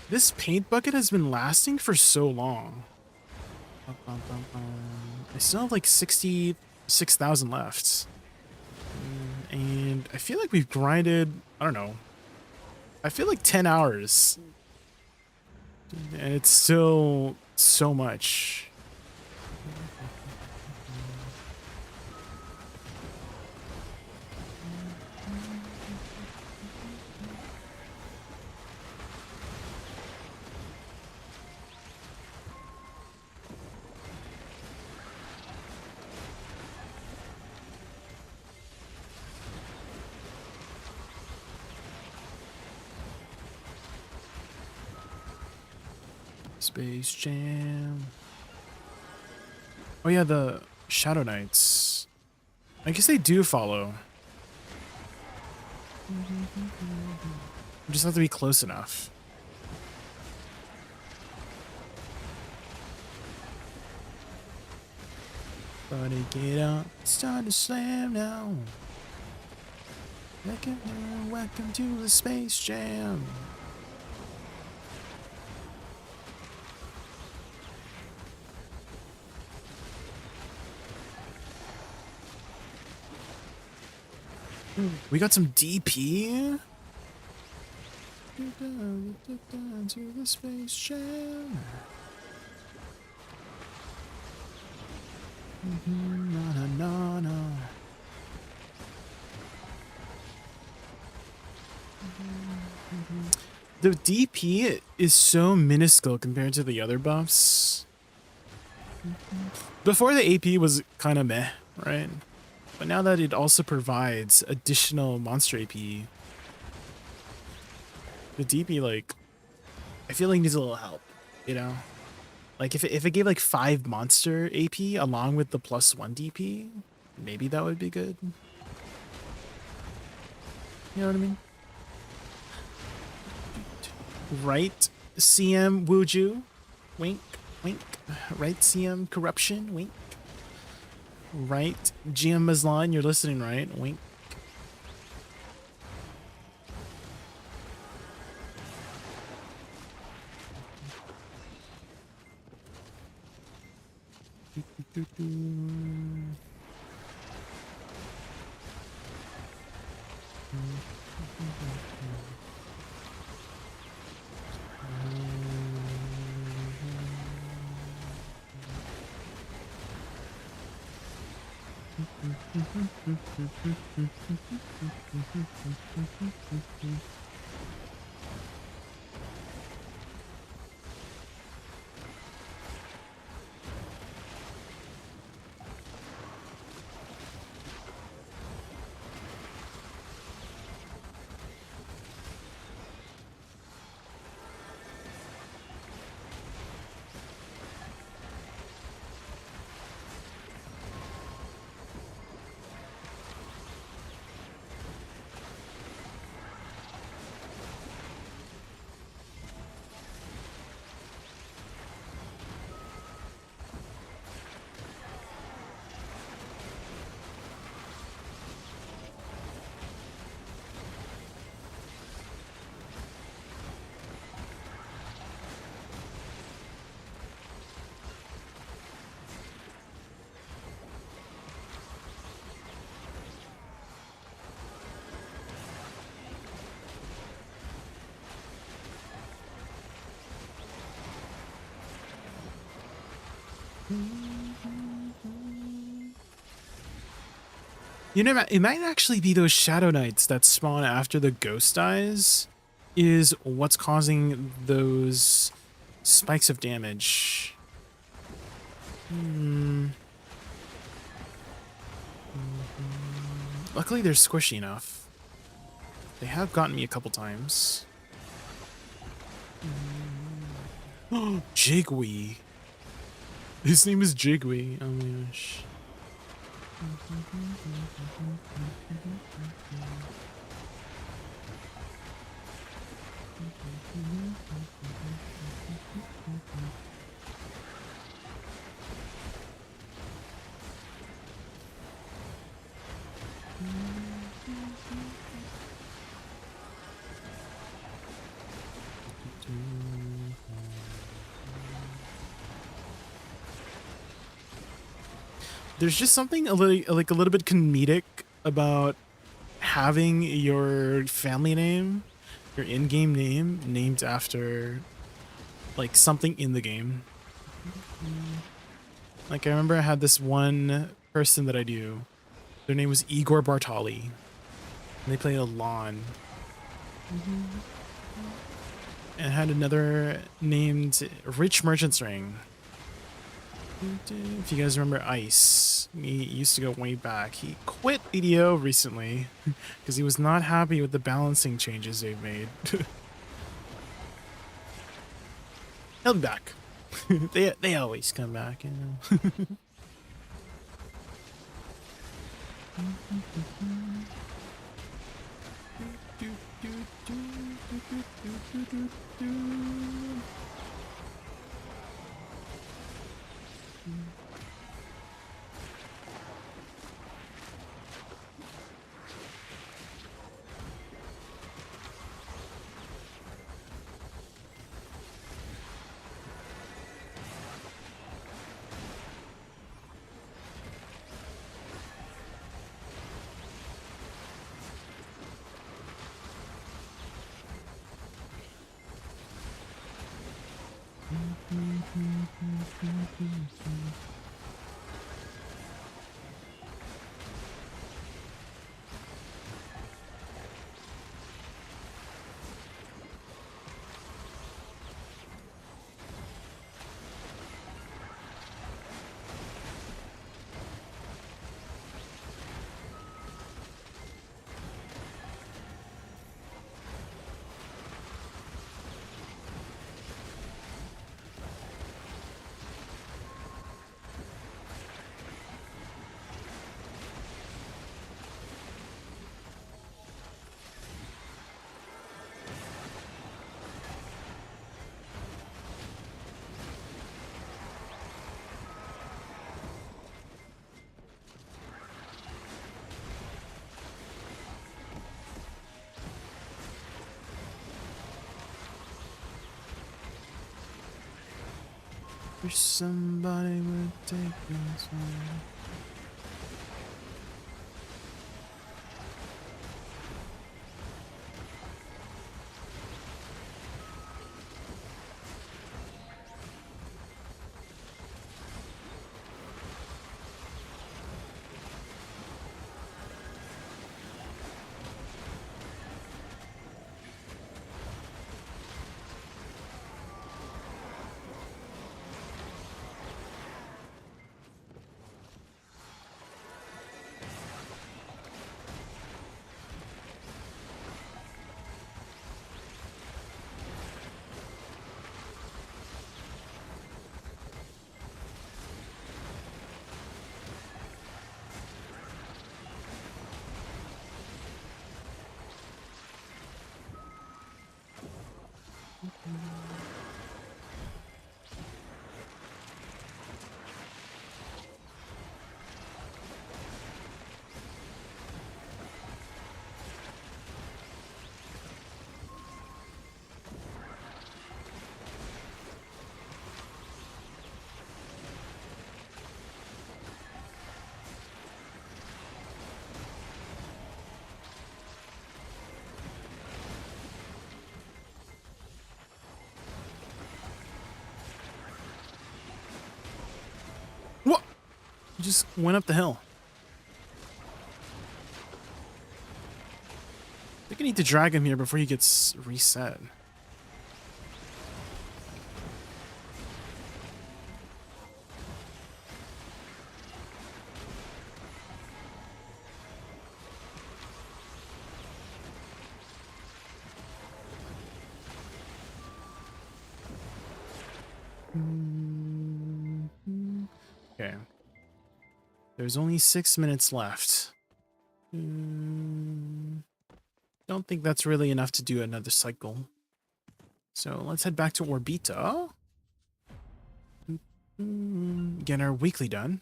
This paint bucket has been lasting for so long. I still have like 66,000 left. And I feel like we've grinded, I don't know, I feel like 10 hours. And it's still so much. Space Jam. Oh yeah, the Shadow Knights. I guess they do follow. We just have to be close enough. Buddy, get up. It's time to slam now. Welcome to the Space Jam. We got some DP. To the Space Jam. Na na na. The DP is so minuscule compared to the other buffs. Before the AP was kind of meh, right? But now that it also provides additional monster AP, the DP, like, I feel like needs a little help, you know? Like, if it gave, like, 5 monster AP along with the +1 DP, maybe that would be good. You know what I mean? Right, CM Wuju? Wink, wink. Right, CM Corruption? Wink. Right, GM Mazlan, you're listening, right? Wink. You know, it might actually be those Shadow Knights that spawn after the ghost dies is what's causing those spikes of damage. Luckily, they're squishy enough. They have gotten me a couple times. Oh, Jigwe. His name is Jigwe. Oh my gosh. There's just something a little bit comedic about having your family name, your in-game name, named after like something in the game. Like I remember I had this one person that I knew. Their name was Igor Bartali. And they played a lawn. And I had another named Rich Merchant's Ring. If you guys remember Ice, he used to go way back. He quit EDO recently because he was not happy with the balancing changes they've made. He'll be back. they always come back, you know. Wish somebody would take this one. What? He just went up the hill. I think I need to drag him here before he gets reset. Okay. There's only 6 minutes left. Don't think that's really enough to do another cycle. So let's head back to Orbita. Get our weekly done.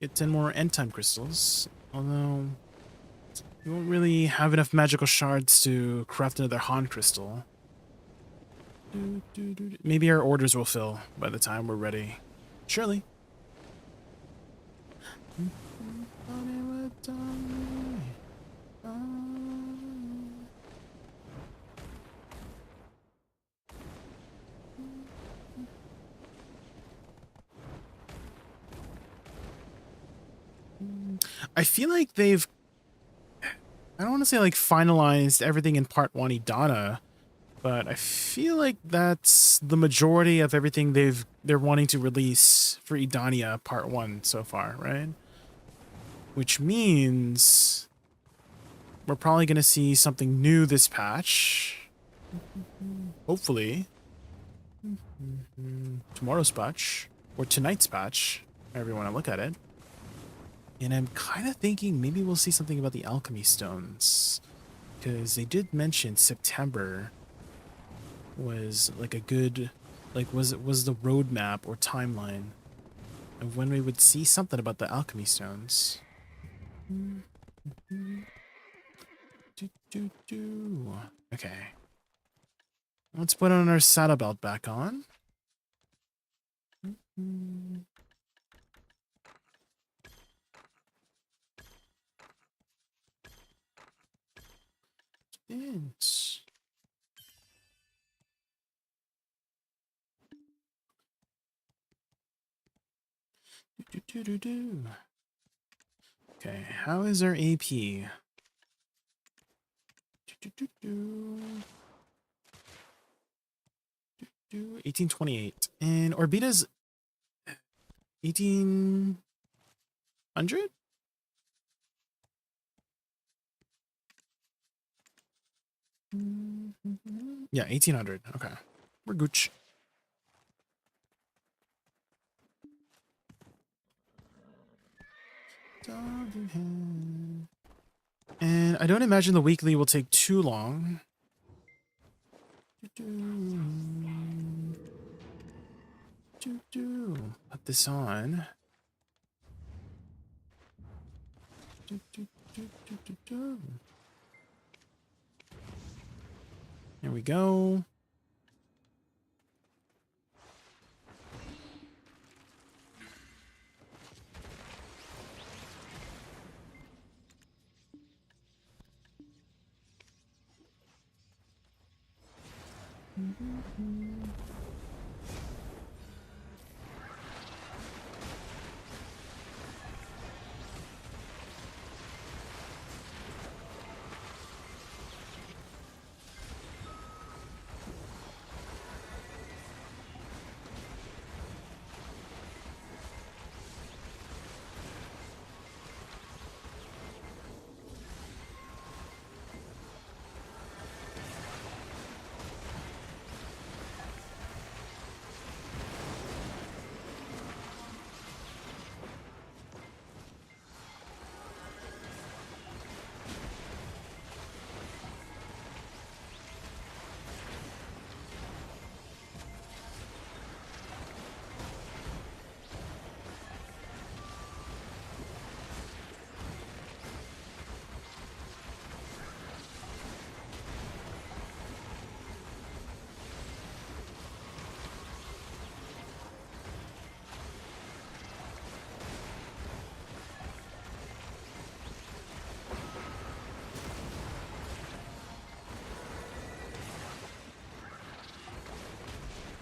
Get 10 more end time crystals. Although we won't really have enough magical shards to craft another Han crystal. Maybe our orders will fill by the time we're ready. Surely. I feel like they've, I don't want to say like finalized everything in part 1 Edana, but I feel like that's the majority of everything they're wanting to release for Edania part 1 so far, right? Which means we're probably going to see something new this patch. Hopefully. Tomorrow's patch, or tonight's patch, however you want to look at it. And I'm kind of thinking maybe we'll see something about the alchemy stones, because they did mention September was like a good, like was the roadmap or timeline of when we would see something about the alchemy stones. Okay, let's put on our saddle belt back on. It's okay, how is our AP? 1828. And Orbita's 1800? Yeah, 1800. Okay. We're gooch. And I don't imagine the weekly will take too long. Put this on. Here we go.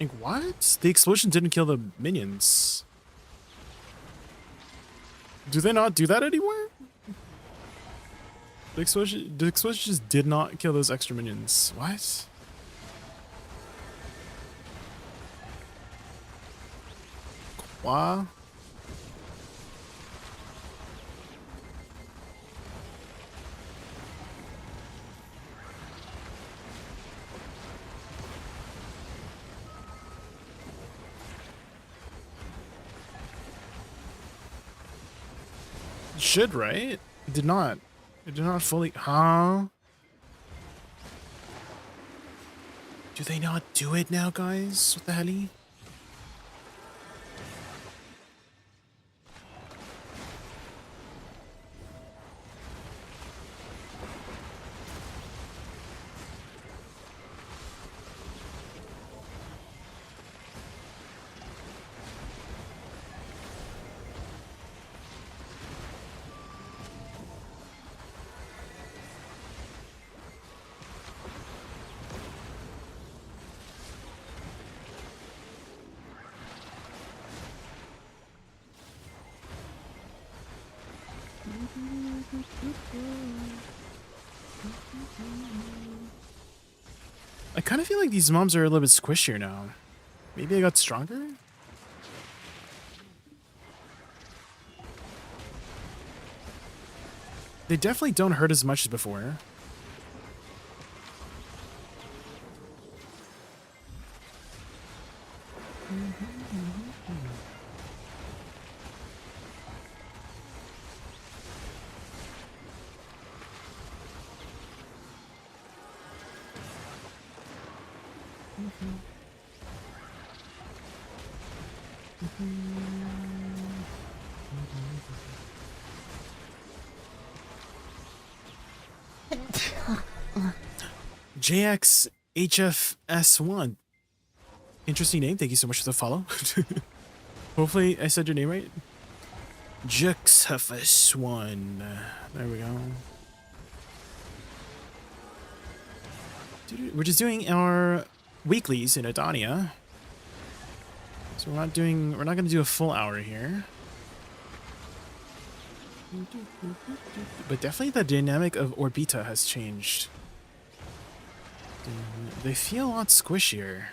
Like, what? The explosion didn't kill the minions. Do they not do that anymore? The explosion just did not kill those extra minions. What? Qua? It should, right? It did not. It did not fully. Huh? Do they not do it now, guys? What the hell? I kind of feel like these mobs are a little bit squishier now. Maybe I got stronger? They definitely don't hurt as much as before. JXHFS1. Interesting name. Thank you so much for the follow. Hopefully I said your name right. JXHFS1. There we go. We're just doing our weeklies in Edania. So we're not going to do a full hour here. But definitely the dynamic of Orbita has changed. They feel a lot squishier.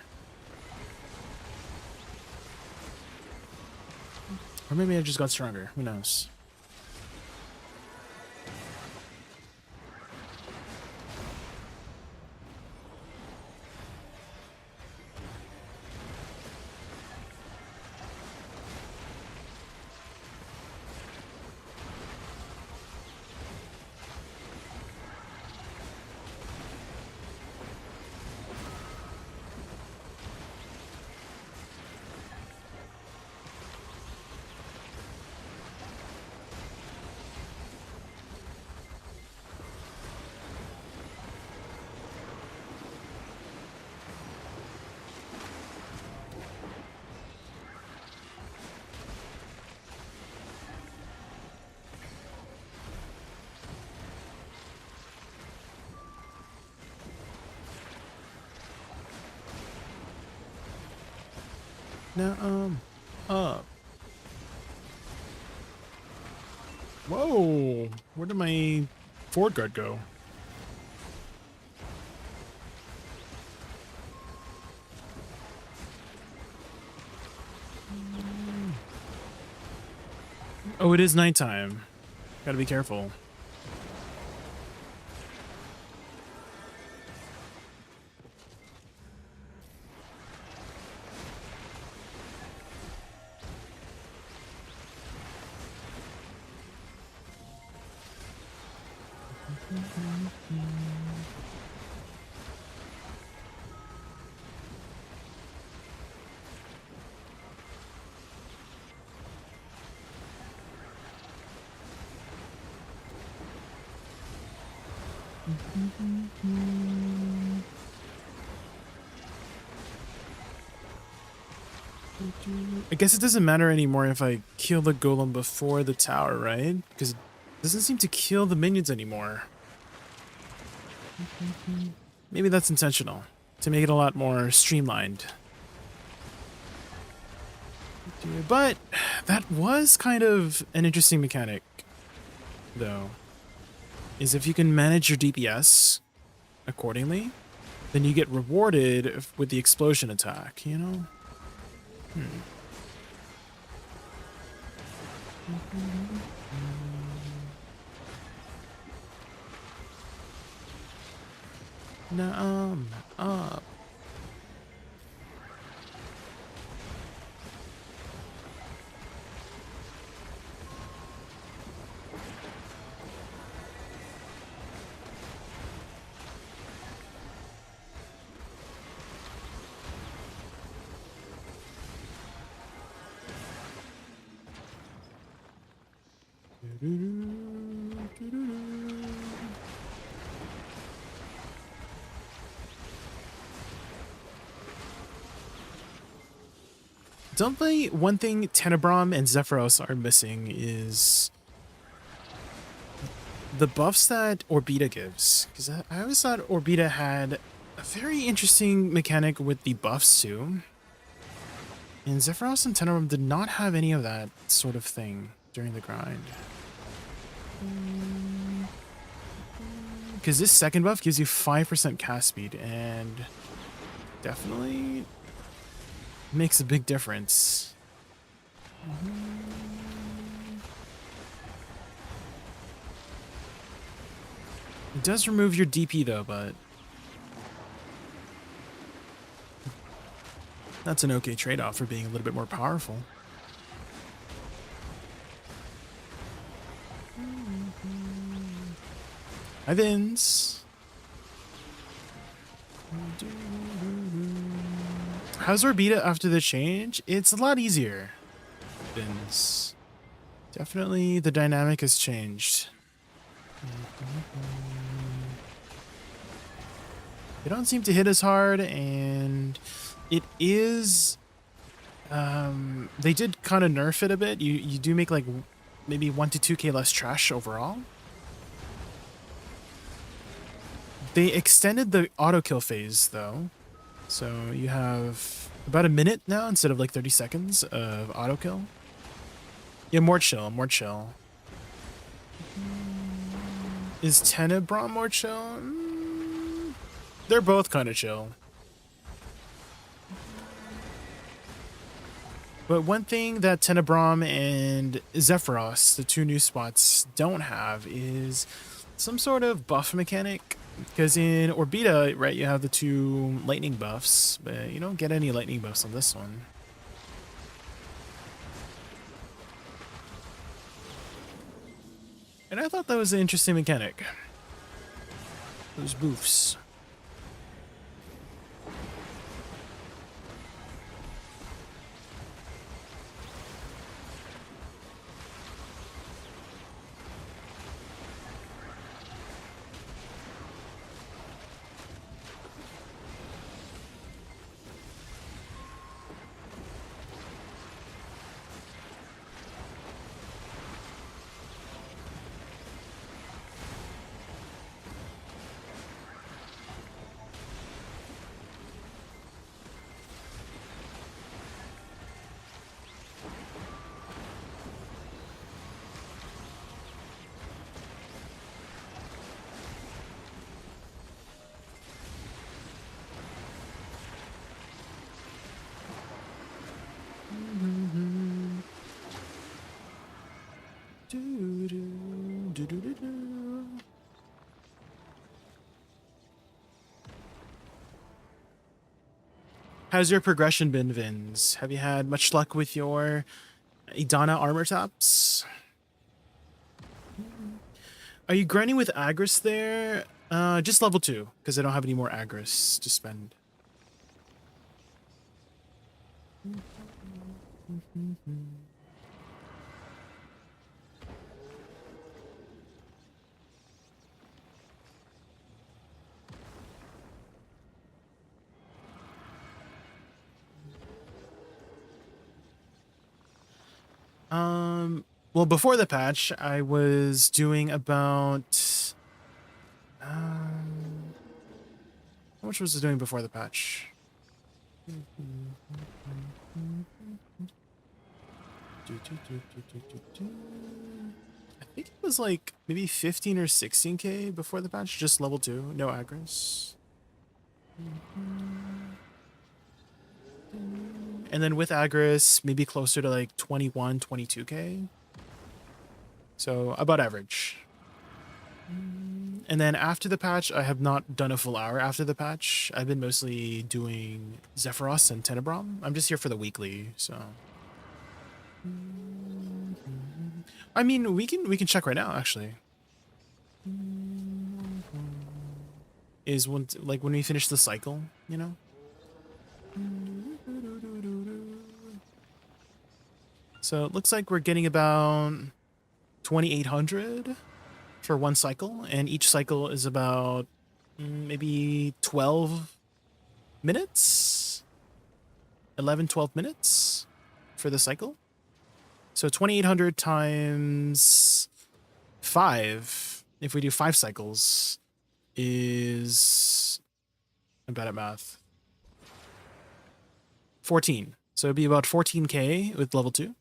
Or maybe I just got stronger. Who knows? Now, up. Whoa! Where did my forward guard go? Oh, it is nighttime. Gotta be careful. I guess it doesn't matter anymore if I kill the golem before the tower, right? Because it doesn't seem to kill the minions anymore. Maybe that's intentional, to make it a lot more streamlined. But that was kind of an interesting mechanic, though. Is if you can manage your DPS accordingly, then you get rewarded with the explosion attack, you know? Now, up. Definitely one thing Tenebrum and Zephyros are missing is the buffs that Orbita gives. Because I always thought Orbita had a very interesting mechanic with the buffs too. And Zephyros and Tenebrum did not have any of that sort of thing during the grind. Because this second buff gives you 5% cast speed and definitely makes a big difference. It does remove your DP though, but that's an okay trade-off for being a little bit more powerful. Hi, Vince. How's Orbita after the change? It's a lot easier, Vince. Definitely the dynamic has changed. They don't seem to hit as hard, and it is... they did kind of nerf it a bit. You do make like maybe 1 to 2k less trash overall. They extended the auto kill phase though. So you have about a minute now instead of like 30 seconds of auto kill. Yeah, more chill, more chill. Is Tenebrum more chill? They're both kind of chill. But one thing that Tenebrum and Zephyros, the two new spots, don't have is some sort of buff mechanic. Because in Orbita, right, you have the 2 lightning buffs, but you don't get any lightning buffs on this one. And I thought that was an interesting mechanic. Those boofs. How's your progression been, Vins? Have you had much luck with your Edania armor tops? Are you grinding with Agris there? Just level 2, because I don't have any more Agris to spend. Well, before the patch, I was doing about, how much was I doing before the patch? I think it was like maybe 15 or 16k before the patch, just level 2, no Agris. And then with Agris, maybe closer to like 21, 22k. So about average. And then after the patch, I have not done a full hour after the patch. I've been mostly doing Zephyros and Tenebrom. I'm just here for the weekly, so. I mean, we can check right now, actually. Is when, like, when we finish the cycle, you know? So it looks like we're getting about 2,800 for one cycle, and each cycle is about maybe 12 minutes, 11, 12 minutes for the cycle. So 2,800 times 5, if we do 5 cycles, is, I'm bad at math, 14. So it'd be about 14k with level 2.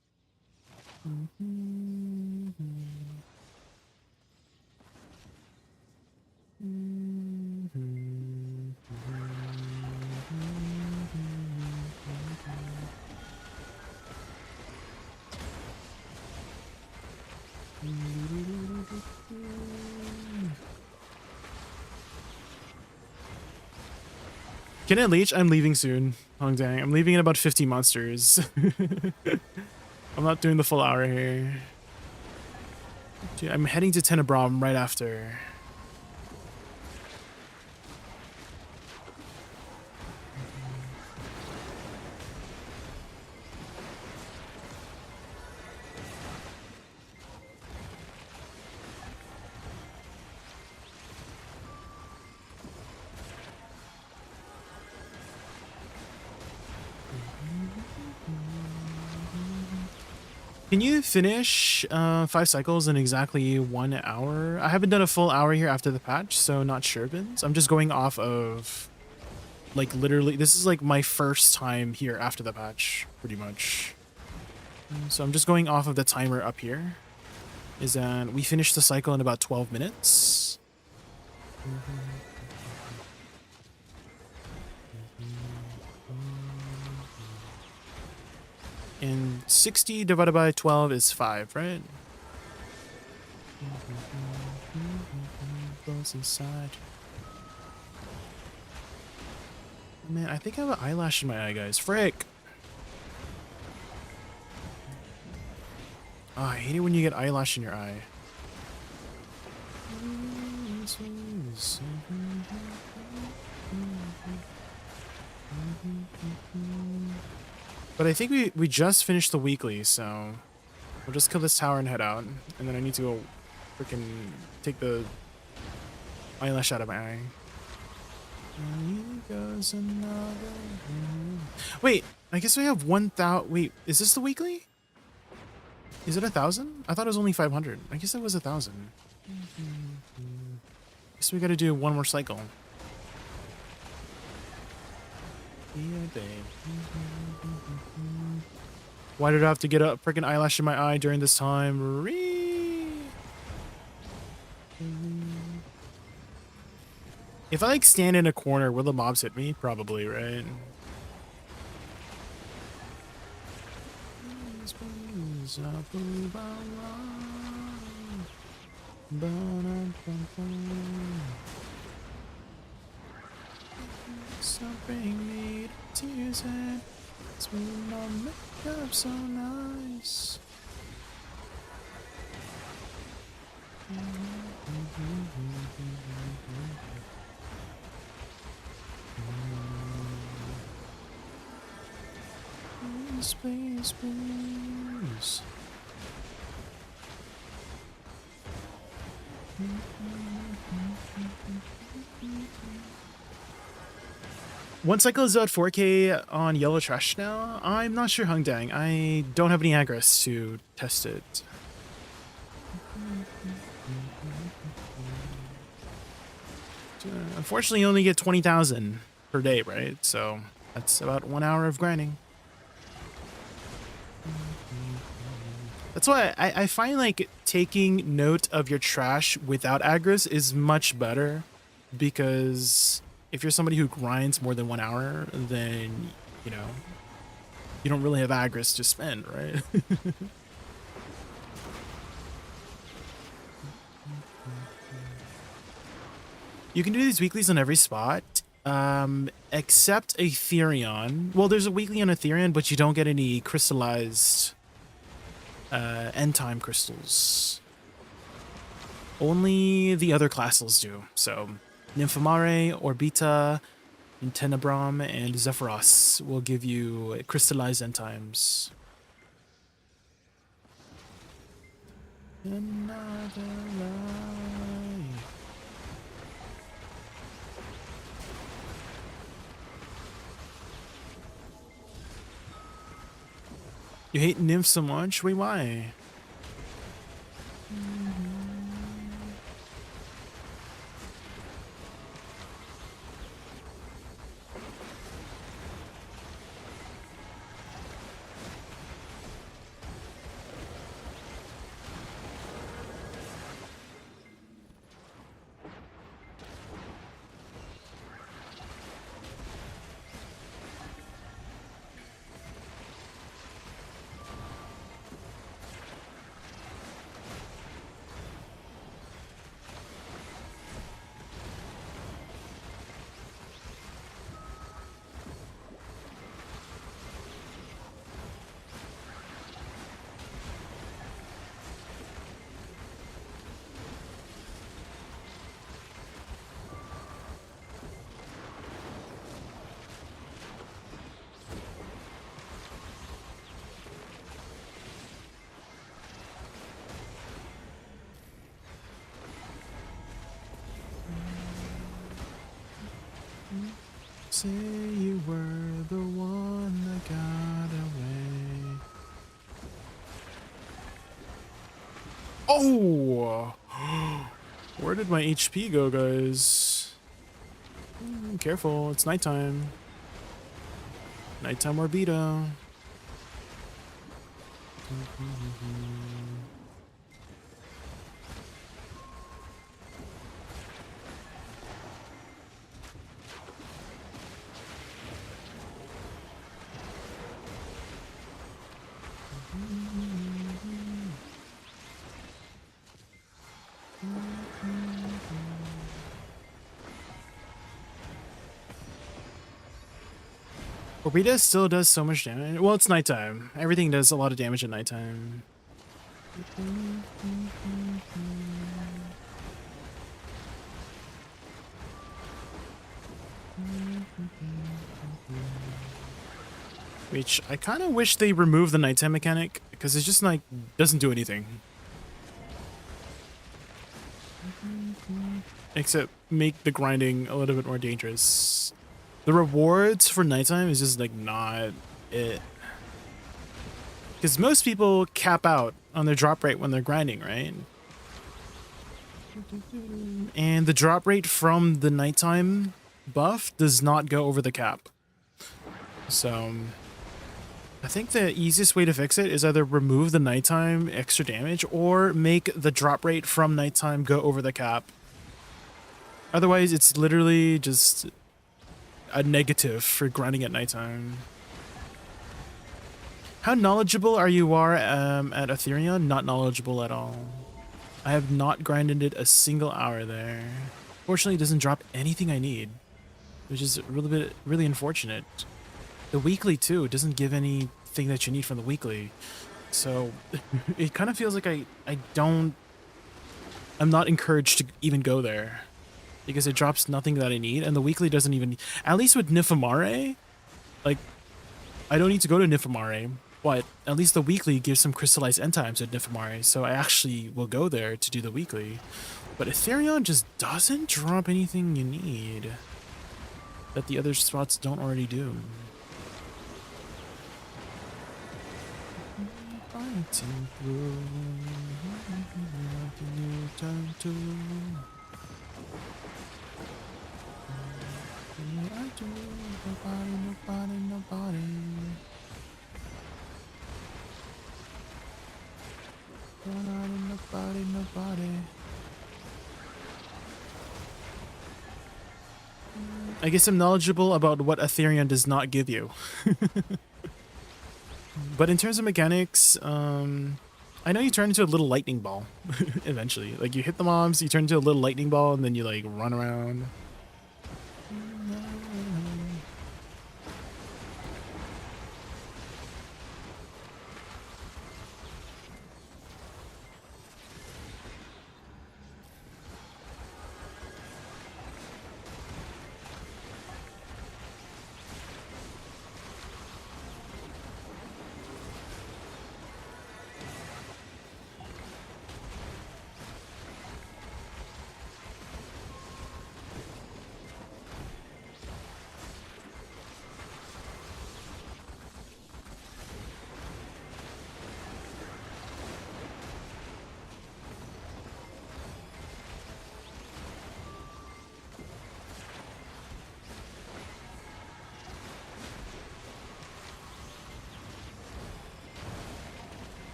Can I leech? I'm leaving soon. Hong dang. I'm leaving in about 50 monsters. I'm not doing the full hour here. Dude, I'm heading to Tenebrom right after. Can you finish 5 cycles in exactly 1 hour? I haven't done a full hour here after the patch, so not sure, Vince. I'm just going off of, like, literally, this is like my first time here after the patch, pretty much. So I'm just going off of the timer up here. Is that we finished the cycle in about 12 minutes. And 60 divided by 12 is 5, right? Goes inside. Man, I think I have an eyelash in my eye, guys. Frick! Oh, I hate it when you get eyelash in your eye. But I think we just finished the weekly, so we'll just kill this tower and head out. And then I need to go freaking take the eyelash out of my eye. Wait, I guess we have 1,000. Wait, is this the weekly? Is it 1,000? I thought it was only 500. I guess it was 1,000. Guess we gotta do one more cycle. Yeah, babe. Why did I have to get a freaking eyelash in my eye during this time? If I like stand in a corner, will the mobs hit me? Probably, right? So bring me to tears and smooth my makeup so nice. Please, please, please. One cycle is at 4K on Yellow Trash now. I'm not sure, Hungdang. I don't have any aggress to test it. Unfortunately, you only get 20,000 per day, right? So that's about 1 hour of grinding. That's why I find like taking note of your trash without aggress is much better, because if you're somebody who grinds more than 1 hour, then, you know, you don't really have aggress to spend, right? You can do these weeklies on every spot, except Ethereum. Well, there's a weekly on Ethereum, but you don't get any crystallized end time crystals. Only the other classes do. So Nymphomare, Orbita, Tenebrum, and Zephyros will give you crystallized end times. Another life. You hate Nymph so much? Wait, why? Say you were the one that got away. Oh! Where did my HP go, guys? Careful, it's nighttime. Nighttime Orbita. Orbita still does so much damage. Well, it's nighttime. Everything does a lot of damage at nighttime. Which I kind of wish they removed the nighttime mechanic, because it's just like doesn't do anything. Except make the grinding a little bit more dangerous. The rewards for nighttime is just like not it. Because most people cap out on their drop rate when they're grinding, right? And the drop rate from the nighttime buff does not go over the cap. So I think the easiest way to fix it is either remove the nighttime extra damage or make the drop rate from nighttime go over the cap. Otherwise, it's literally just a negative for grinding at nighttime. How knowledgeable are you at Ethereum? Not knowledgeable at all. I have not grinded it a single hour there. Fortunately, it doesn't drop anything I need, which is really unfortunate. The weekly too doesn't give anything that you need from the weekly, so it kind of feels like I'm not encouraged to even go there because it drops nothing that I need, and the weekly doesn't even. At least with Nifamare, like I don't need to go to Nifamare, but at least the weekly gives some crystallized end times at Nifamare, so I actually will go there to do the weekly. But Ethereum just doesn't drop anything you need that the other spots don't already do. Fighting through, time to. I do, nobody. Nobody. I guess I'm knowledgeable about what Ethereum does not give you. But in terms of mechanics, I know you turn into a little lightning ball eventually. Like you hit the mobs, you turn into a little lightning ball, and then you like run around.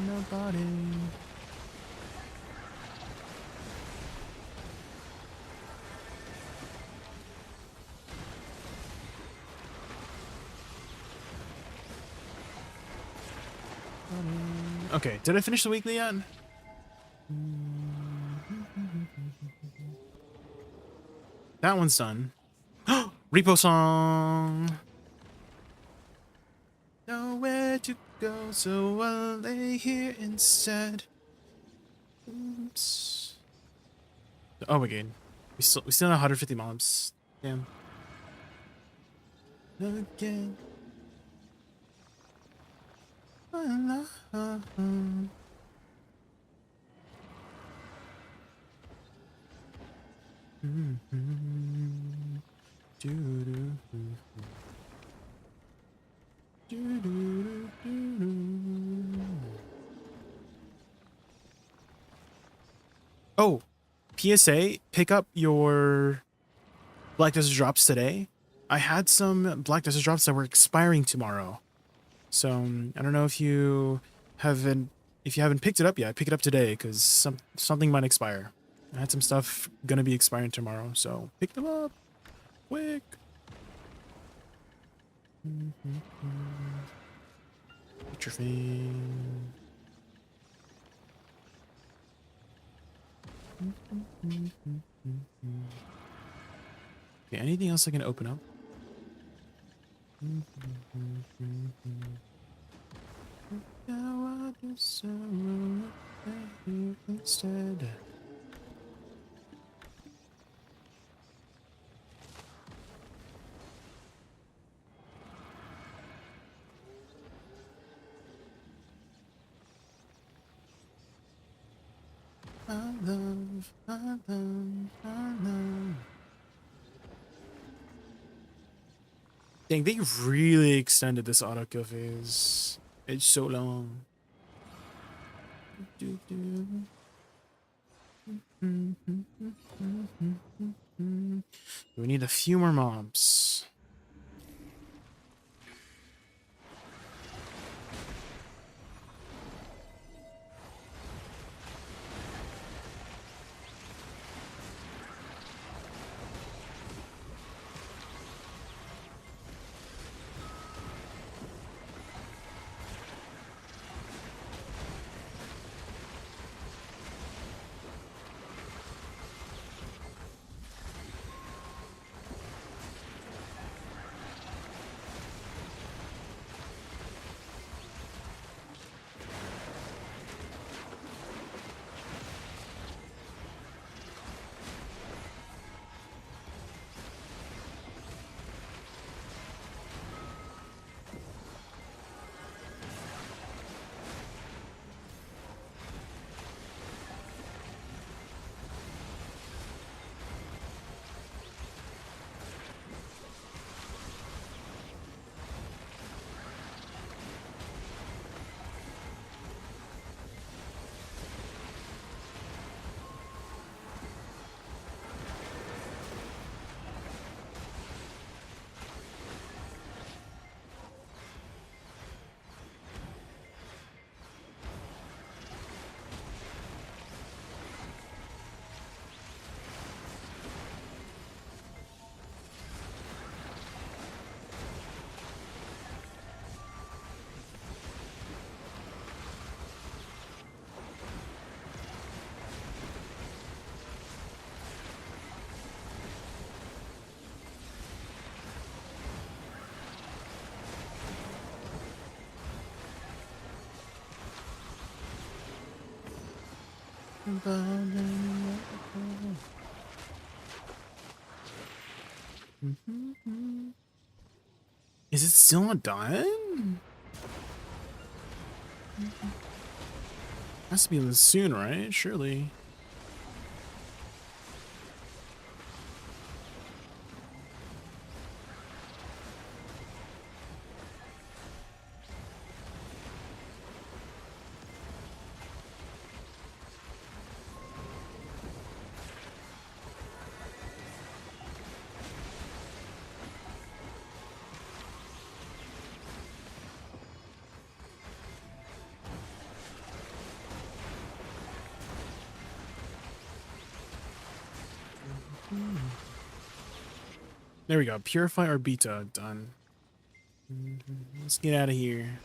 Nobody. Okay, did I finish the weekly yet? That one's done. Repo song. Nowhere to go, so I'll lay here instead. Oops. Oh my god. We still have 150 mobs. Damn. Again. Oh, PSA, pick up your Black Desert drops today. I had some Black Desert drops that were expiring tomorrow. So I don't know if you haven't picked it up yet. Pick it up today because something might expire. I had some stuff gonna be expiring tomorrow, so pick them up quick. Put your fame. Okay, anything else I can open up? Now I just instead. I love. Dang, they really extended this autokill phase. It's so long. We need a few more mobs. Is it still not done? Has to be soon, right? Surely. There we go. Purify or beta done. Let's get out of here.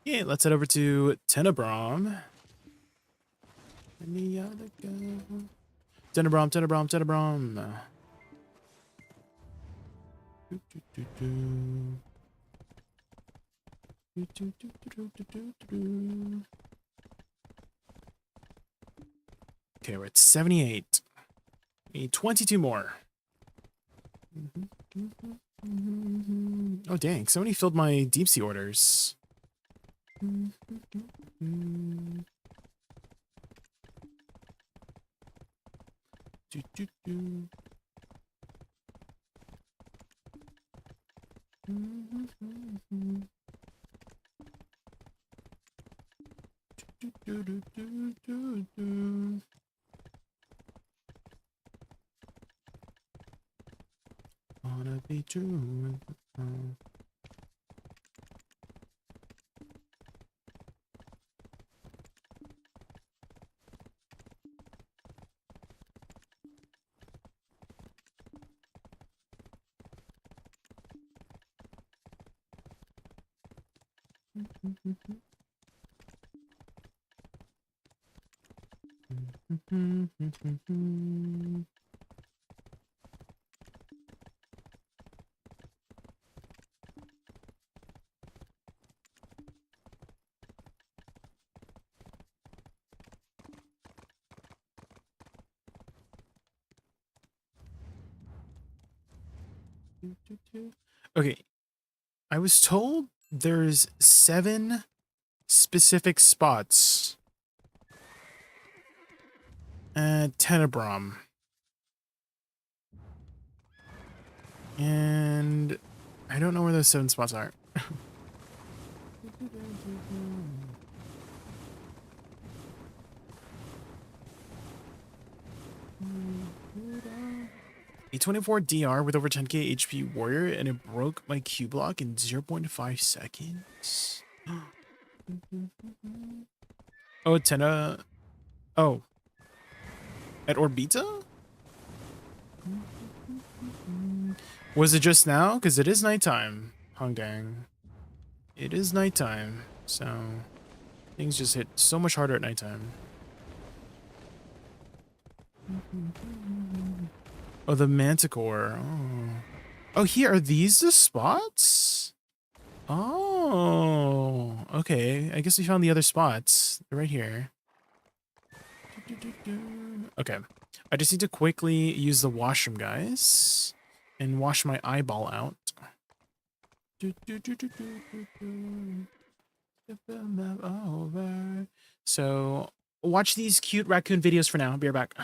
Yeah, let's head over to Tenebrom. Tenebrom, Tenebrom, Tenebrom. Okay, we're at 78. We need 22 more. Oh, dang. Somebody filled my deep sea orders. Wanna be true. Okay, I was told there's 7 specific spots at Tenebrom. And I don't know where those 7 spots are. A 24 DR with over 10k HP warrior, and it broke my Q block in 0.5 seconds. Oh, Tena. Oh. At Orbita? Was it just now? Because it is nighttime, Hongdang. It is nighttime, so things just hit so much harder at nighttime. Oh, the Manticore. Oh. Oh, here, are these the spots? Oh, okay. I guess we found the other spots. They're right here. Okay. I just need to quickly use the washroom, guys, and wash my eyeball out. So, watch these cute raccoon videos for now. I'll be right back.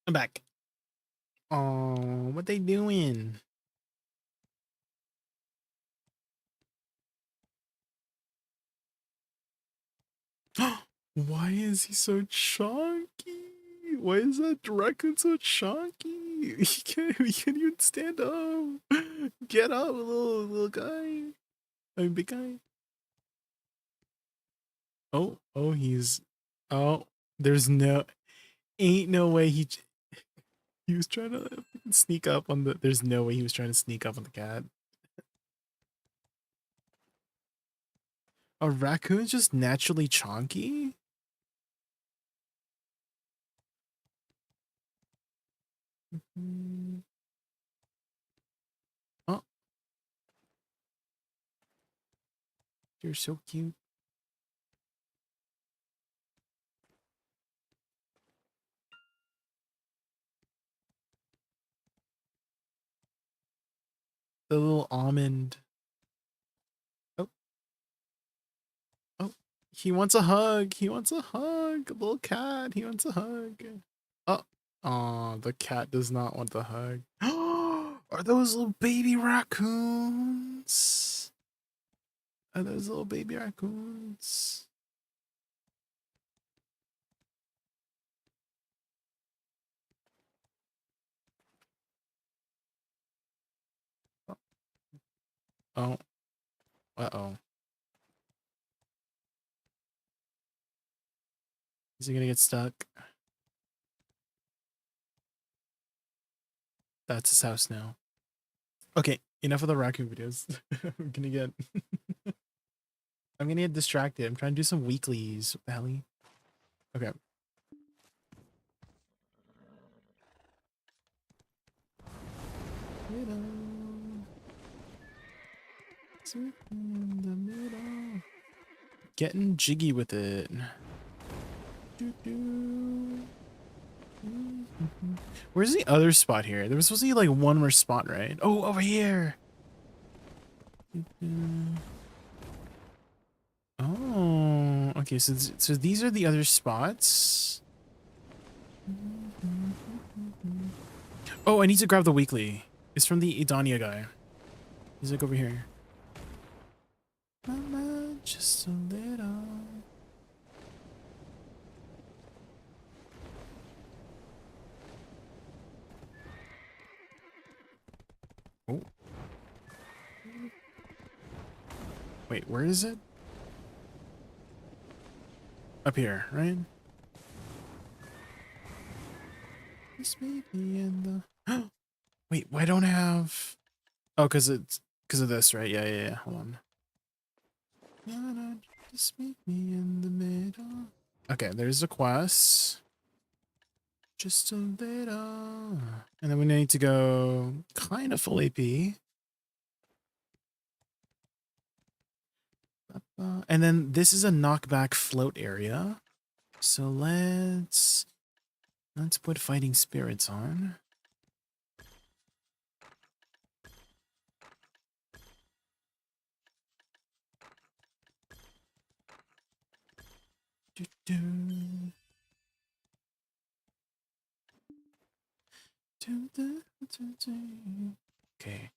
I'm back. Oh, what they doing? Why is he so chunky? Why is that raccoon so chunky? He can't even stand up. Get up, little guy. I mean, big guy. Oh, he's. Oh, there's ain't no way he was trying to sneak up on the. There's no way he was trying to sneak up on the cat. A raccoon's just naturally chonky? Oh, you're so cute. The little almond. Oh, oh, he wants a hug. He wants a hug. Little cat. He wants a hug. Oh, the cat does not want the hug. Are those little baby raccoons? Are those little baby raccoons? Oh, uh-oh. Is he gonna get stuck? That's his house now. Okay, enough of the raccoon videos. I'm gonna get distracted. I'm trying to do some weeklies. What the hell? Okay. In the middle. Getting jiggy with it. Where's the other spot here? There was supposed to be like one more spot, right? Oh, over here. Oh, okay. So these are the other spots. Oh, I need to grab the weekly. It's from the Edania guy. He's like over here. Mama, just a little. Oh. Wait, where is it? Up here, right? This may be in the. Wait, why don't I have? Oh, because of this, right? Yeah. Hold on. Just meet me in the middle. Okay, there's a quest. Just a little. And then we need to go kind of full AP. And then this is a knockback float area. So let's put fighting spirits on. Okay.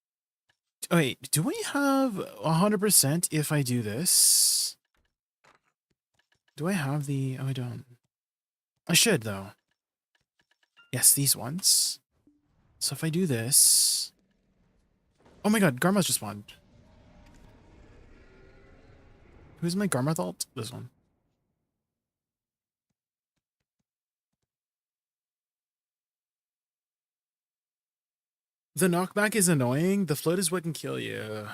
Oh, wait, do we have 100% if I do this? Do I have the... Oh, I don't. I should, though. Yes, these ones. So if I do this... Oh my god, Garma's just spawned. Who's my Garma alt? This one. The knockback is annoying. The float is what can kill you.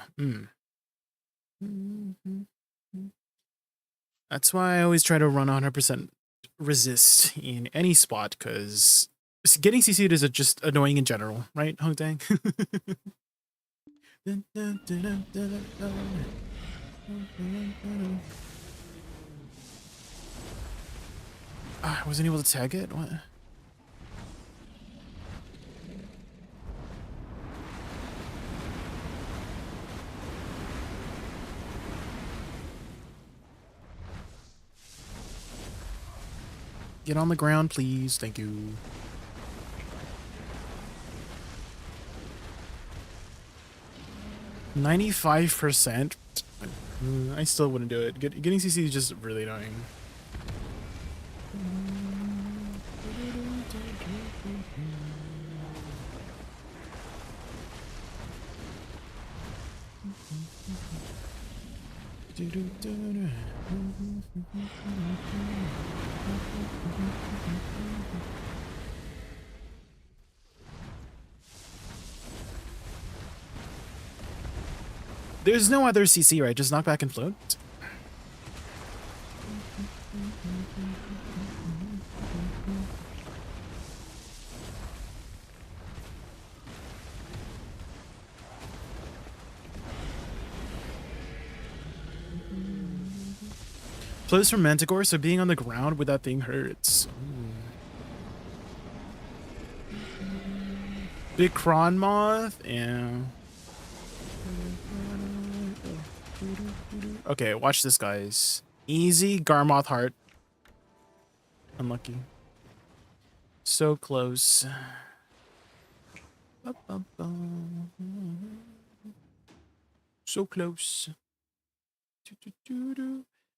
That's why I always try to run 100% resist in any spot, because getting CC'd is just annoying in general, right, Hong Dang? I wasn't able to tag it? What? Get on the ground, please. Thank you. 95%. I still wouldn't do it. Getting CC is just really annoying. There's no other CC, right? Just knock back and float. Flows from Manticore, so being on the ground with that thing hurts. Big Cron Moth, yeah. Okay, watch this, guys. Easy Garmoth Heart. Unlucky. So close. So close.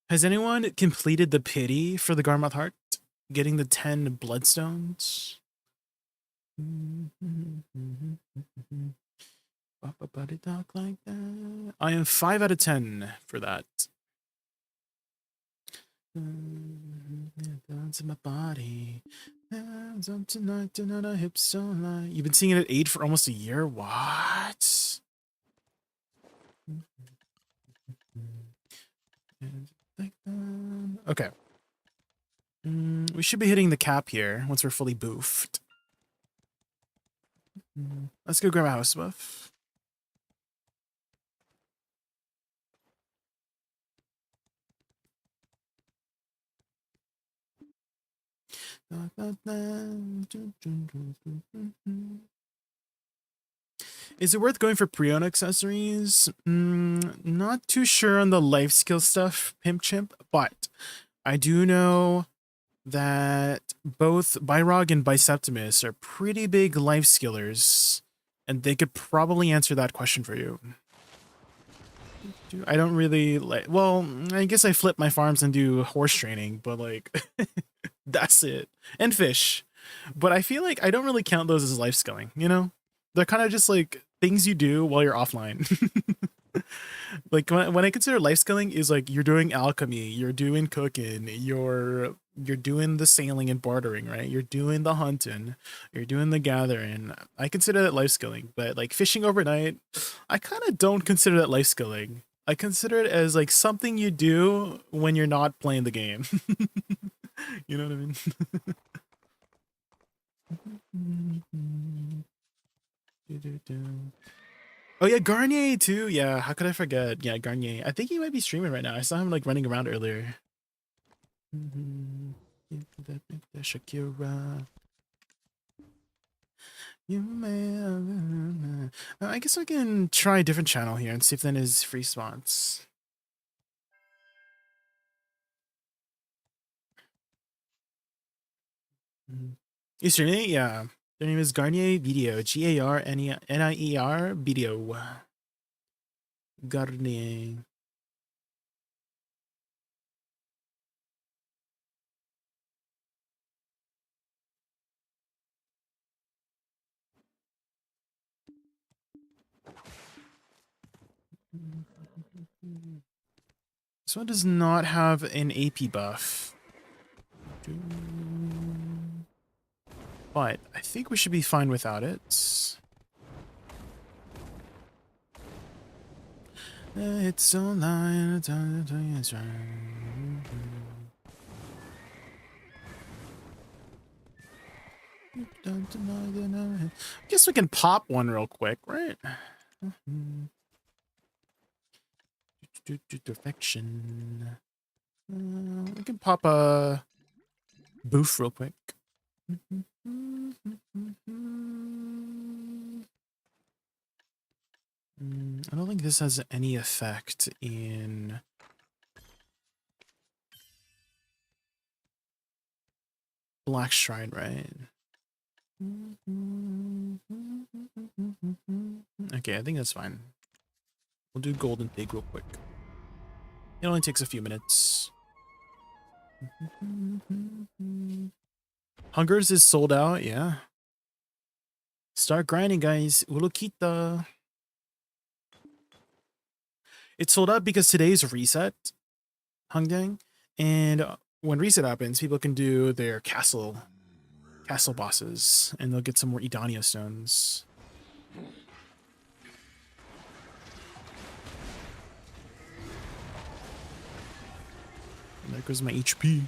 Has anyone completed the pity for the Garmoth Heart? Getting the 10 bloodstones? Talk like that. I am 5 out of 10 for that. Dance in my body. Hands up tonight, hips so light. You've been singing at 8 for almost a year? What? Okay. We should be hitting the cap here once we're fully boofed. Let's go grab a house buff. Is it worth going for pre-owned accessories? Not too sure on the life skill stuff, Pimp Chimp, but I do know that both Byrog and Biseptimus are pretty big life skillers, and they could probably answer that question for you. I don't really like, well, I guess I flip my farms and do horse training, but like, that's it. And fish. But I feel like I don't really count those as life skilling, you know? They're kind of just like things you do while you're offline. Like when I consider life skilling is like you're doing alchemy, you're doing cooking, you're doing the sailing and bartering, right? You're doing the hunting, you're doing the gathering. I consider that life skilling, but like fishing overnight, I kind of don't consider that life skilling. I consider it as like something you do when you're not playing the game. You know what I mean? Oh yeah, Garnier too. Yeah, how could I forget? Yeah, Garnier. I think he might be streaming right now. I saw him like running around earlier. Shakira. You may. I guess I can try a different channel here and see if then is free spots. You streaming? Yeah. Their name is Garnier Video. GARNIER Video. Garnier. This one does not have an AP buff. But I think we should be fine without it. It's so light. Guess we can pop one real quick, right? Defection. We can pop a boof real quick. I don't think this has any effect in Black Shrine, right? Okay, I think that's fine. We'll do Golden Pig real quick. It only takes a few minutes. Hungers is sold out, yeah. Start grinding, guys. Ulukita. It's sold out because today's reset, Hangdang. And when reset happens, people can do their castle bosses, and they'll get some more Edania stones. And there goes my HP.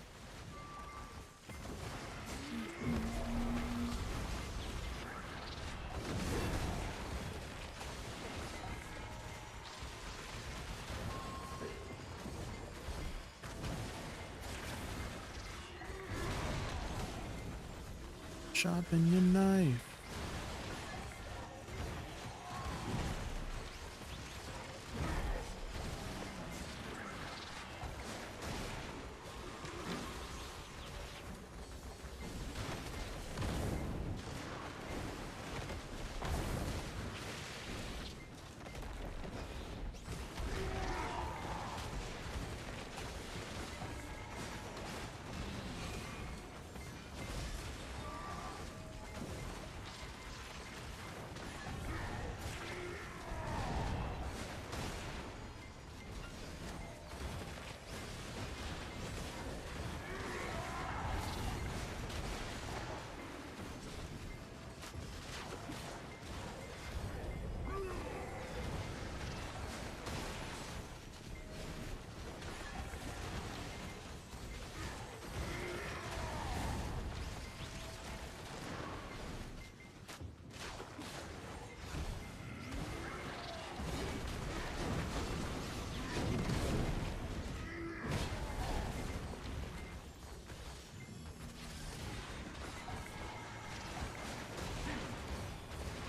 Sharpen your knife.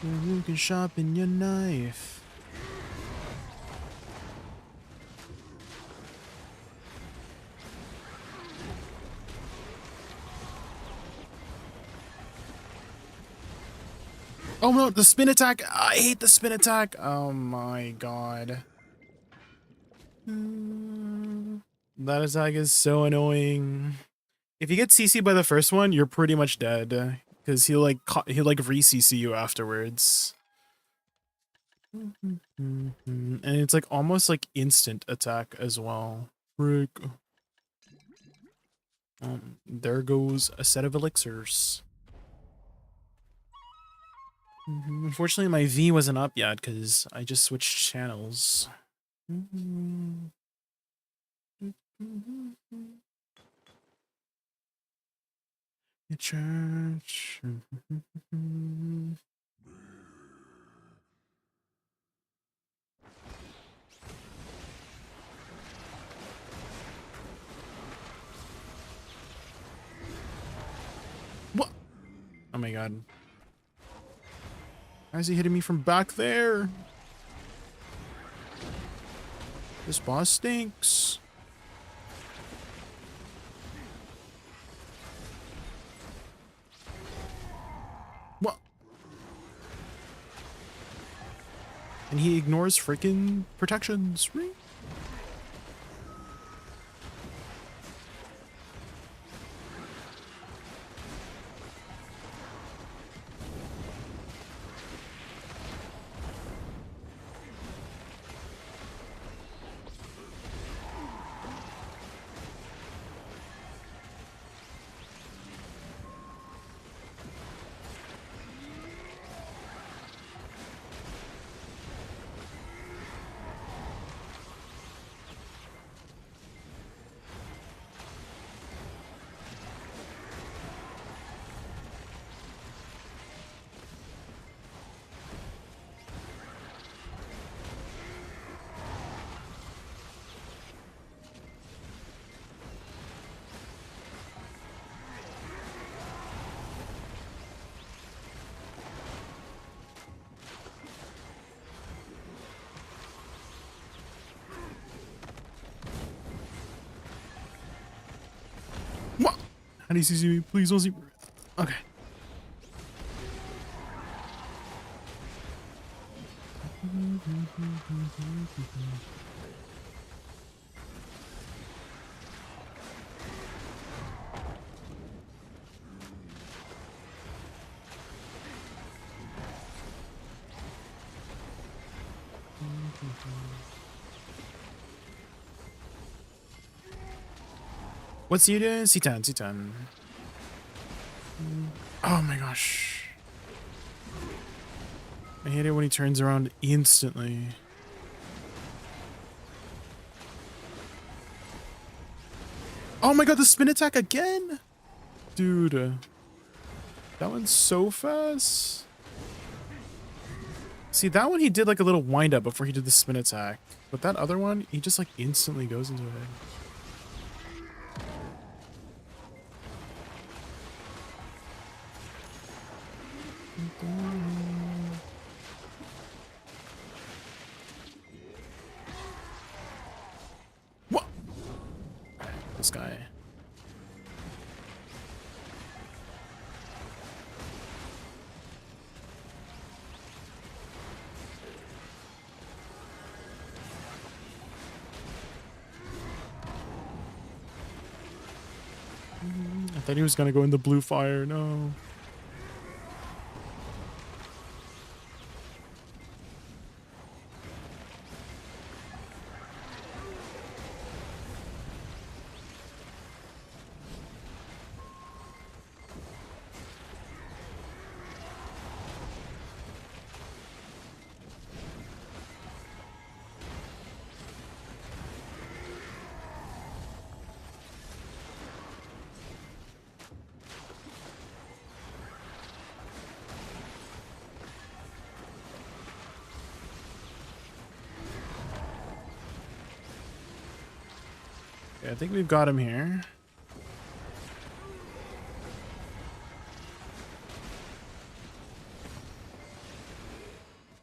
You can sharpen your knife. Oh no, the spin attack! I hate the spin attack! Oh my god. That attack is so annoying. If you get CC by the first one, you're pretty much dead. Because he'll like re-CC you afterwards. And it's like almost like instant attack as well. Frick. There goes a set of elixirs. Unfortunately, my V wasn't up yet because I just switched channels. Church. What? Oh my god. Why is he hitting me from back there? This boss stinks. What? And he ignores freaking protections. Right? How do you see me? Please don't see me. Okay. What's you doing? C10, C10. Oh my gosh. I hate it when he turns around instantly. Oh my god, the spin attack again? Dude. That one's so fast. See, that one he did like a little wind up before he did the spin attack. But that other one, he just like instantly goes into it. What? This guy. I thought he was gonna go in the blue fire. No. Okay, I think we've got him here.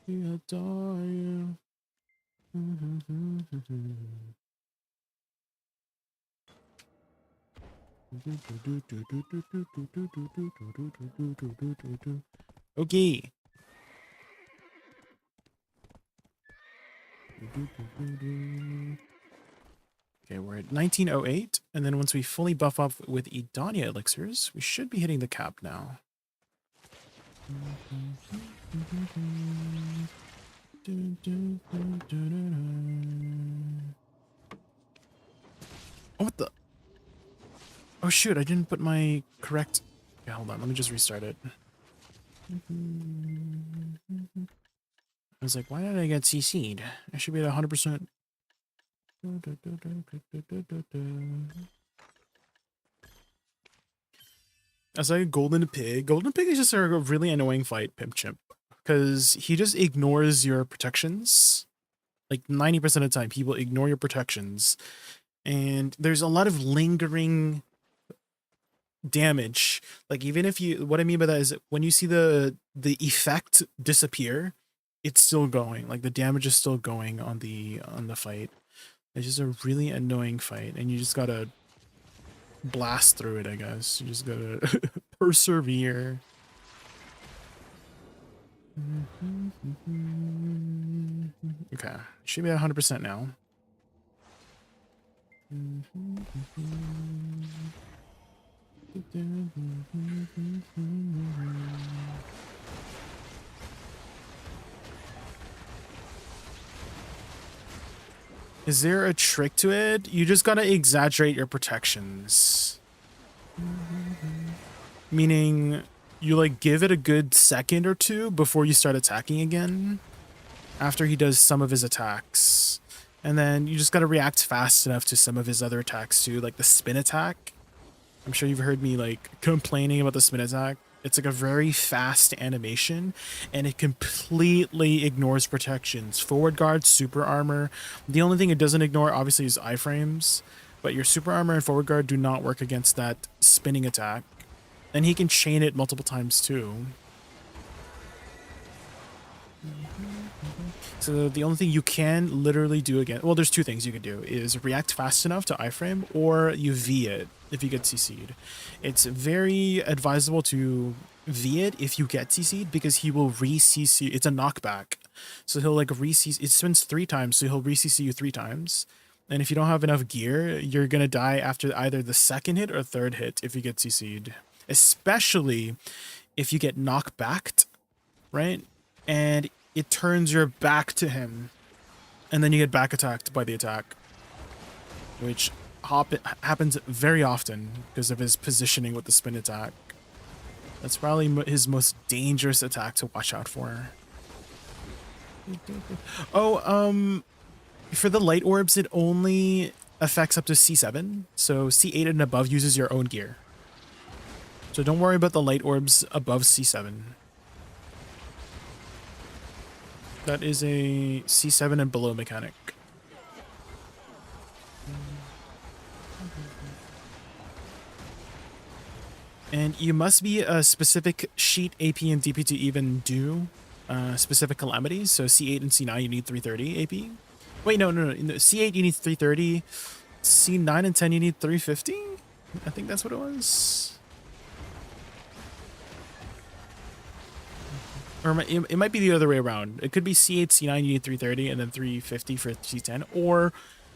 We adore you. Okay. Okay, we're at 1908, and then once we fully buff up with Edania elixirs, we should be hitting the cap now. Oh, what the? Oh shoot, I didn't put my correct... Okay, hold on, let me just restart it. I was like, why did I get CC'd? I should be at 100%. I was like Golden Pig. Golden Pig is just a really annoying fight, Pimp Chimp. Because he just ignores your protections. Like 90% of the time, people ignore your protections. And there's a lot of lingering damage. Like even if you... What I mean by that is when you see the effect disappear, it's still going. Like the damage is still going on the fight. It's just a really annoying fight, and you just gotta blast through it, I guess. You just gotta persevere. Okay, should be at 100% now. Is there a trick to it? You just gotta exaggerate your protections. Meaning, you like give it a good second or two before you start attacking again. After he does some of his attacks. And then you just gotta react fast enough to some of his other attacks too, like the spin attack. I'm sure you've heard me like complaining about the spin attack. It's like a very fast animation, and it completely ignores protections. Forward guard, super armor. The only thing it doesn't ignore, obviously, is iframes. But your super armor and forward guard do not work against that spinning attack. And he can chain it multiple times, too. So the only thing you can literally do again... Well, there's two things you can do. Is react fast enough to iframe, or you V it if you get CC'd. It's very advisable to V it if you get CC'd, because he will re-CC... It's a knockback. So he'll like re-CC, it spins 3 times, so he'll re-CC you 3 times. And if you don't have enough gear, you're gonna die after either the second hit or third hit if you get CC'd. Especially if you get knockbacked, right? And it turns your back to him. And then you get back attacked by the attack. Which happens very often because of his positioning with the spin attack. That's probably his most dangerous attack to watch out for. Oh, for the light orbs, it only affects up to C7. So C8 and above uses your own gear. So don't worry about the light orbs above C7. That is a C7 and below mechanic. And you must be a specific sheet AP and DP to even do specific calamities. So C8 and C9 you need 330 AP. Wait, no. C8 you need 330. C9 and 10 you need 350? I think that's what it was. Or it might be the other way around. It could be C8, C9 you need 330 and then 350 for C10. Or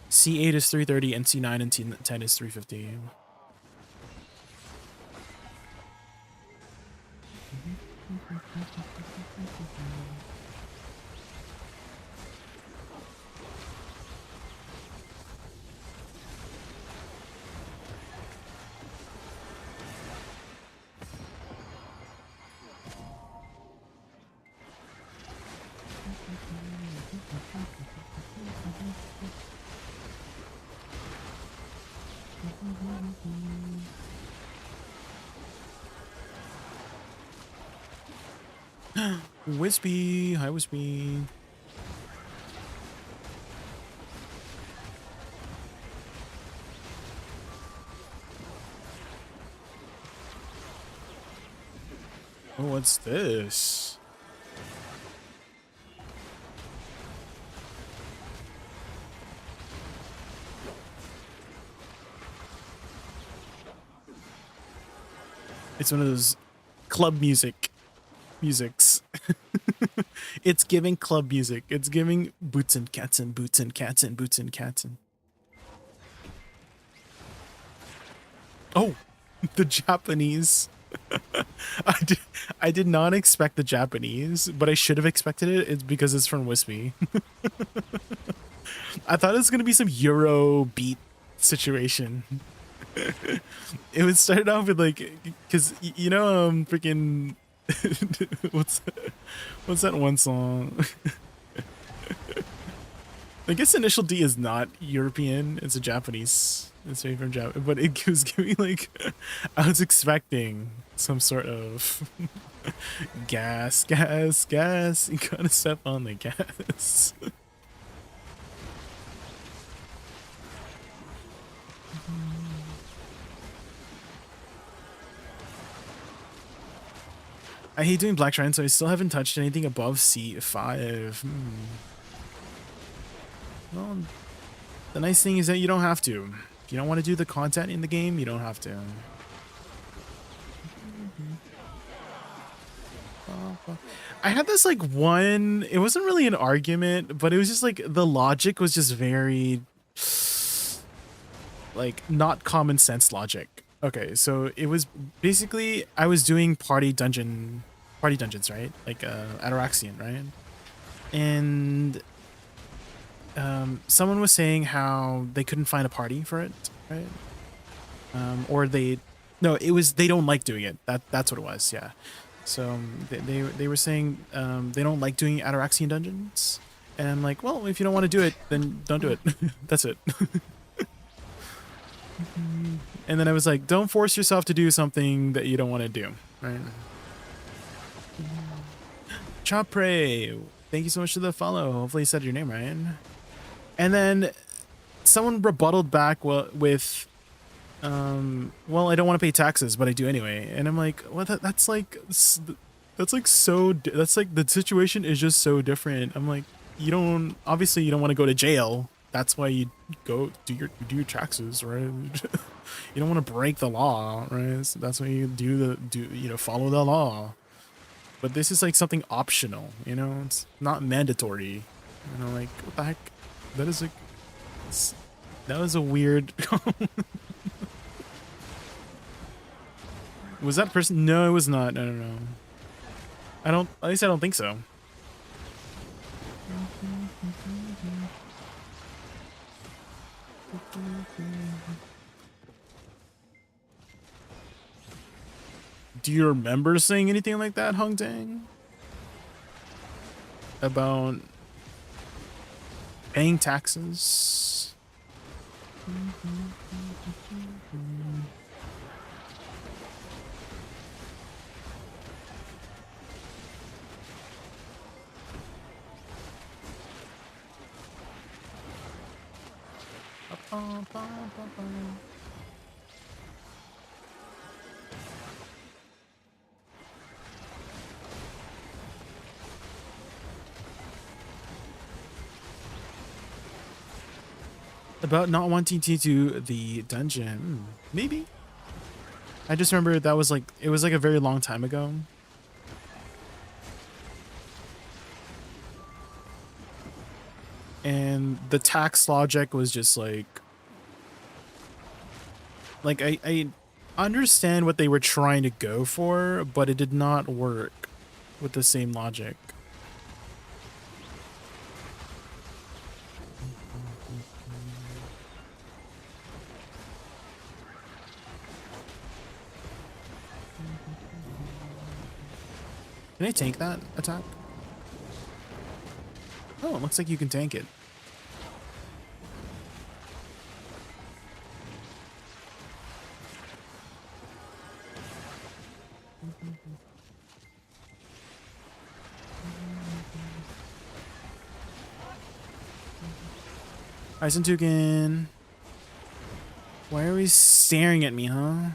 C8 is 330 and C9 and C10 is 350. Wispy, hi Wispy. Oh, what's this? It's one of those club musics. It's giving club music. It's giving boots and cats and boots and cats and boots and cats and... Oh, the Japanese. I did not expect the Japanese, but I should have expected it. It's because it's from Wispy. I thought it was gonna be some Euro beat situation. It would start off with like, cause you know, freaking, what's that one song? I guess Initial D is not European. It's a Japanese. It's made from Japan, but it was giving like, I was expecting some sort of gas. You gotta step on the gas. I hate doing Black Shrine, so I still haven't touched anything above C5. Well, the nice thing is that you don't have to. If you don't want to do the content in the game, you don't have to. I had this like one, it wasn't really an argument, but it was just like the logic was just very like not common sense logic. Okay, so it was basically I was doing party dungeons, right? Like Ataraxian, right? And someone was saying how they couldn't find a party for it, right? Or they don't like doing it. That's what it was, yeah. So they were saying they don't like doing Ataraxian dungeons, and I'm like, well, if you don't want to do it, then don't do it. That's it. And then I was like, don't force yourself to do something that you don't want to do, right? Chopre, thank you so much for the follow. Hopefully you said your name right. And then someone rebutted back with, well, I don't want to pay taxes, but I do anyway. And I'm like, well, that's like the situation is just so different. I'm like, obviously you don't want to go to jail. That's why you go do your taxes, right? You don't want to break the law, right? So that's why you follow the law. But this is like something optional, you know? It's not mandatory. You know, like, what the heck? That is like... that was a weird... Was that person? No, it was not. No, no, no. At least I don't think so. Do you remember saying anything like that, Hung Dang? About paying taxes? About not wanting to do the dungeon. Maybe. I just remember that was like, it was like a very long time ago. And the tax logic was just like I understand what they were trying to go for, but it did not work with the same logic. Can I tank that attack? Oh, it looks like you can tank it. Eisentuken. Why are we staring at me, huh?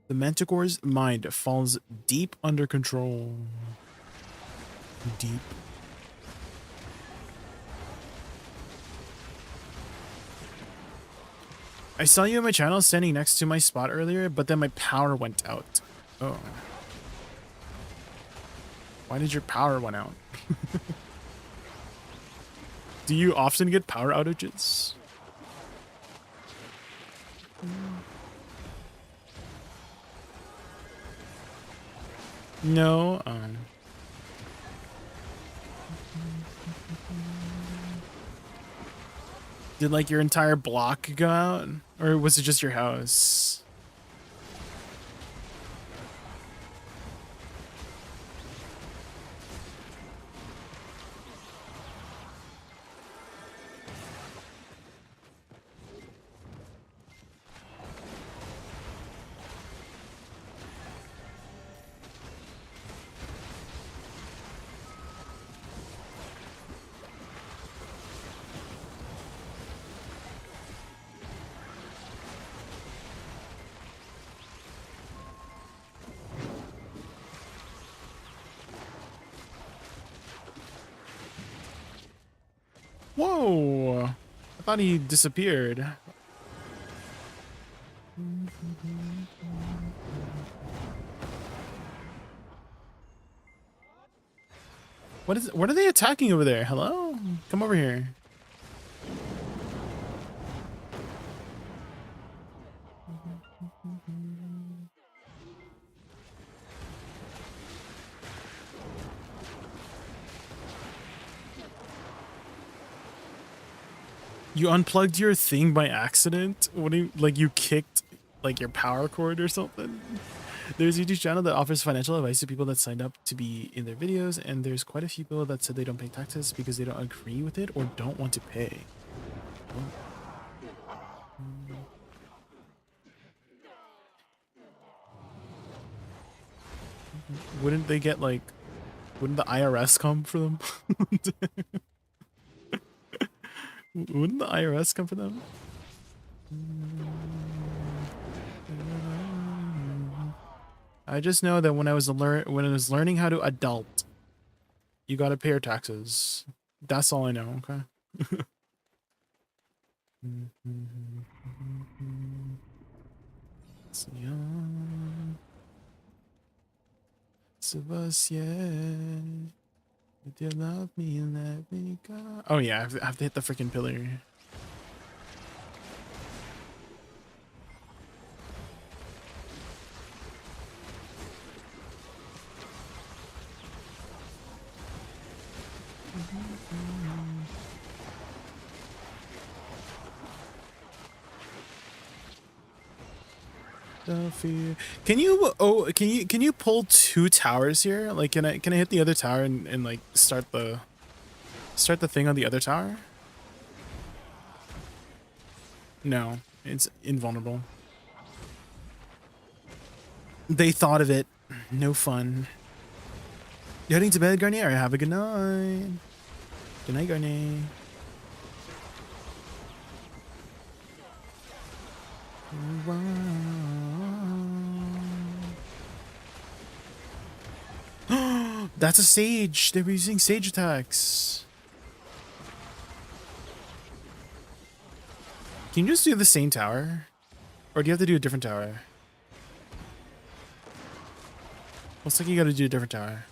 The Manticore's mind falls deep under control. Deep. I saw you on my channel standing next to my spot earlier, but then my power went out. Oh. Why did your power went out? Do you often get power outages? No. Did like your entire block go out? Or was it just your house? Whoa! I thought he disappeared. What are they attacking over there? Hello? Come over here. You unplugged your thing by accident? What do you, like you kicked like your power cord or something? There's a YouTube channel that offers financial advice to people that signed up to be in their videos, and there's quite a few people that said they don't pay taxes because they don't agree with it or don't want to pay. Wouldn't they get like, wouldn't the IRS come for them? Wouldn't the IRS come for them? I just know that when I was learning how to adult, you gotta pay your taxes. That's all I know. Okay. If you love me, let me go. Oh yeah, I have to hit the freaking pillar. The fear. Can you pull 2 towers here? Like can I hit the other tower and like start the thing on the other tower? No, it's invulnerable. They thought of it. No fun. You heading to bed, Garnier? Have a good night. Good night, Garnier. That's a sage. They were using sage attacks. Can you just do the same tower? Or do you have to do a different tower? Looks like you gotta do a different tower.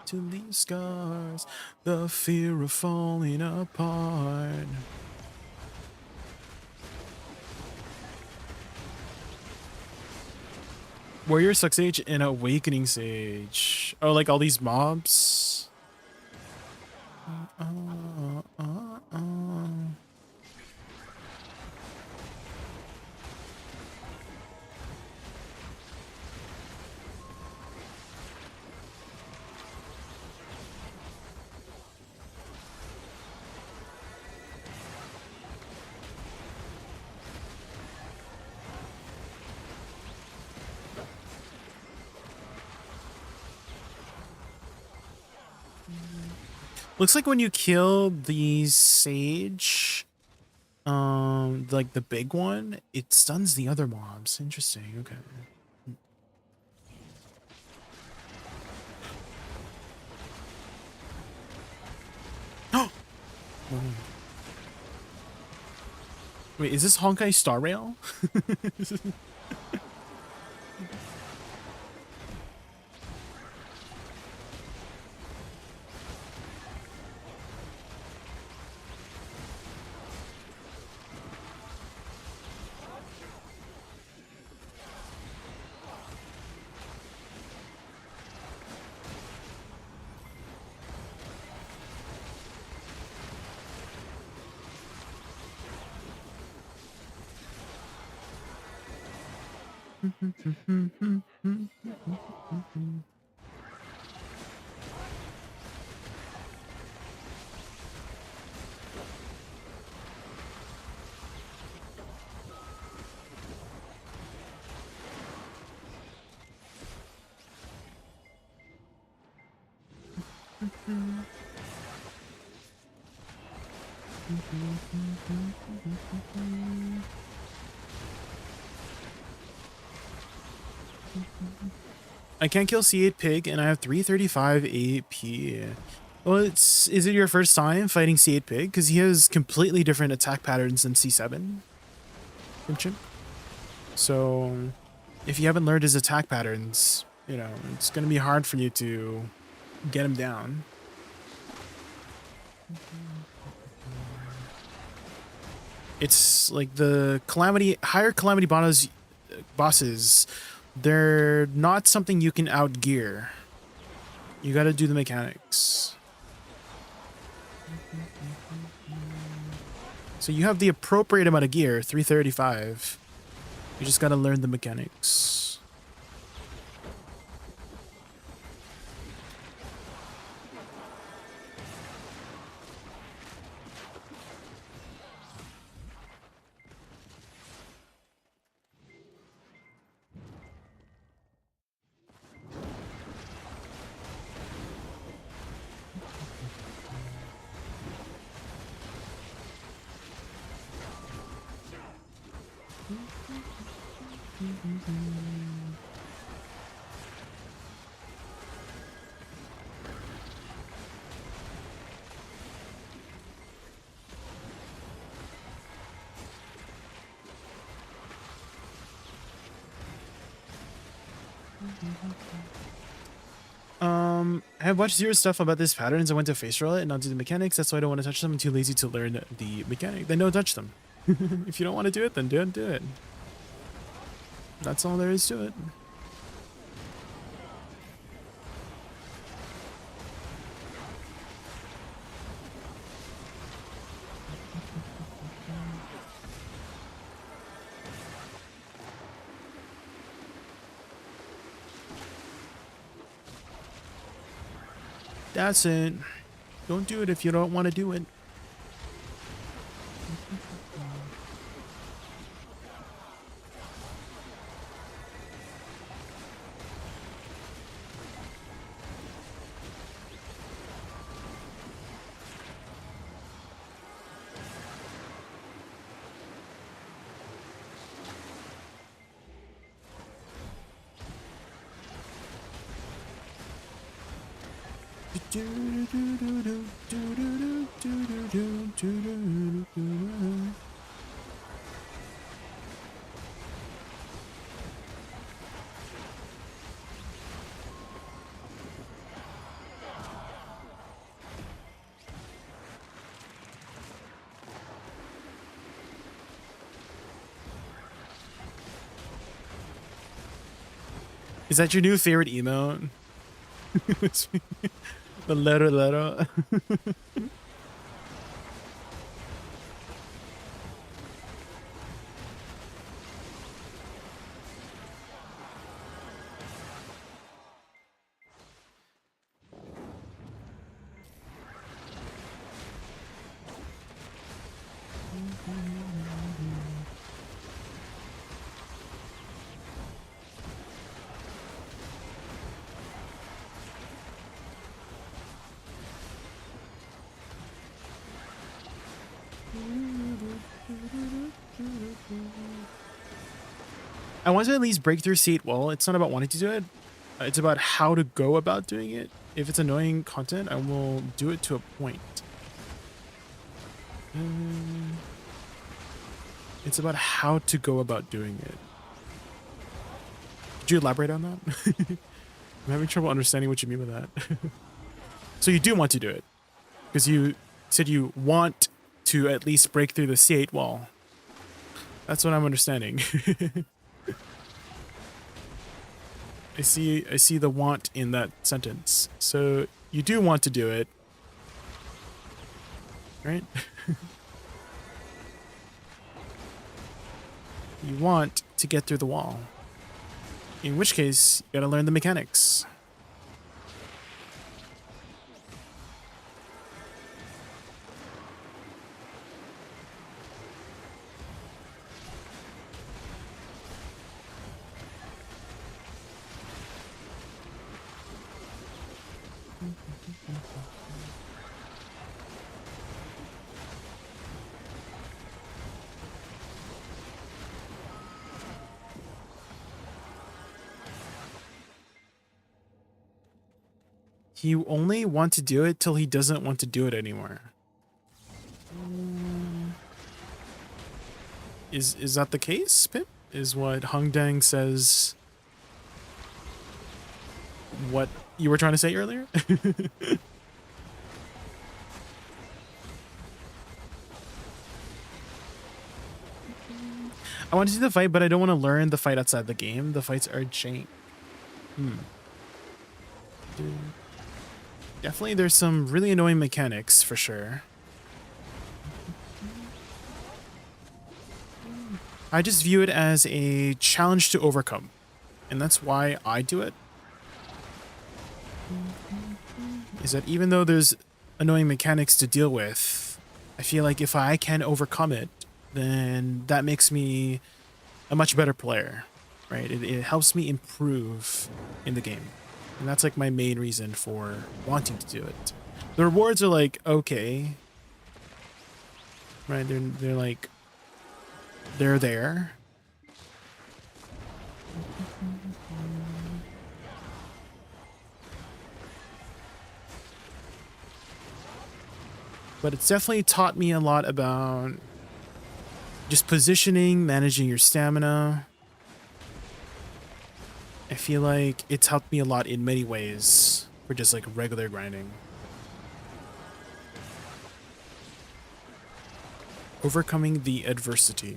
To leave scars, the fear of falling apart. Warrior Suck Sage and Awakening Sage. Oh, like all these mobs? Looks like when you kill the sage, like the big one, it stuns the other mobs. Interesting. Okay. Oh. Wait, is this Honkai Star Rail? I can't kill C8 Pig, and I have 335 AP. Well, is it your first time fighting C8 Pig? Because he has completely different attack patterns than C7. So, if you haven't learned his attack patterns, you know, it's going to be hard for you to get him down. It's like the higher calamity bosses they're not something you can outgear. You got to do the mechanics. So you have the appropriate amount of gear, 335. You just got to learn the mechanics. I've watched zero stuff about this patterns. I went to face roll it and not do the mechanics. That's why I don't want to touch them. I'm too lazy to learn the mechanic. Then don't touch them. If you don't want to do it, then don't do it. That's all there is to it. That's it. Don't do it if you don't want to do it. Is that your new favorite emote? The letter. I want to at least break through C8 wall. It's not about wanting to do it. It's about how to go about doing it. If it's annoying content, I will do it to a point. It's about how to go about doing it. Could you elaborate on that? I'm having trouble understanding what you mean by that. So you do want to do it. Because you said you want to at least break through the C8 wall. That's what I'm understanding. I see the want in that sentence. So you do want to do it. Right? You want to get through the wall. In which case, you gotta learn the mechanics. You only want to do it till he doesn't want to do it anymore. Is that the case, Pip? Is what Hung Dang says what you were trying to say earlier? I want to see the fight, but I don't want to learn the fight outside the game. The fights are jank. Definitely there's some really annoying mechanics for sure. I just view it as a challenge to overcome, and that's why I do it. Is that even though there's annoying mechanics to deal with, I feel like if I can overcome it, then that makes me a much better player, right? It helps me improve in the game. And that's like my main reason for wanting to do it. The rewards are like, okay, right? They're like, they're there. But it's definitely taught me a lot about just positioning, managing your stamina. I feel like it's helped me a lot in many ways for just like regular grinding. Overcoming the adversity.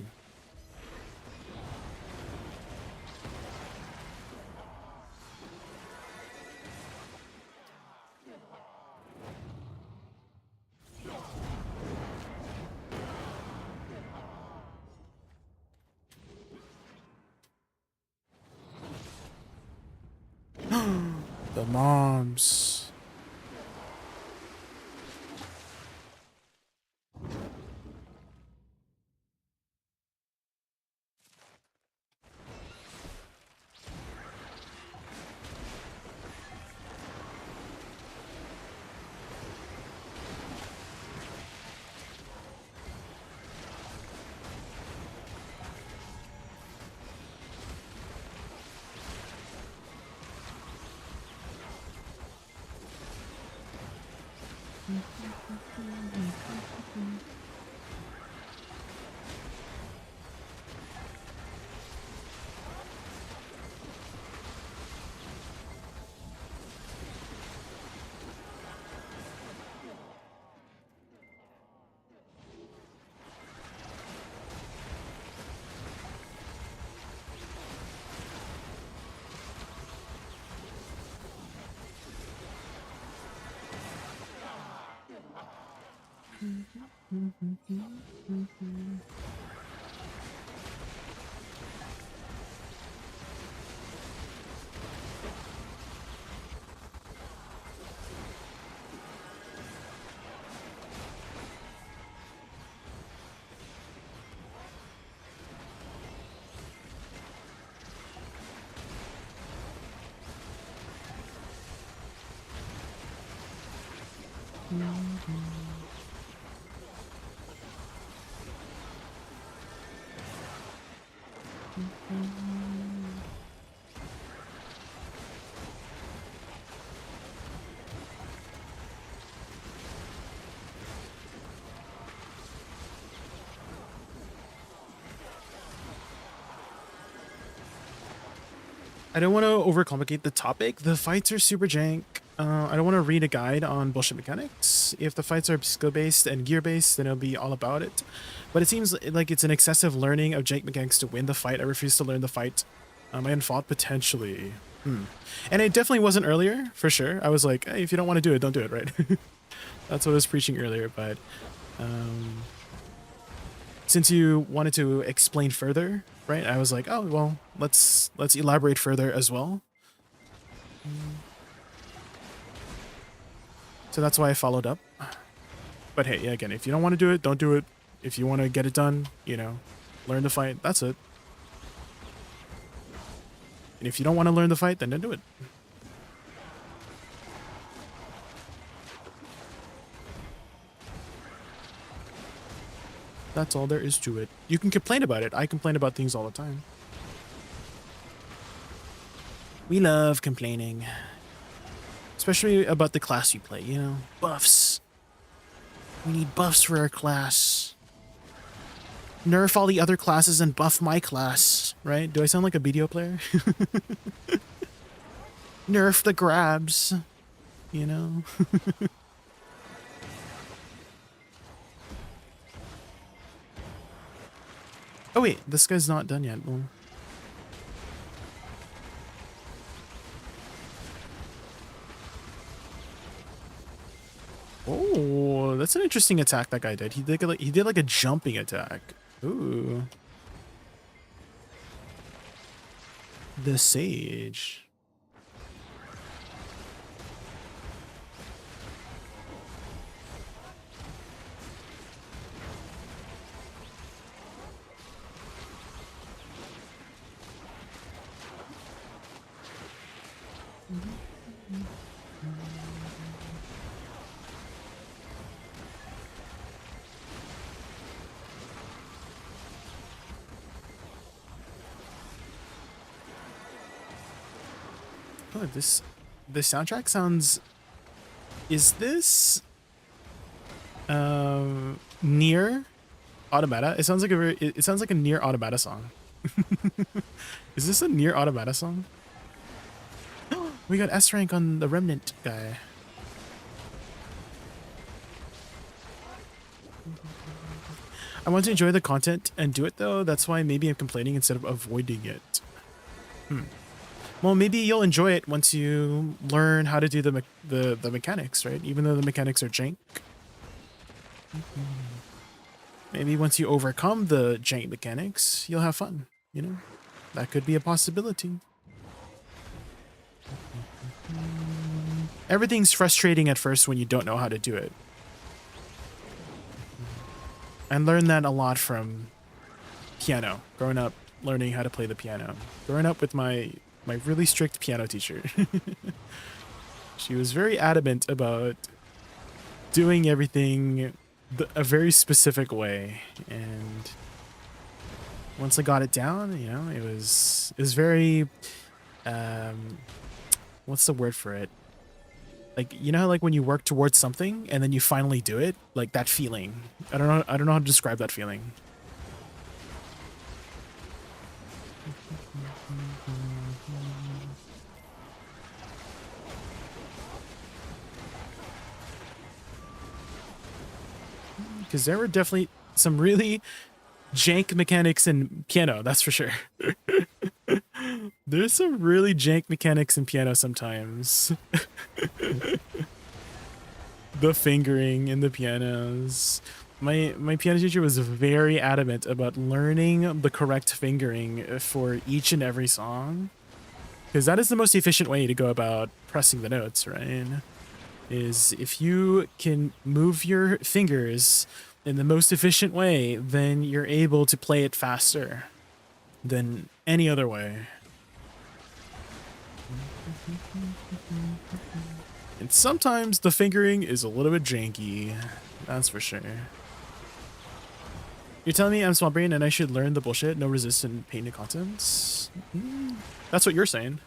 The moms. I don't want to overcomplicate the topic. The fights are super jank. I don't want to read a guide on bullshit mechanics. If the fights are skill-based and gear-based, then it'll be all about it. But it seems like it's an excessive learning of jank mechanics to win the fight. I refuse to learn the fight. I end fought potentially. And it definitely wasn't earlier, for sure. I was like, hey, if you don't want to do it, don't do it, right? That's what I was preaching earlier, but since you wanted to explain further, right? I was like, oh, well, let's elaborate further as well. So that's why I followed up. But hey, yeah, again, if you don't want to do it, don't do it. If you want to get it done, you know, learn the fight, that's it. And if you don't want to learn the fight, then don't do it. That's all there is to it. You can complain about it. I complain about things all the time. We love complaining. Especially about the class you play, you know? Buffs. We need buffs for our class. Nerf all the other classes and buff my class, right? Do I sound like a BDO player? Nerf the grabs, you know? Oh wait, this guy's not done yet. Well, oh, that's an interesting attack that guy did. He did like a jumping attack. Ooh. The Sage. Oh, the soundtrack sounds. Is this near Automata? It sounds like it sounds like a near Automata song. Is this a near Automata song? We got S rank on the Remnant guy. I want to enjoy the content and do it though. That's why maybe I'm complaining instead of avoiding it. Well, maybe you'll enjoy it once you learn how to do the mechanics, right? Even though the mechanics are jank. Maybe once you overcome the jank mechanics, you'll have fun, you know? That could be a possibility. Everything's frustrating at first when you don't know how to do it. I learned that a lot from piano, growing up learning how to play the piano. Growing up with my really strict piano teacher. She was very adamant about doing everything a very specific way, and once I got it down, you know, it was very what's the word for it? Like, you know how like when you work towards something and then you finally do it, like that feeling. I don't know how to describe that feeling. Because there were definitely some really jank mechanics in piano, that's for sure. There's some really jank mechanics in piano sometimes. The fingering in the pianos. My piano teacher was very adamant about learning the correct fingering for each and every song. Because that is the most efficient way to go about pressing the notes, right? Is if you can move your fingers in the most efficient way, then you're able to play it faster than any other way. And sometimes the fingering is a little bit janky, that's for sure. You're telling me I'm small brain and I should learn the bullshit, no resistant pain to contents? That's what you're saying,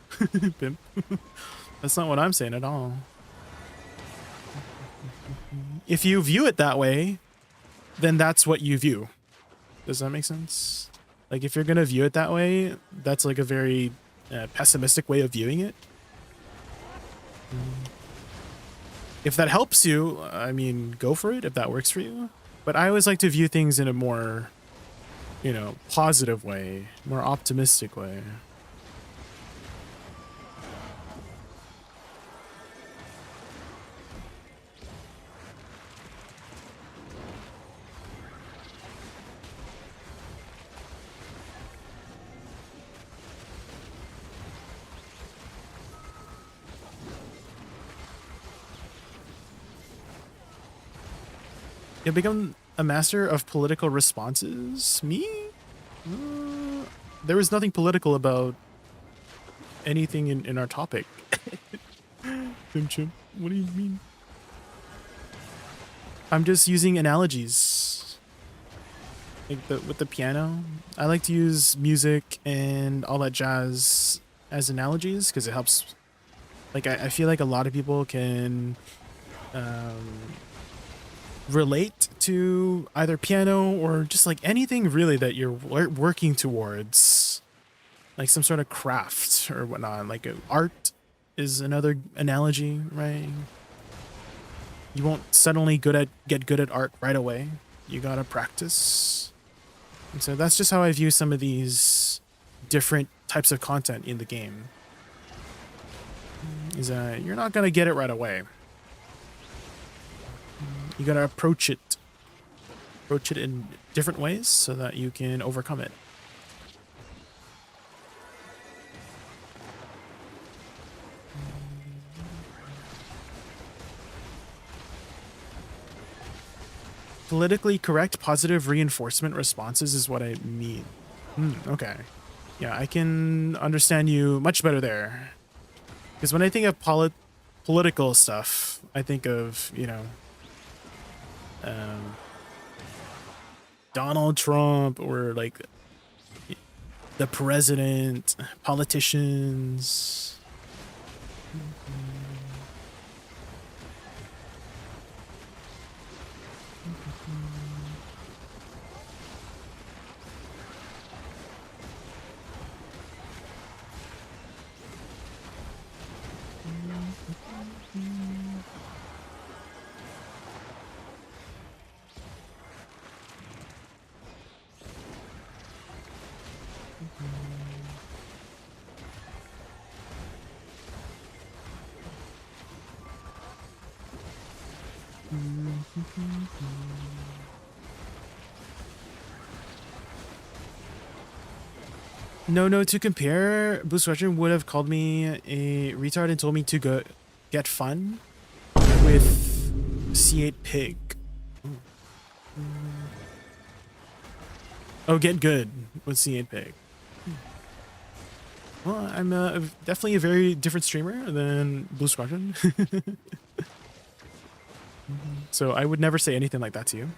Pimp. That's not what I'm saying at all. If you view it that way, then that's what you view. Does that make sense? Like, if you're gonna view it that way, that's like a very pessimistic way of viewing it. If that helps you, I mean, go for it if that works for you. But I always like to view things in a more, you know, positive way, more optimistic way. You become a master of political responses? Me? There was nothing political about anything in our topic. Chim, what do you mean? I'm just using analogies. Like with the piano. I like to use music and all that jazz as analogies because it helps. Like, I feel like a lot of people can relate to either piano or just like anything really that you're working towards, like some sort of craft or whatnot. Like art is another analogy, right? You won't suddenly get good at art right away. You gotta practice. And so that's just how I view some of these different types of content in the game. Is that you're not gonna get it right away. You gotta approach it in different ways so that you can overcome it. Politically correct positive reinforcement responses is what I mean. Okay. Yeah, I can understand you much better there. Because when I think of political stuff, I think of, you know, Donald Trump or like the president, politicians. No, to compare, Boost Veteran would have called me a retard and told me to go get fun with C8 Pig. Oh, get good with C8 Pig. Well, I'm definitely a very different streamer than Blue Squadron. So I would never say anything like that to you.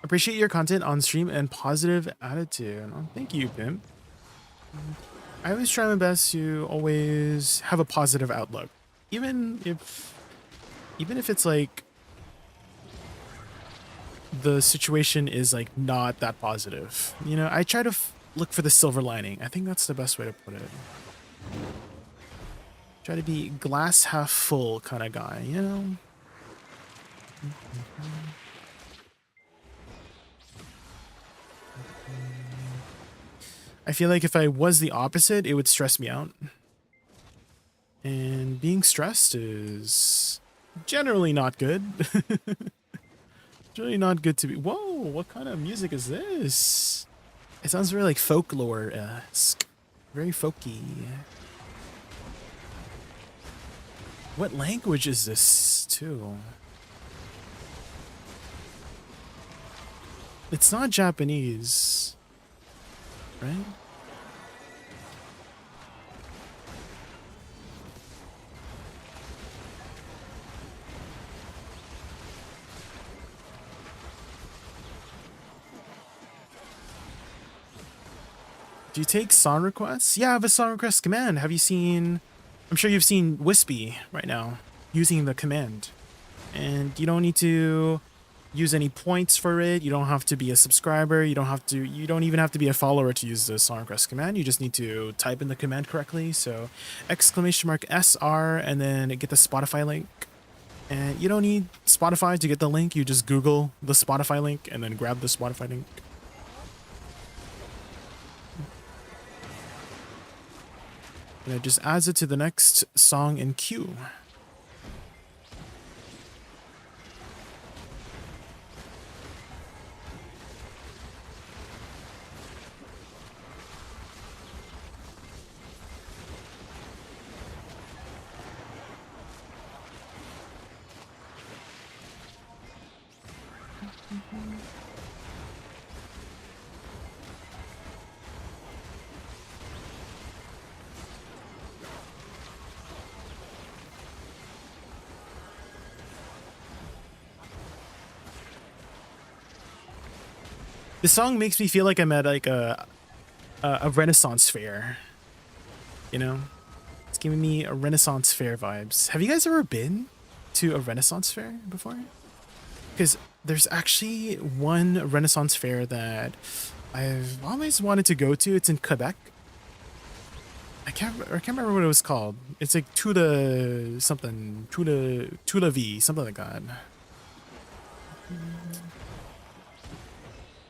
Appreciate your content on stream and positive attitude. Oh, thank you, Pimp. I always try my best to always have a positive outlook, even if it's like the situation is like not that positive. You know, I try to look for the silver lining. I think that's the best way to put it. Try to be glass half full kind of guy, you know? I feel like if I was the opposite, it would stress me out. And being stressed is generally not good. Generally not good to be. Whoa, what kind of music is this? It sounds very like folklore-esque. Very folky. What language is this, too? It's not Japanese. Right? Do you take song requests? Yeah, I have a song request command. Have you seen... I'm sure you've seen Wispy right now using the command. And you don't need to use any points for it. You don't have to be a subscriber. You don't even have to be a follower to use the song request command. You just need to type in the command correctly. So !SR and then get the Spotify link. And you don't need Spotify to get the link. You just Google the Spotify link and then grab the Spotify link. And it just adds it to the next song in queue. This song makes me feel like I'm at like a Renaissance fair. You know, it's giving me a Renaissance fair vibes. Have you guys ever been to a Renaissance fair before? Because there's actually one Renaissance fair that I've always wanted to go to. It's in Quebec. I can't remember what it was called. It's like Tula something, Tula V, something like that.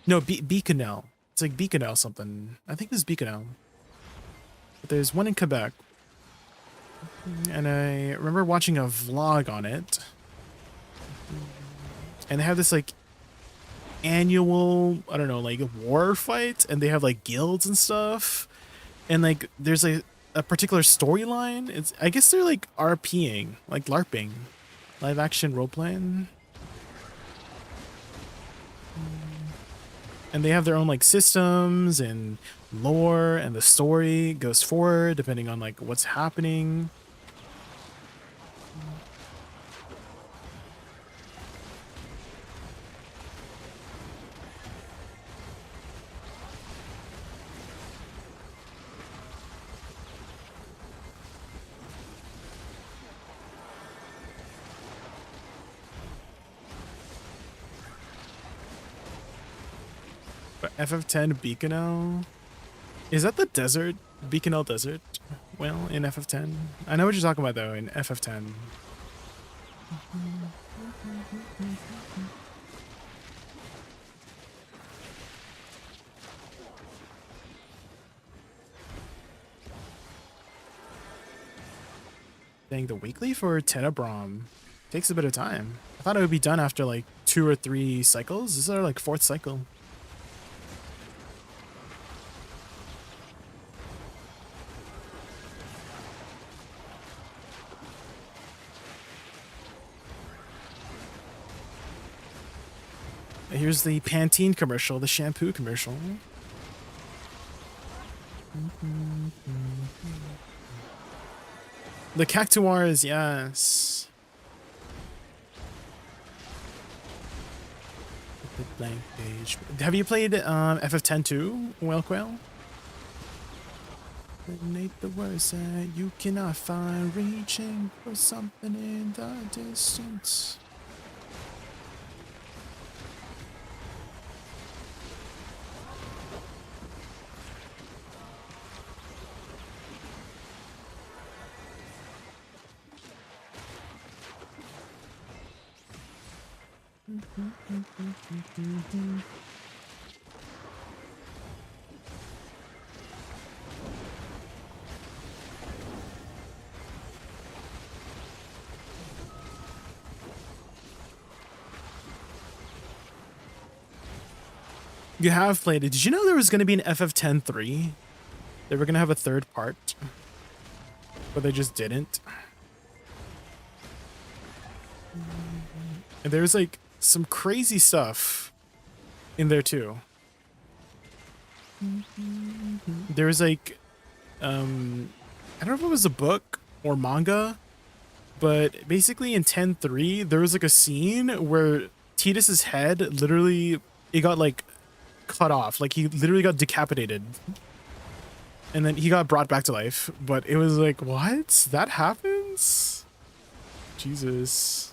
No, Bicanel. It's like Bicanel something. I think it's Bicanel. But there's one in Quebec. And I remember watching a vlog on it. And they have this like annual, I don't know, like war fight, and they have like guilds and stuff. And like there's a particular storyline. It's, I guess they're like RPing, like LARPing. Live action role playing. And they have their own like systems and lore, and the story goes forward depending on like what's happening. But FF10 Bicanel, is that the desert? Bicanel Desert? Well, in FF10. I know what you're talking about though, in FF10. Dang, the weekly for Tenebrom takes a bit of time. I thought it would be done after like 2 or 3 cycles. This is our like 4th cycle. Here's the Pantene commercial, the shampoo commercial. The Cactuars, yes. The blank page. Have you played FF10 too, Whale Quail? Eliminate the words that you cannot find, reaching for something in the distance. You have played it. Did you know there was going to be an FF10-3? They were going to have a 3rd part, but they just didn't. And there's like some crazy stuff in there too. There was like, I don't know if it was a book or manga, but basically in 10.3, there was like a scene where Tidus's head literally, it got like cut off. Like he literally got decapitated. And then he got brought back to life. But it was like, what? That happens? Jesus.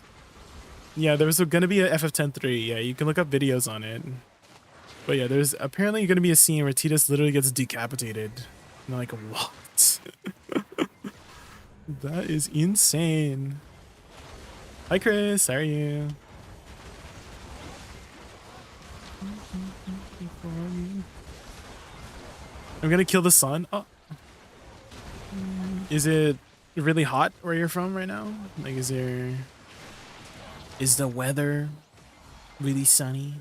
Yeah, there was going to be a FF10-3. Yeah, you can look up videos on it. But yeah, there's apparently going to be a scene where Tidus literally gets decapitated. And I'm like, what? That is insane. Hi, Chris. How are you? I'm going to kill the sun. Oh. Is it really hot where you're from right now? Like, is the weather really sunny?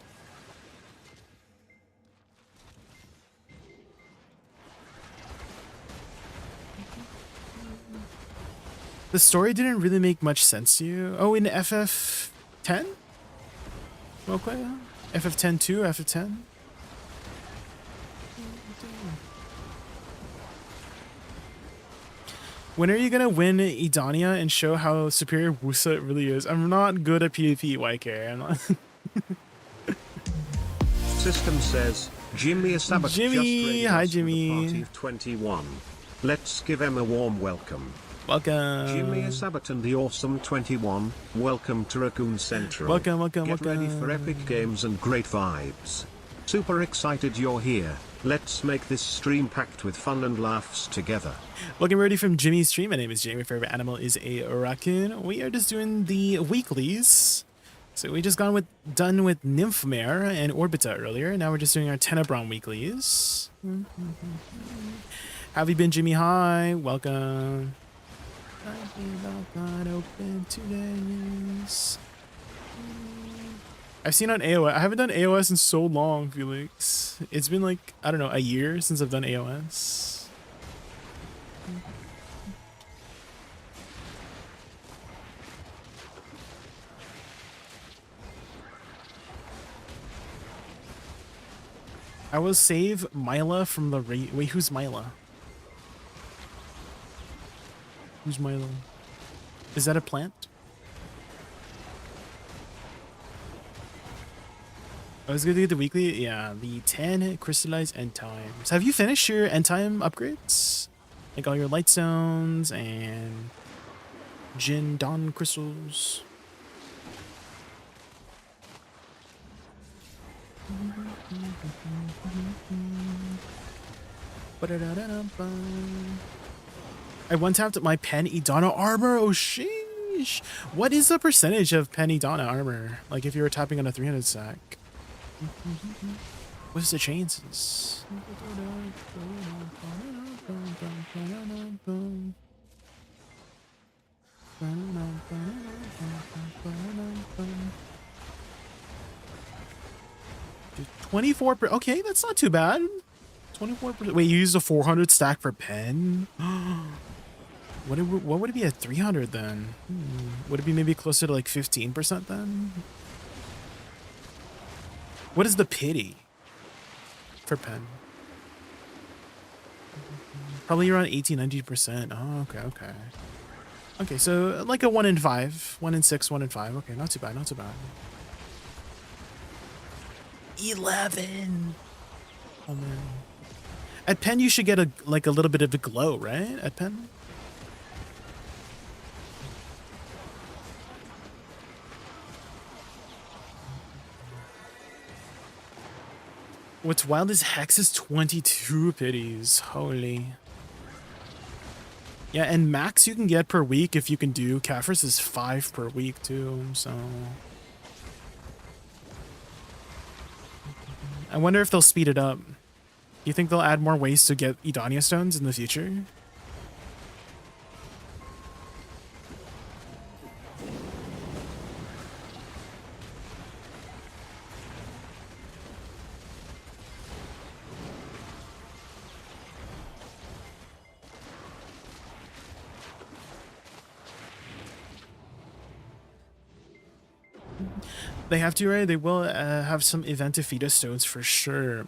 The story didn't really make much sense to you. Oh, in FF10? Okay. FF10-2, FF10? When are you gonna win Edania and show how superior Woosa really is? I'm not good at PvP, YK. I'm not. System says, Jimmy Sabat Jimmy, just hi, raided us with a Jimmy. party of 21. Let's give him a warm welcome. Welcome. Jimmy Sabat and the awesome 21, welcome to Raccoon Central. Welcome, welcome, Get welcome. ready for epic games and great vibes. Super excited you're here. Let's make this stream packed with fun and laughs together. Welcome everybody from Jimmy's stream. My name is Jamie. Favorite animal is a raccoon. We are just doing the weeklies. So we just done with Nymphmare and Orbita earlier. Now we're just doing our Tenebron weeklies. Have you been, Jimmy? Hi, welcome. Open today's. I've seen on AOS. I haven't done AOS in so long, Felix. It's been like, I don't know, a year since I've done AOS. I will save Mila from the raid. Wait, who's Mila? Who's Mila? Is that a plant? I was gonna do the weekly. Yeah, the 10 crystallized end times. Have you finished your end time upgrades? Like all your light stones and Jin Dawn crystals? I one tapped my Pen Edana armor. Oh sheesh! What is the percentage of Pen Edana armor? Like if you were tapping on a 300 stack. What's the chances? Dude, 24%. Okay, that's not too bad. 24%. Wait, you used a 400 stack for pen? What would it be at 300 then? Would it be maybe closer to like 15% then? What is the pity for pen? Probably around 18-19%. Oh, okay, okay. Okay, so like a 1 in 5, 1 in 6, 1 in 5. Okay, not too bad, not too bad. 11. Oh man. At pen you should get a little bit of a glow, right? At pen? What's wild is Hex is 22 pities. Holy. Yeah, and max you can get per week if you can do Kaffir's is 5 per week too, so. I wonder if they'll speed it up. Do you think they'll add more ways to get Edania stones in the future? They have to, right? They will have some event to feed us stones for sure.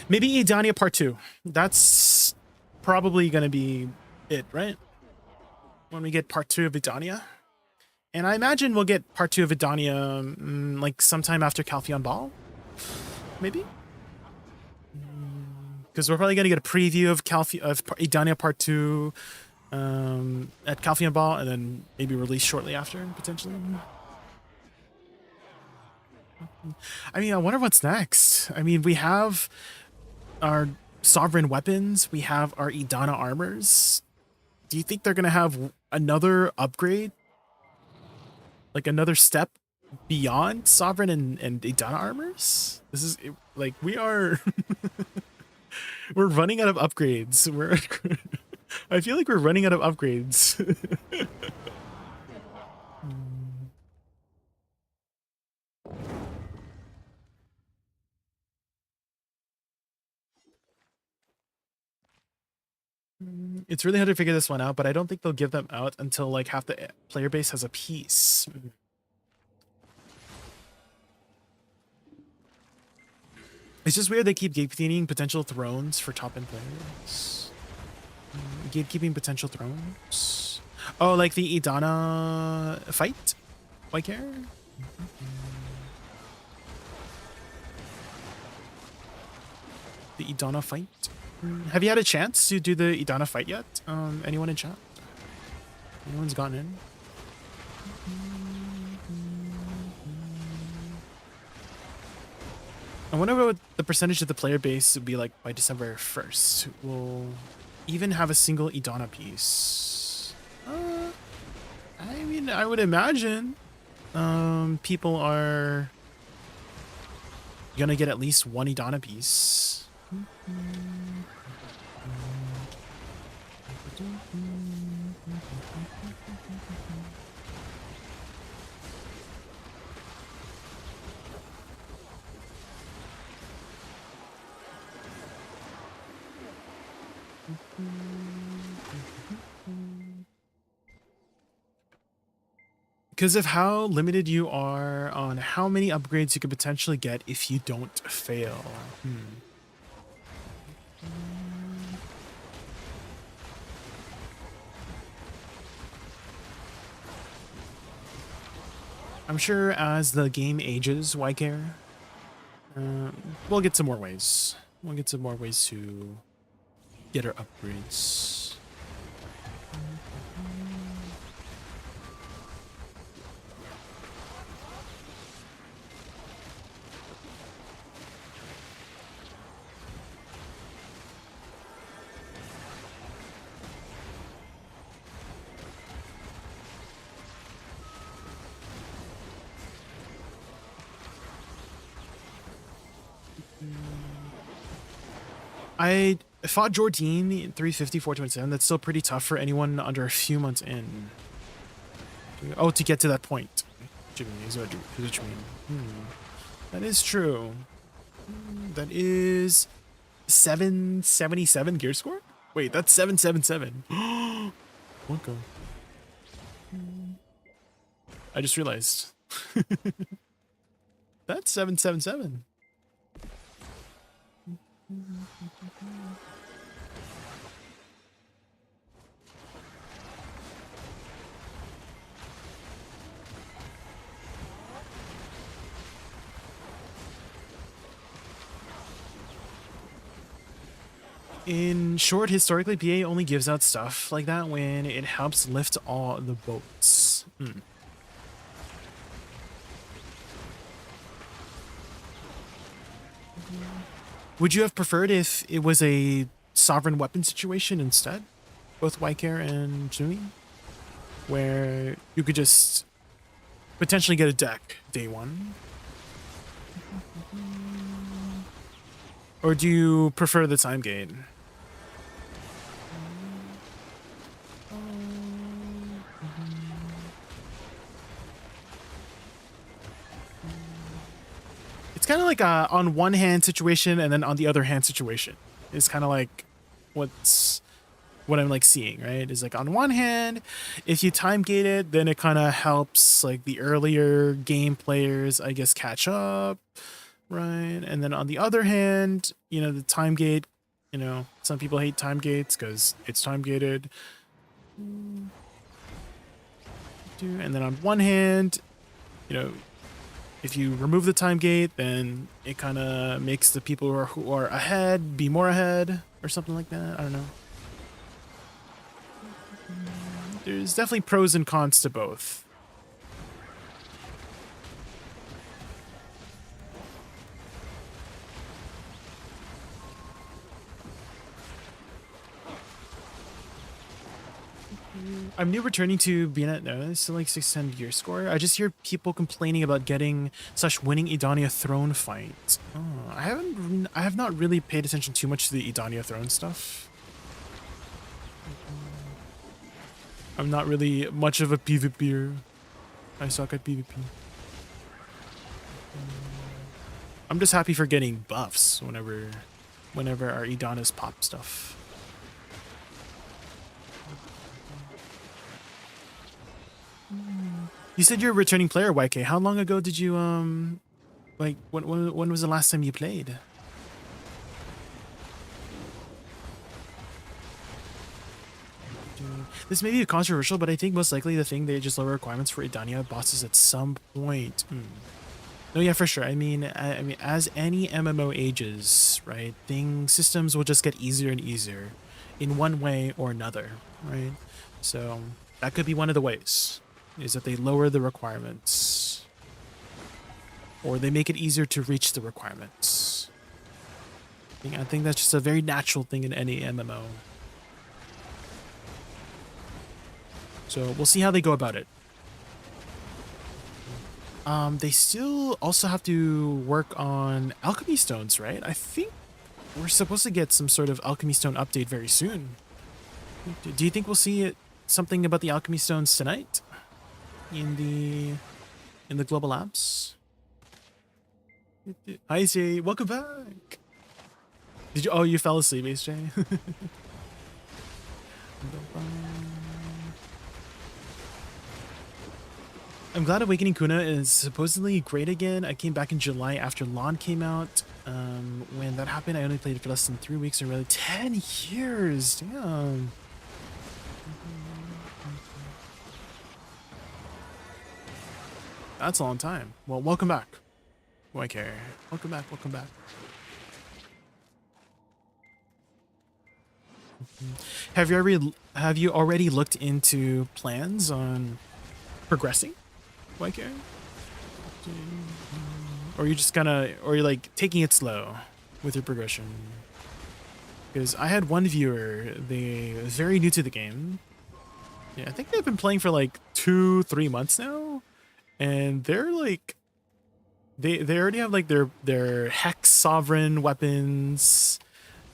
Maybe Edania Part 2. That's probably going to be it, right? When we get Part 2 of Edania. And I imagine we'll get Part 2 of Edania like sometime after Calpheon Ball. Maybe? Because we're probably going to get a preview of Edania Part 2 at Calpheon Ball, and then maybe release shortly after, potentially. I mean, I wonder what's next. I mean, we have our sovereign weapons, we have our Edana armors. Do you think they're gonna have another upgrade? Like another step beyond sovereign and Edana armors? This is like we are we're running out of upgrades. I feel like we're running out of upgrades. It's really hard to figure this one out, but I don't think they'll give them out until like half the player base has a piece. It's just weird they keep gatekeeping potential thrones for top-end players. Gatekeeping potential thrones. Oh, like the Edana fight? White care? The Edana fight. Have you had a chance to do the Edana fight yet? Anyone in chat? Anyone's gotten in? I wonder what the percentage of the player base would be like by December 1st. We'll even have a single Edana piece. I mean, I would imagine people are gonna get at least one Edana piece. Because of how limited you are on how many upgrades you could potentially get if you don't fail. I'm sure as the game ages, YCare, we'll get some more ways. We'll get some more ways to get our upgrades. I fought Jordine 350, 427. That's still pretty tough for anyone under a few months in. Oh, to get to that point. Is what you mean. That is true. That is 777 gear score? Wait, that's 777. Okay. I just realized. That's 777. In short, historically, PA only gives out stuff like that when it helps lift all the boats. Would you have preferred if it was a sovereign weapon situation instead? Both YCare and Jumi? Where you could just potentially get a deck day one? Or do you prefer the time gate? It's kind of like a on one hand situation and then on the other hand situation. It's kind of like what I'm like seeing, right? Is like on one hand, if you time gate it, then it kind of helps like the earlier game players, I guess, catch up, right? And then on the other hand, you know, the time gate, you know, some people hate time gates because it's time gated. And then on one hand, you know, if you remove the time gate, then it kind of makes the people who are ahead be more ahead or something like that. I don't know. There's definitely pros and cons to both. I'm new returning to being at still like 610 gear score. I just hear people complaining about getting / winning Edania throne fight. Oh, I have not really paid attention too much to the Edania throne stuff. I'm not really much of a PvPer. I suck at PvP. I'm just happy for getting buffs whenever our Edana's pop stuff. You said you're a returning player, YK. How long ago did you like when was the last time you played? This may be controversial, but I think most likely the thing they just lower requirements for Edania bosses at some point. No, yeah, for sure. I mean, as any MMO ages, right? Systems will just get easier and easier, in one way or another, right? So that could be one of the ways, is that they lower the requirements, or they make it easier to reach the requirements. I think that's just a very natural thing in any MMO. So we'll see how they go about it. They still also have to work on alchemy stones, right? I think we're supposed to get some sort of alchemy stone update very soon. Do you think we'll see something about the alchemy stones tonight in the global labs? Hi Jay, welcome back. Did you? Oh, you fell asleep, Ace Jay. I'm glad Awakening Kuna is supposedly great again. I came back in July after Lawn came out. When that happened, I only played it for less than 3 weeks and really 10 years. Damn. That's a long time. Well, welcome back. Why care? Welcome back, welcome back. Have you already looked into plans on progressing? Why care? Or you're just or you're like taking it slow with your progression? Because I had one viewer, they was very new to the game. Yeah, I think they've been playing for like 2-3 months now, and they're like, they already have like their Hex Sovereign weapons.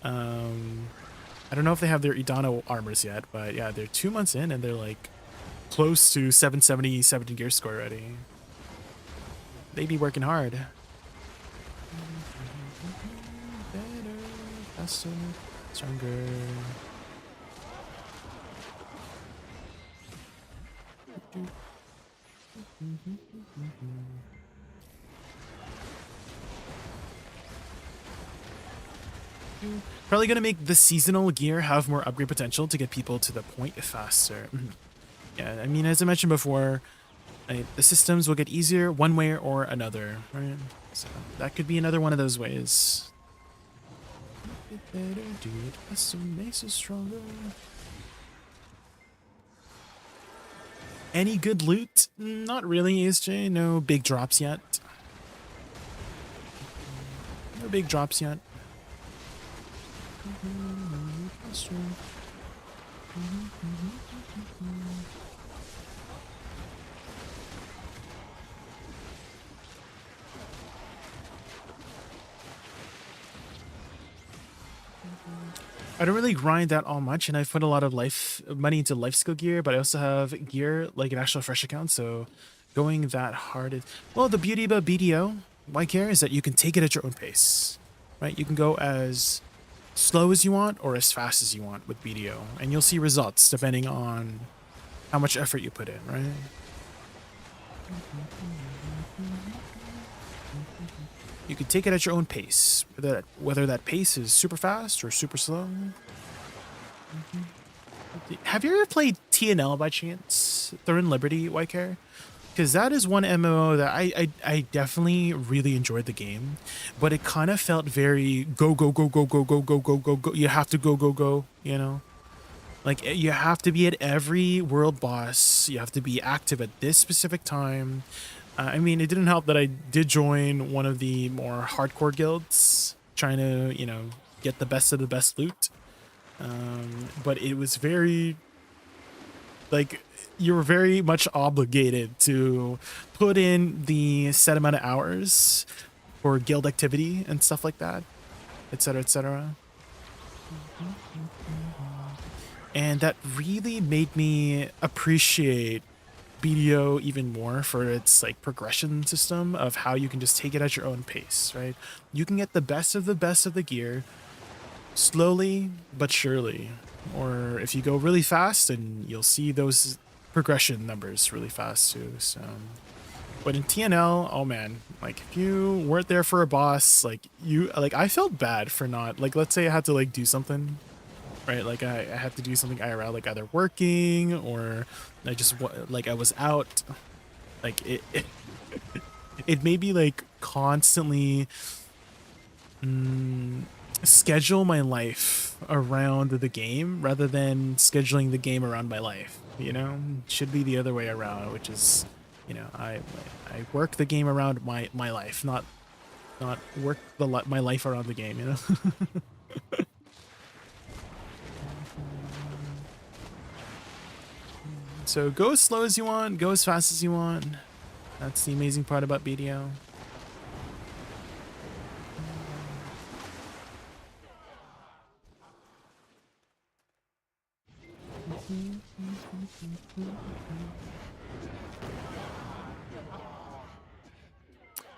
I don't know if they have their Edana armors yet, but yeah, they're 2 months in and they're like close to 770 17 gear score already. They be working hard. Better, faster, stronger. Probably gonna make the seasonal gear have more upgrade potential to get people to the point faster. Yeah, I mean, as I mentioned before, the systems will get easier one way or another, right? So that could be another one of those ways. Better do it faster, makes us stronger. Any good loot? Not really, ASJ. No big drops yet. No big drops yet. I don't really grind that all much, and I've put a lot of money into life skill gear, but I also have gear like an actual fresh account, so going that hard is... Well, the beauty about BDO, why care, is that you can take it at your own pace, right? You can go as slow as you want or as fast as you want with BDO, and you'll see results depending on how much effort you put in, right? You can take it at your own pace, whether that pace is super fast or super slow. Have you ever played TNL by chance? Throne Liberty, why care? Because that is one MMO that I definitely really enjoyed the game, but it kind of felt very go, go, go, go, go, go, go, go, go, go. You have to go, go, go, you know? Like, you have to be at every world boss. You have to be active at this specific time. I mean, it didn't help that I did join one of the more hardcore guilds, trying to, you know, get the best of the best loot. But it was very, like, you were very much obligated to put in the set amount of hours for guild activity and stuff like that, etc., etc. And that really made me appreciate BDO even more for its like progression system of how you can just take it at your own pace, right? You can get the best of the gear slowly but surely, or if you go really fast, and you'll see those progression numbers really fast too. So, but in TNL, oh man, like if you weren't there for a boss, like I felt bad for not, like, let's say I had to like do something right? Like I had to do something IRL, like either working or I just like I was out. Like it made me like constantly schedule my life around the game rather than scheduling the game around my life. You know, it should be the other way around, which is, you know, I work the game around my life, not work my life around the game. You know. So go as slow as you want, go as fast as you want. That's the amazing part about BDO.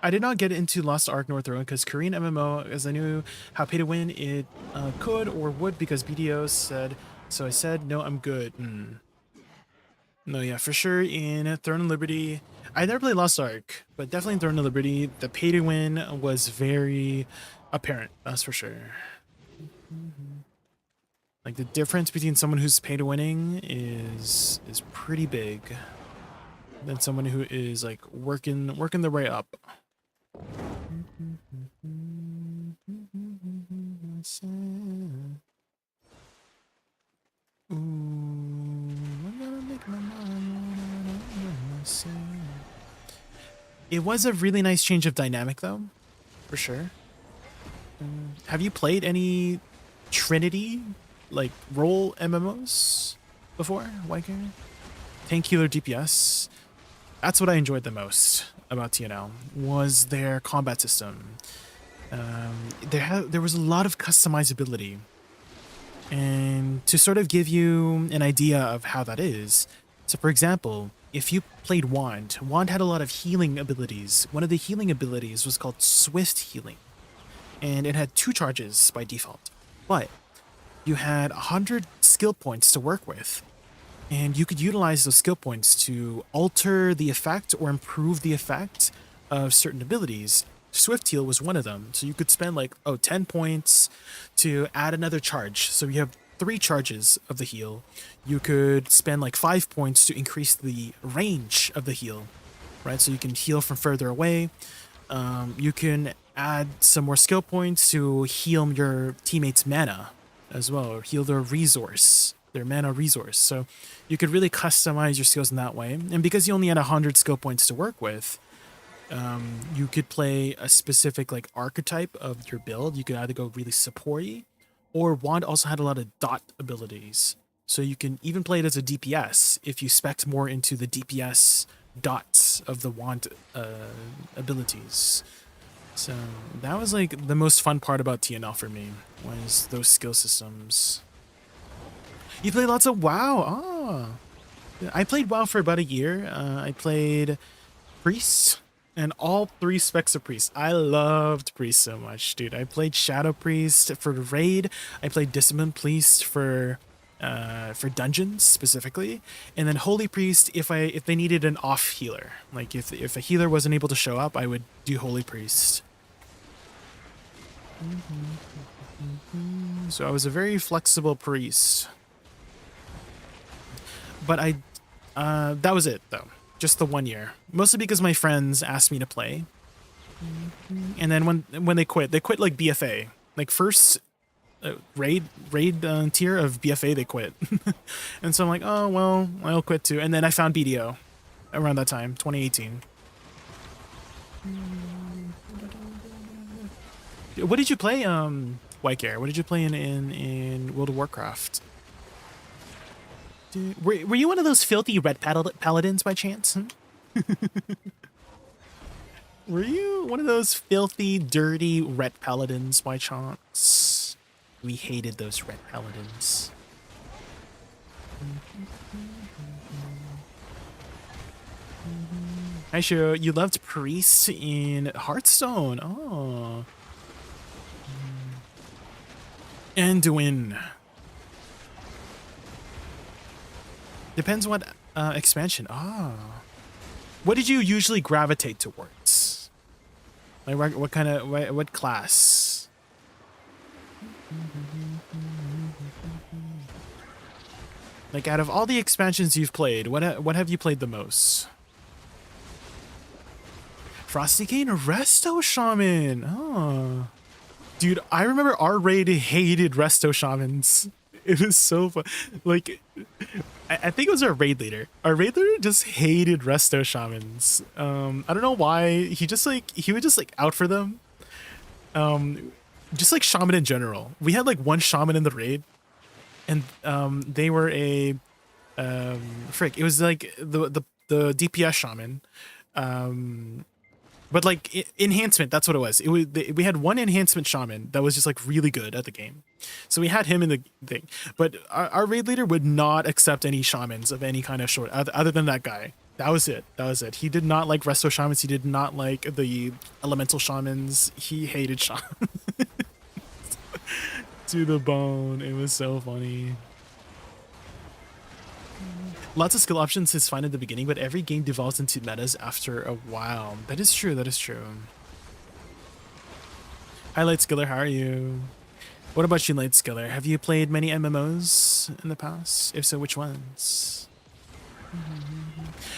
I did not get into Lost Ark North Road because Korean MMO, as I knew how pay to win it could or would because BDO said, so I said, no, I'm good. No, yeah, for sure in Throne of Liberty, I never played Lost Ark, but definitely in Throne of Liberty, the pay to win was very apparent, that's for sure. Like the difference between someone who's pay to winning is pretty big than someone who is like working their way up. It was a really nice change of dynamic though, for sure. Have you played any Trinity like role MMOs before, Whitehair? Tank healer DPS. That's what I enjoyed the most about TNL was their combat system. There was a lot of customizability, and to sort of give you an idea of how that is. So, for example, if you played Wand had a lot of healing abilities. One of the healing abilities was called Swift Healing, and it had 2 charges by default, but you had 100 skill points to work with. And you could utilize those skill points to alter the effect or improve the effect of certain abilities. Swift Heal was one of them. So you could spend like, 10 points to add another charge. So you have 3 charges of the heal. You could spend like 5 points to increase the range of the heal, right? So you can heal from further away. You can add some more skill points to heal your teammates' mana as well, or heal their mana resource. So you could really customize your skills in that way. And because you only had 100 skill points to work with, you could play a specific like archetype of your build. You could either go really supporty, or Wand also had a lot of dot abilities. So you can even play it as a DPS if you spec more into the DPS dots of the Wand abilities. So that was like the most fun part about TNL for me, was those skill systems. You play lots of WoW. I played WoW for about a year. I played Priest and all 3 specs of Priest. I loved Priest so much, dude. I played Shadow Priest for Raid. I played Discipline Priest for dungeons specifically, and then Holy Priest if they needed an off healer. Like if a healer wasn't able to show up, I would do Holy Priest. So I was a very flexible priest. But that was it though. Just the 1 year. Mostly because my friends asked me to play. And then when they quit like BFA. Like first raid tier of BFA, they quit. And so I'm like, oh well, I'll quit too. And then I found BDO around that time, 2018. What did you play, Whitehair? What did you play in World of Warcraft? Were you one of those filthy red paladins by chance? Were you one of those filthy, dirty red paladins by chance? We hated those red paladins. Hi, Shiro. You loved Priest in Hearthstone. Oh. Anduin. Depends what expansion. What did you usually gravitate towards? Like what kind of what class? Like, out of all the expansions you've played, what have you played the most? Frosty Cane Resto Shaman. Oh. Dude, I remember our raid hated Resto Shamans. It was so fun. Like, I think it was our raid leader. Our raid leader just hated Resto Shamans. I don't know why. He would just like out for them. Just like shaman in general. We had like one shaman in the raid, and they were a frick. It was like the DPS shaman. But like enhancement, that's what it was. We had one enhancement shaman that was just like really good at the game, so we had him in the thing. But our raid leader would not accept any shamans of any kind of sort other than that guy. That was it. That was it. He did not like resto shamans. He did not like the elemental shamans. He hated shamans to the bone. It was so funny. Lots of skill options is fine at the beginning, but every game devolves into metas after a while. That is true, that is true. Hi, Light Skiller, how are you? What about you, Light Skiller? Have you played many MMOs in the past? If so, which ones?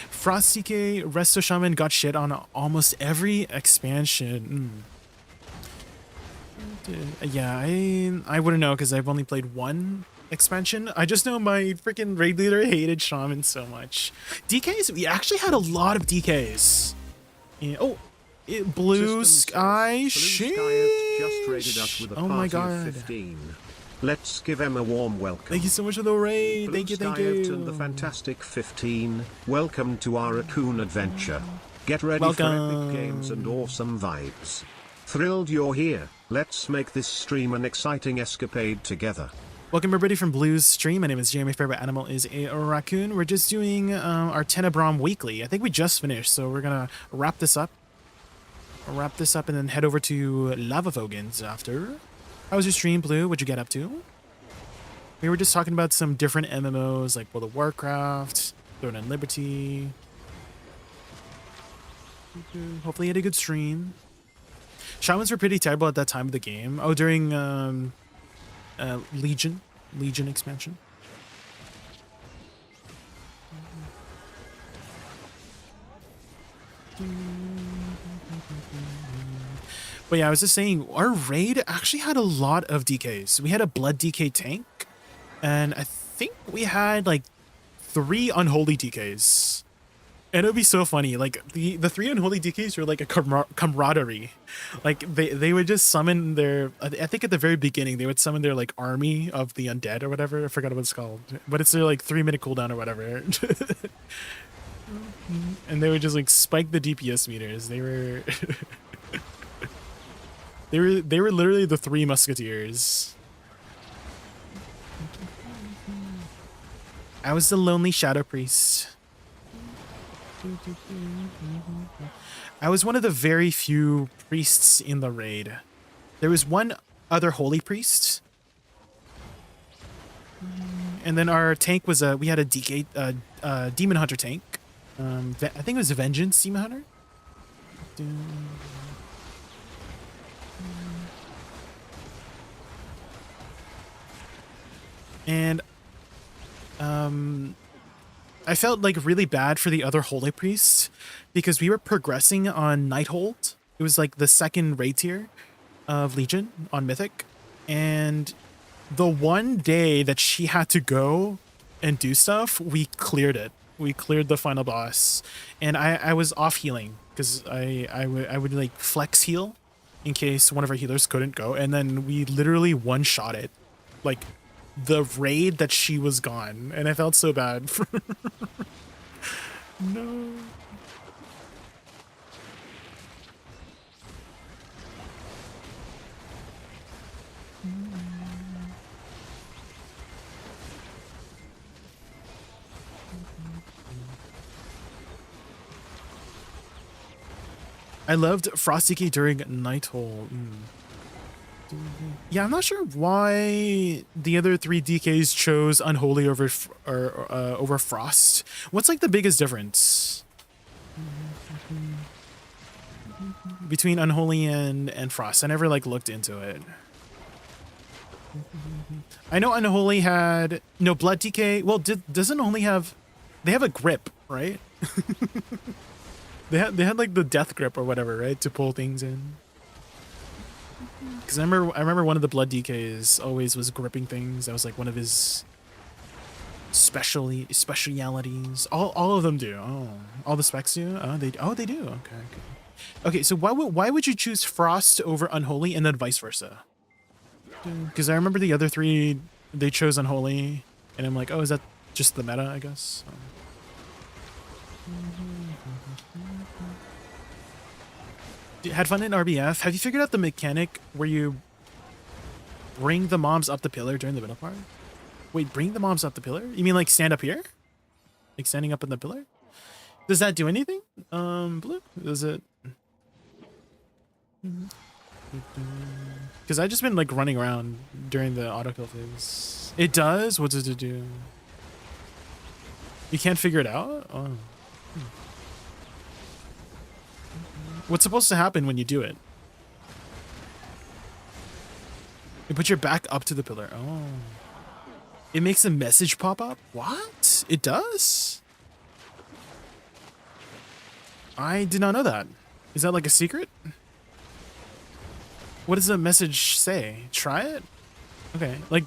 Frosty K, Resto Shaman got shit on almost every expansion. Yeah, I wouldn't know because I've only played one expansion. I just know my freaking raid leader hated shaman so much. DKs, we actually had a lot of DKs. Yeah. Oh, Blue Sky, Blue Sky just raided us with a oh my party god. of 15. Let's give him a warm welcome. Thank you so much for the raid. Blue Thank you, thank Sky you. and the fantastic 15. Welcome to our raccoon adventure. Get ready Welcome. for epic games and awesome vibes. Thrilled you're here. Let's make this stream an exciting escapade together. Welcome everybody from Blue's stream. My name is Jay. My favorite animal is a raccoon. We're just doing our Tenebrom weekly. I think we just finished, so we're gonna wrap this up. And then head over to Lavavogans after. How was your stream, Blue? What'd you get up to? We were just talking about some different MMOs like World of Warcraft, Throne and Liberty. Hopefully you had a good stream. Shamans were pretty terrible at that time of the game. Oh, during Legion expansion. But yeah, I was just saying, our raid actually had a lot of DKs. We had a blood DK tank, and I think we had like 3 unholy DKs. And it would be so funny, like the 3 unholy DKs were like a camaraderie. Like they would just summon their, I think at the very beginning they would summon their like army of the undead or whatever. I forgot what it's called, but it's their like 3-minute cooldown or whatever. And they would just like spike the DPS meters. They were they were literally the 3 musketeers. I was the lonely shadow priest. I was one of the very few priests in the raid. There was one other holy priest, and then our tank was we had a DK demon hunter tank. I think it was a vengeance demon hunter. And I felt like really bad for the other holy priests because we were progressing on Nighthold. It was like the 2nd raid tier of Legion on Mythic, and the one day that she had to go and do stuff, we cleared it. We cleared the final boss, and I was off healing because I would like flex heal in case one of our healers couldn't go, and then we literally one-shot it, like the raid that she was gone, and I felt so bad for no. I loved Frosty Key during Nighthold. Yeah, I'm not sure why the other 3 DKs chose Unholy over over Frost. What's like the biggest difference between Unholy and Frost? I never like looked into it. I know Unholy had no Blood DK. Well, doesn't Unholy have? They have a grip, right? they had like the death grip or whatever, right, to pull things in. Because I remember one of the Blood DKs always was gripping things. That was like one of his specialities. All of them do. Oh, all the specs do. Oh, they do. Okay. Okay. So why would you choose Frost over Unholy and then vice versa? Because I remember the other three, they chose Unholy, and I'm like, oh, is that just the meta? I guess. Had fun in RBF. Have you figured out the mechanic where you bring the mobs up the pillar during the middle part? Wait, bring the mobs up the pillar? You mean like stand up here? Like standing up in the pillar? Does that do anything? Blue? Does it? Because I've just been like running around during the autokill phase. It does? What does it do? You can't figure it out? Oh. What's supposed to happen when you do it? You put your back up to the pillar. Oh. It makes a message pop up? What? It does? I did not know that. Is that like a secret? What does the message say? Try it? Okay, like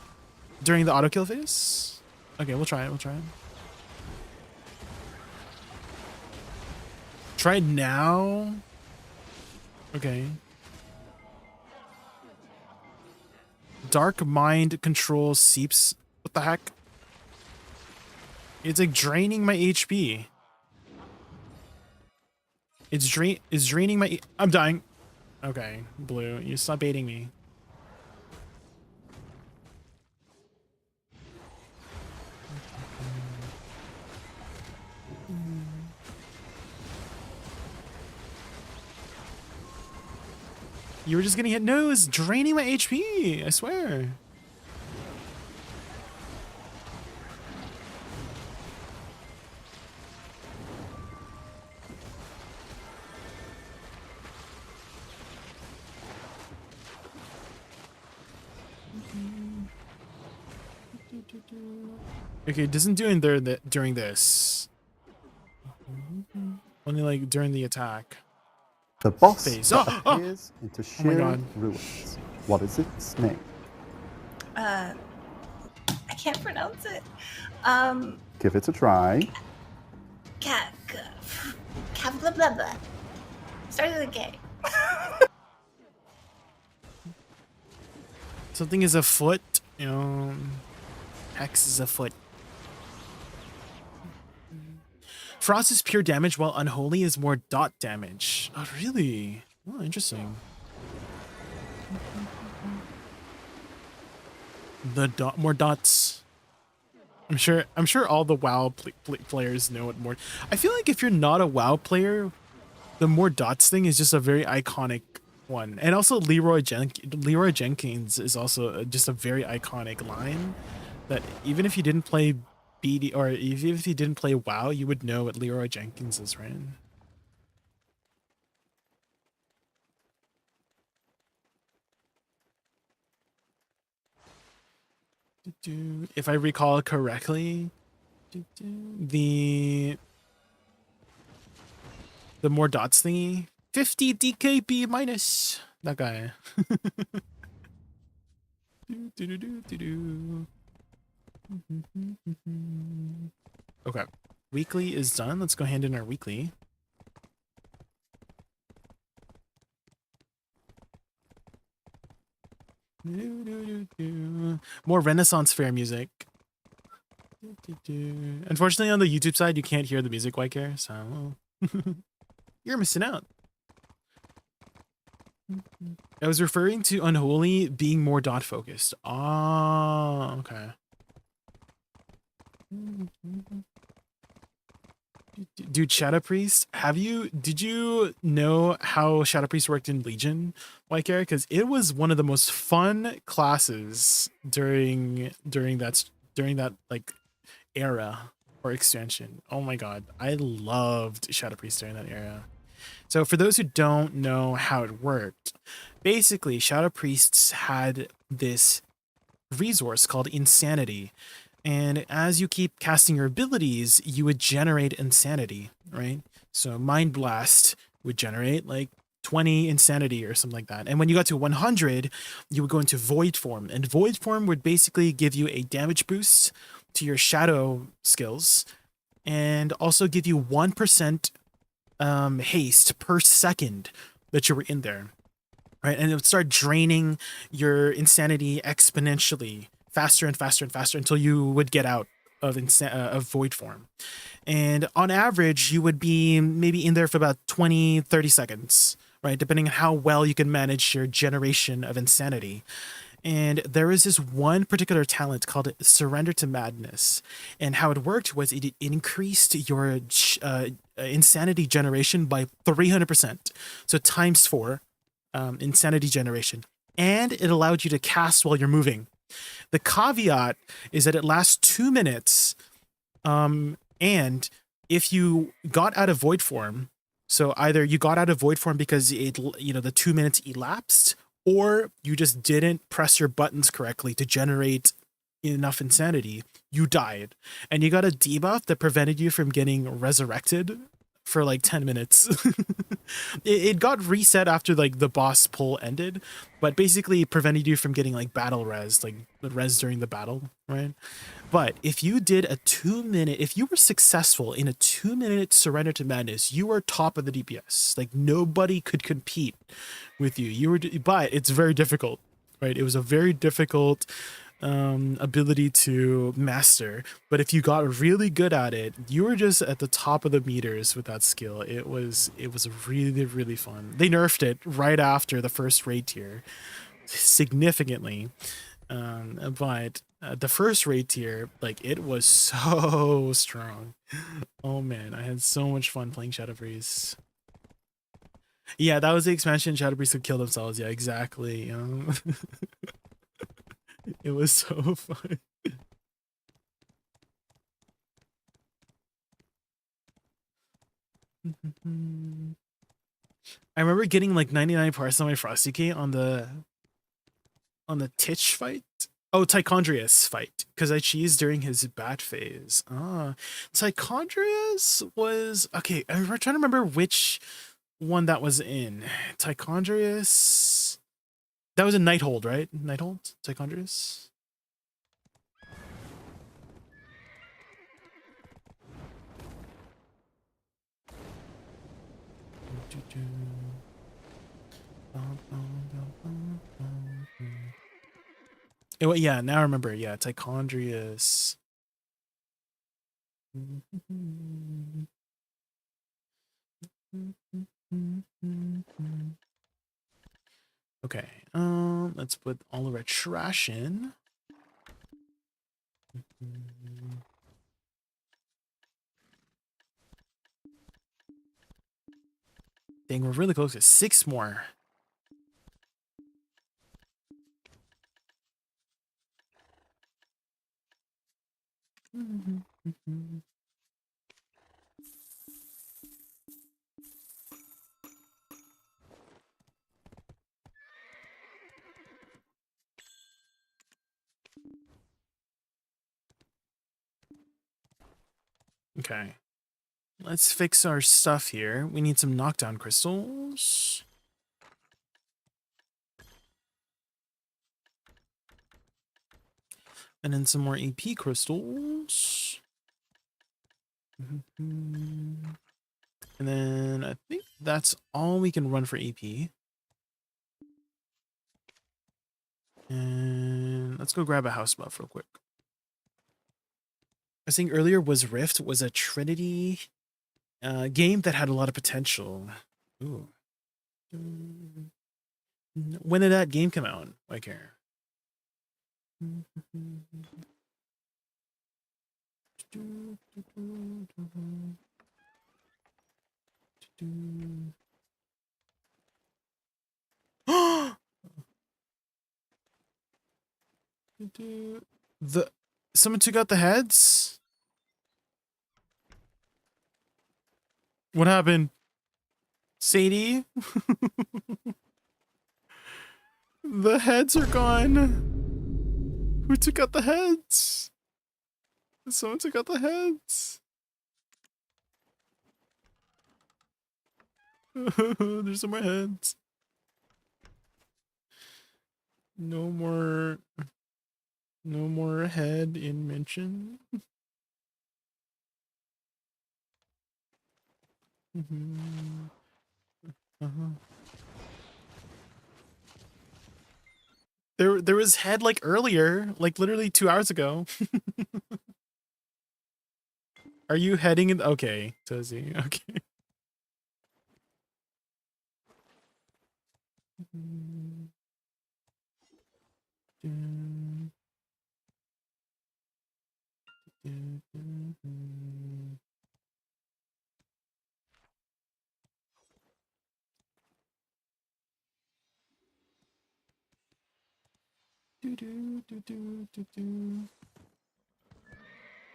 during the autokill phase? Okay, we'll try it, Try it now? Okay. Dark mind control seeps. What the heck? It's like draining my HP. It's draining my. I'm dying. Okay, Blue, you stop baiting me. You were just getting hit. No, it's draining my HP. I swear. Okay, it doesn't do it during this. Only like during the attack. The boss phase. that appears into my God. sheer ruins. What is its name? I can't pronounce it. Give it a try. Blah blah blah. Starts with a K. Something is afoot. Hex is afoot. Frost is pure damage, while Unholy is more dot damage. Oh, really? Oh, interesting. More dots. I'm sure all the WoW players know it more. I feel like if you're not a WoW player, the more dots thing is just a very iconic one. And also Leroy Jenkins is also just a very iconic line that even if you didn't play BD, or even if you didn't play WoW, you would know what Leroy Jenkins is, right? If I recall correctly, the more dots thingy, 50 DKP minus that guy. Okay, weekly is done. Let's go hand in our weekly. More Renaissance Fair music. Unfortunately, on the YouTube side, you can't hear the music, White, so you're missing out. I was referring to Unholy being more dot focused. Oh, okay. Dude, Shadow Priest, did you know how Shadow Priest worked in Legion, White, because it was one of the most fun classes during that like era or expansion. Oh my god, I loved Shadow Priest during that era. So for those who don't know how it worked, basically Shadow Priests had this resource called insanity. And as you keep casting your abilities, you would generate insanity, right? So Mind Blast would generate like 20 insanity or something like that. And when you got to 100, you would go into Void Form. And Void Form would basically give you a damage boost to your shadow skills and also give you 1% haste per second that you were in there, right? And it would start draining your insanity exponentially, faster and faster and faster until you would get out of Void Form. And on average, you would be maybe in there for about 20, 30 seconds, right? Depending on how well you can manage your generation of insanity. And there is this one particular talent called Surrender to Madness. And how it worked was it increased your insanity generation by 300%. So times 4 insanity generation. And it allowed you to cast while you're moving. The caveat is that it lasts 2 minutes. And if you got out of Void Form, so either you got out of Void Form because the 2 minutes elapsed, or you just didn't press your buttons correctly to generate enough insanity, you died. And you got a debuff that prevented you from getting resurrected for like 10 minutes. it got reset after like the boss pull ended, but basically prevented you from getting like battle res, like the res during the battle, right? But if you did if you were successful in a 2-minute Surrender to Madness, you were top of the DPS. Like nobody could compete with you. But it's very difficult, right? It was a very difficult ability to master. But if you got really good at it, you were just at the top of the meters with that skill. It was really, really fun. They nerfed it right after the first raid tier significantly. But the first raid tier, like, it was so strong. Oh man, I had so much fun playing Shadow Breeze. Yeah, that was the expansion. Shadow Breeze could kill themselves. Yeah, exactly. It was so fun. I remember getting like 99 parts on my Frosty K on the Titch fight. Oh, Tichondrius fight, because I cheesed during his bat phase. Tichondrius was okay. I'm trying to remember which one that was in. Tichondrius. That was a Nighthold, right? Nighthold? Tichondrius? Yeah, now I remember. Yeah, Tichondrius. Okay, let's put all of our trash in. Dang, we're really close to 6 more. Okay, let's fix our stuff here. We need some knockdown crystals. And then some more AP crystals. And then I think that's all we can run for AP. And let's go grab a house buff real quick. I was saying earlier Rift was a Trinity game that had a lot of potential. Ooh. When did that game come out? I care. Someone took out the heads? What happened? Sadie? The heads are gone. Who took out the heads? Someone took out the heads. There's some more heads. No more head in mention. There was head like earlier, like literally 2 hours ago. Are you heading in? Okay, Tozy. Okay.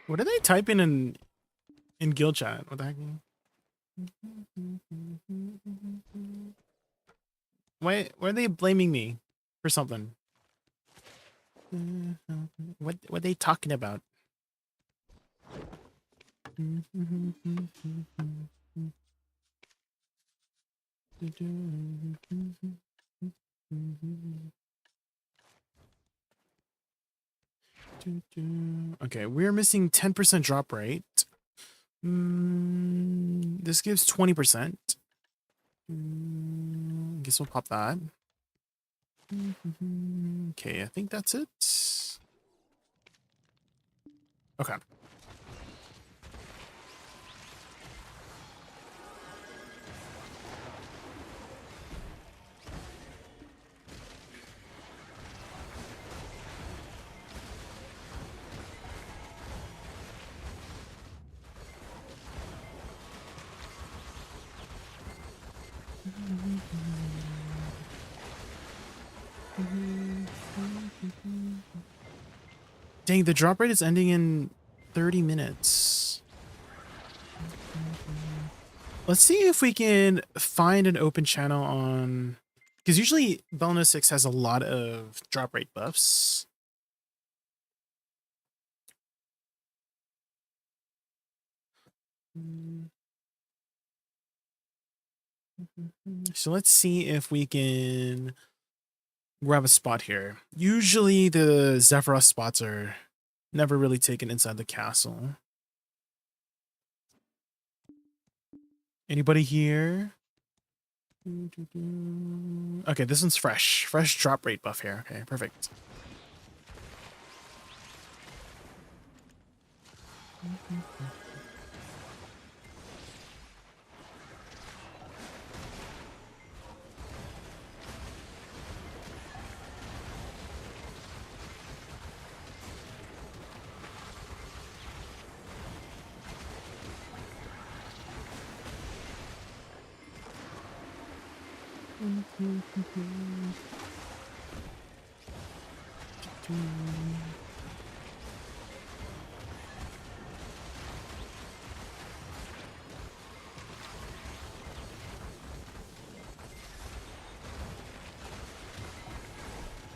What are they typing in guild chat? What the heck? Why are they blaming me for something? What are they talking about? Okay, we're missing 10% drop rate. This gives 20%. Guess we'll pop that. Okay, I think that's it. Okay. Dang, the drop rate is ending in 30 minutes. Let's see if we can find an open channel on... Because usually Belno 6 has a lot of drop rate buffs. So let's see if we can grab a spot here. Usually the Zephyros spots are never really taken inside the castle. Anybody here? Okay, this one's fresh. Fresh drop rate buff here. Okay, perfect.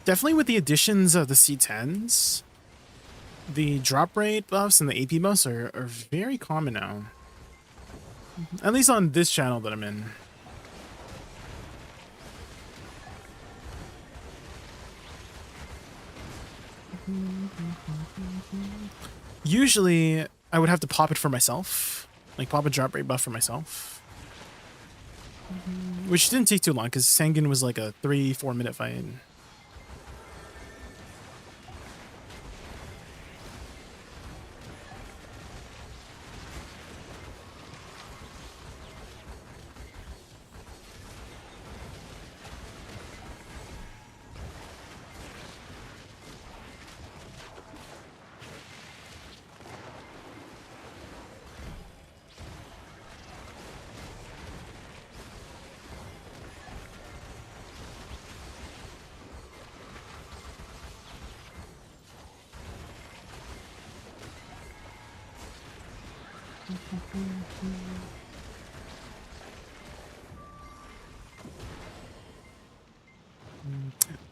Definitely with the additions of the C10s, the drop rate buffs and the AP buffs are very common now. At least on this channel that I'm in. Usually, I would have to pop it for myself. Like, pop a drop rate buff for myself. Which didn't take too long, because Sangan was like a 3-4 minute fight.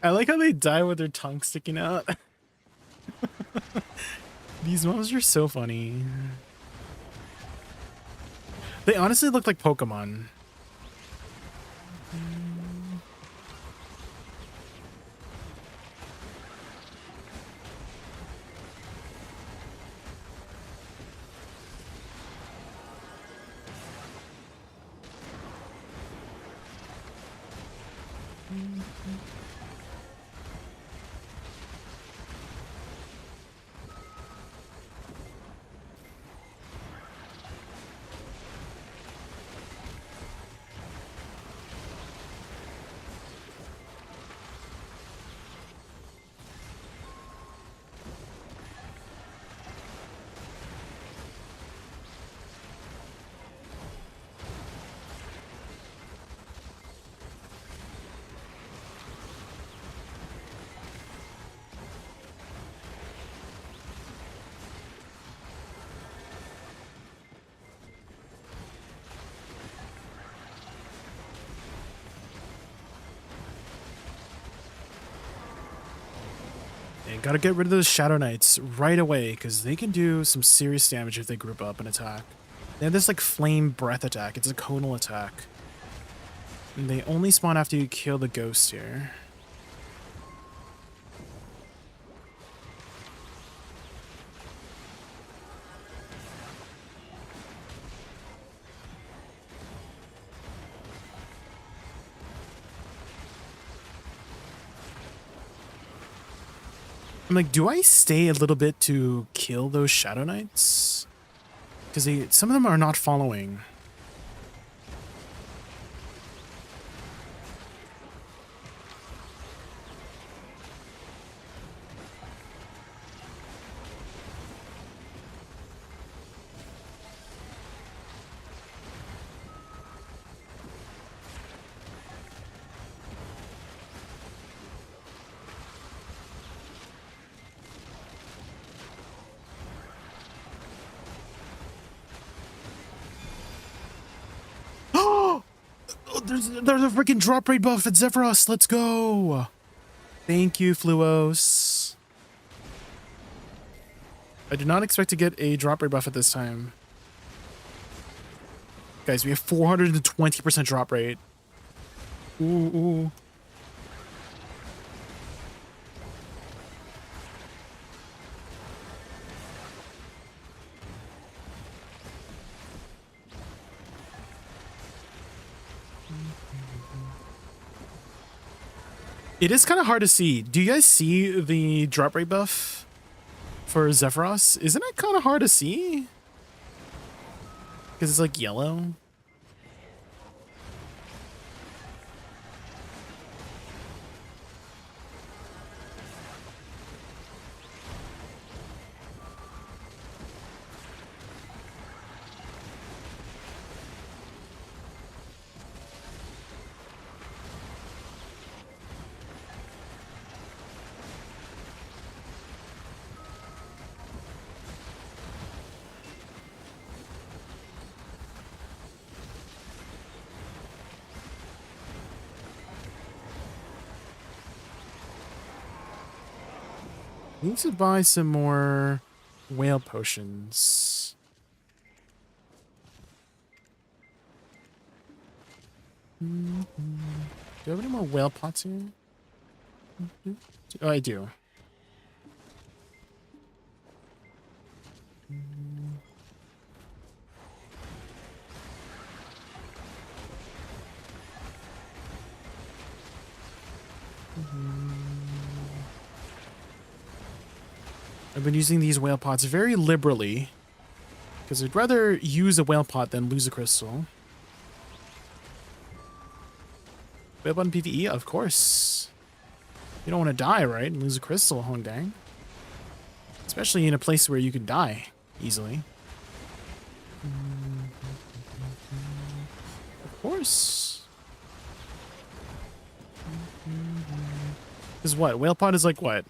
I like how they die with their tongue sticking out. These mobs are so funny. They honestly look like Pokemon. And gotta get rid of those Shadow Knights right away, because they can do some serious damage if they group up and attack. They have this like flame breath attack. It's a conal attack. And they only spawn after you kill the ghost here. I'm like, do I stay a little bit to kill those Shadow Knights? Because some of them are not following. There's a freaking drop rate buff at Zephyros. Let's go. Thank you, Fluos. I did not expect to get a drop rate buff at this time. Guys, we have 420% drop rate. Ooh, ooh. It is kind of hard to see. Do you guys see the drop rate buff for Zephyros? Isn't it kind of hard to see? Because it's like yellow. Need to buy some more whale potions. Do I have any more whale pots here? Oh, I do. I've been using these whale pots very liberally, because I'd rather use a whale pot than lose a crystal. Whale pot in PvE? Of course. You don't want to die, right? And lose a crystal, Hong Dang. Especially in a place where you can die easily. Of course. Because what? Whale pot is like what?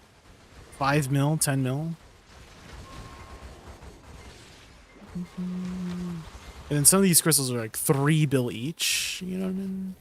5 mil, 10 mil. And then some of these crystals are like 3 bill each. You know what I mean?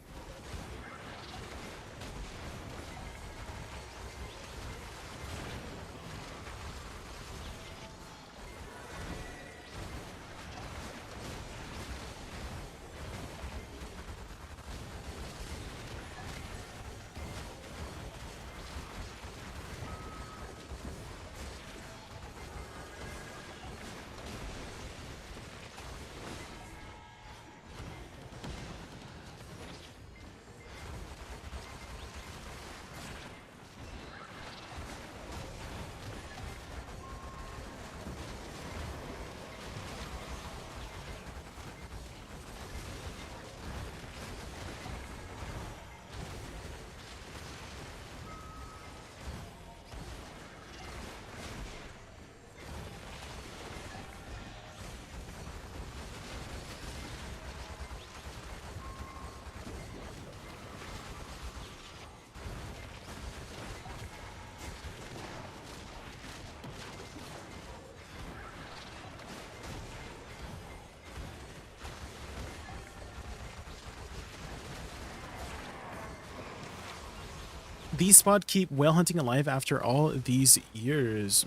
these spot keep whale hunting alive after all these years?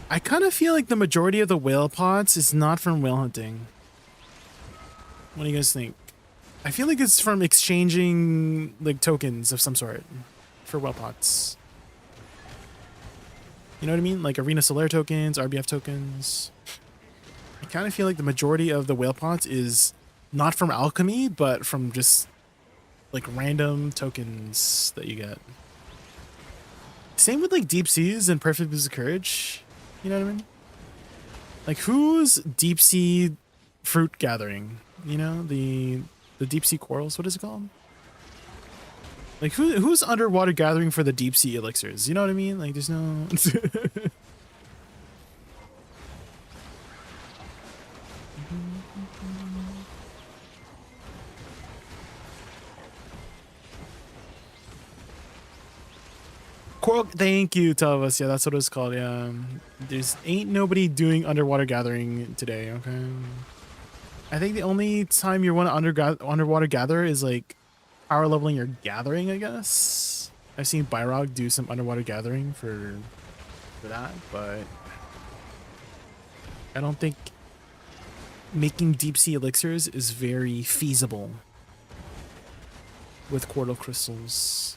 I kind of feel like the majority of the whale pots is not from whale hunting. What do you guys think? I feel like it's from exchanging like tokens of some sort for whale pots. You know what I mean? Like Arena Solaire tokens, RBF tokens. I kind of feel like the majority of the whale pots is not from alchemy, but from just like random tokens that you get. Same with like deep seas and perfect boost of courage. You know what I mean? Like who's deep sea fruit gathering? You know, the deep sea corals, what is it called? Like who's underwater gathering for the deep sea elixirs? You know what I mean? Like there's no Coral, thank you, Telvus. Yeah, that's what it's called. Yeah, there's ain't nobody doing underwater gathering today. Okay, I think the only time you want to underwater gather is like power leveling your gathering. I guess I've seen Byrog do some underwater gathering for that, but I don't think making deep sea elixirs is very feasible with quartal crystals.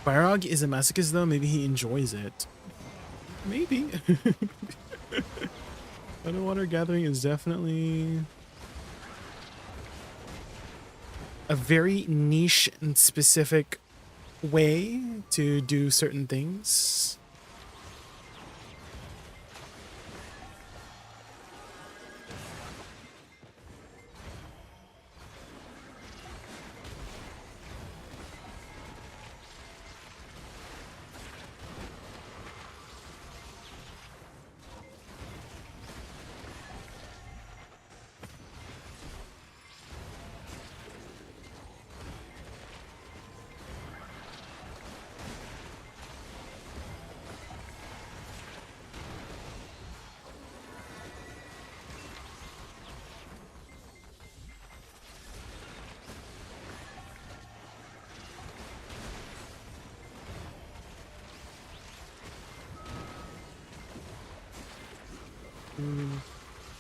Byrog is a masochist though, maybe he enjoys it. Maybe. Underwater gathering is definitely a very niche and specific way to do certain things.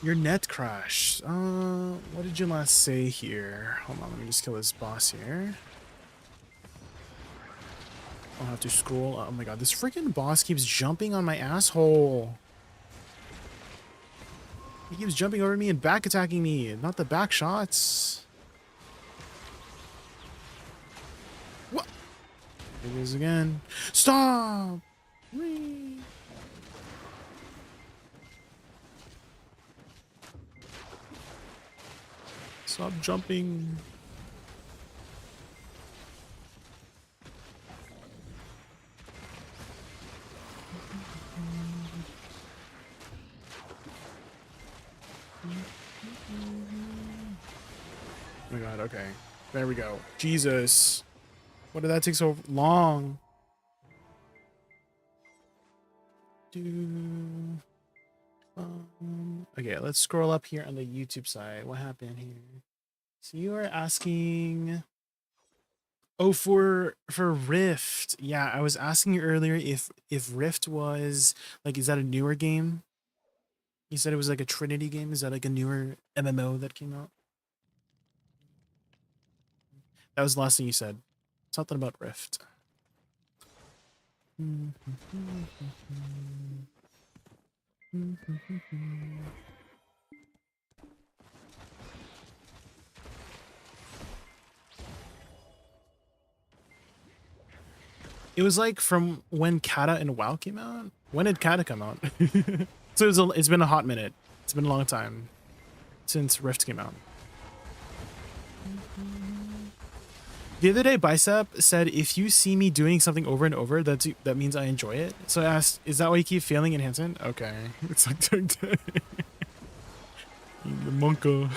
Your net crashed. What did you last say here? Hold on, let me just kill this boss here. I'll have to scroll. Oh my god, this freaking boss keeps jumping on my asshole. He keeps jumping over me and back attacking me, not the back shots. What? Here it is again. Stop! Whee! Stop jumping. Oh my god, okay. There we go. Jesus. What did that take so long? Okay, let's scroll up here on the YouTube side. What happened here? So you are asking... Oh, for Rift. Yeah, I was asking you earlier if Rift was... Like, is that a newer game? You said it was like a Trinity game. Is that like a newer MMO that came out? That was the last thing you said. Something about Rift. It was like from when Kata and WoW came out. When did Kata come out? So it's been a hot minute. It's been a long time since Rift came out. The other day, Bicep said, if you see me doing something over and over, that means I enjoy it. So I asked, is that why you keep failing in Hansen? Okay. It's like, the monka.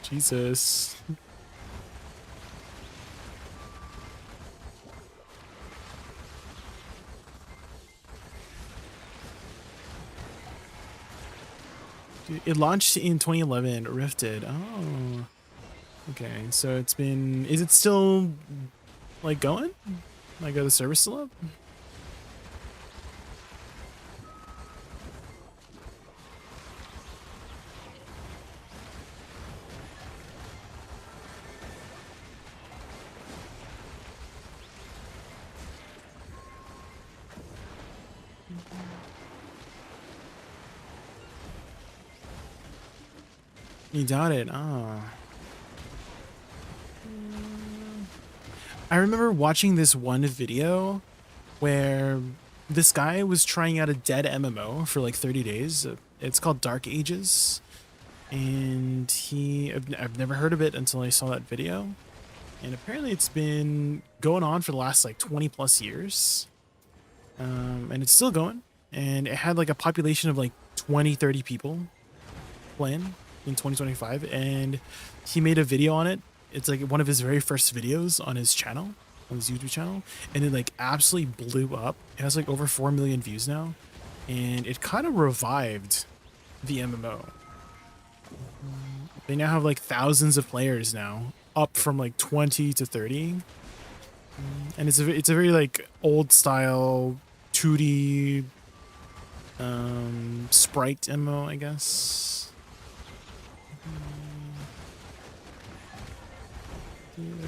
Jesus. Dude, it launched in 2011. Rifted. Oh. Okay, so it's been... Is it still, like, going? Like, are the servers still up? You doubt it. Oh. I remember watching this one video where this guy was trying out a dead MMO for like 30 days. It's called Dark Ages. And I've never heard of it until I saw that video. And apparently it's been going on for the last like 20 plus years. And it's still going. And it had like a population of like 20-30 people playing in 2025, and he made a video on it. It's like one of his very first videos on his channel, on his YouTube channel, and it like absolutely blew up. It has like over 4 million views now, and it kind of revived the MMO. They now have like thousands of players now, up from like 20 to 30, and it's a very like old style 2D sprite MMO, I guess.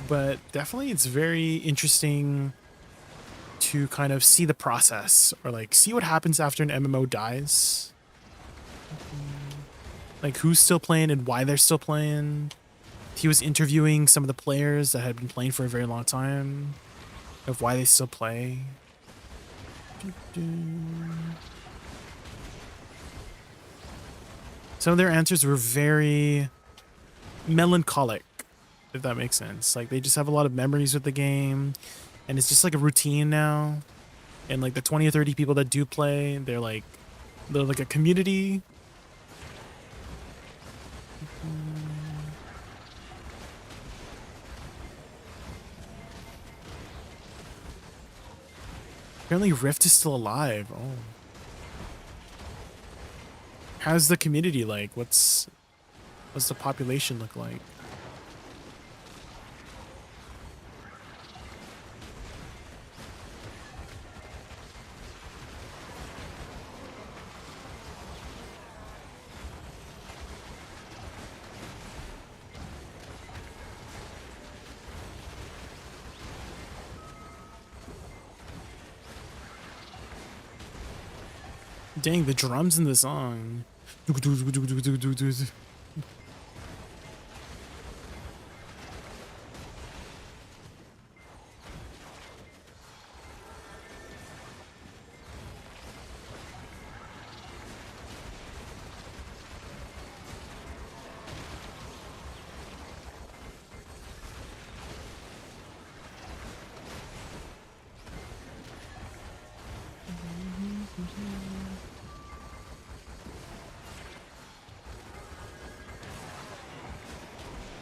But definitely it's very interesting to kind of see the process, or like see what happens after an MMO dies. Like who's still playing and why they're still playing. He was interviewing some of the players that had been playing for a very long time, of why they still play. Some of their answers were very melancholic, if that makes sense. Like they just have a lot of memories with the game, and it's just like a routine now. And like the 20 or 30 people that do play, they're like a community. Apparently Rift is still alive. Oh. How's the community like? What's the population look like? Dang, the drums in the song.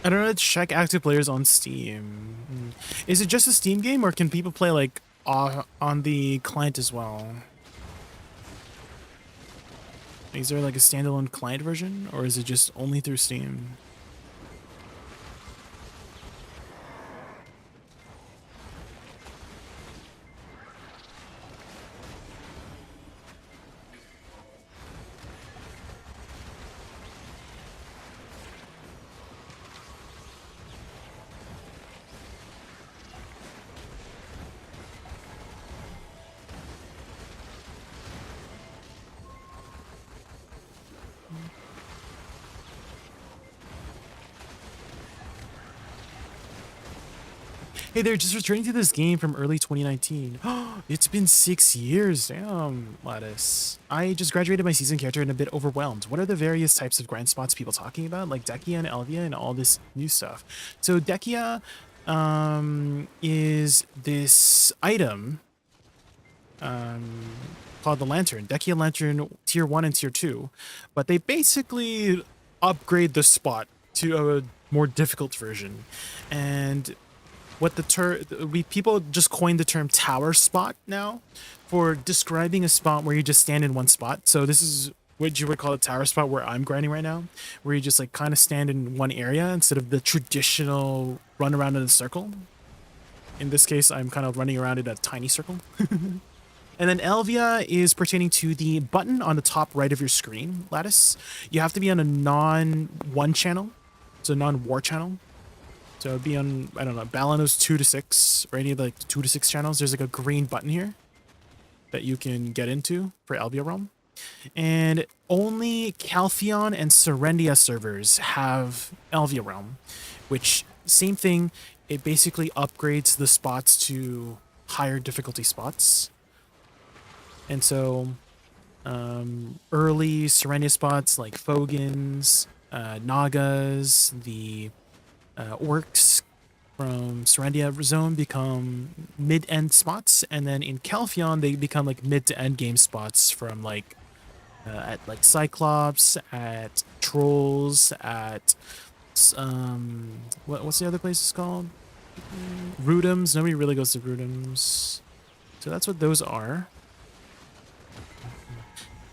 I don't know how to check active players on Steam. Is it just a Steam game, or can people play like on the client as well? Is there like a standalone client version, or is it just only through Steam? Hey there, just returning to this game from early 2019. It's been 6 years. Damn, Lattice. I just graduated my season character and a bit overwhelmed. What are the various types of grind spots people talking about? Like Dekia and Elvia and all this new stuff. So Dekia is this item called the Lantern. Dekia Lantern tier 1 and tier 2. But they basically upgrade the spot to a more difficult version. And what the people just coined the term tower spot now for describing a spot where you just stand in one spot. So this is what you would call a tower spot where I'm grinding right now, where you just like kind of stand in one area instead of the traditional run around in a circle. In this case, I'm kind of running around in a tiny circle. And then Elvia is pertaining to the button on the top right of your screen, Lattice. You have to be on a non-1 channel, so non-war channel. So it'd be on, I don't know, Balano's 2 to 6, or any of the like 2 to 6 channels. There's like a green button here that you can get into for Elvia Realm. And only Calpheon and Serendia servers have Elvia Realm, which, same thing, it basically upgrades the spots to higher difficulty spots. And so early Serendia spots like Fogans, Nagas, the orcs from Serendia Zone become mid-end spots, and then in Calpheon they become like mid to end game spots from like at like Cyclops, at Trolls, at what's the other place it's called? Rudums. Nobody really goes to Rudums, so that's what those are.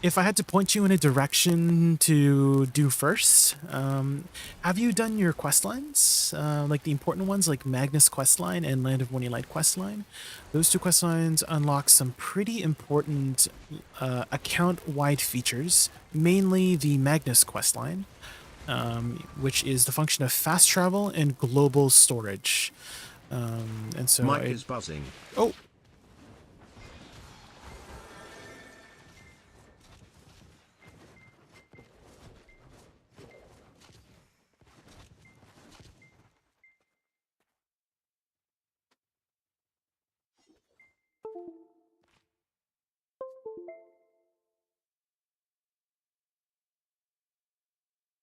If I had to point you in a direction to do first, have you done your quest lines? Like the important ones like Magnus questline and Land of Morning Light questline? Those 2 quest lines unlock some pretty important account-wide features, mainly the Magnus questline, which is the function of fast travel and global storage. And so Mike is buzzing. Oh!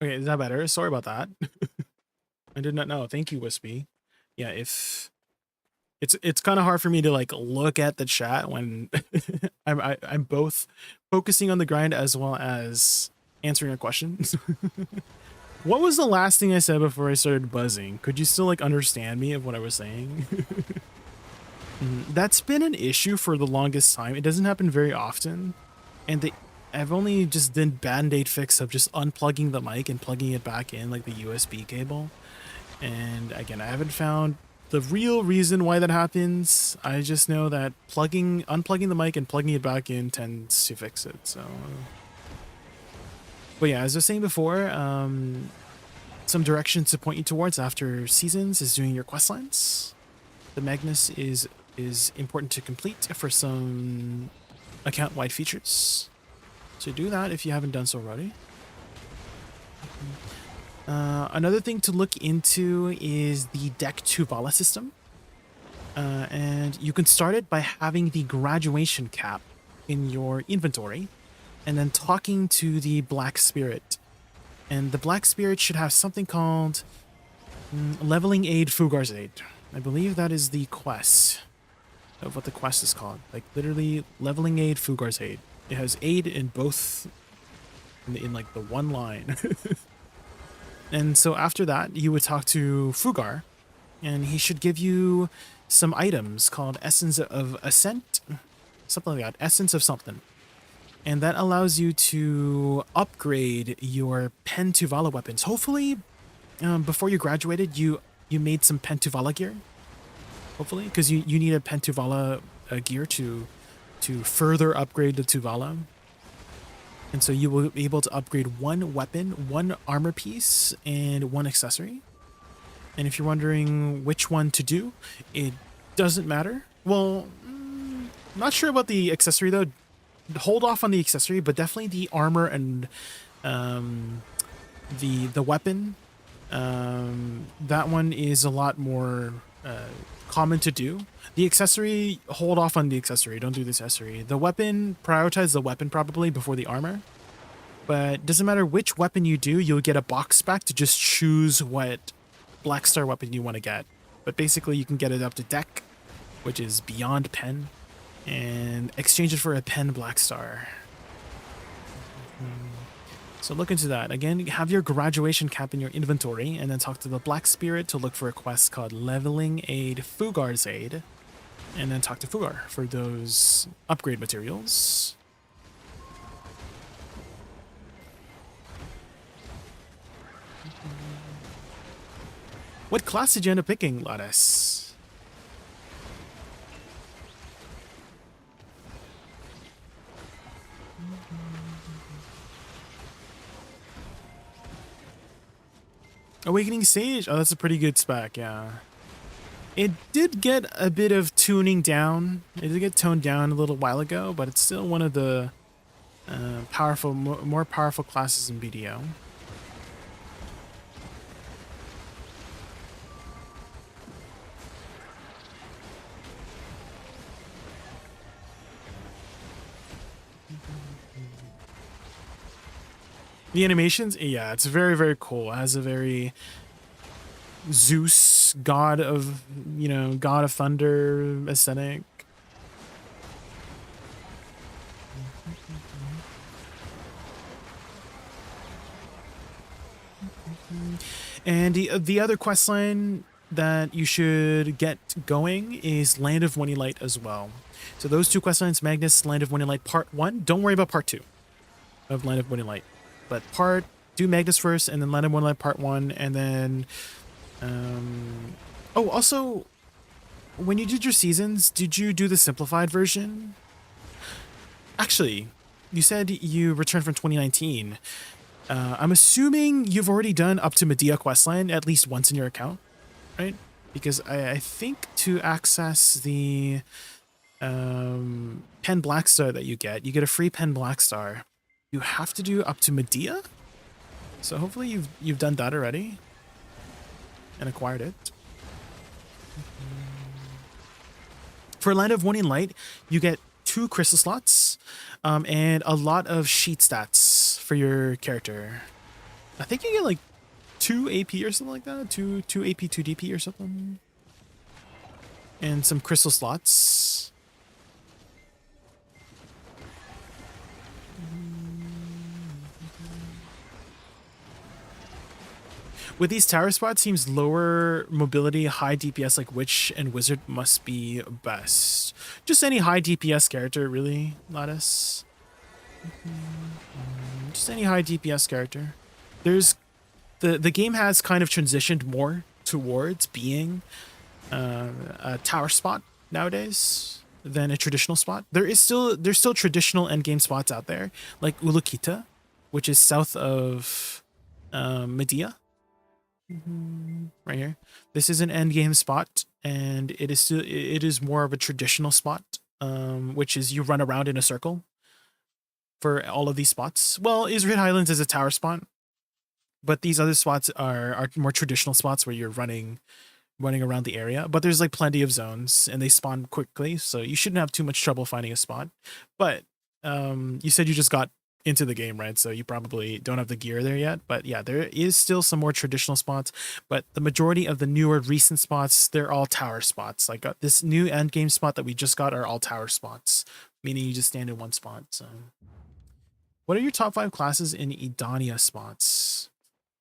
Okay, is that better? Sorry about that. I did not know. Thank you, Wispy. Yeah, if it's kind of hard for me to like look at the chat when I'm both focusing on the grind as well as answering a question. What was the last thing I said before I started buzzing? Could you still like understand me of what I was saying? That's been an issue for the longest time. It doesn't happen very often, and I've only just done band-aid fix of just unplugging the mic and plugging it back in like the USB cable. And again, I haven't found the real reason why that happens. I just know that unplugging the mic and plugging it back in tends to fix it. So, but yeah, as I was saying before, some directions to point you towards after seasons is doing your quest lines. The Magnus is important to complete for some account-wide features. So do that if you haven't done so already. Another thing to look into is the deck Tuvala system. And you can start it by having the graduation cap in your inventory and then talking to the Black Spirit. And the Black Spirit should have something called Leveling Aid Fugar's Aid. I believe that is the quest of what the quest is called. Like literally Leveling Aid Fugar's Aid. It has aid in both, in like the one line. And so after that, you would talk to Fugar, and he should give you some items called Essence of Ascent, something like that, Essence of something. And that allows you to upgrade your Pen Tuvala weapons. Hopefully, before you graduated, you made some Pen Tuvala gear. Hopefully, because you need a Pen Tuvala gear to further upgrade the Tuvala. And so you will be able to upgrade 1 weapon, 1 armor piece, and 1 accessory. And if you're wondering which one to do, it doesn't matter. Well, not sure about the accessory though. Hold off on the accessory, but definitely the armor and the weapon. That one is a lot more common to do. The accessory, hold off on the accessory. Don't do the accessory. The weapon, prioritize the weapon probably before the armor. But doesn't matter which weapon you do, you'll get a box back to just choose what Black Star weapon you want to get. But basically you can get it up to deck, which is beyond pen, and exchange it for a pen Black Star. So look into that. Again, have your graduation cap in your inventory, and then talk to the Black Spirit to look for a quest called Leveling Aid Fugar's Aid. And then talk to Fugar for those upgrade materials. What class did you end up picking, Lattice? Awakening Sage? Oh, that's a pretty good spec, yeah. It did get a bit of tuning down. It did get toned down a little while ago, but it's still one of the more powerful classes in BDO. The animations, yeah, it's very, very cool. It has a very Zeus, god of thunder aesthetic. And the other questline that you should get going is Land of One Light as well. So those two questlines, Magnus, Land of One Light Part 1. Don't worry about Part 2 of Land of One Light. But do Magnus first, and then Land of One Light Part 1, and then... oh, also, when you did your seasons, did you do the simplified version? Actually, you said you returned from 2019. I'm assuming you've already done up to Medea questline at least once in your account, right? Because I think to access the Pen Black Star that you get a free Pen Black Star. You have to do up to Medea? So hopefully you've done that already and acquired it. For Land of One Light, you get 2 crystal slots and a lot of sheet stats for your character. I think you get like 2 AP or something like that, 2 AP, 2 DP or something, and some crystal slots. With these tower spots, seems lower mobility, high DPS like Witch and Wizard must be best. Just any high DPS character, really, Lattice. Just any high DPS character. There's the game has kind of transitioned more towards being a tower spot nowadays than a traditional spot. There's still traditional endgame spots out there, like Ulukita, which is south of Medea. Right here. This is an end game spot, and it is more of a traditional spot, which is you run around in a circle for all of these spots. Well, Israel Highlands is a tower spot, but these other spots are more traditional spots where you're running around the area. But there's like plenty of zones, and they spawn quickly, so you shouldn't have too much trouble finding a spot. But you said you just got into the game, right? So you probably don't have the gear there yet, but yeah, there is still some more traditional spots, but the majority of the newer recent spots, they're all tower spots. Like this new end game spot that we just got are all tower spots, meaning you just stand in one spot. So what are your top 5 classes in Edania spots?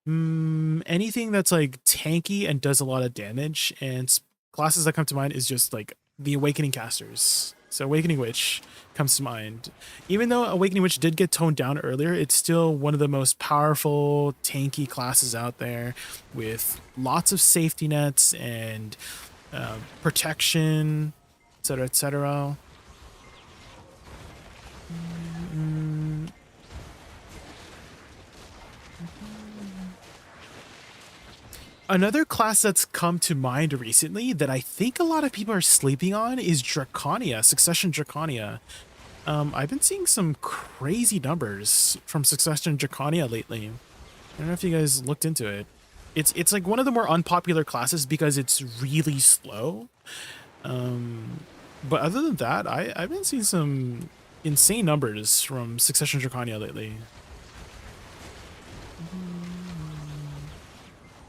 Anything that's like tanky and does a lot of damage, and classes that come to mind is just like the Awakening casters. So Awakening Witch comes to mind. Even though Awakening Witch did get toned down earlier, it's still one of the most powerful tanky classes out there, with lots of safety nets and protection, etc., etc. Another class that's come to mind recently that I think a lot of people are sleeping on is Draconia, Succession Draconia. I've been seeing some crazy numbers from Succession Draconia lately. I don't know if you guys looked into it. It's like one of the more unpopular classes because it's really slow. But other than that, I've been seeing some insane numbers from Succession Dracania lately.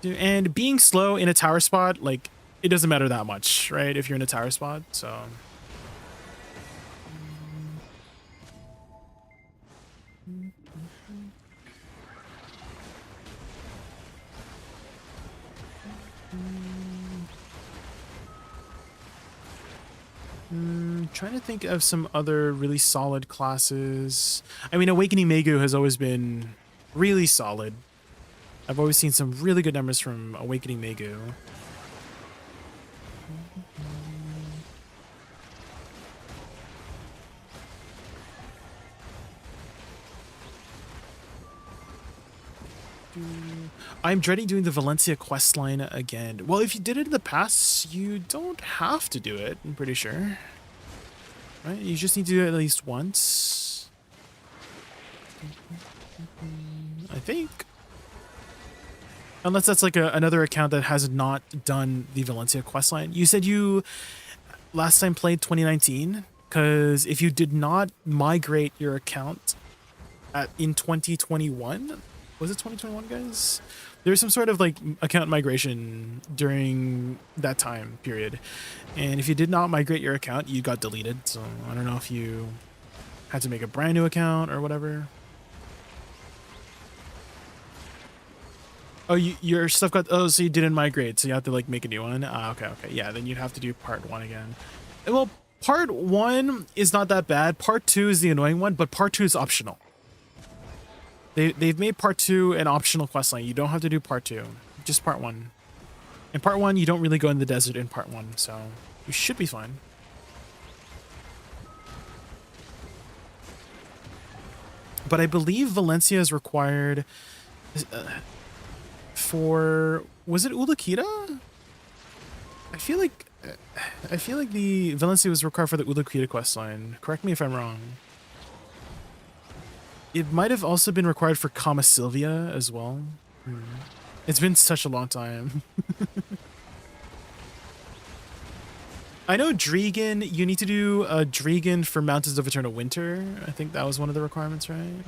And being slow in a tower spot, like, it doesn't matter that much, right? If you're in a tower spot, so. Trying to think of some other really solid classes. I mean, Awakening Megu has always been really solid. I've always seen some really good numbers from Awakening Megu. I'm dreading doing the Valencia questline again. Well, if you did it in the past, you don't have to do it, I'm pretty sure. Right? You just need to do it at least once. I think. Unless that's like another account that has not done the Valencia questline. You said you last time played 2019, because if you did not migrate your account in 2021, was it 2021, guys? There's some sort of like account migration during that time period. And if you did not migrate your account, you got deleted. So I don't know if you had to make a brand new account or whatever. Oh, your stuff got, oh, so you didn't migrate. So you have to like make a new one. Okay. Yeah, then you'd have to do part 1 again. Well, part 1 is not that bad. Part 2 is the annoying one, but part 2 is optional. They've made part 2 an optional questline. You don't have to do part 2, just part 1. In part 1, you don't really go in the desert in part 1, so you should be fine. But I believe Valencia is required for, was it Ulukita? I feel like the Valencia was required for the Ulukita questline. Correct me if I'm wrong. It might have also been required for Kama Sylvia as well. It's been such a long time. I know Dregan, you need to do a Dregan for Mountains of Eternal Winter. I think that was one of the requirements, right?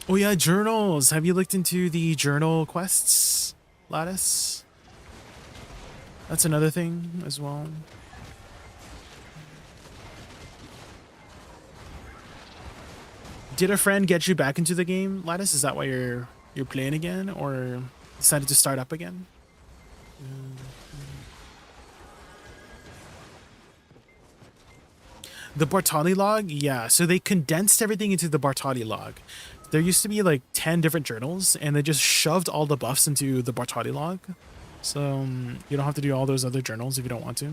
Oh yeah, journals. Have you looked into the journal quests, Lattice? That's another thing as well. Did a friend get you back into the game, Lattice? Is that why you're playing again, or decided to start up again? The Bartali log? Yeah, so they condensed everything into the Bartali log. There used to be like 10 different journals, and they just shoved all the buffs into the Bartali log. So you don't have to do all those other journals if you don't want to.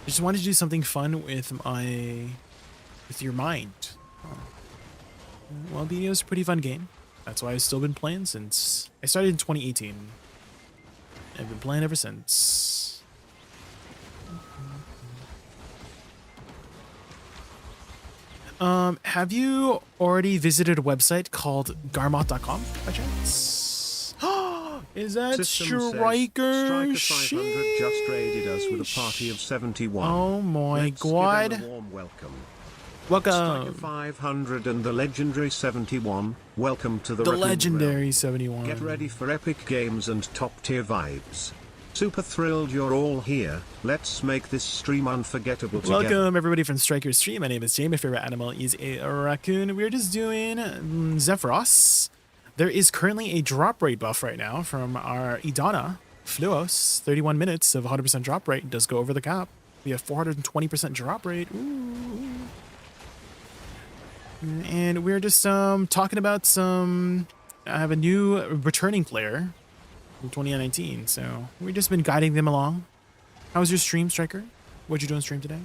I just wanted to do something fun with your mind. Oh. Well, BDO is a pretty fun game. That's why I've still been playing since I started in 2018. I've been playing ever since. Have you already visited a website called Garmot.com by chance? Is that Striker? Striker 500 just raided us with a party of 71. Oh my Let's god. give him a warm welcome. Welcome. Striker 500 and the legendary 71. Welcome to the legendary realm. 71. Get ready for epic games and top tier vibes. Super thrilled you're all here. Let's make this stream unforgettable together. Welcome everybody from Striker's stream. My name is Jay. My favorite animal is a raccoon. We're just doing Zephyros. There is currently a drop rate buff right now from our Edania Fluos. 31 minutes of 100% drop rate. It does go over the cap. We have 420% drop rate. Ooh. And we're just talking about some. I have a new returning player from 2019, so we've just been guiding them along. How was your stream, Striker? What'd you do on stream today?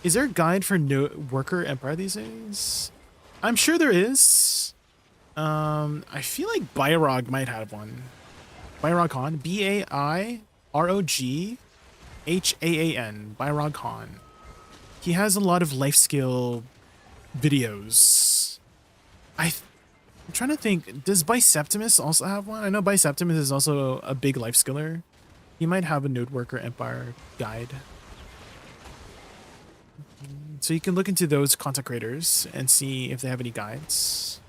Is there a guide for no worker empire these days? I'm sure there is. I feel like Bairog might have one. Bairog Khan, Bairoghan, Bairog Khan. He has a lot of life skill videos. I'm trying to think, does Biceptimus also have one? I know Biceptimus is also a big life skiller. He might have a Node Worker Empire guide. So you can look into those content creators and see if they have any guides.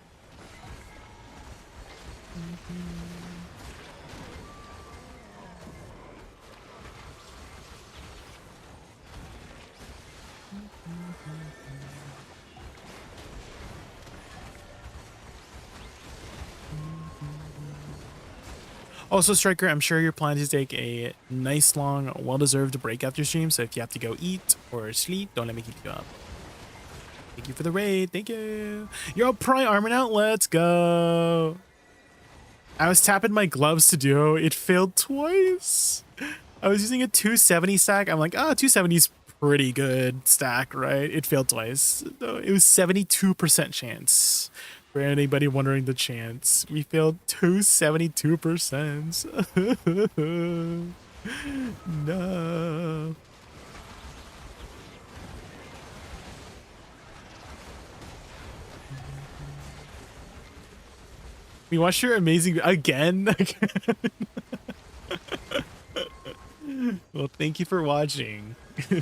Also, Striker, I'm sure you're planning to take a nice, long, well-deserved break after stream, so if you have to go eat or sleep, don't let me keep you up. Thank you for the raid. Thank you. Yo, Pry Armor out. Let's go. I was tapping my gloves to duo. It failed twice. I was using a 270 stack. I'm like, 270 is pretty good stack, right? It failed twice. It was 72% chance. For anybody wondering the chance, we failed 272%. No. We watched your amazing again. Well, thank you for watching. I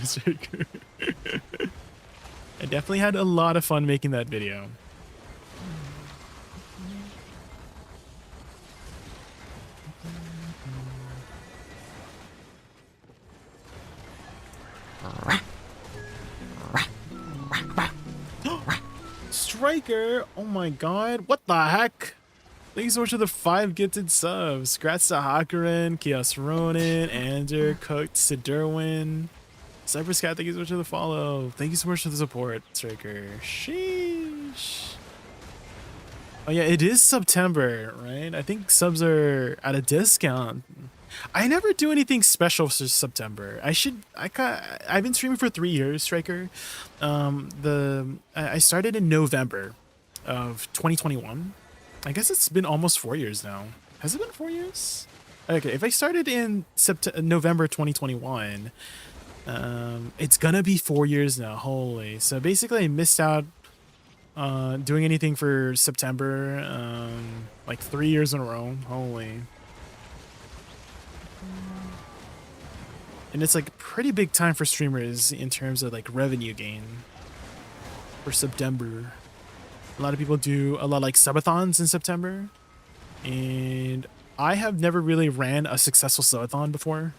definitely had a lot of fun making that video. Striker! Oh my god, what the heck? Thanks so much for the 5 gifted subs. Congrats to Hakurin, Chaos Ronin, Ander, Cooked, Sidurwin, Cyberscat, thank you so much for the follow. Thank you so much for the support, Striker. Sheesh. Oh yeah, it is September, right? I think subs are at a discount. I never do anything special for September. I've been streaming for 3 years, Striker. I started in November of 2021. I guess it's been almost 4 years now. Has it been 4 years? Okay, if I started in November 2021, it's gonna be 4 years now. Holy. So basically I missed out doing anything for September, like 3 years in a row. Holy. And it's like a pretty big time for streamers in terms of like revenue gain for September. A lot of people do a lot like subathons in September, and I have never really ran a successful subathon before.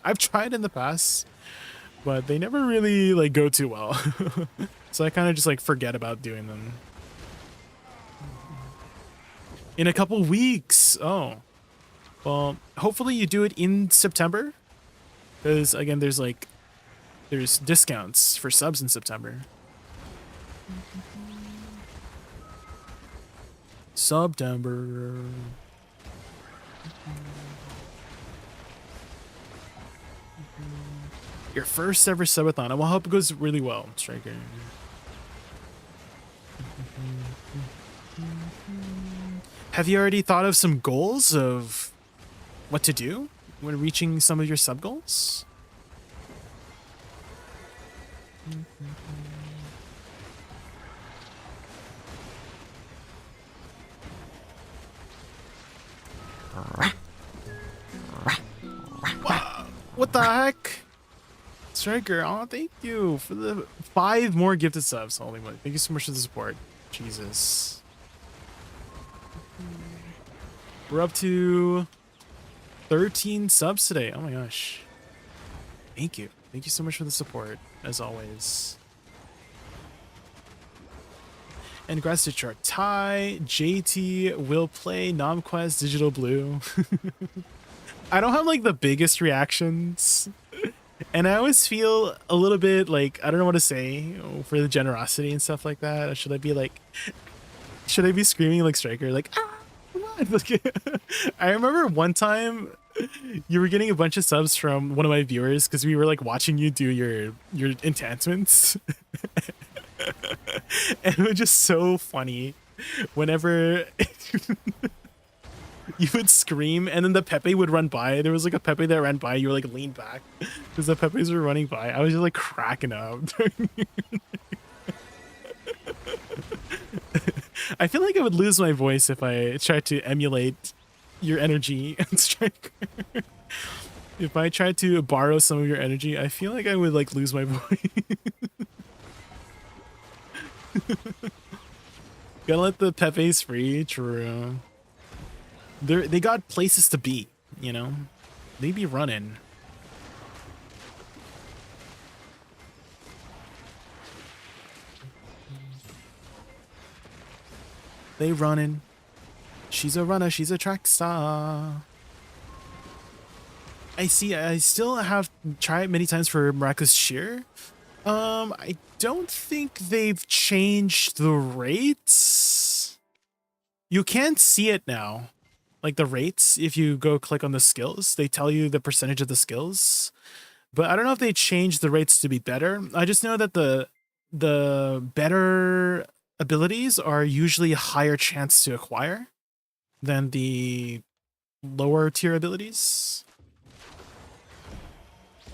I've tried in the past, but they never really like go too well. So I kind of just like forget about doing them. In a couple weeks. Oh, well, hopefully you do it in September, because again, there's discounts for subs in September. September. Your first ever subathon. I will hope it goes really well, Striker. Have you already thought of some goals of what to do when reaching some of your sub goals? What the heck? Striker, oh, thank you for the 5 more gifted subs. Holy moly. Thank you so much for the support. Jesus. We're up to 13 subs today. Oh my gosh. Thank you. Thank you so much for the support, as always. And congrats to Chartai, JT, Will Play, Nomquest, Digital Blue. I don't have like the biggest reactions, and I always feel a little bit like I don't know what to say for the generosity and stuff like that. Should I be screaming like Striker, like ah, come on? Like, I remember one time You were getting a bunch of subs from one of my viewers because we were like watching you do your enhancements. And it was just so funny whenever you would scream and then the Pepe would run by. There was like a Pepe that ran by, you were like leaned back because the Pepes were running by. I was just like cracking up. I feel like I would lose my voice if I tried to emulate your energy and Striker. If I tried to borrow some of your energy, I feel like I would like lose my voice. Gotta let the Pepes free, true. They got places to be, you know? They be running. They running. She's a runner, she's a track star. I see, I still have tried many times for Miraculous Shear. I don't think they've changed the rates. You can see it now. Like the rates, if you go click on the skills, they tell you the percentage of the skills. But I don't know if they changed the rates to be better. I just know that the better abilities are usually a higher chance to acquire than the lower tier abilities.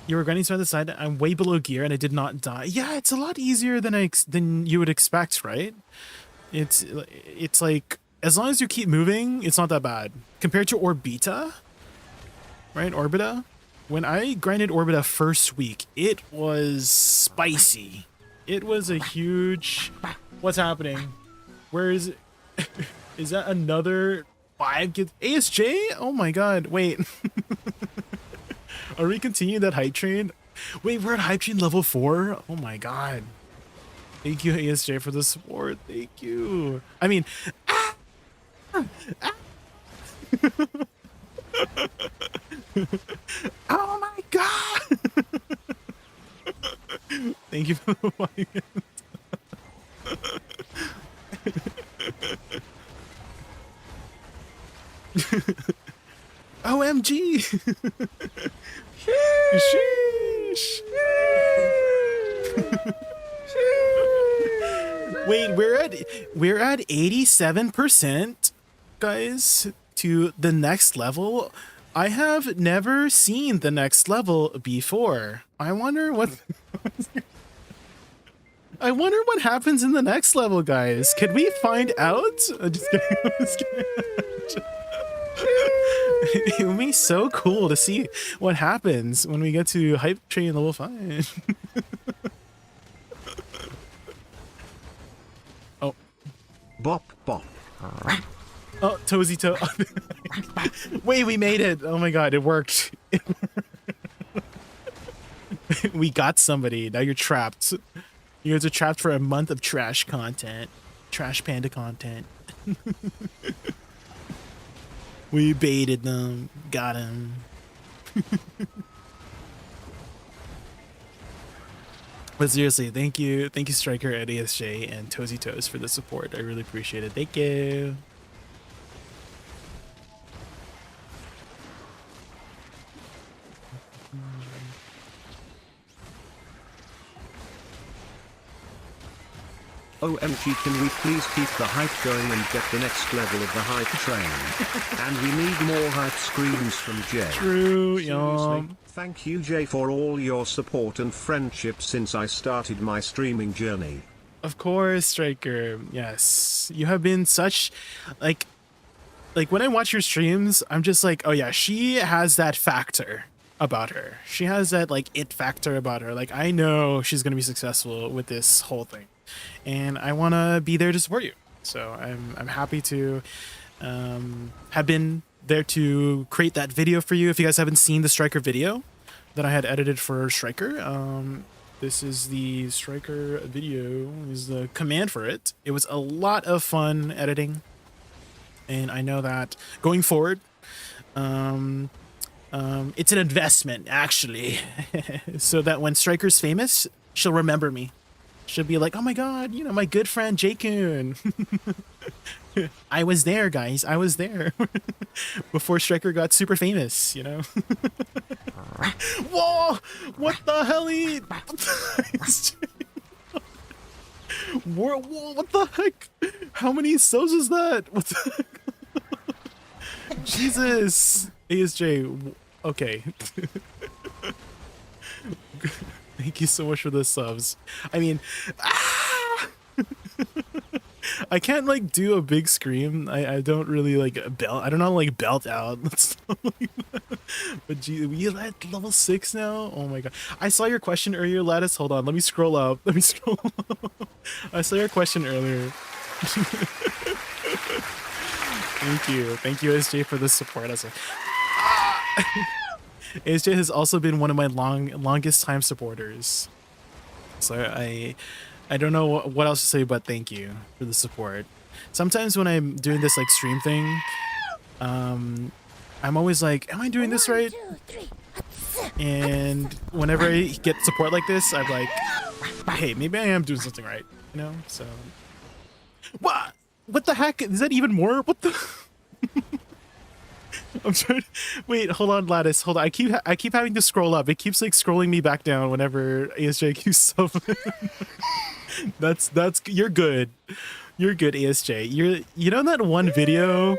You were grinding side to side. I'm way below gear and I did not die. Yeah, it's a lot easier than you would expect, right? It's like as long as you keep moving, it's not that bad compared to Orbita, right? Orbita. When I grinded Orbita first week, it was spicy. It was a huge. What's happening? Where is it? Is that another 5 get ASJ? Oh my god! Wait. Are we continuing that hype train? Wait, we're at hype train level 4? Oh my god. Thank you, ASJ, for the support. Thank you. I mean, oh my god. Thank you for the audience. OMG. Sheesh. Wait, we're at 87%, guys, to the next level. I have never seen the next level before. I wonder what I wonder what happens in the next level, guys. Can we find out? Just kidding. Just kidding. It would be so cool to see what happens when we get to hype train level 5. Oh. Bop bop. Oh, Toesy Toe. Wait, we made it. Oh my god, it worked. We got somebody. Now you're trapped. You guys are trapped for a month of trash content. Trash panda content. We baited them. Got him. But seriously, thank you Striker at ASJ and Toesy Toes for the support. I really appreciate it. Thank you. OMG, can we please keep the hype going and get the next level of the hype train? And we need more hype screams from Jay. True, Seriously, thank you, Jay, for all your support and friendship since I started my streaming journey. Of course, Striker. Yes. You have been such like when I watch your streams, I'm just like, oh yeah, she has that factor about her. She has that like it factor about her. Like I know she's going to be successful with this whole thing. And I want to be there to support you. So I'm happy to have been there to create that video for you. If you guys haven't seen the Striker video that I had edited for Striker, this is the Striker video, is the command for it. It was a lot of fun editing. And I know that going forward, it's an investment, actually. So that when Striker's famous, she'll remember me. Should be like, oh my god, you know, my good friend Jaykun. I was there, guys. I was there before Striker got super famous. You know. Whoa! What the hell? Whoa, what the heck? How many subs is that? What the heck? Jesus. ASJ. Okay. Thank you so much for the subs. I mean, I can't like do a big scream. I don't really like belt. I don't know how to like belt out. But gee, we at level 6 now. Oh my god! I saw your question earlier, Lattice. Hold on, let me scroll up. Let me scroll up. I saw your question earlier. Thank you, SJ, for the support. As ASJ has also been one of my longest time supporters. So I don't know what else to say, but thank you for the support. Sometimes when I'm doing this like stream thing, I'm always like, am I doing this right? And whenever I get support like this, I'm like, hey, maybe I am doing something right, you know? So what the heck? Is that even more? What the I'm trying to, wait, hold on, Lattice. Hold on. I keep having to scroll up. It keeps like scrolling me back down whenever ASJ keeps something. That's you're good. You're good, ASJ. You know that one video?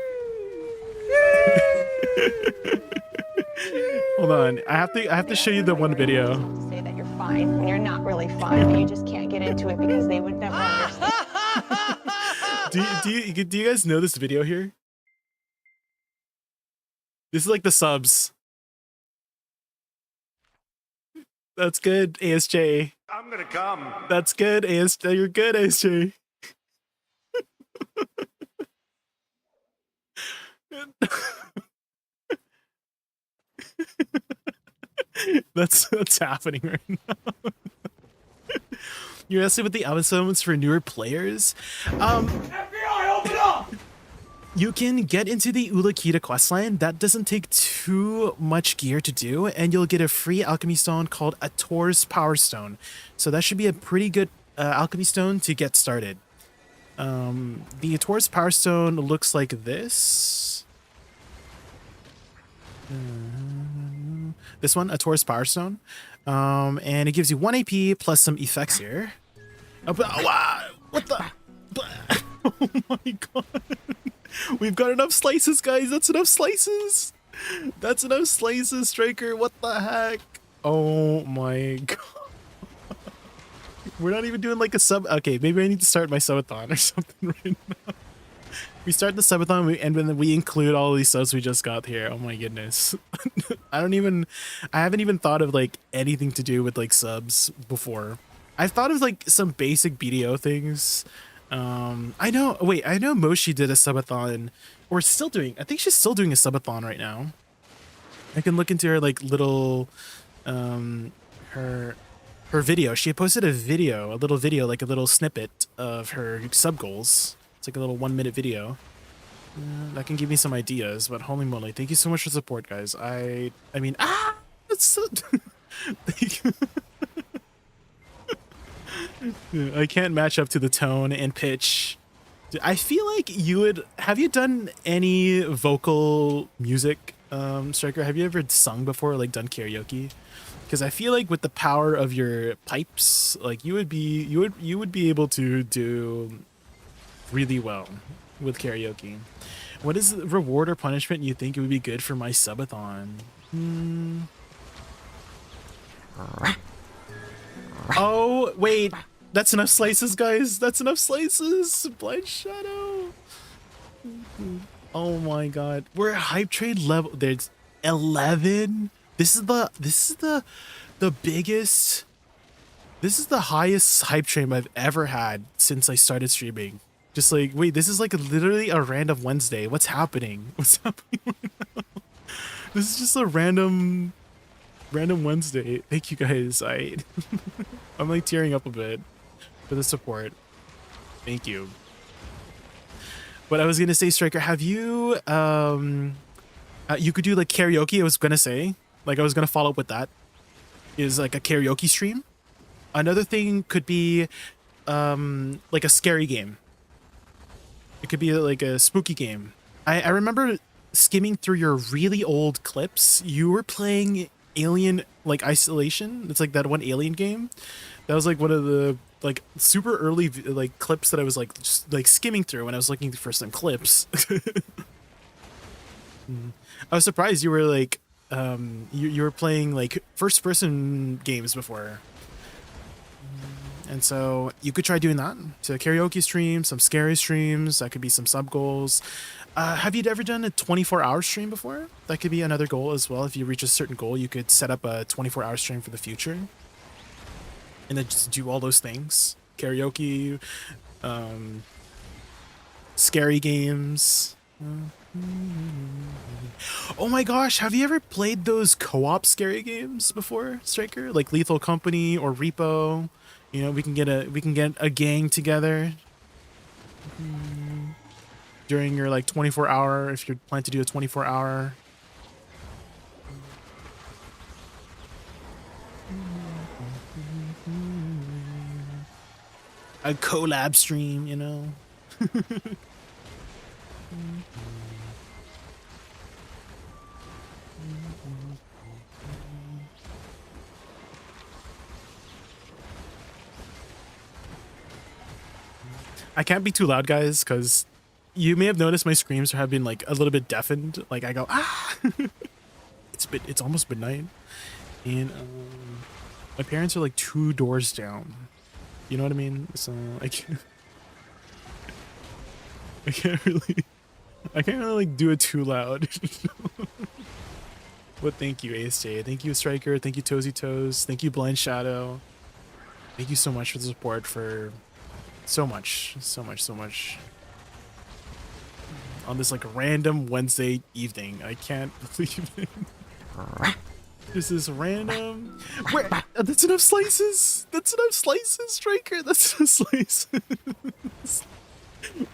Hold on. I have to show you the one video. Say that you're fine when you're not really fine, and you just can't get into it because they would never understand. Do you guys know this video here? This is like the subs. That's good, ASJ. I'm gonna come. That's good, ASJ. You're good, ASJ. That's happening right now. You're asking about the episodes for newer players? FBI, open up! You can get into the Ulakita questline. That doesn't take too much gear to do, and you'll get a free alchemy stone called a Tor's Power Stone. So that should be a pretty good alchemy stone to get started. The Tor's Power Stone looks like this. This one, a Tor's Power Stone. And it gives you 1 AP plus some effects here. What the? Oh my god. We've got enough slices, guys. That's enough slices. That's enough slices, Striker. What the heck? Oh my god. We're not even doing like a sub. Okay, maybe I need to start my subathon or something right now. We start the subathon and then we include all these subs we just got here. Oh my goodness. I haven't even thought of like anything to do with like subs before. I've thought of like some basic BDO things. I know Moshi did a subathon, or still doing. I think she's still doing a subathon right now. I can look into her like little, her video. She posted a little video, like a little snippet of her sub goals. It's like a little 1-minute video. That can give me some ideas. But holy moly, thank you so much for support, guys. I mean, it's so. Thank you. I can't match up to the tone and pitch. I feel like have you done any vocal music, Striker? Have you ever sung before, like done karaoke? Because I feel like with the power of your pipes, like you would be able to do really well with karaoke. What is the reward or punishment you think it would be good for my subathon? Oh, wait. That's enough slices, guys. That's enough slices. Blind Shadow. Oh my god. We're at hype trade level. There's 11. This is the biggest. This is the highest hype train I've ever had since I started streaming. Just like, wait, this is like literally a random Wednesday. What's happening? What's happening right now? This is just a random Wednesday. Thank you guys. I'm like tearing up a bit for the support. Thank you. But I was gonna say, Striker, have you you could do like karaoke. I was gonna say, like I was gonna follow up with that. Is like a karaoke stream. Another thing could be like a scary game. It could be like a spooky game. I remember skimming through your really old clips. You were playing Alien, like Isolation. It's like that one Alien game. That was like one of the like super early like clips that I was like just like skimming through when I was looking for some clips. I was surprised you were like you were playing like first person games before. And so you could try doing that. So karaoke streams, some scary streams, that could be some sub goals. Have you ever done a 24-hour stream before? That could be another goal as well. If you reach a certain goal, you could set up a 24-hour stream for the future. And then just do all those things. Karaoke, scary games. Oh my gosh, have you ever played those co-op scary games before, Striker? Like Lethal Company or Repo? You know, we can get a gang together during your like 24-hour, if you plan to do a 24-hour. A collab stream, you know. I can't be too loud, guys, because you may have noticed my screams have been like a little bit deafened. Like I go, ah. It's almost midnight, and my parents are like 2 doors down. You know what I mean? So I can't really like do it too loud. But thank you, ASJ. Thank you, Striker. Thank you, Toesy Toes. Thank you, Blind Shadow. Thank you so much for the support, for so much on this like random Wednesday evening. I can't believe it. This is random. Where? That's enough slices. That's enough slices, Striker. That's enough slices.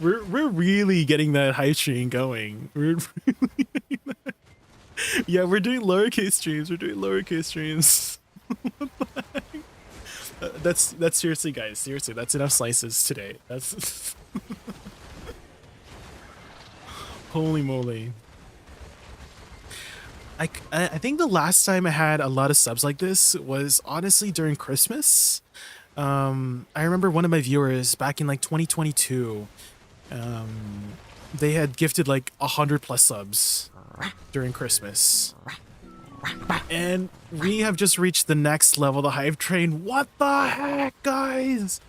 We're really getting that hype train going. We're really getting that. Yeah, we're doing lowercase streams. We're doing lowercase streams. What the heck? That's seriously, guys. Seriously, that's enough slices today. That's holy moly. I think the last time I had a lot of subs like this was honestly during Christmas. I remember one of my viewers back in like 2022. They had gifted like 100+ subs during Christmas. And we have just reached the next level of the hype train. What the heck, guys?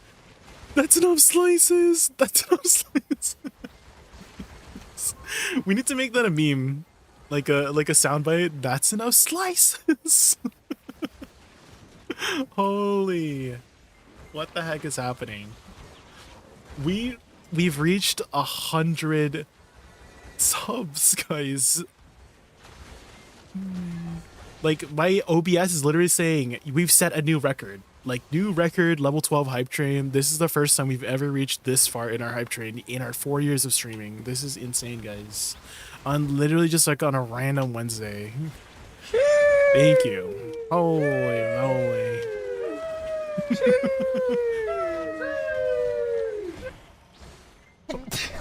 That's enough slices. That's enough slices. We need to make that a meme. Like a soundbite. That's enough slices. Holy. What the heck is happening? We've reached 100 subs, guys. Like my OBS is literally saying we've set a new record. Like new record, level 12 hype train. This is the first time we've ever reached this far in our hype train in our 4 years of streaming. This is insane, guys. On literally just like on a random Wednesday. Thank you. Holy moly.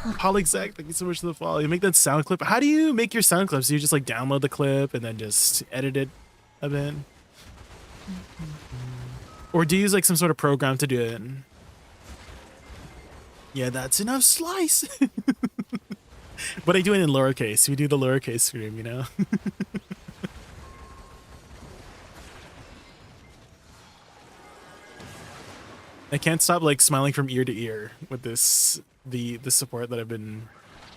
Polexac, thank you so much for the follow. You make that sound clip. How do you make your sound clips? Do you just like download the clip and then just edit it a bit? Or do you use like some sort of program to do it? Yeah, that's enough slice. But I do it in lowercase. We do the lowercase scream, you know? I can't stop like smiling from ear to ear with this the support that I've been.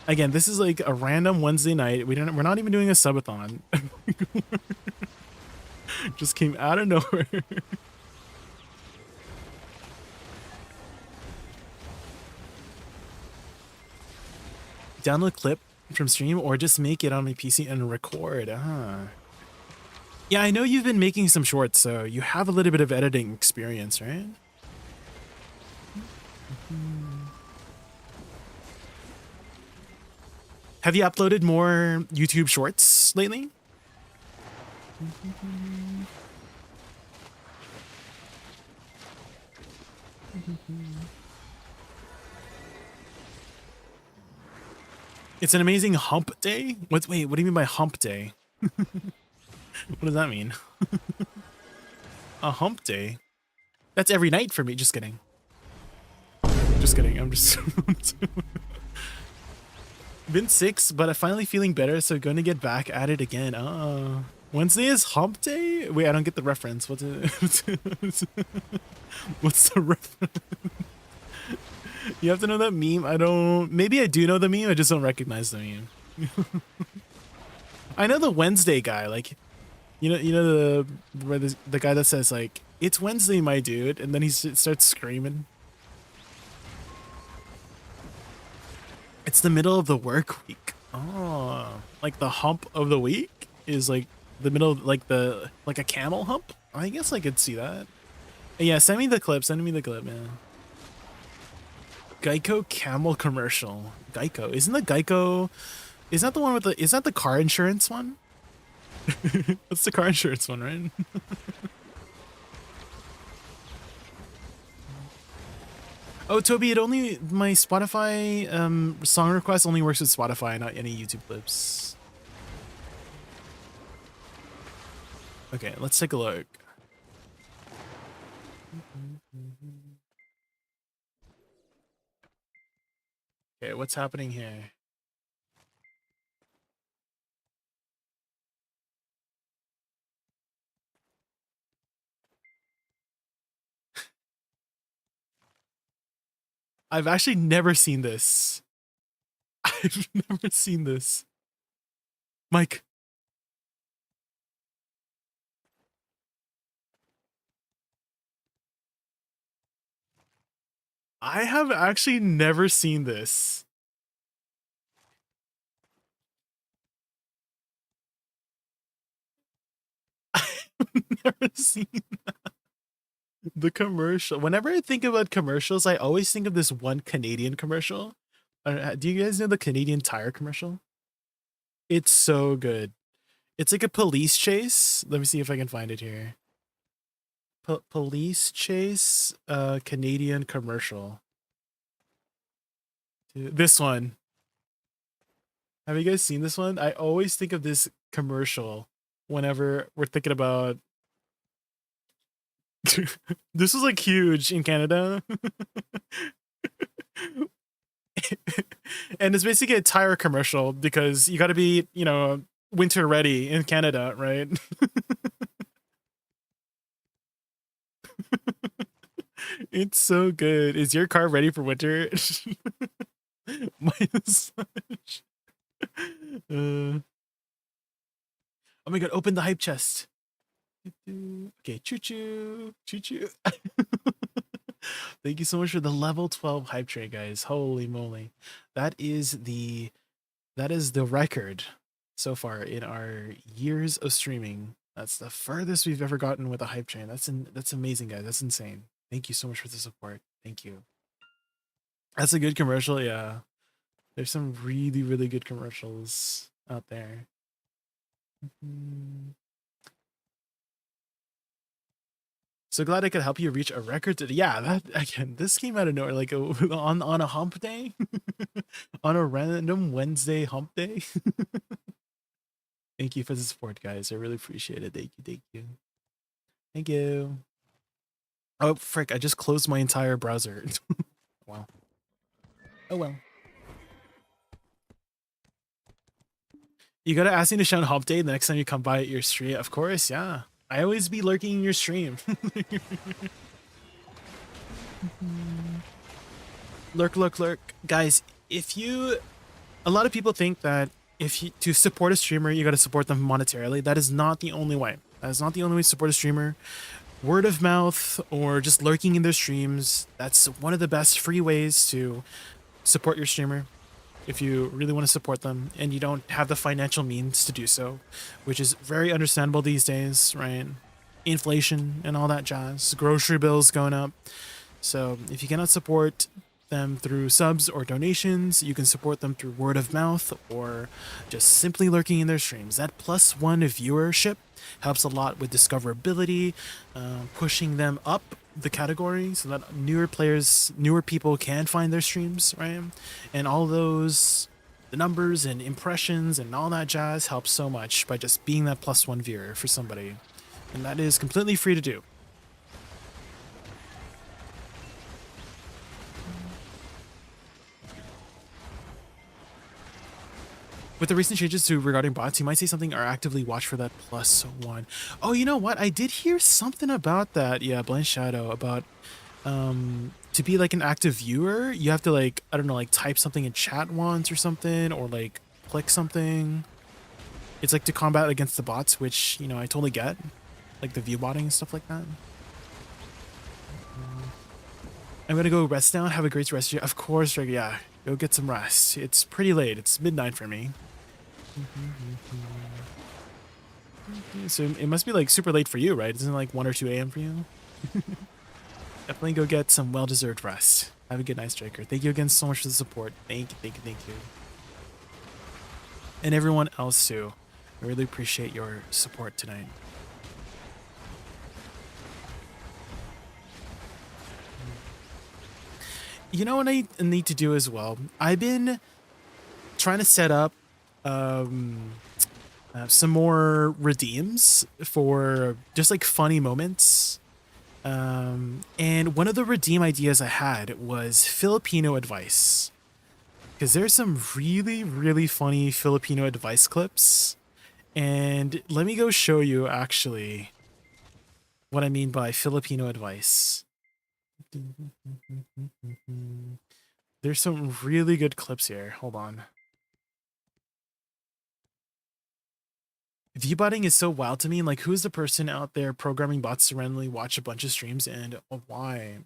Again, this is like a random Wednesday night. We're not even doing a subathon. Just came out of nowhere. Download a clip from stream or just make it on my PC and record. Yeah, I know you've been making some shorts, so you have a little bit of editing experience, right? Have you uploaded more YouTube shorts lately? It's an amazing hump day? Wait, what do you mean by hump day? What does that mean? A hump day? That's every night for me. Just kidding. Just kidding. I'm just... Been 6, but I'm finally feeling better, so going to get back at it again. Wednesday is hump day? Wait, I don't get the reference. What's the reference? You have to know that meme. I don't... Maybe I do know the meme. I just don't recognize the meme. I know the Wednesday guy. Like, you know the guy that says like, "It's Wednesday, my dude," and then he starts screaming. It's the middle of the work week. Oh, like the hump of the week is like the middle, like a camel hump. I guess I could see that. Yeah, send me the clip. Send me the clip, man. Geico camel commercial. Geico, isn't the Geico? Is that the one with the? Is that the car insurance one? That's the car insurance one, right? Oh, Toby, my Spotify song request only works with Spotify, not any YouTube clips. Okay, let's take a look. Okay, what's happening here? I've actually never seen this. I've never seen this. Mike. I have actually never seen this. I've never seen that. The commercial. Whenever I think about commercials, I always think of this one Canadian commercial. Do you guys know the Canadian Tire commercial? It's so good. It's like a police chase. Let me see if I can find it here. Police chase, Canadian commercial. This one. Have you guys seen this one? I always think of this commercial whenever we're thinking about... This was like huge in Canada. And it's basically a tire commercial because you got to be, winter ready in Canada, right? It's so good. Is your car ready for winter? Oh my god, open the hype chest. Okay, choo-choo. Choo-choo. Thank you so much for the level 12 hype train, guys. Holy moly. That is the record so far in our years of streaming. That's the furthest we've ever gotten with a hype train. That's amazing, guys. That's insane. Thank you so much for the support. Thank you. That's a good commercial, yeah. There's some really, really good commercials out there. So glad I could help you reach a record today. Yeah, that again, this came out of nowhere, like on a hump day, on a random Wednesday hump day. Thank you for the support, guys. I really appreciate it. Thank you. Thank you. Oh frick! I just closed my entire browser. Wow. Oh well. You gotta ask me to shout hump day the next time you come by at your stream. Of course, yeah. I always be lurking in your stream. Lurk. Guys, a lot of people think that to support a streamer, you got to support them monetarily. That is not the only way. That is not the only way to support a streamer. Word of mouth or just lurking in their streams, that's one of the best free ways to support your streamer. If you really want to support them and you don't have the financial means to do so, which is very understandable these days, right? Inflation and all that jazz, grocery bills going up. So if you cannot support them through subs or donations. You can support them through word of mouth or just simply lurking in their streams. That +1 viewership helps a lot with discoverability, pushing them up the category so that newer players, newer people can find their streams, right? And all those, the numbers and impressions and all that jazz helps so much by just being that +1 viewer for somebody. And that is completely free to do. With the recent changes to regarding bots, you might see something or actively watch for that +1. Oh, you know what? I did hear something about that. Yeah, Blind Shadow, about to be like an active viewer, you have to like, I don't know, like type something in chat once or something, or like click something. It's like to combat against the bots, which, you know, I totally get. Like the view botting and stuff like that. I'm gonna go rest now. Have a great rest of your, of course, yeah. Go get some rest. It's pretty late. It's midnight for me. So it must be like super late for you, right? Isn't it like 1 or 2 a.m. for you? Definitely go get some well-deserved rest. Have a good night, Striker. Thank you again so much for the support. Thank you, thank you, thank you. And everyone else too. I really appreciate your support tonight. You know what I need to do as well? I've been trying to set up some more redeems for just like funny moments. And one of the redeem ideas I had was Filipino advice. Because there's some really, really funny Filipino advice clips. And let me go show you actually what I mean by Filipino advice. There's some really good clips here. Hold on. Viewbotting is so wild to me. Like, who's the person out there programming bots to randomly watch a bunch of streams, and why?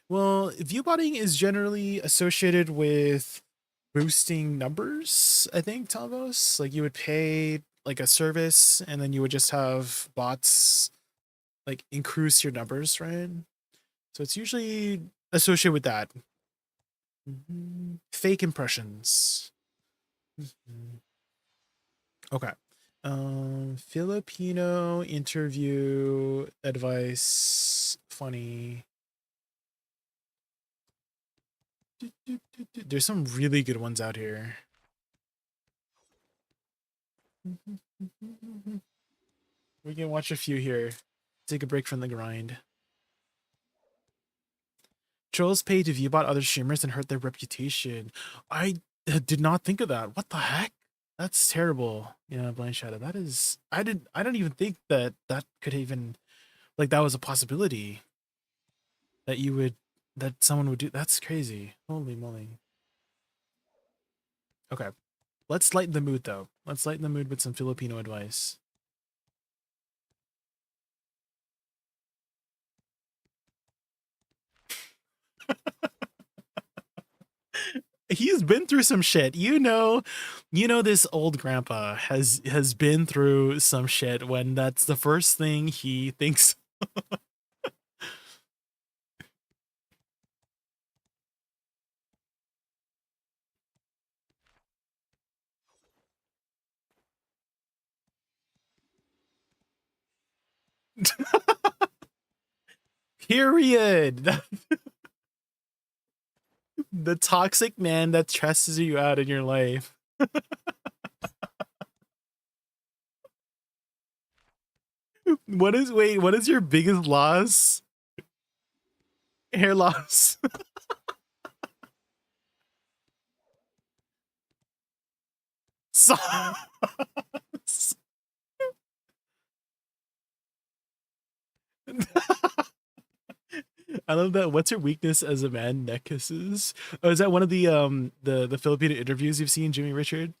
Well, viewbotting is generally associated with boosting numbers, I think, Talvos. Like, you would pay like a service, and then you would just have bots like increase your numbers, right? So it's usually associated with that. Fake impressions. Okay. Filipino interview advice. Funny. There's some really good ones out here. We can watch a few here. Take a break from the grind. Trolls pay to viewbot other streamers and hurt their reputation. I did not think of that. What the heck? That's terrible. Yeah, Blind Shadow. That is. I don't even think that could even, like, that was a possibility. That someone would do. That's crazy. Holy moly. Okay, let's lighten the mood though. Let's lighten the mood with some Filipino advice. He's been through some shit. You know this old grandpa has been through some shit when that's the first thing he thinks. Period. The toxic man that stresses you out in your life. What is your biggest loss? Hair loss. Sauce. I love that. What's your weakness as a man? Neck kisses. Oh, is that one of the Filipino interviews you've seen, Jimmy Richard?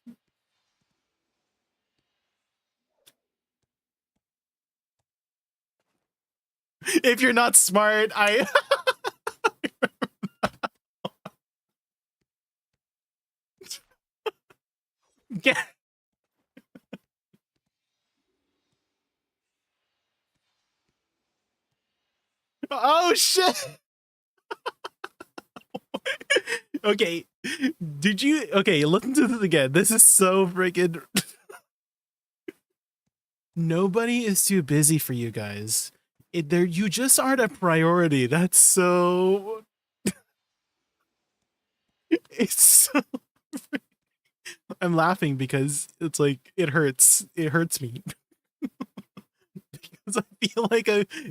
If you're not smart, I get. Oh shit! Okay, did you? Okay, listen to this again. This is so freaking. Nobody is too busy for you guys. There, you just aren't a priority. That's so. It's so. I'm laughing because it's like it hurts. It hurts me. Because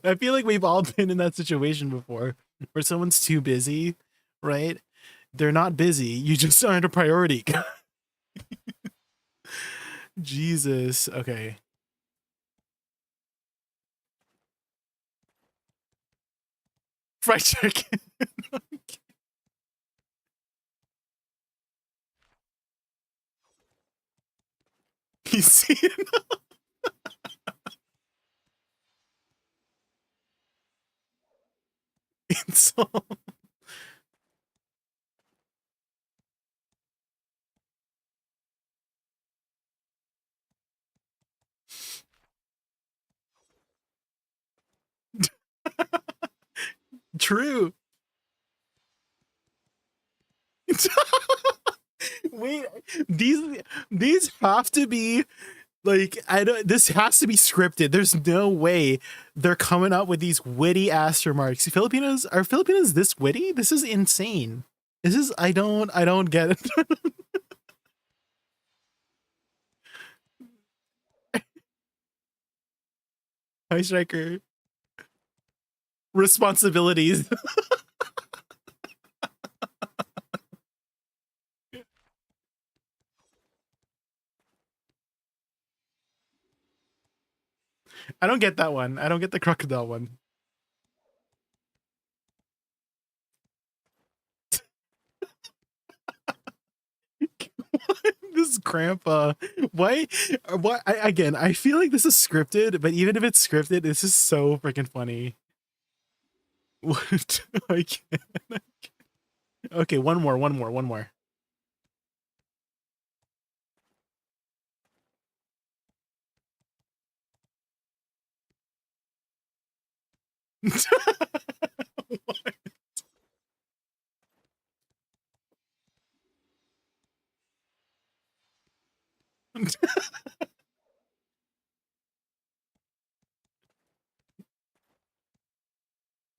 I feel like we've all been in that situation before, where someone's too busy, right? They're not busy. You just aren't a priority. Jesus. Okay. Fried chicken. You see it? It's so. True. Wait, these have to be like, I don't, this has to be scripted. There's no way they're coming up with these witty ass remarks. Filipinos, are Filipinos this witty? This is insane. This is, I don't get it. Hi Striker. Responsibilities. I don't get that one. I don't get the crocodile one. This grandpa. Why? Again, I feel like this is scripted, but even if it's scripted, this is so freaking funny. What? I can't. Okay, one more.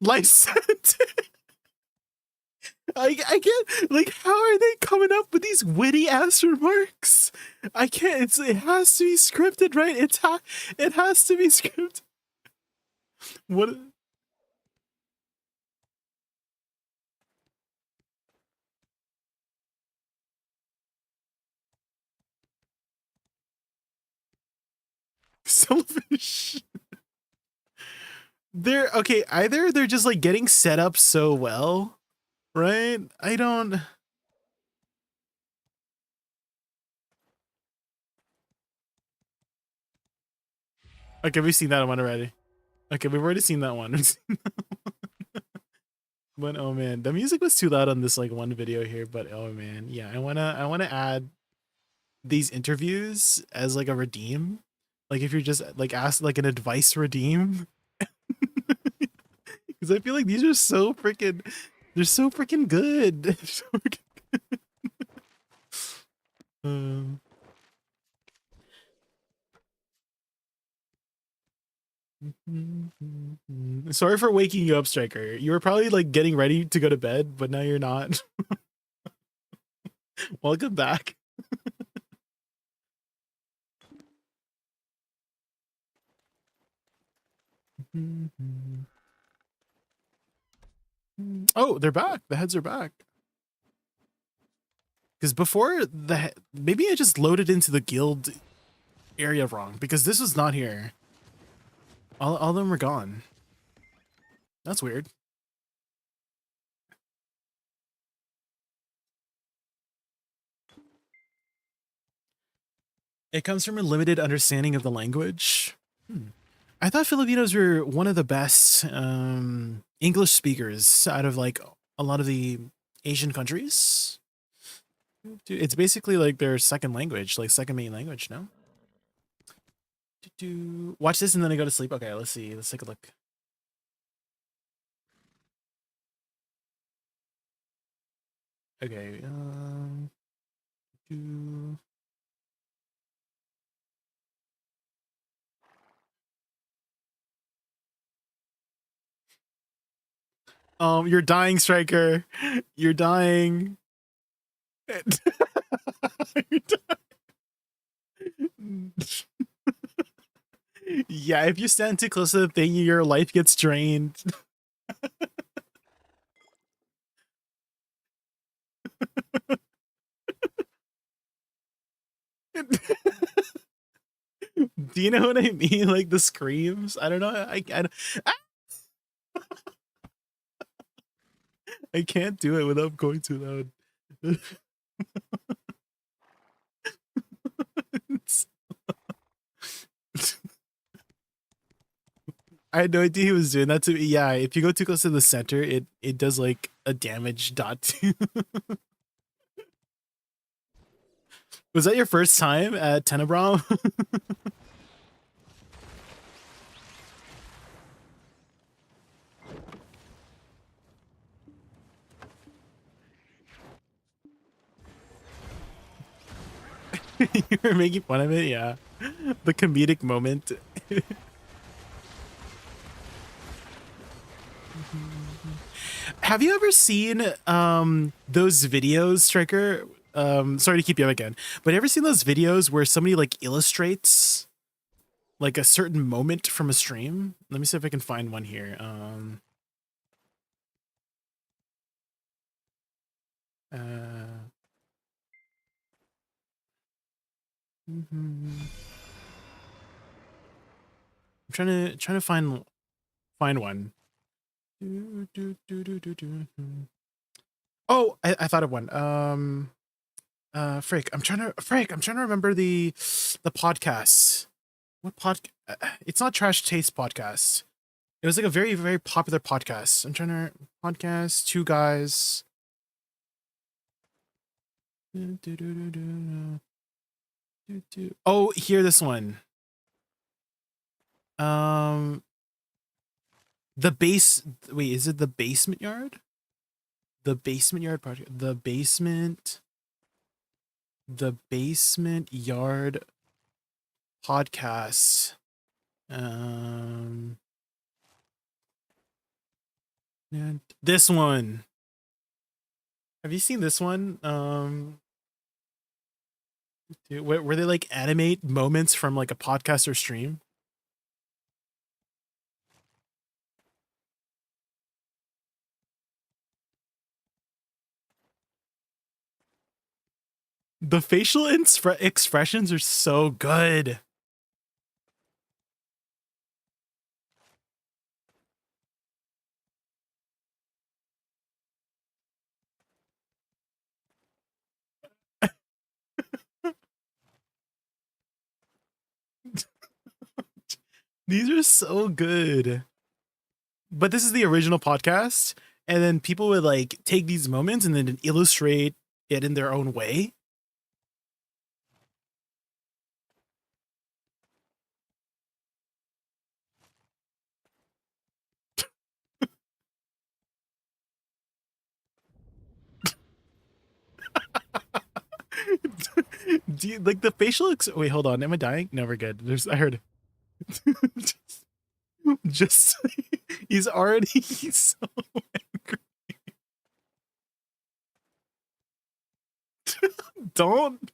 Life sentence. I can't, like, how are they coming up with these witty ass remarks? I can't. It has to be scripted, right? It has to be scripted. What? Selfish. They're okay. Either they're just like getting set up so well, right? I don't. Okay, we've seen that one already. Okay, we've already seen that one. But oh man, the music was too loud on this like one video here. But oh man, yeah, I wanna add these interviews as like a redeem. Like if you're just like asked like an advice redeem, because I feel like these are so freaking, they're so freaking good. They're so freaking good. Um, Sorry for waking you up, Striker. You were probably like getting ready to go to bed, but now you're not. Welcome back. Oh, they're back. The heads are back. Because before the, maybe I just loaded into the guild area wrong, because this was not here. All of them were gone. That's weird. It comes from a limited understanding of the language. I thought Filipinos were one of the best English speakers out of like a lot of the Asian countries. Dude, it's basically like their second language, like second main language, no? Watch this and then I go to sleep. Okay, let's see. Let's take a look. Okay. Do- You're dying, Striker. You're dying. You're dying. Yeah, if you stand too close to the thing, your life gets drained. Do you know what I mean? Like the screams. I don't know. I can't do it without going too loud. I had no idea he was doing that to me. Yeah, if you go too close to the center, it does like a damage dot to. Was that your first time at Tenebrom? You were making fun of it, yeah. The comedic moment. Have you ever seen those videos, Striker? Sorry to keep you up again, but ever seen those videos where somebody like illustrates like a certain moment from a stream? Let me see if I can find one here. I'm trying to find one. Oh, I thought of one. Frick, I'm trying to remember the podcast. What it's not Trash Taste podcast. It was like a very, very popular podcast. I'm trying to podcast, two guys. Oh, hear this one. The base. Wait, is it the basement yard? The basement yard project. The basement yard podcast. And this one. Have you seen this one? Where they like animate moments from like a podcast or stream? The facial expressions are so good. These are so good. But this is the original podcast, and then people would like take these moments and then illustrate it in their own way. Do you like the facial wait, hold on. Am I dying? No, we're good. I heard just he's already so angry. Don't.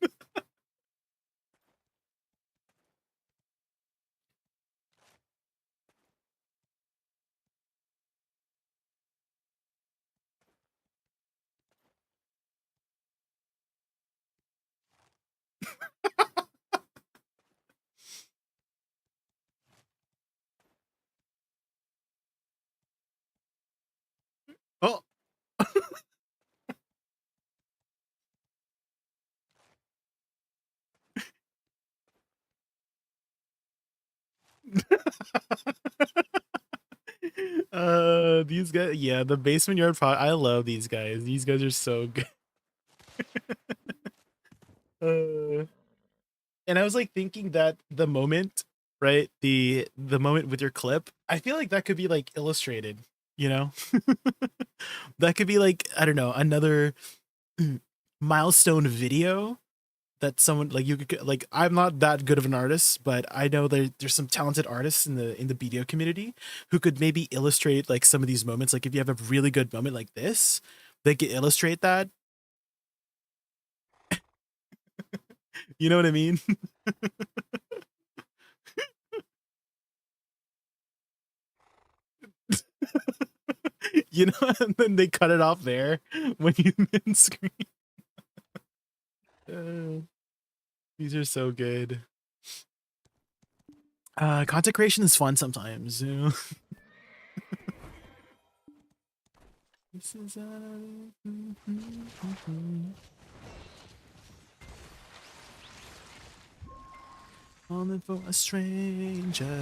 Oh. These guys, yeah, the basement yard I love these guys. These guys are so good. And I was like thinking that the moment, right? The moment with your clip, I feel like that could be like illustrated, you know? That could be like, I don't know, another milestone video that someone like you could like. I'm not that good of an artist, but I know there's some talented artists in the BDO community who could maybe illustrate like some of these moments. Like if you have a really good moment like this, they could illustrate that. You know what I mean? You know, and then they cut it off there when you min screen. These are so good. Content creation is fun sometimes, you know. This is falling for a stranger.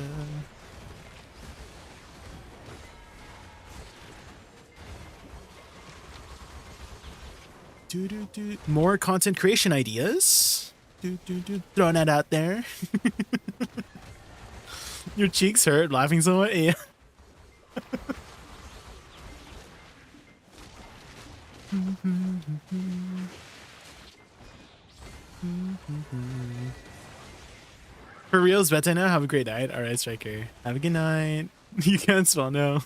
More content creation ideas. Throwing that out there. Your cheeks hurt laughing so much. Yeah. For reals, bet I know. Have a great night. All right, Striker. Have a good night. You can't spell no.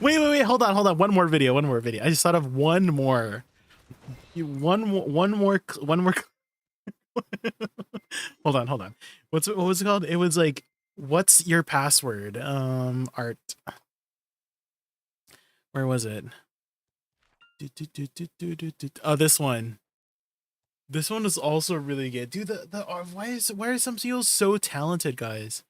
Wait. Hold on. One more video. I just thought of one more. One more. Hold on. What was it called? It was like, what's your password? Art. Where was it? Oh, this one. This one is also really good. Dude, why are some seals so talented, guys?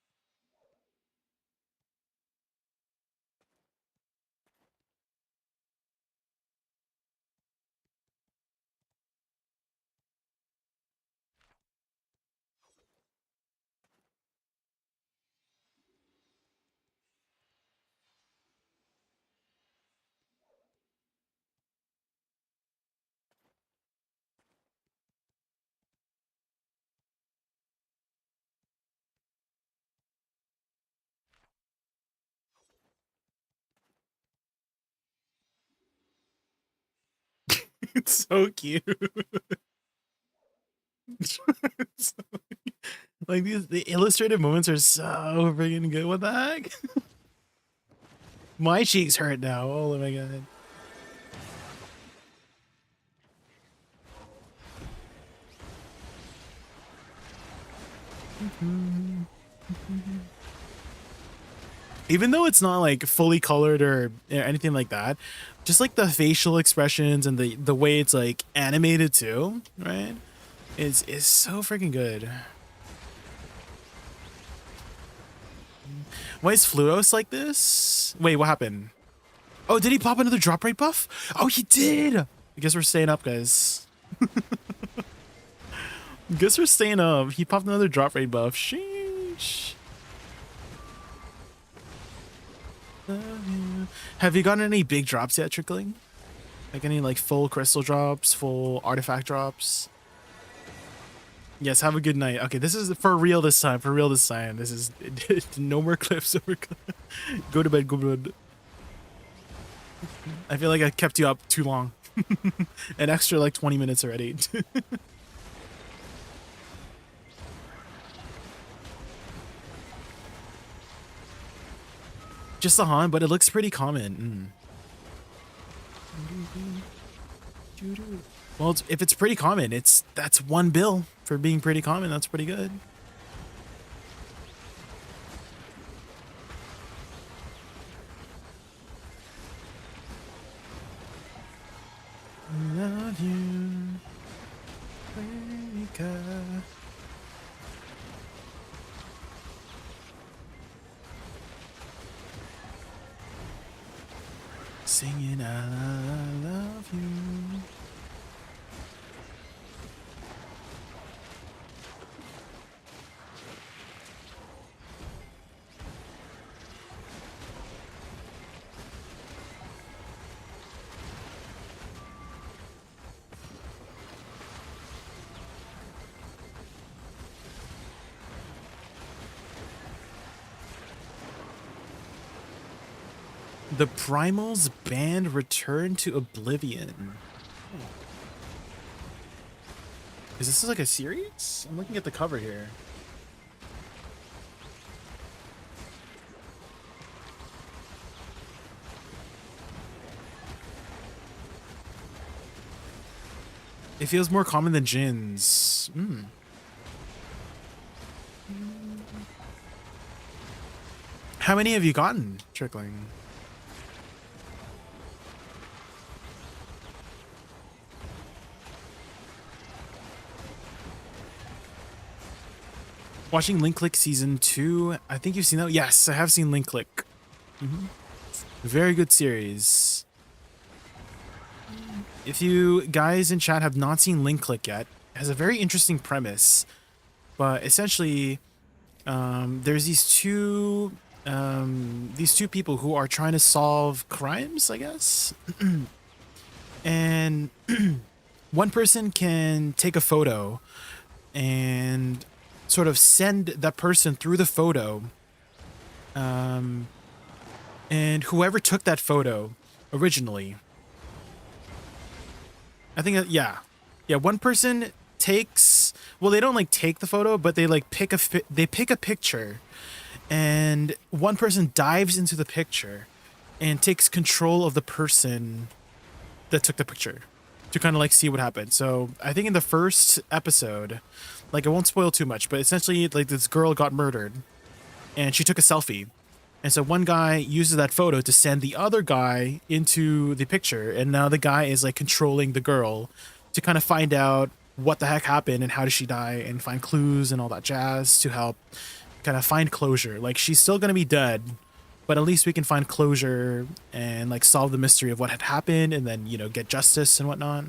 It's so cute. Like the illustrated moments are so freaking good. What the heck? My cheeks hurt now. Oh my god. Even though it's not like fully colored or anything like that, just like the facial expressions and the way it's like animated too, right? Is so freaking good. Why is Fluos like this? Wait, what happened? Oh, did he pop another drop rate buff? Oh, he did! I guess we're staying up, guys. Guess we're staying up. He popped another drop rate buff. Sheesh. Have you gotten any big drops yet, Trickling? Like any like full crystal drops, full artifact drops? Yes, have a good night. Okay, this is for real this time. This is no more clips. Go to bed, I feel like I kept you up too long. An extra like 20 minutes already. Just a Han, but it looks pretty common. Well, if it's pretty common, that's one bill for being pretty common. That's pretty good. Love you, America. Singing I love you. The Primals band Return to Oblivion. Is this like a series? I'm looking at the cover here. It feels more common than Jin's. How many have you gotten, Trickling? Watching Link Click season 2. I think you've seen that. Yes, I have seen Link Click. Very good series. If you guys in chat have not seen Link Click yet, it has a very interesting premise. But essentially, there's these two people who are trying to solve crimes, I guess. And one person can take a photo and sort of send that person through the photo. And whoever took that photo originally, I think, yeah, one person takes, well, they don't like take the photo, but they like pick a picture, and one person dives into the picture and takes control of the person that took the picture to kind of like see what happened. So I think in the first episode, like, I won't spoil too much, but essentially like this girl got murdered and she took a selfie. And so one guy uses that photo to send the other guy into the picture. And now the guy is like controlling the girl to kind of find out what the heck happened and how did she die and find clues and all that jazz to help kind of find closure. Like, she's still going to be dead, but at least we can find closure and like solve the mystery of what had happened and then, you know, get justice and whatnot.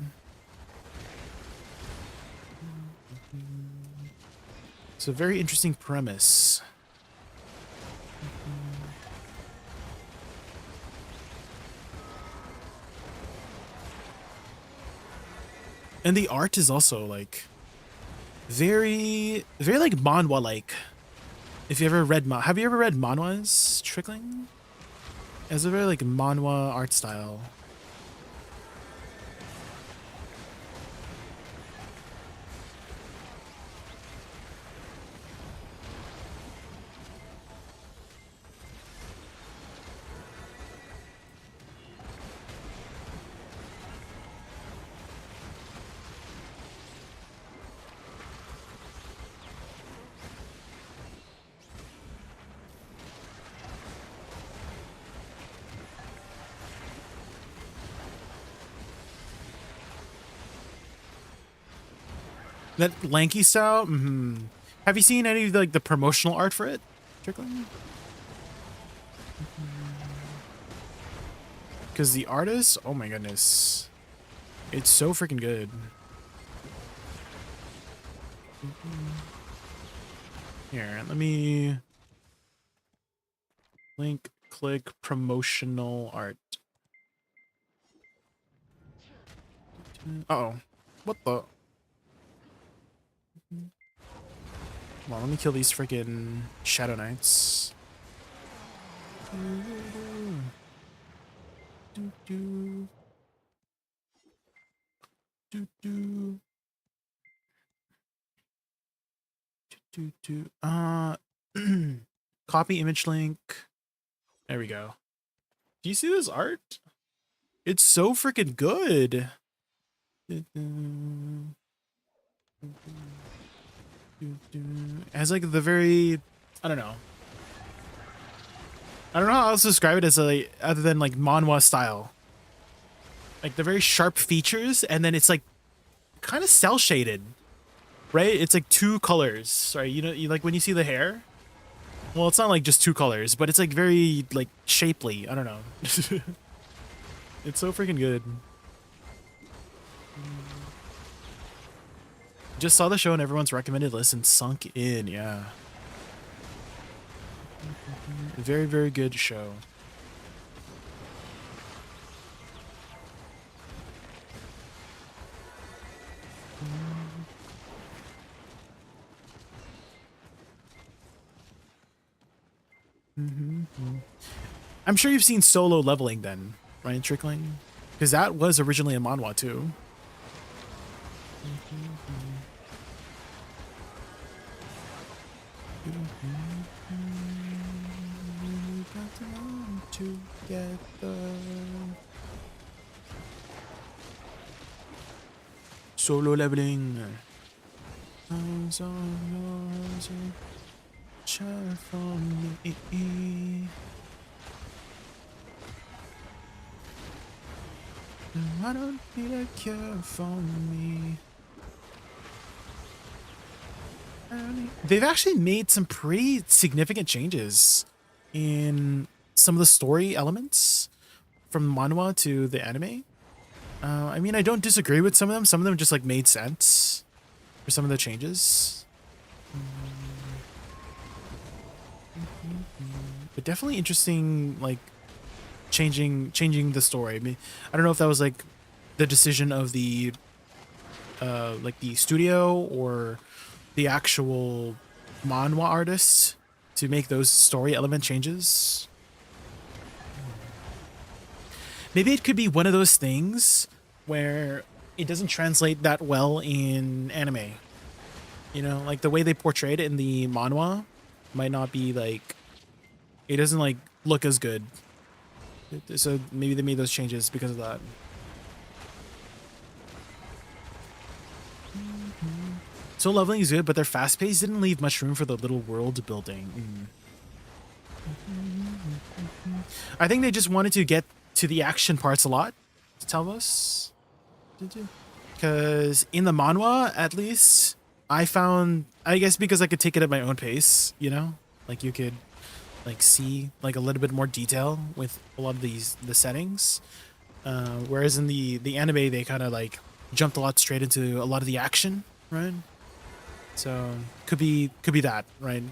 It's a very interesting premise. And the art is also like very like manhwa like. If you ever read have you ever read manhwas, Trickling? It's a very like manhwa art style. That lanky style? Have you seen any of like the promotional art for it, Trickling? Because the artist, oh my goodness, it's so freaking good. Here, let me link click promotional art. Uh-oh, what the? Come on, let me kill these freaking Shadow Knights. Copy image link. There we go. Do you see this art? It's so freaking good. It has like the very, I don't know how else to describe it as a, other than like manhwa style. Like the very sharp features, and then it's like kind of cell shaded, right? It's like two colors. Sorry, you know, you like when you see the hair. Well, it's not like just two colors, but it's like very like shapely. I don't know. It's so freaking good. Just saw the show and everyone's recommended list and sunk in. Yeah. Very, very good show. I'm sure you've seen Solo Leveling then, right, Trickling? Because that was originally a manhwa too. Together. Solo leveling. Eyes on yours, shine from me. I don't need a cure for me. They've actually made some pretty significant changes in some of the story elements from manhwa to the anime. I mean, I don't disagree with some of them. Some of them just like made sense for some of the changes. But definitely interesting, like changing the story. I mean, I don't know if that was like the decision of the like the studio or the actual manhwa artist to make those story element changes. Maybe it could be one of those things where it doesn't translate that well in anime. You know, like the way they portrayed it in the manhwa might not be like, it doesn't like look as good. So maybe they made those changes because of that. So leveling is good, but their fast pace didn't leave much room for the little world building. I think they just wanted to get to the action parts a lot to tell us. Because in the manhwa, at least, I found, I guess because I could take it at my own pace, you know? Like you could like see like a little bit more detail with a lot of the settings. Whereas in the anime, they kind of like jumped a lot straight into a lot of the action, right? So could be that, right?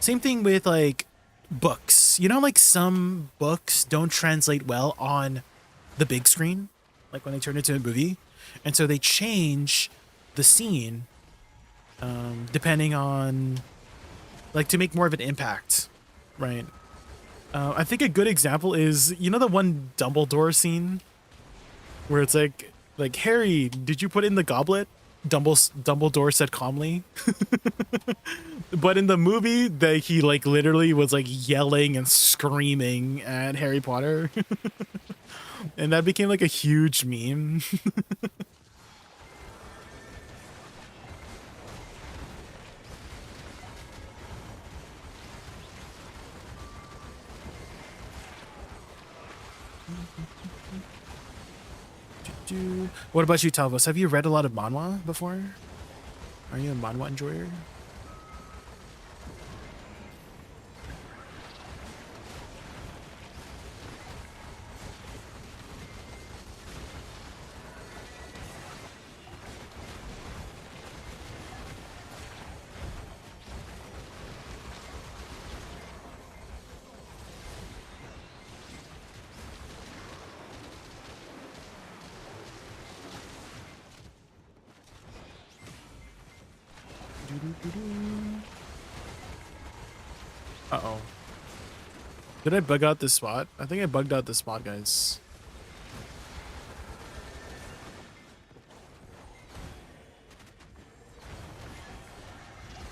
Same thing with like books. You know, like some books don't translate well on the big screen, like when they turn into a movie, and so they change the scene depending on like to make more of an impact, right? I think a good example is, you know, the one Dumbledore scene where it's like Harry, did you put in the goblet? Dumbledore said calmly. But in the movie, he like literally was like yelling and screaming at Harry Potter. And that became like a huge meme. What about you, Talvos? Have you read a lot of manhwa before? Are you a manhwa enjoyer? Uh-oh. Did I bug out this spot? I think I bugged out this spot, guys.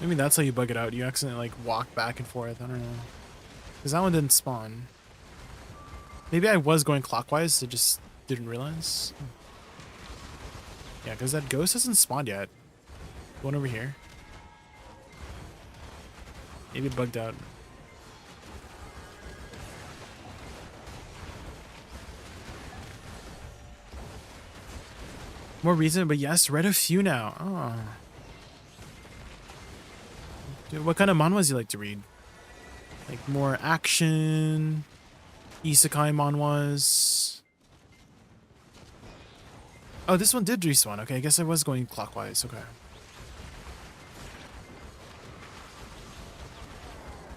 Maybe that's how you bug it out. You accidentally like walk back and forth. I don't know. Because that one didn't spawn. Maybe I was going clockwise. I just didn't realize. Yeah, because that ghost hasn't spawned yet. Going over here. Maybe it bugged out. More reason, but yes, read a few now. Oh. Dude, what kind of manhwas do you like to read? Like more action, isekai manhwas. Oh, this one did respawn. Okay, I guess I was going clockwise. Okay.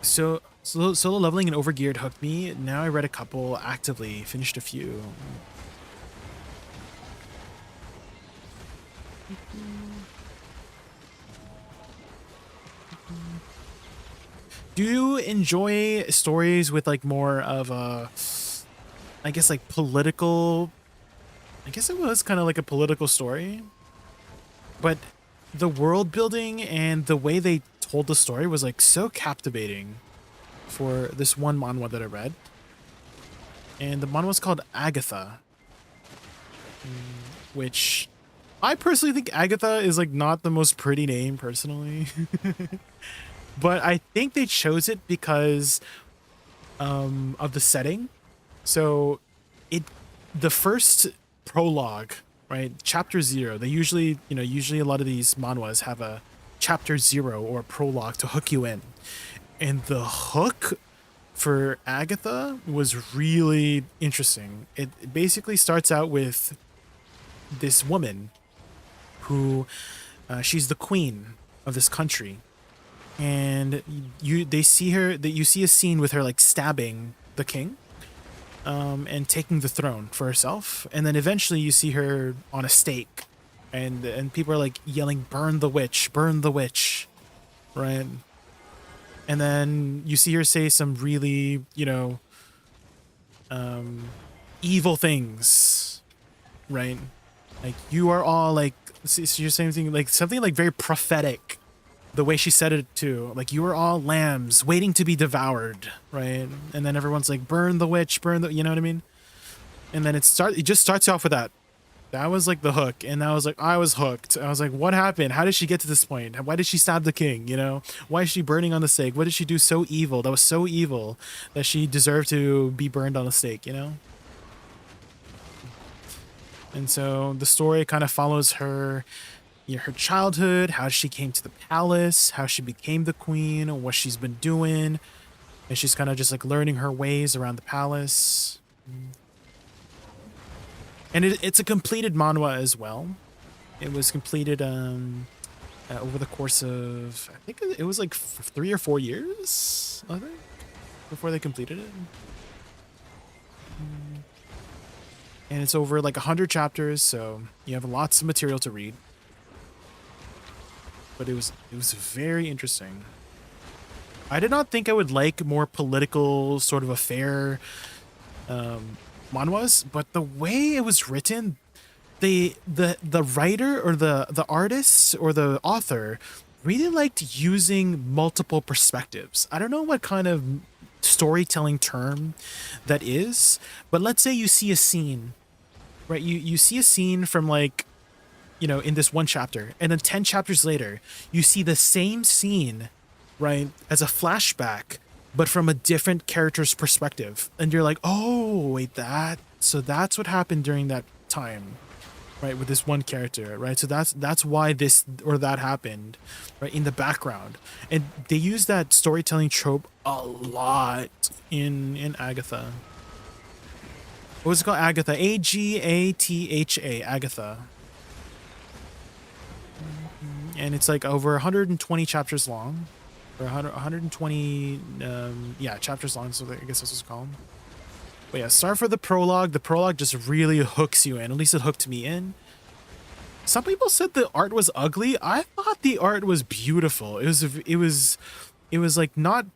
So solo leveling and overgeared hooked me. Now I read a couple actively, finished a few. Do you enjoy stories with like more of a, I guess like political, I guess it was kind of like a political story, but the world building and the way they told the story was like so captivating for this one manhwa that I read. And the manhwa was called Agatha, which I personally think Agatha is like not the most pretty name personally. But I think they chose it because of the setting. So the first prologue, right? Chapter 0. They usually a lot of these manhwas have a chapter 0 or a prologue to hook you in. And the hook for Agatha was really interesting. It basically starts out with this woman who she's the queen of this country, and you see a scene with her like stabbing the king and taking the throne for herself, and then eventually you see her on a stake, and people are like yelling, burn the witch, right? And then you see her say some really, evil things, right? Like, you are all like, so you're saying something like very prophetic, the way she said it too. Like, you are all lambs waiting to be devoured, right? And then everyone's like, burn the witch, you know what I mean? And then it just starts off with that. That was like the hook, and I was hooked. I was like, what happened? How did she get to this point? Why did she stab the king? Why is she burning on the stake? What did she do so evil? That was so evil that she deserved to be burned on the stake, And so the story kind of follows her, her childhood, how she came to the palace, how she became the queen, what she's been doing, and she's kind of just like learning her ways around the palace. And it's a completed manhwa as well. It was completed over the course of, I think it was like 3 or 4 years, I think, before they completed it. And it's over like 100 chapters, so you have lots of material to read. But it was very interesting. I did not think I would like more political sort of affair manhwas, but the way it was written, the writer or the artist or the author really liked using multiple perspectives. I don't know what kind of storytelling term that is, but let's say you see a scene, right? You see a scene from like, in this one chapter, and then 10 chapters later, you see the same scene, right, as a flashback, but from a different character's perspective. And you're like, oh, wait, so that's what happened during that time, right, with this one character, right? So that's why this or that happened, right, in the background. And they use that storytelling trope a lot in Agatha. What was it called? Agatha. Agatha. Agatha. And it's like over 120 chapters long. Or 120 chapters long, so I guess that's what's called. But yeah, start for the prologue. The prologue just really hooks you in. At least it hooked me in. Some people said the art was ugly. I thought the art was beautiful. It was like not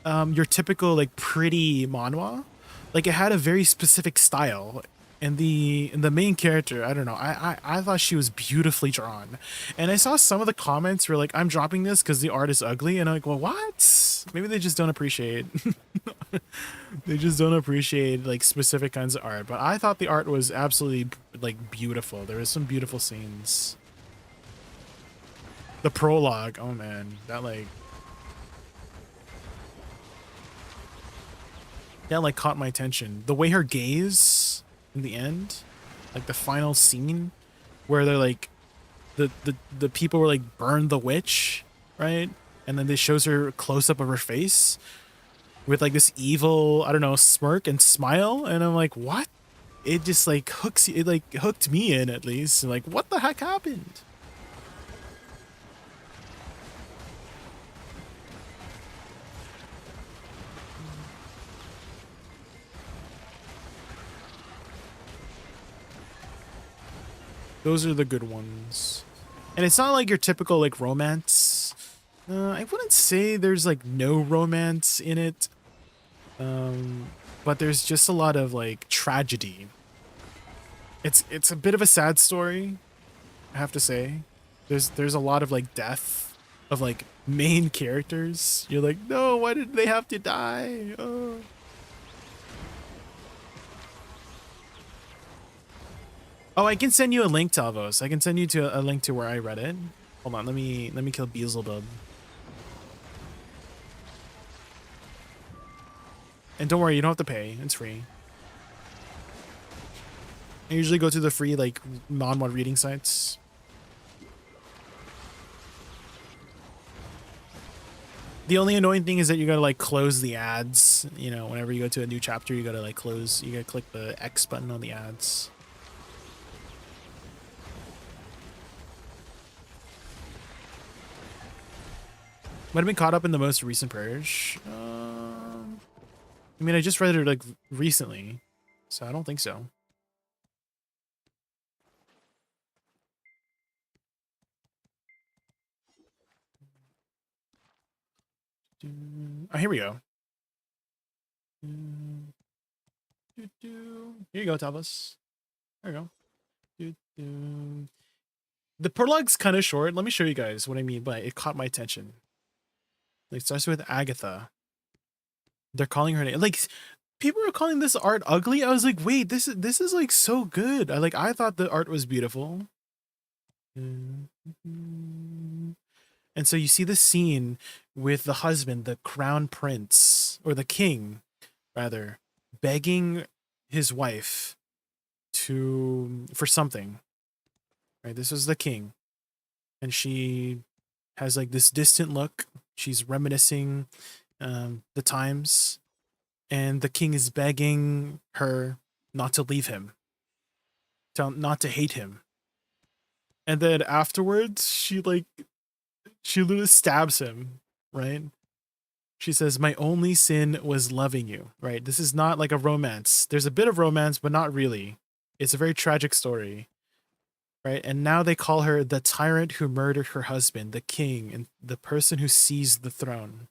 your typical like pretty manhwa. Like, it had a very specific style. And the main character, I don't know, I thought she was beautifully drawn. And I saw some of the comments were like, I'm dropping this because the art is ugly. And I'm like, well, what? Maybe they just don't appreciate. They just don't appreciate like specific kinds of art. But I thought the art was absolutely like beautiful. There was some beautiful scenes. The prologue, oh man, that caught my attention. The way her gaze in the end, like the final scene where they're like the people were like, burn the witch, right? And then they shows her close up of her face with like this evil, I don't know, smirk and smile, and I'm like, what? It just like hooks you, it like hooked me in at least. Like, what the heck happened? Those are the good ones. And it's not like your typical like romance. I wouldn't say there's like no romance in it. But there's just a lot of like tragedy. It's a bit of a sad story, I have to say. There's a lot of like death of like main characters. You're like, no, why did they have to die? Oh. Oh, I can send you a link, Talvos. I can send you to a link to where I read it. Hold on, let me kill Beelzebub. And don't worry, you don't have to pay. It's free. I usually go to the free like non-mod reading sites. The only annoying thing is that you gotta like close the ads. You know, whenever you go to a new chapter, you gotta like close. You gotta click the X button on the ads. Might have been caught up in the most recent purge. I mean, I just read it like recently, so I don't think so. Oh, here we go. Here you go, Talbos. There we go. The prologue's kind of short. Let me show you guys what I mean by it caught my attention. It starts with Agatha. They're calling her name. Like, people are calling this art ugly. I was like, wait, this is like so good. I thought the art was beautiful. And so you see the scene with the husband, the crown prince, or the king, rather, begging his wife for something. Right? This was the king. And she has like this distant look. She's reminiscing the times. And the king is begging her not to leave him. Not to hate him. And then afterwards, she literally stabs him, right? She says, my only sin was loving you, right? This is not like a romance. There's a bit of romance, but not really. It's a very tragic story, right? And now they call her the tyrant who murdered her husband, the king, and the person who seized the throne.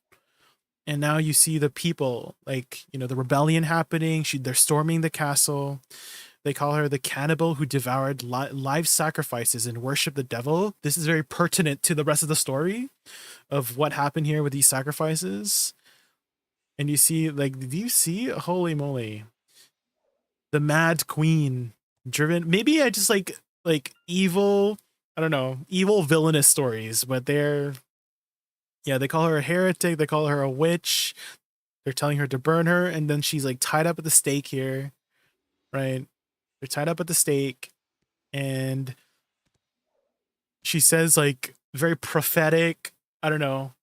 And now you see the people, like, you know, the rebellion happening. They're storming the castle. They call her the cannibal who devoured live sacrifices and worshiped the devil. This is very pertinent to the rest of the story of what happened here with these sacrifices. And you see, like, do you see? Holy moly. The Mad Queen driven. Maybe I just like evil, I don't know, evil villainous stories, but they call her a heretic. They call her a witch. They're telling her to burn her. And then she's like tied up at the stake here, right? They're tied up at the stake, and she says like very prophetic, I don't know,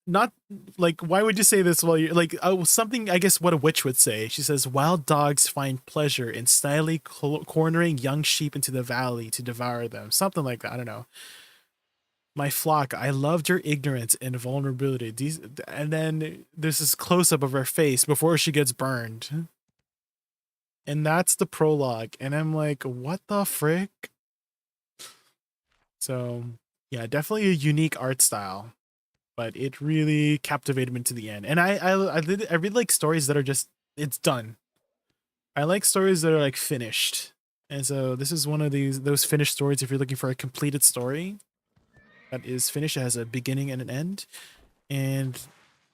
not like, why would you say this while you're like, oh, something I guess what a witch would say. She says, wild dogs find pleasure in slyly cornering young sheep into the valley to devour them. Something like that. I don't know. My flock, I loved your ignorance and vulnerability. And then there's this close-up of her face before she gets burned. And that's the prologue. And I'm like, what the frick? So, yeah, definitely a unique art style. But it really captivated me to the end. And I really like stories that are just, it's done. I like stories that are like finished. And so this is one of those finished stories if you're looking for a completed story that is finished. It has a beginning and an end. And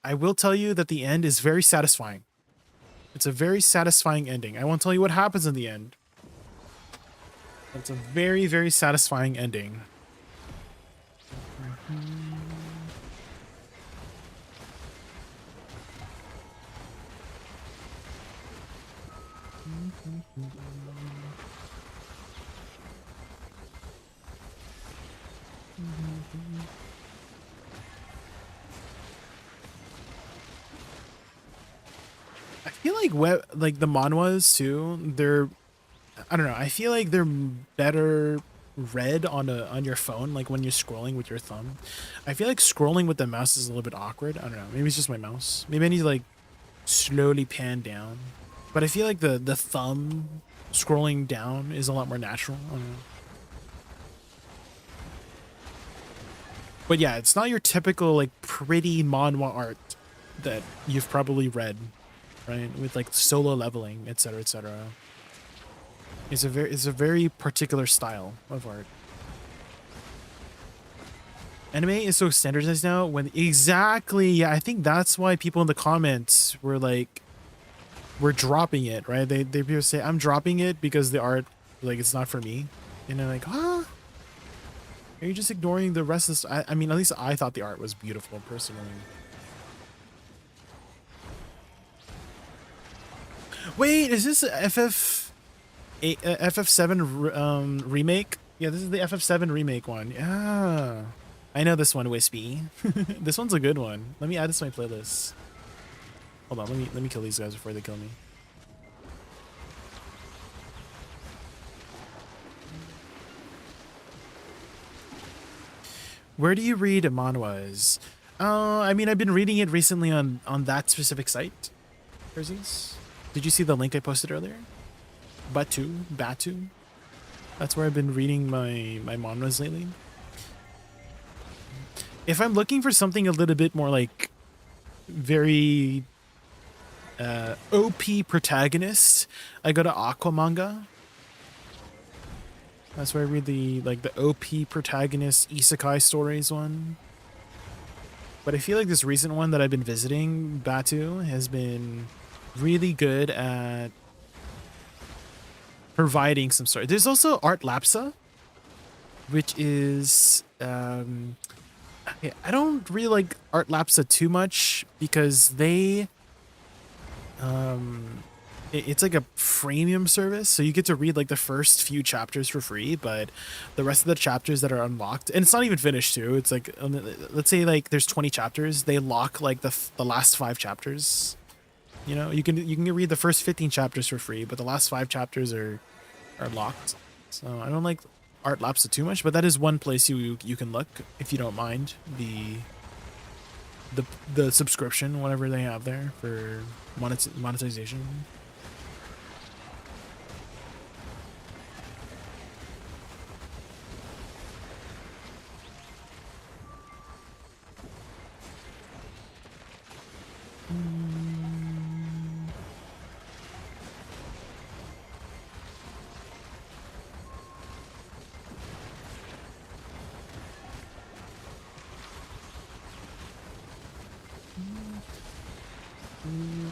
I will tell you that the end is very satisfying. It's a very satisfying ending. I won't tell you what happens in the end. It's a very, very satisfying ending. I feel like the manhwas too, they're, I don't know, I feel like they're better read on your phone, like when you're scrolling with your thumb. I feel like scrolling with the mouse is a little bit awkward. I don't know, maybe it's just my mouse. Maybe I need to like slowly pan down. But I feel like the thumb scrolling down is a lot more natural. I don't know. But yeah, it's not your typical like pretty manhwa art that you've probably read, right? With like solo leveling, etc., etc. It's a very particular style of art. Anime is so standardized now when exactly, yeah, I think that's why people in the comments were like, we're dropping it, right? They people say, I'm dropping it because the art, like, it's not for me. And they're like, huh? Are you just ignoring the rest of this? I mean, at least I thought the art was beautiful personally. Wait, is this a FF7 remake? Yeah, this is the FF7 remake one. Yeah. I know this one, Wispy. This one's a good one. Let me add this to my playlist. Hold on, let me kill these guys before they kill me. Where do you read manhwas? I mean, I've been reading it recently on that specific site. Perseus. Did you see the link I posted earlier? Batu. That's where I've been reading my manhwas lately. If I'm looking for something a little bit more like very OP protagonist, I go to Aqua Manga. That's where I read the OP protagonist isekai stories one. But I feel like this recent one that I've been visiting, Batu, has been really good at providing some story. There's also Art Lapsa, which is I don't really like Art Lapsa too much because they it's like a freemium service, so you get to read like the first few chapters for free, but the rest of the chapters that are unlocked, and it's not even finished too, it's like let's say like there's 20 chapters, they lock like the last 5 chapters. You know, you can read the first 15 chapters for free, but the last 5 chapters are locked. So I don't like Art Lapsa too much, but that is one place you can look if you don't mind the subscription, whatever they have there for monetization.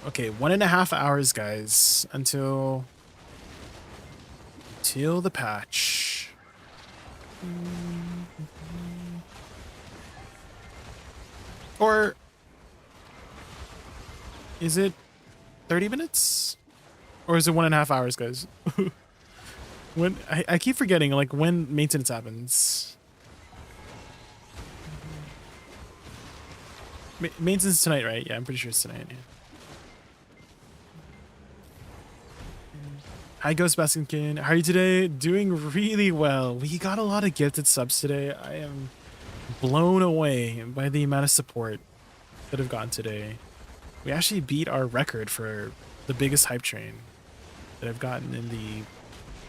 Okay, 1.5 hours, guys, until the patch. Or is it 30 minutes? Or is it 1.5 hours, guys? When I keep forgetting like when maintenance happens. Maintenance tonight, right? Yeah, I'm pretty sure it's tonight. Yeah. Hi, Ghost Baskinkin. How are you today? Doing really well. We got a lot of gifted subs today. I am blown away by the amount of support that I've gotten today. We actually beat our record for the biggest hype train that I've gotten in the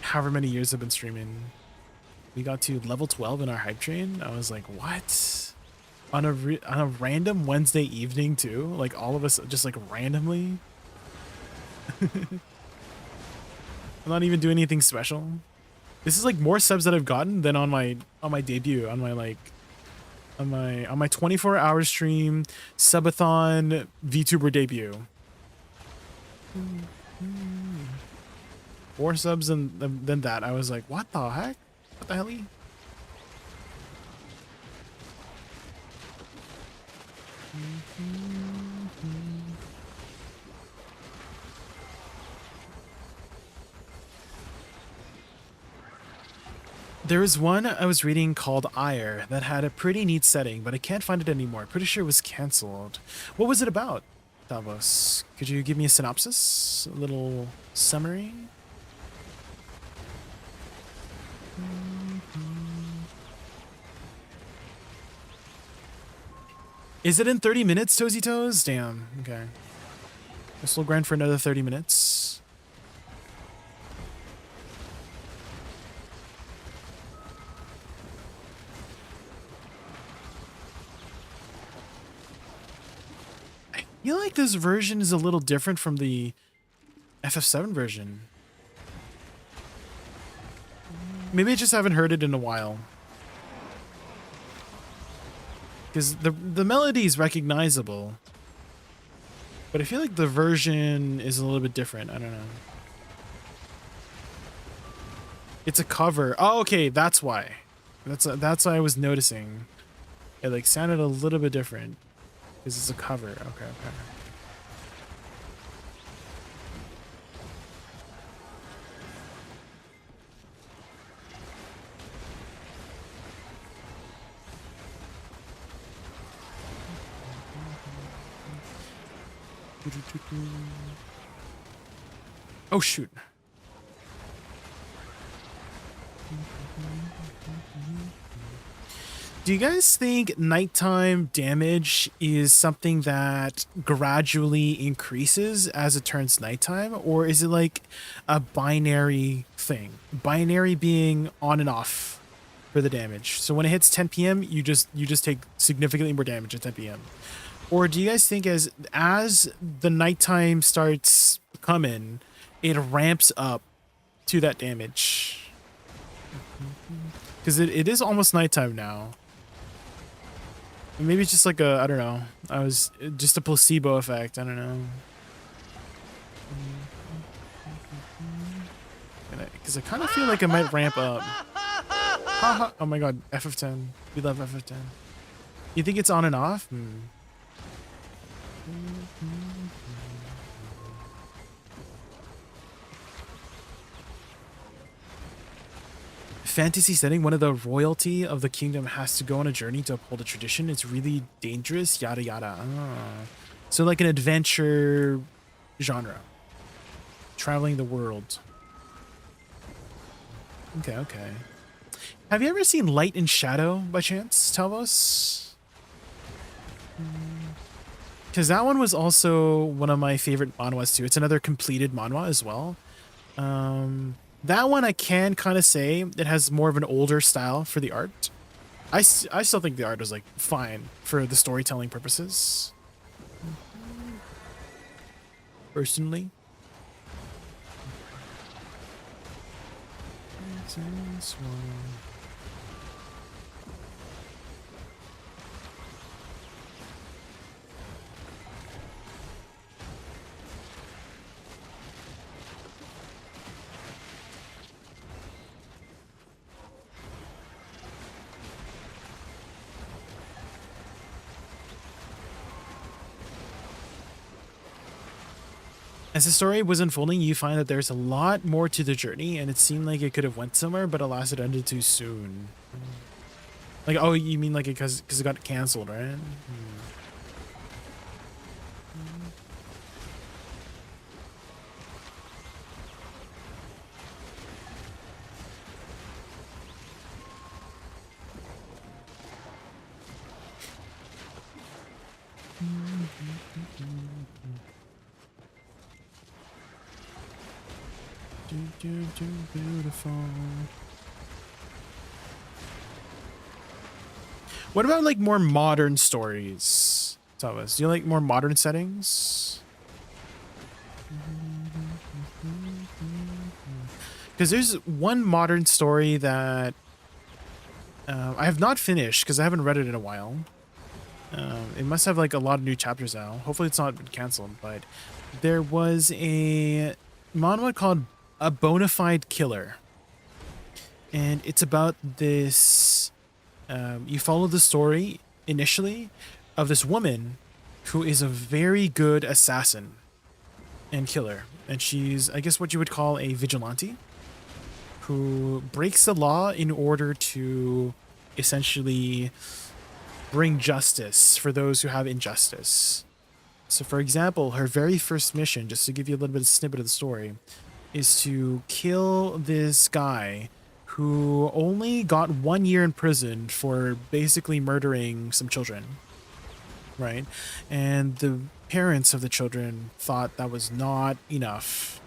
however many years I've been streaming. We got to level 12 in our hype train. I was like, what? On a random Wednesday evening too? Like all of us just like randomly? I'm not even doing anything special. This is like more subs that I've gotten than on my debut, on my 24-hour stream subathon VTuber debut. 4 subs than that. I was like, what the heck? What the hell? There was one I was reading called Ire that had a pretty neat setting, but I can't find it anymore. Pretty sure it was canceled. What was it about, Davos? Could you give me a synopsis? A little summary? Is it in 30 minutes, Toesy Toes? Damn, okay. This will grind for another 30 minutes. I feel like this version is a little different from the FF7 version. Maybe I just haven't heard it in a while. because the melody is recognizable, but I feel like the version is a little bit different. I don't know. It's a cover. Oh, okay, that's why. That's why I was noticing. It like sounded a little bit different because it's a cover. Okay, okay. Oh shoot. Do you guys think nighttime damage is something that gradually increases as it turns nighttime, or is it like a binary thing? Binary being on and off for the damage. So when it hits 10 p.m., you just take significantly more damage at 10 p.m. Or do you guys think as the nighttime starts coming, it ramps up to that damage? Because it is almost nighttime now. Maybe it's just like a, I don't know. Just a placebo effect. I don't know. Because I kind of feel like it might ramp up. Haha. Oh my god, F of 10. We love F of 10. You think it's on and off? Fantasy setting, one of the royalty of the kingdom has to go on a journey to uphold a tradition. It's really dangerous, yada yada. So like an adventure genre. Traveling the world. Okay, okay. Have you ever seen Light and Shadow by chance, Talvos? Because that one was also one of my favorite manhwas too. It's another completed manhwa as well. That one I can kind of say it has more of an older style for the art. I still think the art was like fine for the storytelling purposes. Personally. As the story was unfolding, you find that there's a lot more to the journey, and it seemed like it could have went somewhere, but alas, it ended too soon. Like, oh, you mean like because it got canceled, right? Beautiful. What about like more modern stories? Tell us. Do you like more modern settings? Because there's one modern story that I have not finished because I haven't read it in a while. It must have like a lot of new chapters now. Hopefully it's not been canceled, but there was a manhwa called A Bonafide Killer. And it's about this, you follow the story initially of this woman who is a very good assassin and killer. And she's, I guess what you would call a vigilante who breaks the law in order to essentially bring justice for those who have injustice. So for example, her very first mission, just to give you a little bit of a snippet of the story, is to kill this guy who only got 1 year in prison for basically murdering some children, right? And the parents of the children thought that was not enough,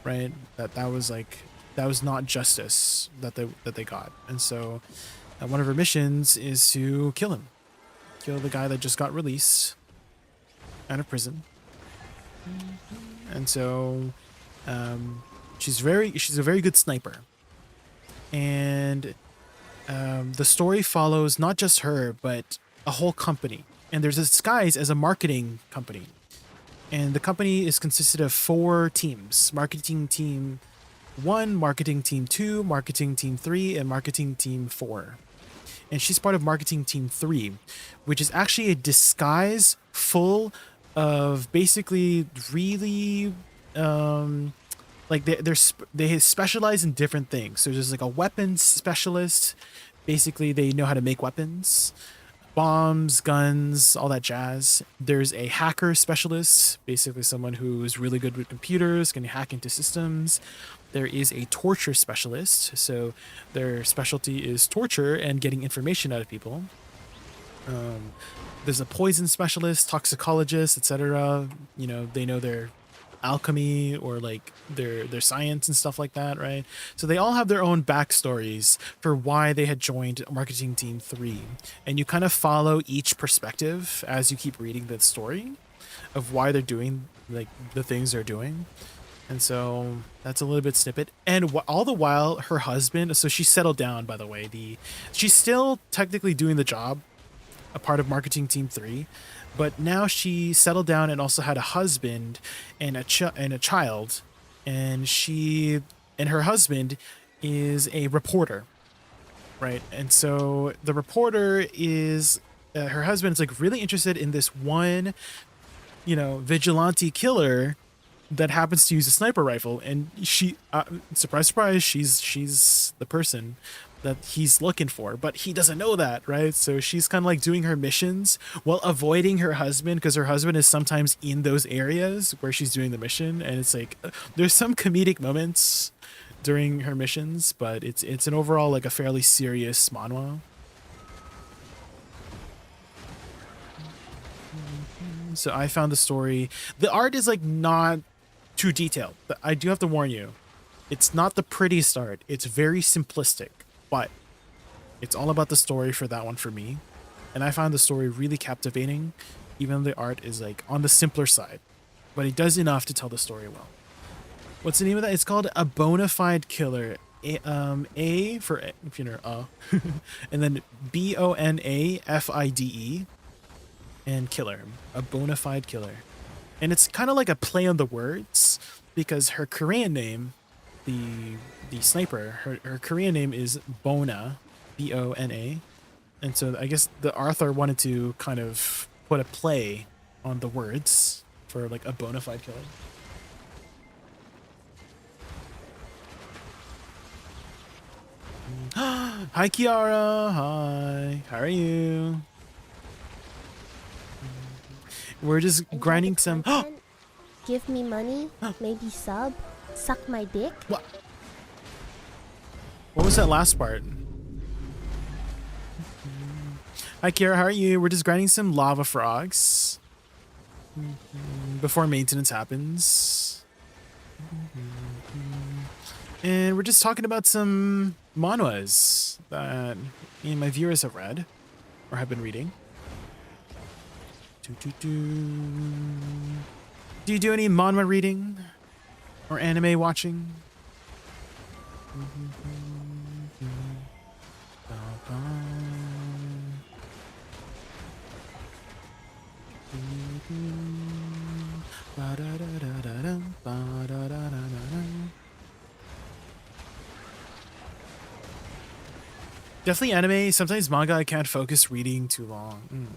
right? That was not justice that they got. And so one of her missions is to kill him. Kill the guy that just got released out of prison. And so she's a very good sniper. And the story follows not just her, but a whole company, and there's a disguise as a marketing company. And the company is consisted of 4 teams: marketing team 1, marketing team 2, marketing team 3, and marketing team 4. And she's part of marketing team 3, which is actually a disguise full of basically really like they specialize in different things. So there's like a weapons specialist. Basically, they know how to make weapons, bombs, guns, all that jazz. There's a hacker specialist, basically someone who's really good with computers, can hack into systems. There is a torture specialist, so their specialty is torture and getting information out of people. There's a poison specialist, toxicologist, etc. You know, they know their alchemy or like their science and stuff like that, right? So they all have their own backstories for why they had joined marketing team 3, and you kind of follow each perspective as you keep reading the story of why they're doing like the things they're doing. And so that's a little bit snippet. And all the while her husband, so she settled down, by the way, she's still technically doing the job, a part of marketing team 3, but now she settled down and also had a husband and a child, and her husband is a reporter, right? And so the reporter is her husband's like really interested in this one, you know, vigilante killer that happens to use a sniper rifle, and she surprise surprise, she's the person that he's looking for, but he doesn't know that, right? So she's kind of like doing her missions while avoiding her husband, because her husband is sometimes in those areas where she's doing the mission. And it's like there's some comedic moments during her missions, but it's an overall like a fairly serious manhwa. So I found the story, the art is like not too detailed, but I do have to warn you, it's not the prettiest art. It's very simplistic, but it's all about the story for that one for me. And I found the story really captivating, even though the art is like on the simpler side, but it does enough to tell the story well. What's the name of that? It's called A Bonafide Killer. A for, if you know, and then BONAFIDE and killer, a bona fide killer. And it's kind of like a play on the words, because her Korean name, the sniper, her Korean name is Bona, B-O-N-A. And so I guess the author wanted to kind of put a play on the words for like a bona fide killer. Hi Kiara, hi, how are you? We're just grinding some. Give me money, maybe sub, suck my dick. What was that last part? Hi Kiara, how are you? We're just grinding some lava frogs before maintenance happens. And we're just talking about some manhwas that me and my viewers have read or have been reading. Do you do any manhwa reading or anime watching? Definitely anime. Sometimes manga I can't focus reading too long.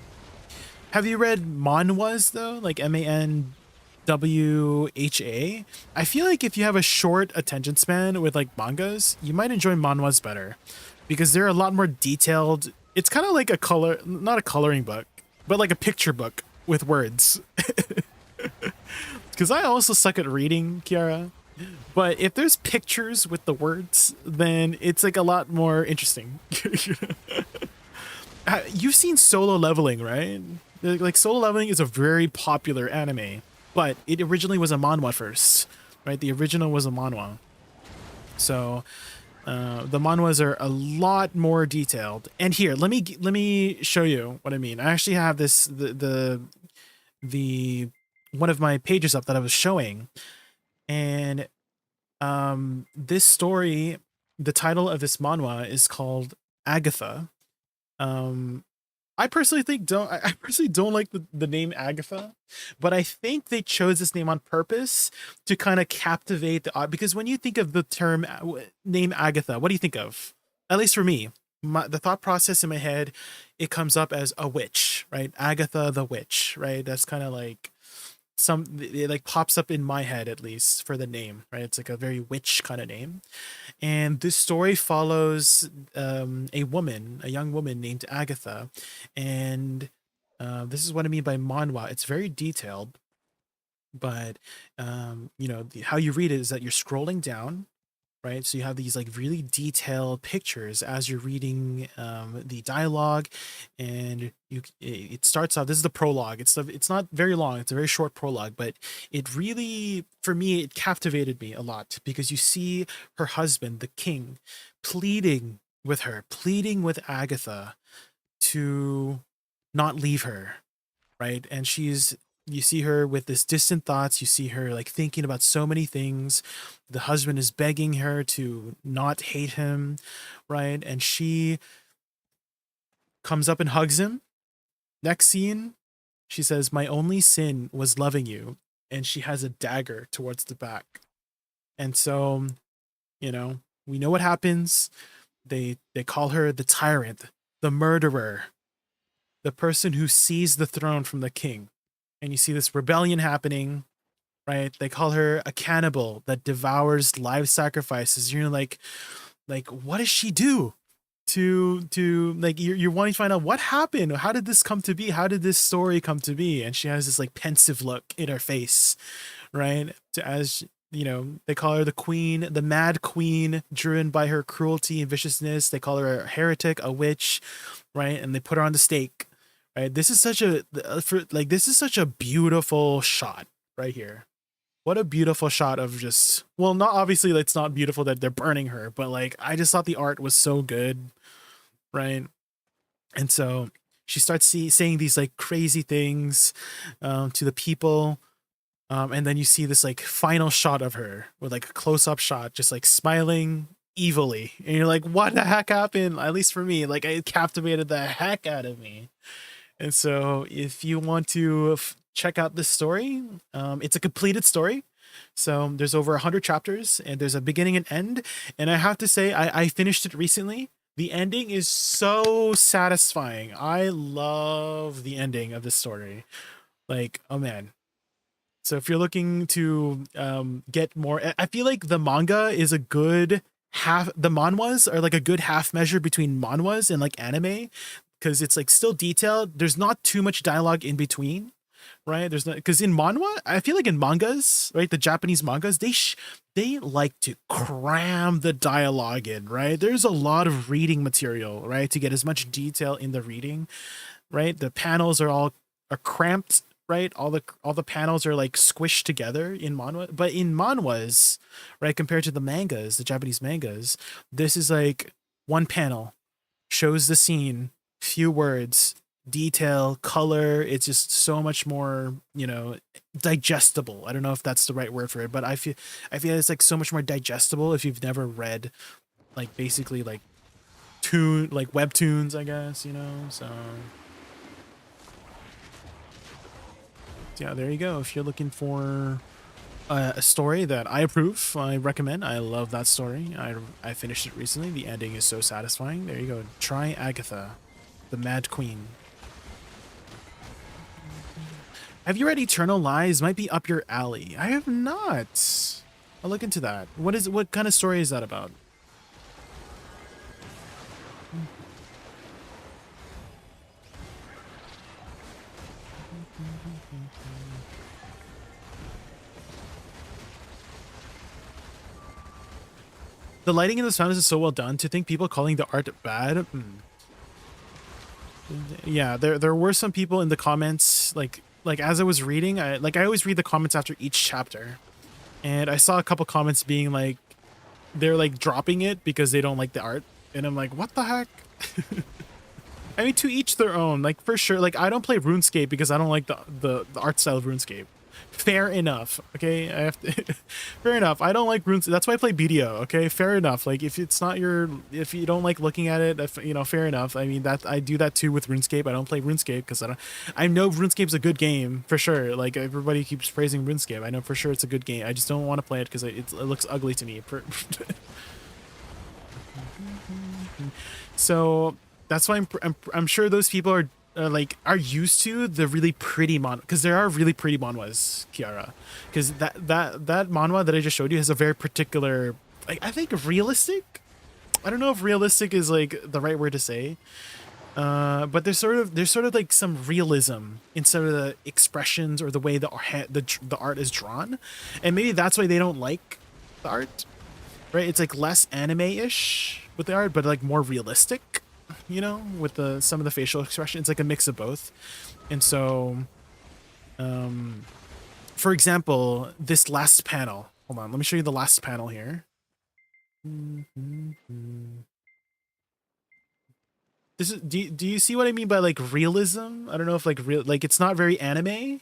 Have you read manhwas though? Like MANWHA? I feel like if you have a short attention span with like mangas, you might enjoy manhwas better, because they're a lot more detailed. It's kind of like a not a coloring book, but like a picture book with words. Because I also suck at reading, Kiara. But if there's pictures with the words, then it's like a lot more interesting. You've seen Solo Leveling, right? Like Solo Leveling is a very popular anime, but it originally was a manhwa first, right? The original was a manhwa. So the manhwas are a lot more detailed. And here, let me show you what I mean. I actually have this the one of my pages up that I was showing, and this story, the title of this manhwa is called Agatha. I personally don't like the name Agatha, but I think they chose this name on purpose to kind of captivate the because when you think of the term name Agatha, what do you think of? At least for me, the thought process in my head, it comes up as a witch, right? Agatha the witch, right? That's kind of like it like pops up in my head, at least for the name, right? It's like a very witch kind of name. And this story follows a young woman named Agatha. And this is what I mean by manhwa. It's very detailed, but you know, how you read it is that you're scrolling down, right? So you have these like really detailed pictures as you're reading the dialogue, and it starts out. This is the prologue. It's not very long. It's a very short prologue, but it really, for me, it captivated me a lot because you see her husband, the king, pleading with Agatha to not leave her, right? And you see her with this distant thoughts. You see her like thinking about so many things. The husband is begging her to not hate him, right? And she comes up and hugs him. Next scene, she says, "My only sin was loving you." And she has a dagger towards the back. And so, you know, we know what happens. They call her the tyrant, the murderer, the person who seized the throne from the king. And you see this rebellion happening, right? They call her a cannibal that devours live sacrifices. You're like, what does she do to like, you're wanting to find out what happened. How did this come to be? How did this story come to be? And she has this like pensive look in her face, right? As you know, they call her the queen, the mad queen, driven by her cruelty and viciousness. They call her a heretic, a witch, right? And they put her on the stake. Right, this is such a beautiful shot right here. What a beautiful shot of just, well, not obviously it's not beautiful that they're burning her, but like I just thought the art was so good, right? And so she starts saying these like crazy things to the people, and then you see this like final shot of her with like a close-up shot, just like smiling evilly, and you're like, what the heck happened? At least for me, like it captivated the heck out of me. And so if you want to check out this story, it's a completed story. So there's over 100 chapters and there's a beginning and end. And I have to say, I finished it recently. The ending is so satisfying. I love the ending of this story. Like, oh man. So if you're looking to get more, I feel like the manga is a good the manhwas are like a good half measure between manhwas and like anime. Because it's like still detailed. There's not too much dialogue in between, right? There's not, because in manhwa, I feel like in mangas, right, the Japanese mangas, they like to cram the dialogue in, right? There's a lot of reading material, right, to get as much detail in the reading, right? The panels are cramped, right? All the panels are like squished together in manhwa, but in manhwas, right, compared to the mangas, the Japanese mangas, this is like one panel shows the scene. Few words, detail, color. It's just so much more, you know, digestible. I don't know if that's the right word for it, but I feel it's like so much more digestible if you've never read like basically like webtoons, I guess, you know. So yeah, there you go. If you're looking for a story that I approve, I recommend. I love that story. I finished it recently. The ending is so satisfying. There you go. Try Agatha, the Mad Queen. Have you read Eternal Lies? Might be up your alley. I have not. I'll look into that. What kind of story is that about? The lighting in the sound is so well done. To think people calling the art bad. Yeah, there were some people in the comments, like as I was reading, I always read the comments after each chapter, and I saw a couple comments being like, they're like dropping it because they don't like the art, and I'm like, what the heck? I mean, to each their own. Like for sure, like I don't play RuneScape because I don't like the art style of RuneScape, Fair enough. Okay, I have to. Fair enough. I don't like runes. That's why I play BDO. Okay, fair enough. Like if it's not your, if you don't like looking at it, if, you know, fair enough. I mean that I do that too with RuneScape. I don't play RuneScape because I don't. I know RuneScape's a good game for sure. Like everybody keeps praising RuneScape. I know for sure it's a good game. I just don't want to play it because it looks ugly to me. So that's why I'm sure those people are used to the really pretty manhwa, because there are really pretty manhwas, Kiara, because that manhwa that I just showed you has a very particular, like, I think realistic. I don't know if realistic is like the right word to say, but there's sort of like some realism instead of the expressions or the way the art is drawn, and maybe that's why they don't like the art, right? It's like less anime-ish with the art, but like more realistic, you know, with some of the facial expression. It's like a mix of both. And so for example, this last panel, hold on, let me show you the last panel here. This is, do you see what I mean by like realism? I don't know if like like it's not very anime,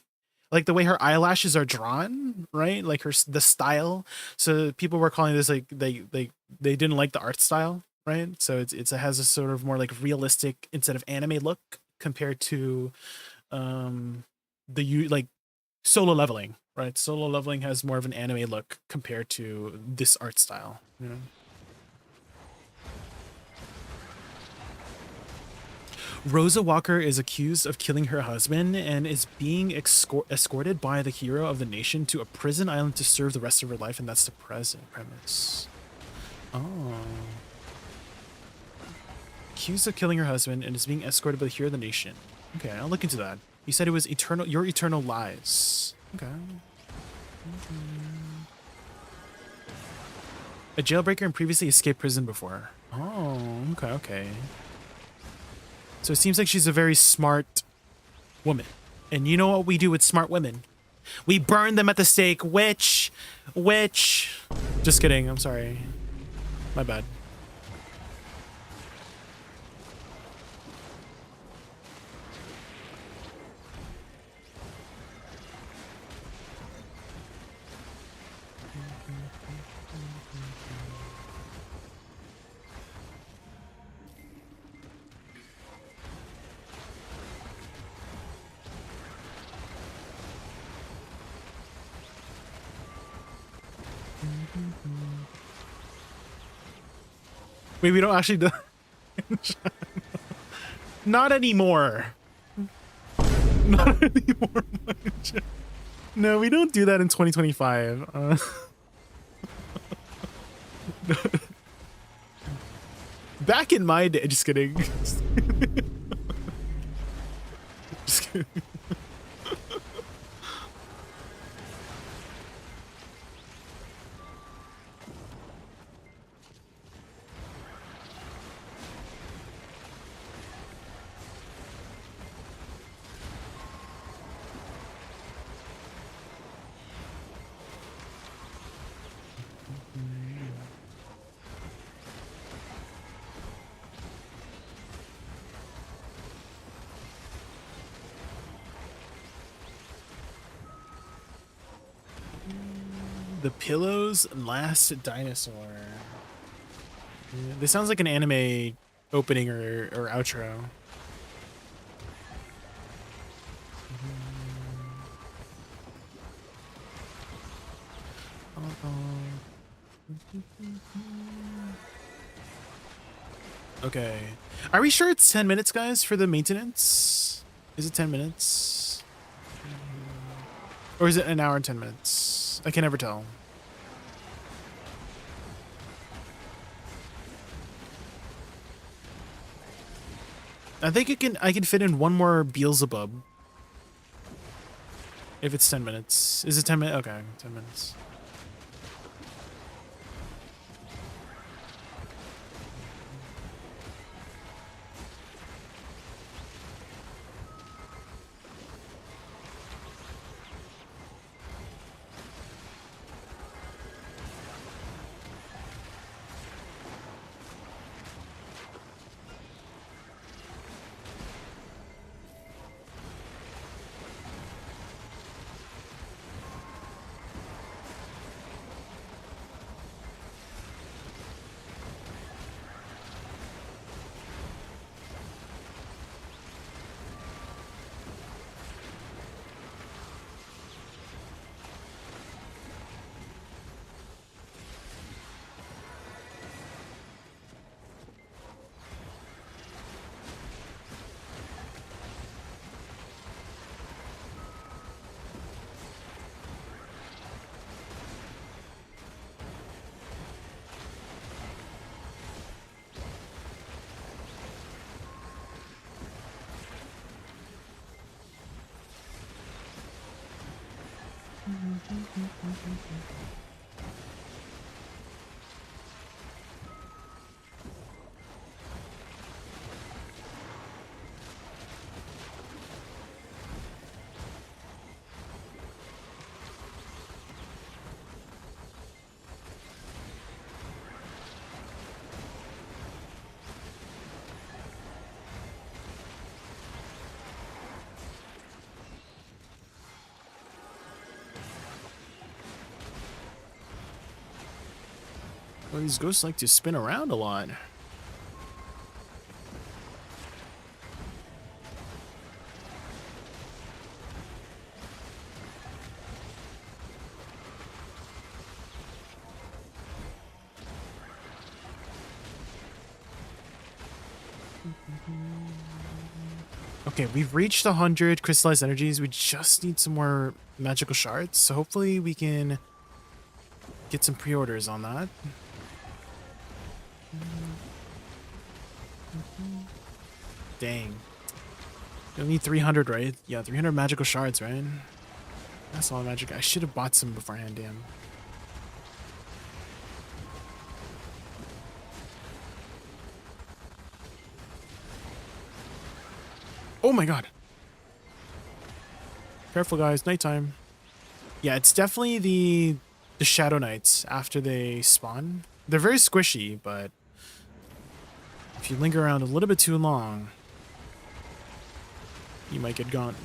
like the way her eyelashes are drawn, right? Like the style. So people were calling this like they didn't like the art style, right? So it has a sort of more like realistic instead of anime look compared to like Solo Leveling, right? Solo Leveling has more of an anime look compared to this art style, you know. Rosa Walker is accused of killing her husband and is being escorted by the hero of the nation to a prison island to serve the rest of her life, and that's the present premise. Oh. Accused of killing her husband and is being escorted by the hero of the nation. Okay, I'll look into that. You said it was Your Eternal Lies. Okay. A jailbreaker and previously escaped prison before. Oh, okay. So it seems like she's a very smart woman. And you know what we do with smart women? We burn them at the stake. Witch. Just kidding. I'm sorry. My bad. Wait, we don't actually do. Not anymore. Not anymore. No, we don't do that in 2025. Back in my day, just kidding. Just kidding. The Pillow's Last Dinosaur. Yeah, this sounds like an anime opening or outro. Okay. Are we sure it's 10 minutes, guys, for the maintenance? Is it 10 minutes? Or is it an hour and 10 minutes? I can never tell. I think I can fit in one more Beelzebub. If it's 10 minutes. Is it 10 minutes? Okay, 10 minutes. Well, these ghosts like to spin around a lot. Okay, we've reached 100 crystallized energies. We just need some more magical shards. So hopefully we can get some pre-orders on that. Dang. You'll need 300, right? Yeah, 300 magical shards, right? That's a lot of magic. I should have bought some beforehand, damn. Oh my god. Careful, guys. Nighttime. Yeah, it's definitely the Shadow Knights after they spawn. They're very squishy, but if you linger around a little bit too long, you might get gone.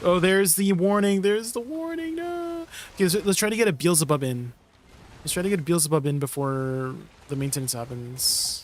Oh, there's the warning. There's the warning. No. Okay, let's try to get a Beelzebub in. Let's try to get a Beelzebub in before the maintenance happens.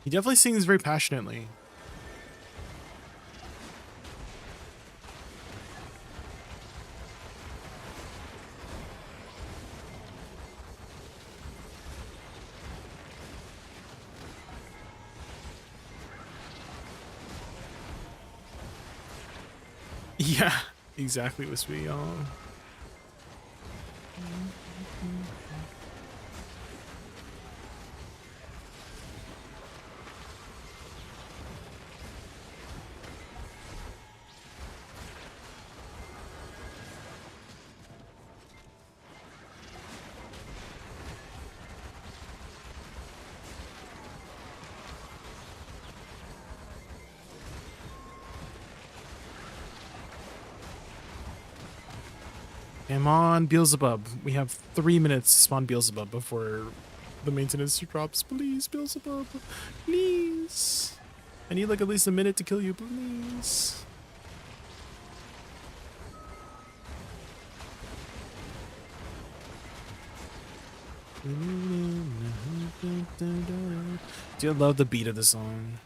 He definitely sings very passionately. Yeah, exactly, Wispy. Oh. Come on, Beelzebub. We have 3 minutes to spawn Beelzebub before the maintenance drops. Please, Beelzebub. Please. I need like at least a minute to kill you, please. Do you love the beat of the song?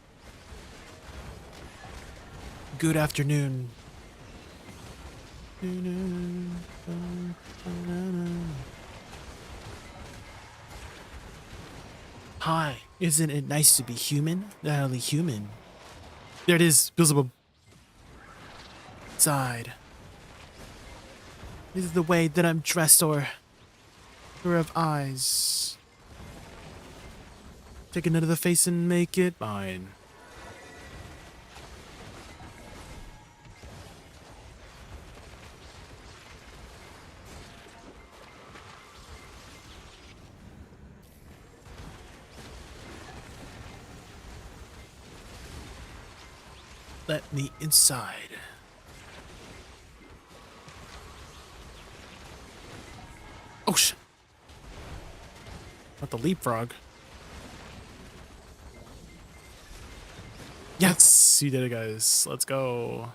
Good afternoon. Hi, isn't it nice to be human? Not only human. There it is, Beelzebub. Side. This is the way that I'm dressed, or have eyes. Take it into the face and make it mine. Let me inside. Oh shit. Not the leapfrog. Yes, you did it, guys. Let's go.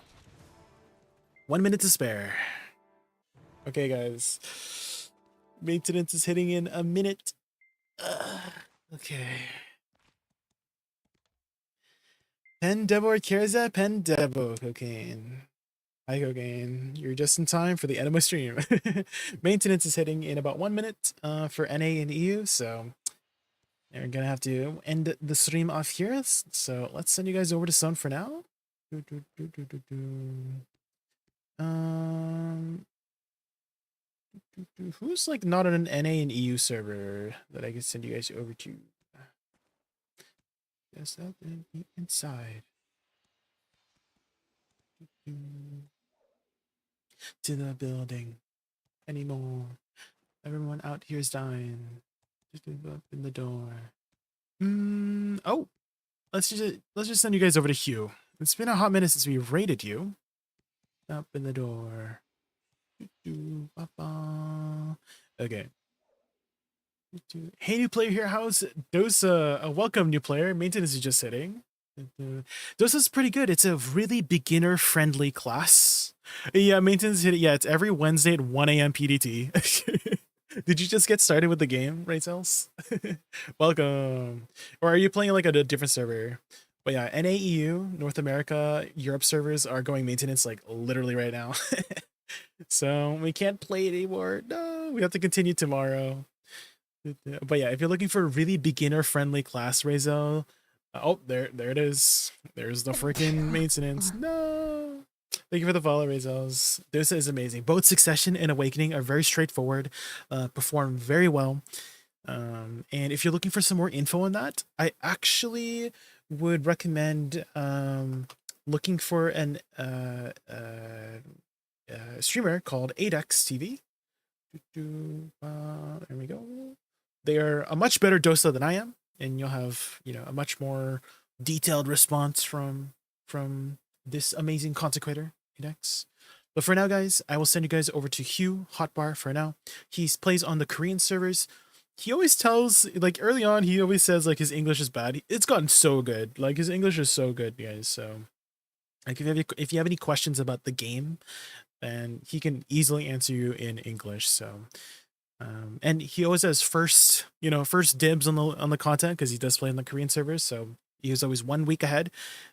1 minute to spare. Okay, guys. Maintenance is hitting in a minute. Okay. Pen Debo Kerza, Pen Debo Cocaine. Hi, Cocaine. You're just in time for the end of my stream. Maintenance is hitting in about 1 minute for NA and EU, so we're gonna have to end the stream off here. So let's send you guys over to Sun for now. Who's like not on an NA and EU server that I can send you guys over to? Yes, up and inside. To the building anymore. Everyone out here is dying. Just up in the door. Oh, let's just send you guys over to Hugh. It's been a hot minute since we raided you. Up in the door. Okay. Hey, new player here. How's Dosa? Welcome, new player. Maintenance is just hitting. Dosa's pretty good. It's a really beginner-friendly class. Yeah, maintenance hit it. Yeah, it's every Wednesday at 1 a.m. PDT. Did you just get started with the game, right, Cells? Welcome. Or are you playing like a different server? But yeah, NAEU, North America, Europe servers are going maintenance like literally right now. So we can't play it anymore. No, we have to continue tomorrow. But yeah, if you're looking for a really beginner-friendly class, Razel, oh, there it is. There's the freaking maintenance. No. Thank you for the follow, Razels. This is amazing. Both Succession and Awakening are very straightforward, perform very well. And if you're looking for some more info on that, I actually would recommend looking for an streamer called ADVgg. There we go. They are a much better Dosa than I am, and you'll have, you know, a much more detailed response from this amazing consecrator, ADVgg. But for now, guys, I will send you guys over to Hugh Hotbar for now. He plays on the Korean servers. He always tells, like early on, he always says like his English is bad. It's gotten so good. Like his English is so good, guys. So like if you have any questions about the game, then he can easily answer you in English. So and he always has first dibs on the content because he does play on the Korean servers. So he was always 1 week ahead,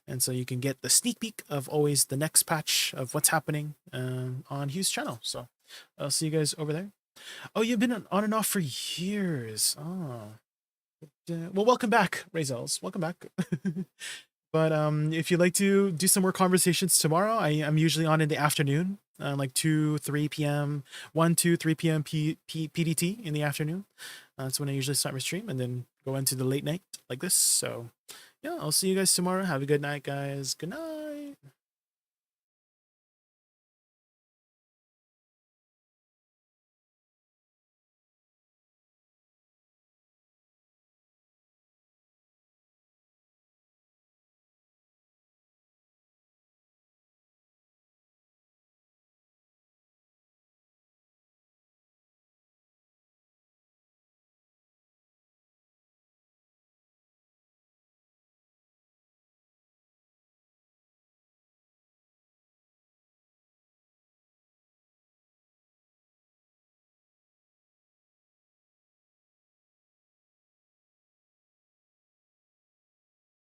and so you can get the sneak peek of always the next patch of what's happening on Hugh's channel. So I'll see you guys over there. Oh, you've been on and off for years. Oh, well, welcome back, Razels. Welcome back. But if you'd like to do some more conversations tomorrow, I'm usually on in the afternoon, like 2-3 p.m., 1-3 p.m. PDT in the afternoon. That's when I usually start my stream, and then go into the late night like this. So yeah, I'll see you guys tomorrow. Have a good night, guys. Good night.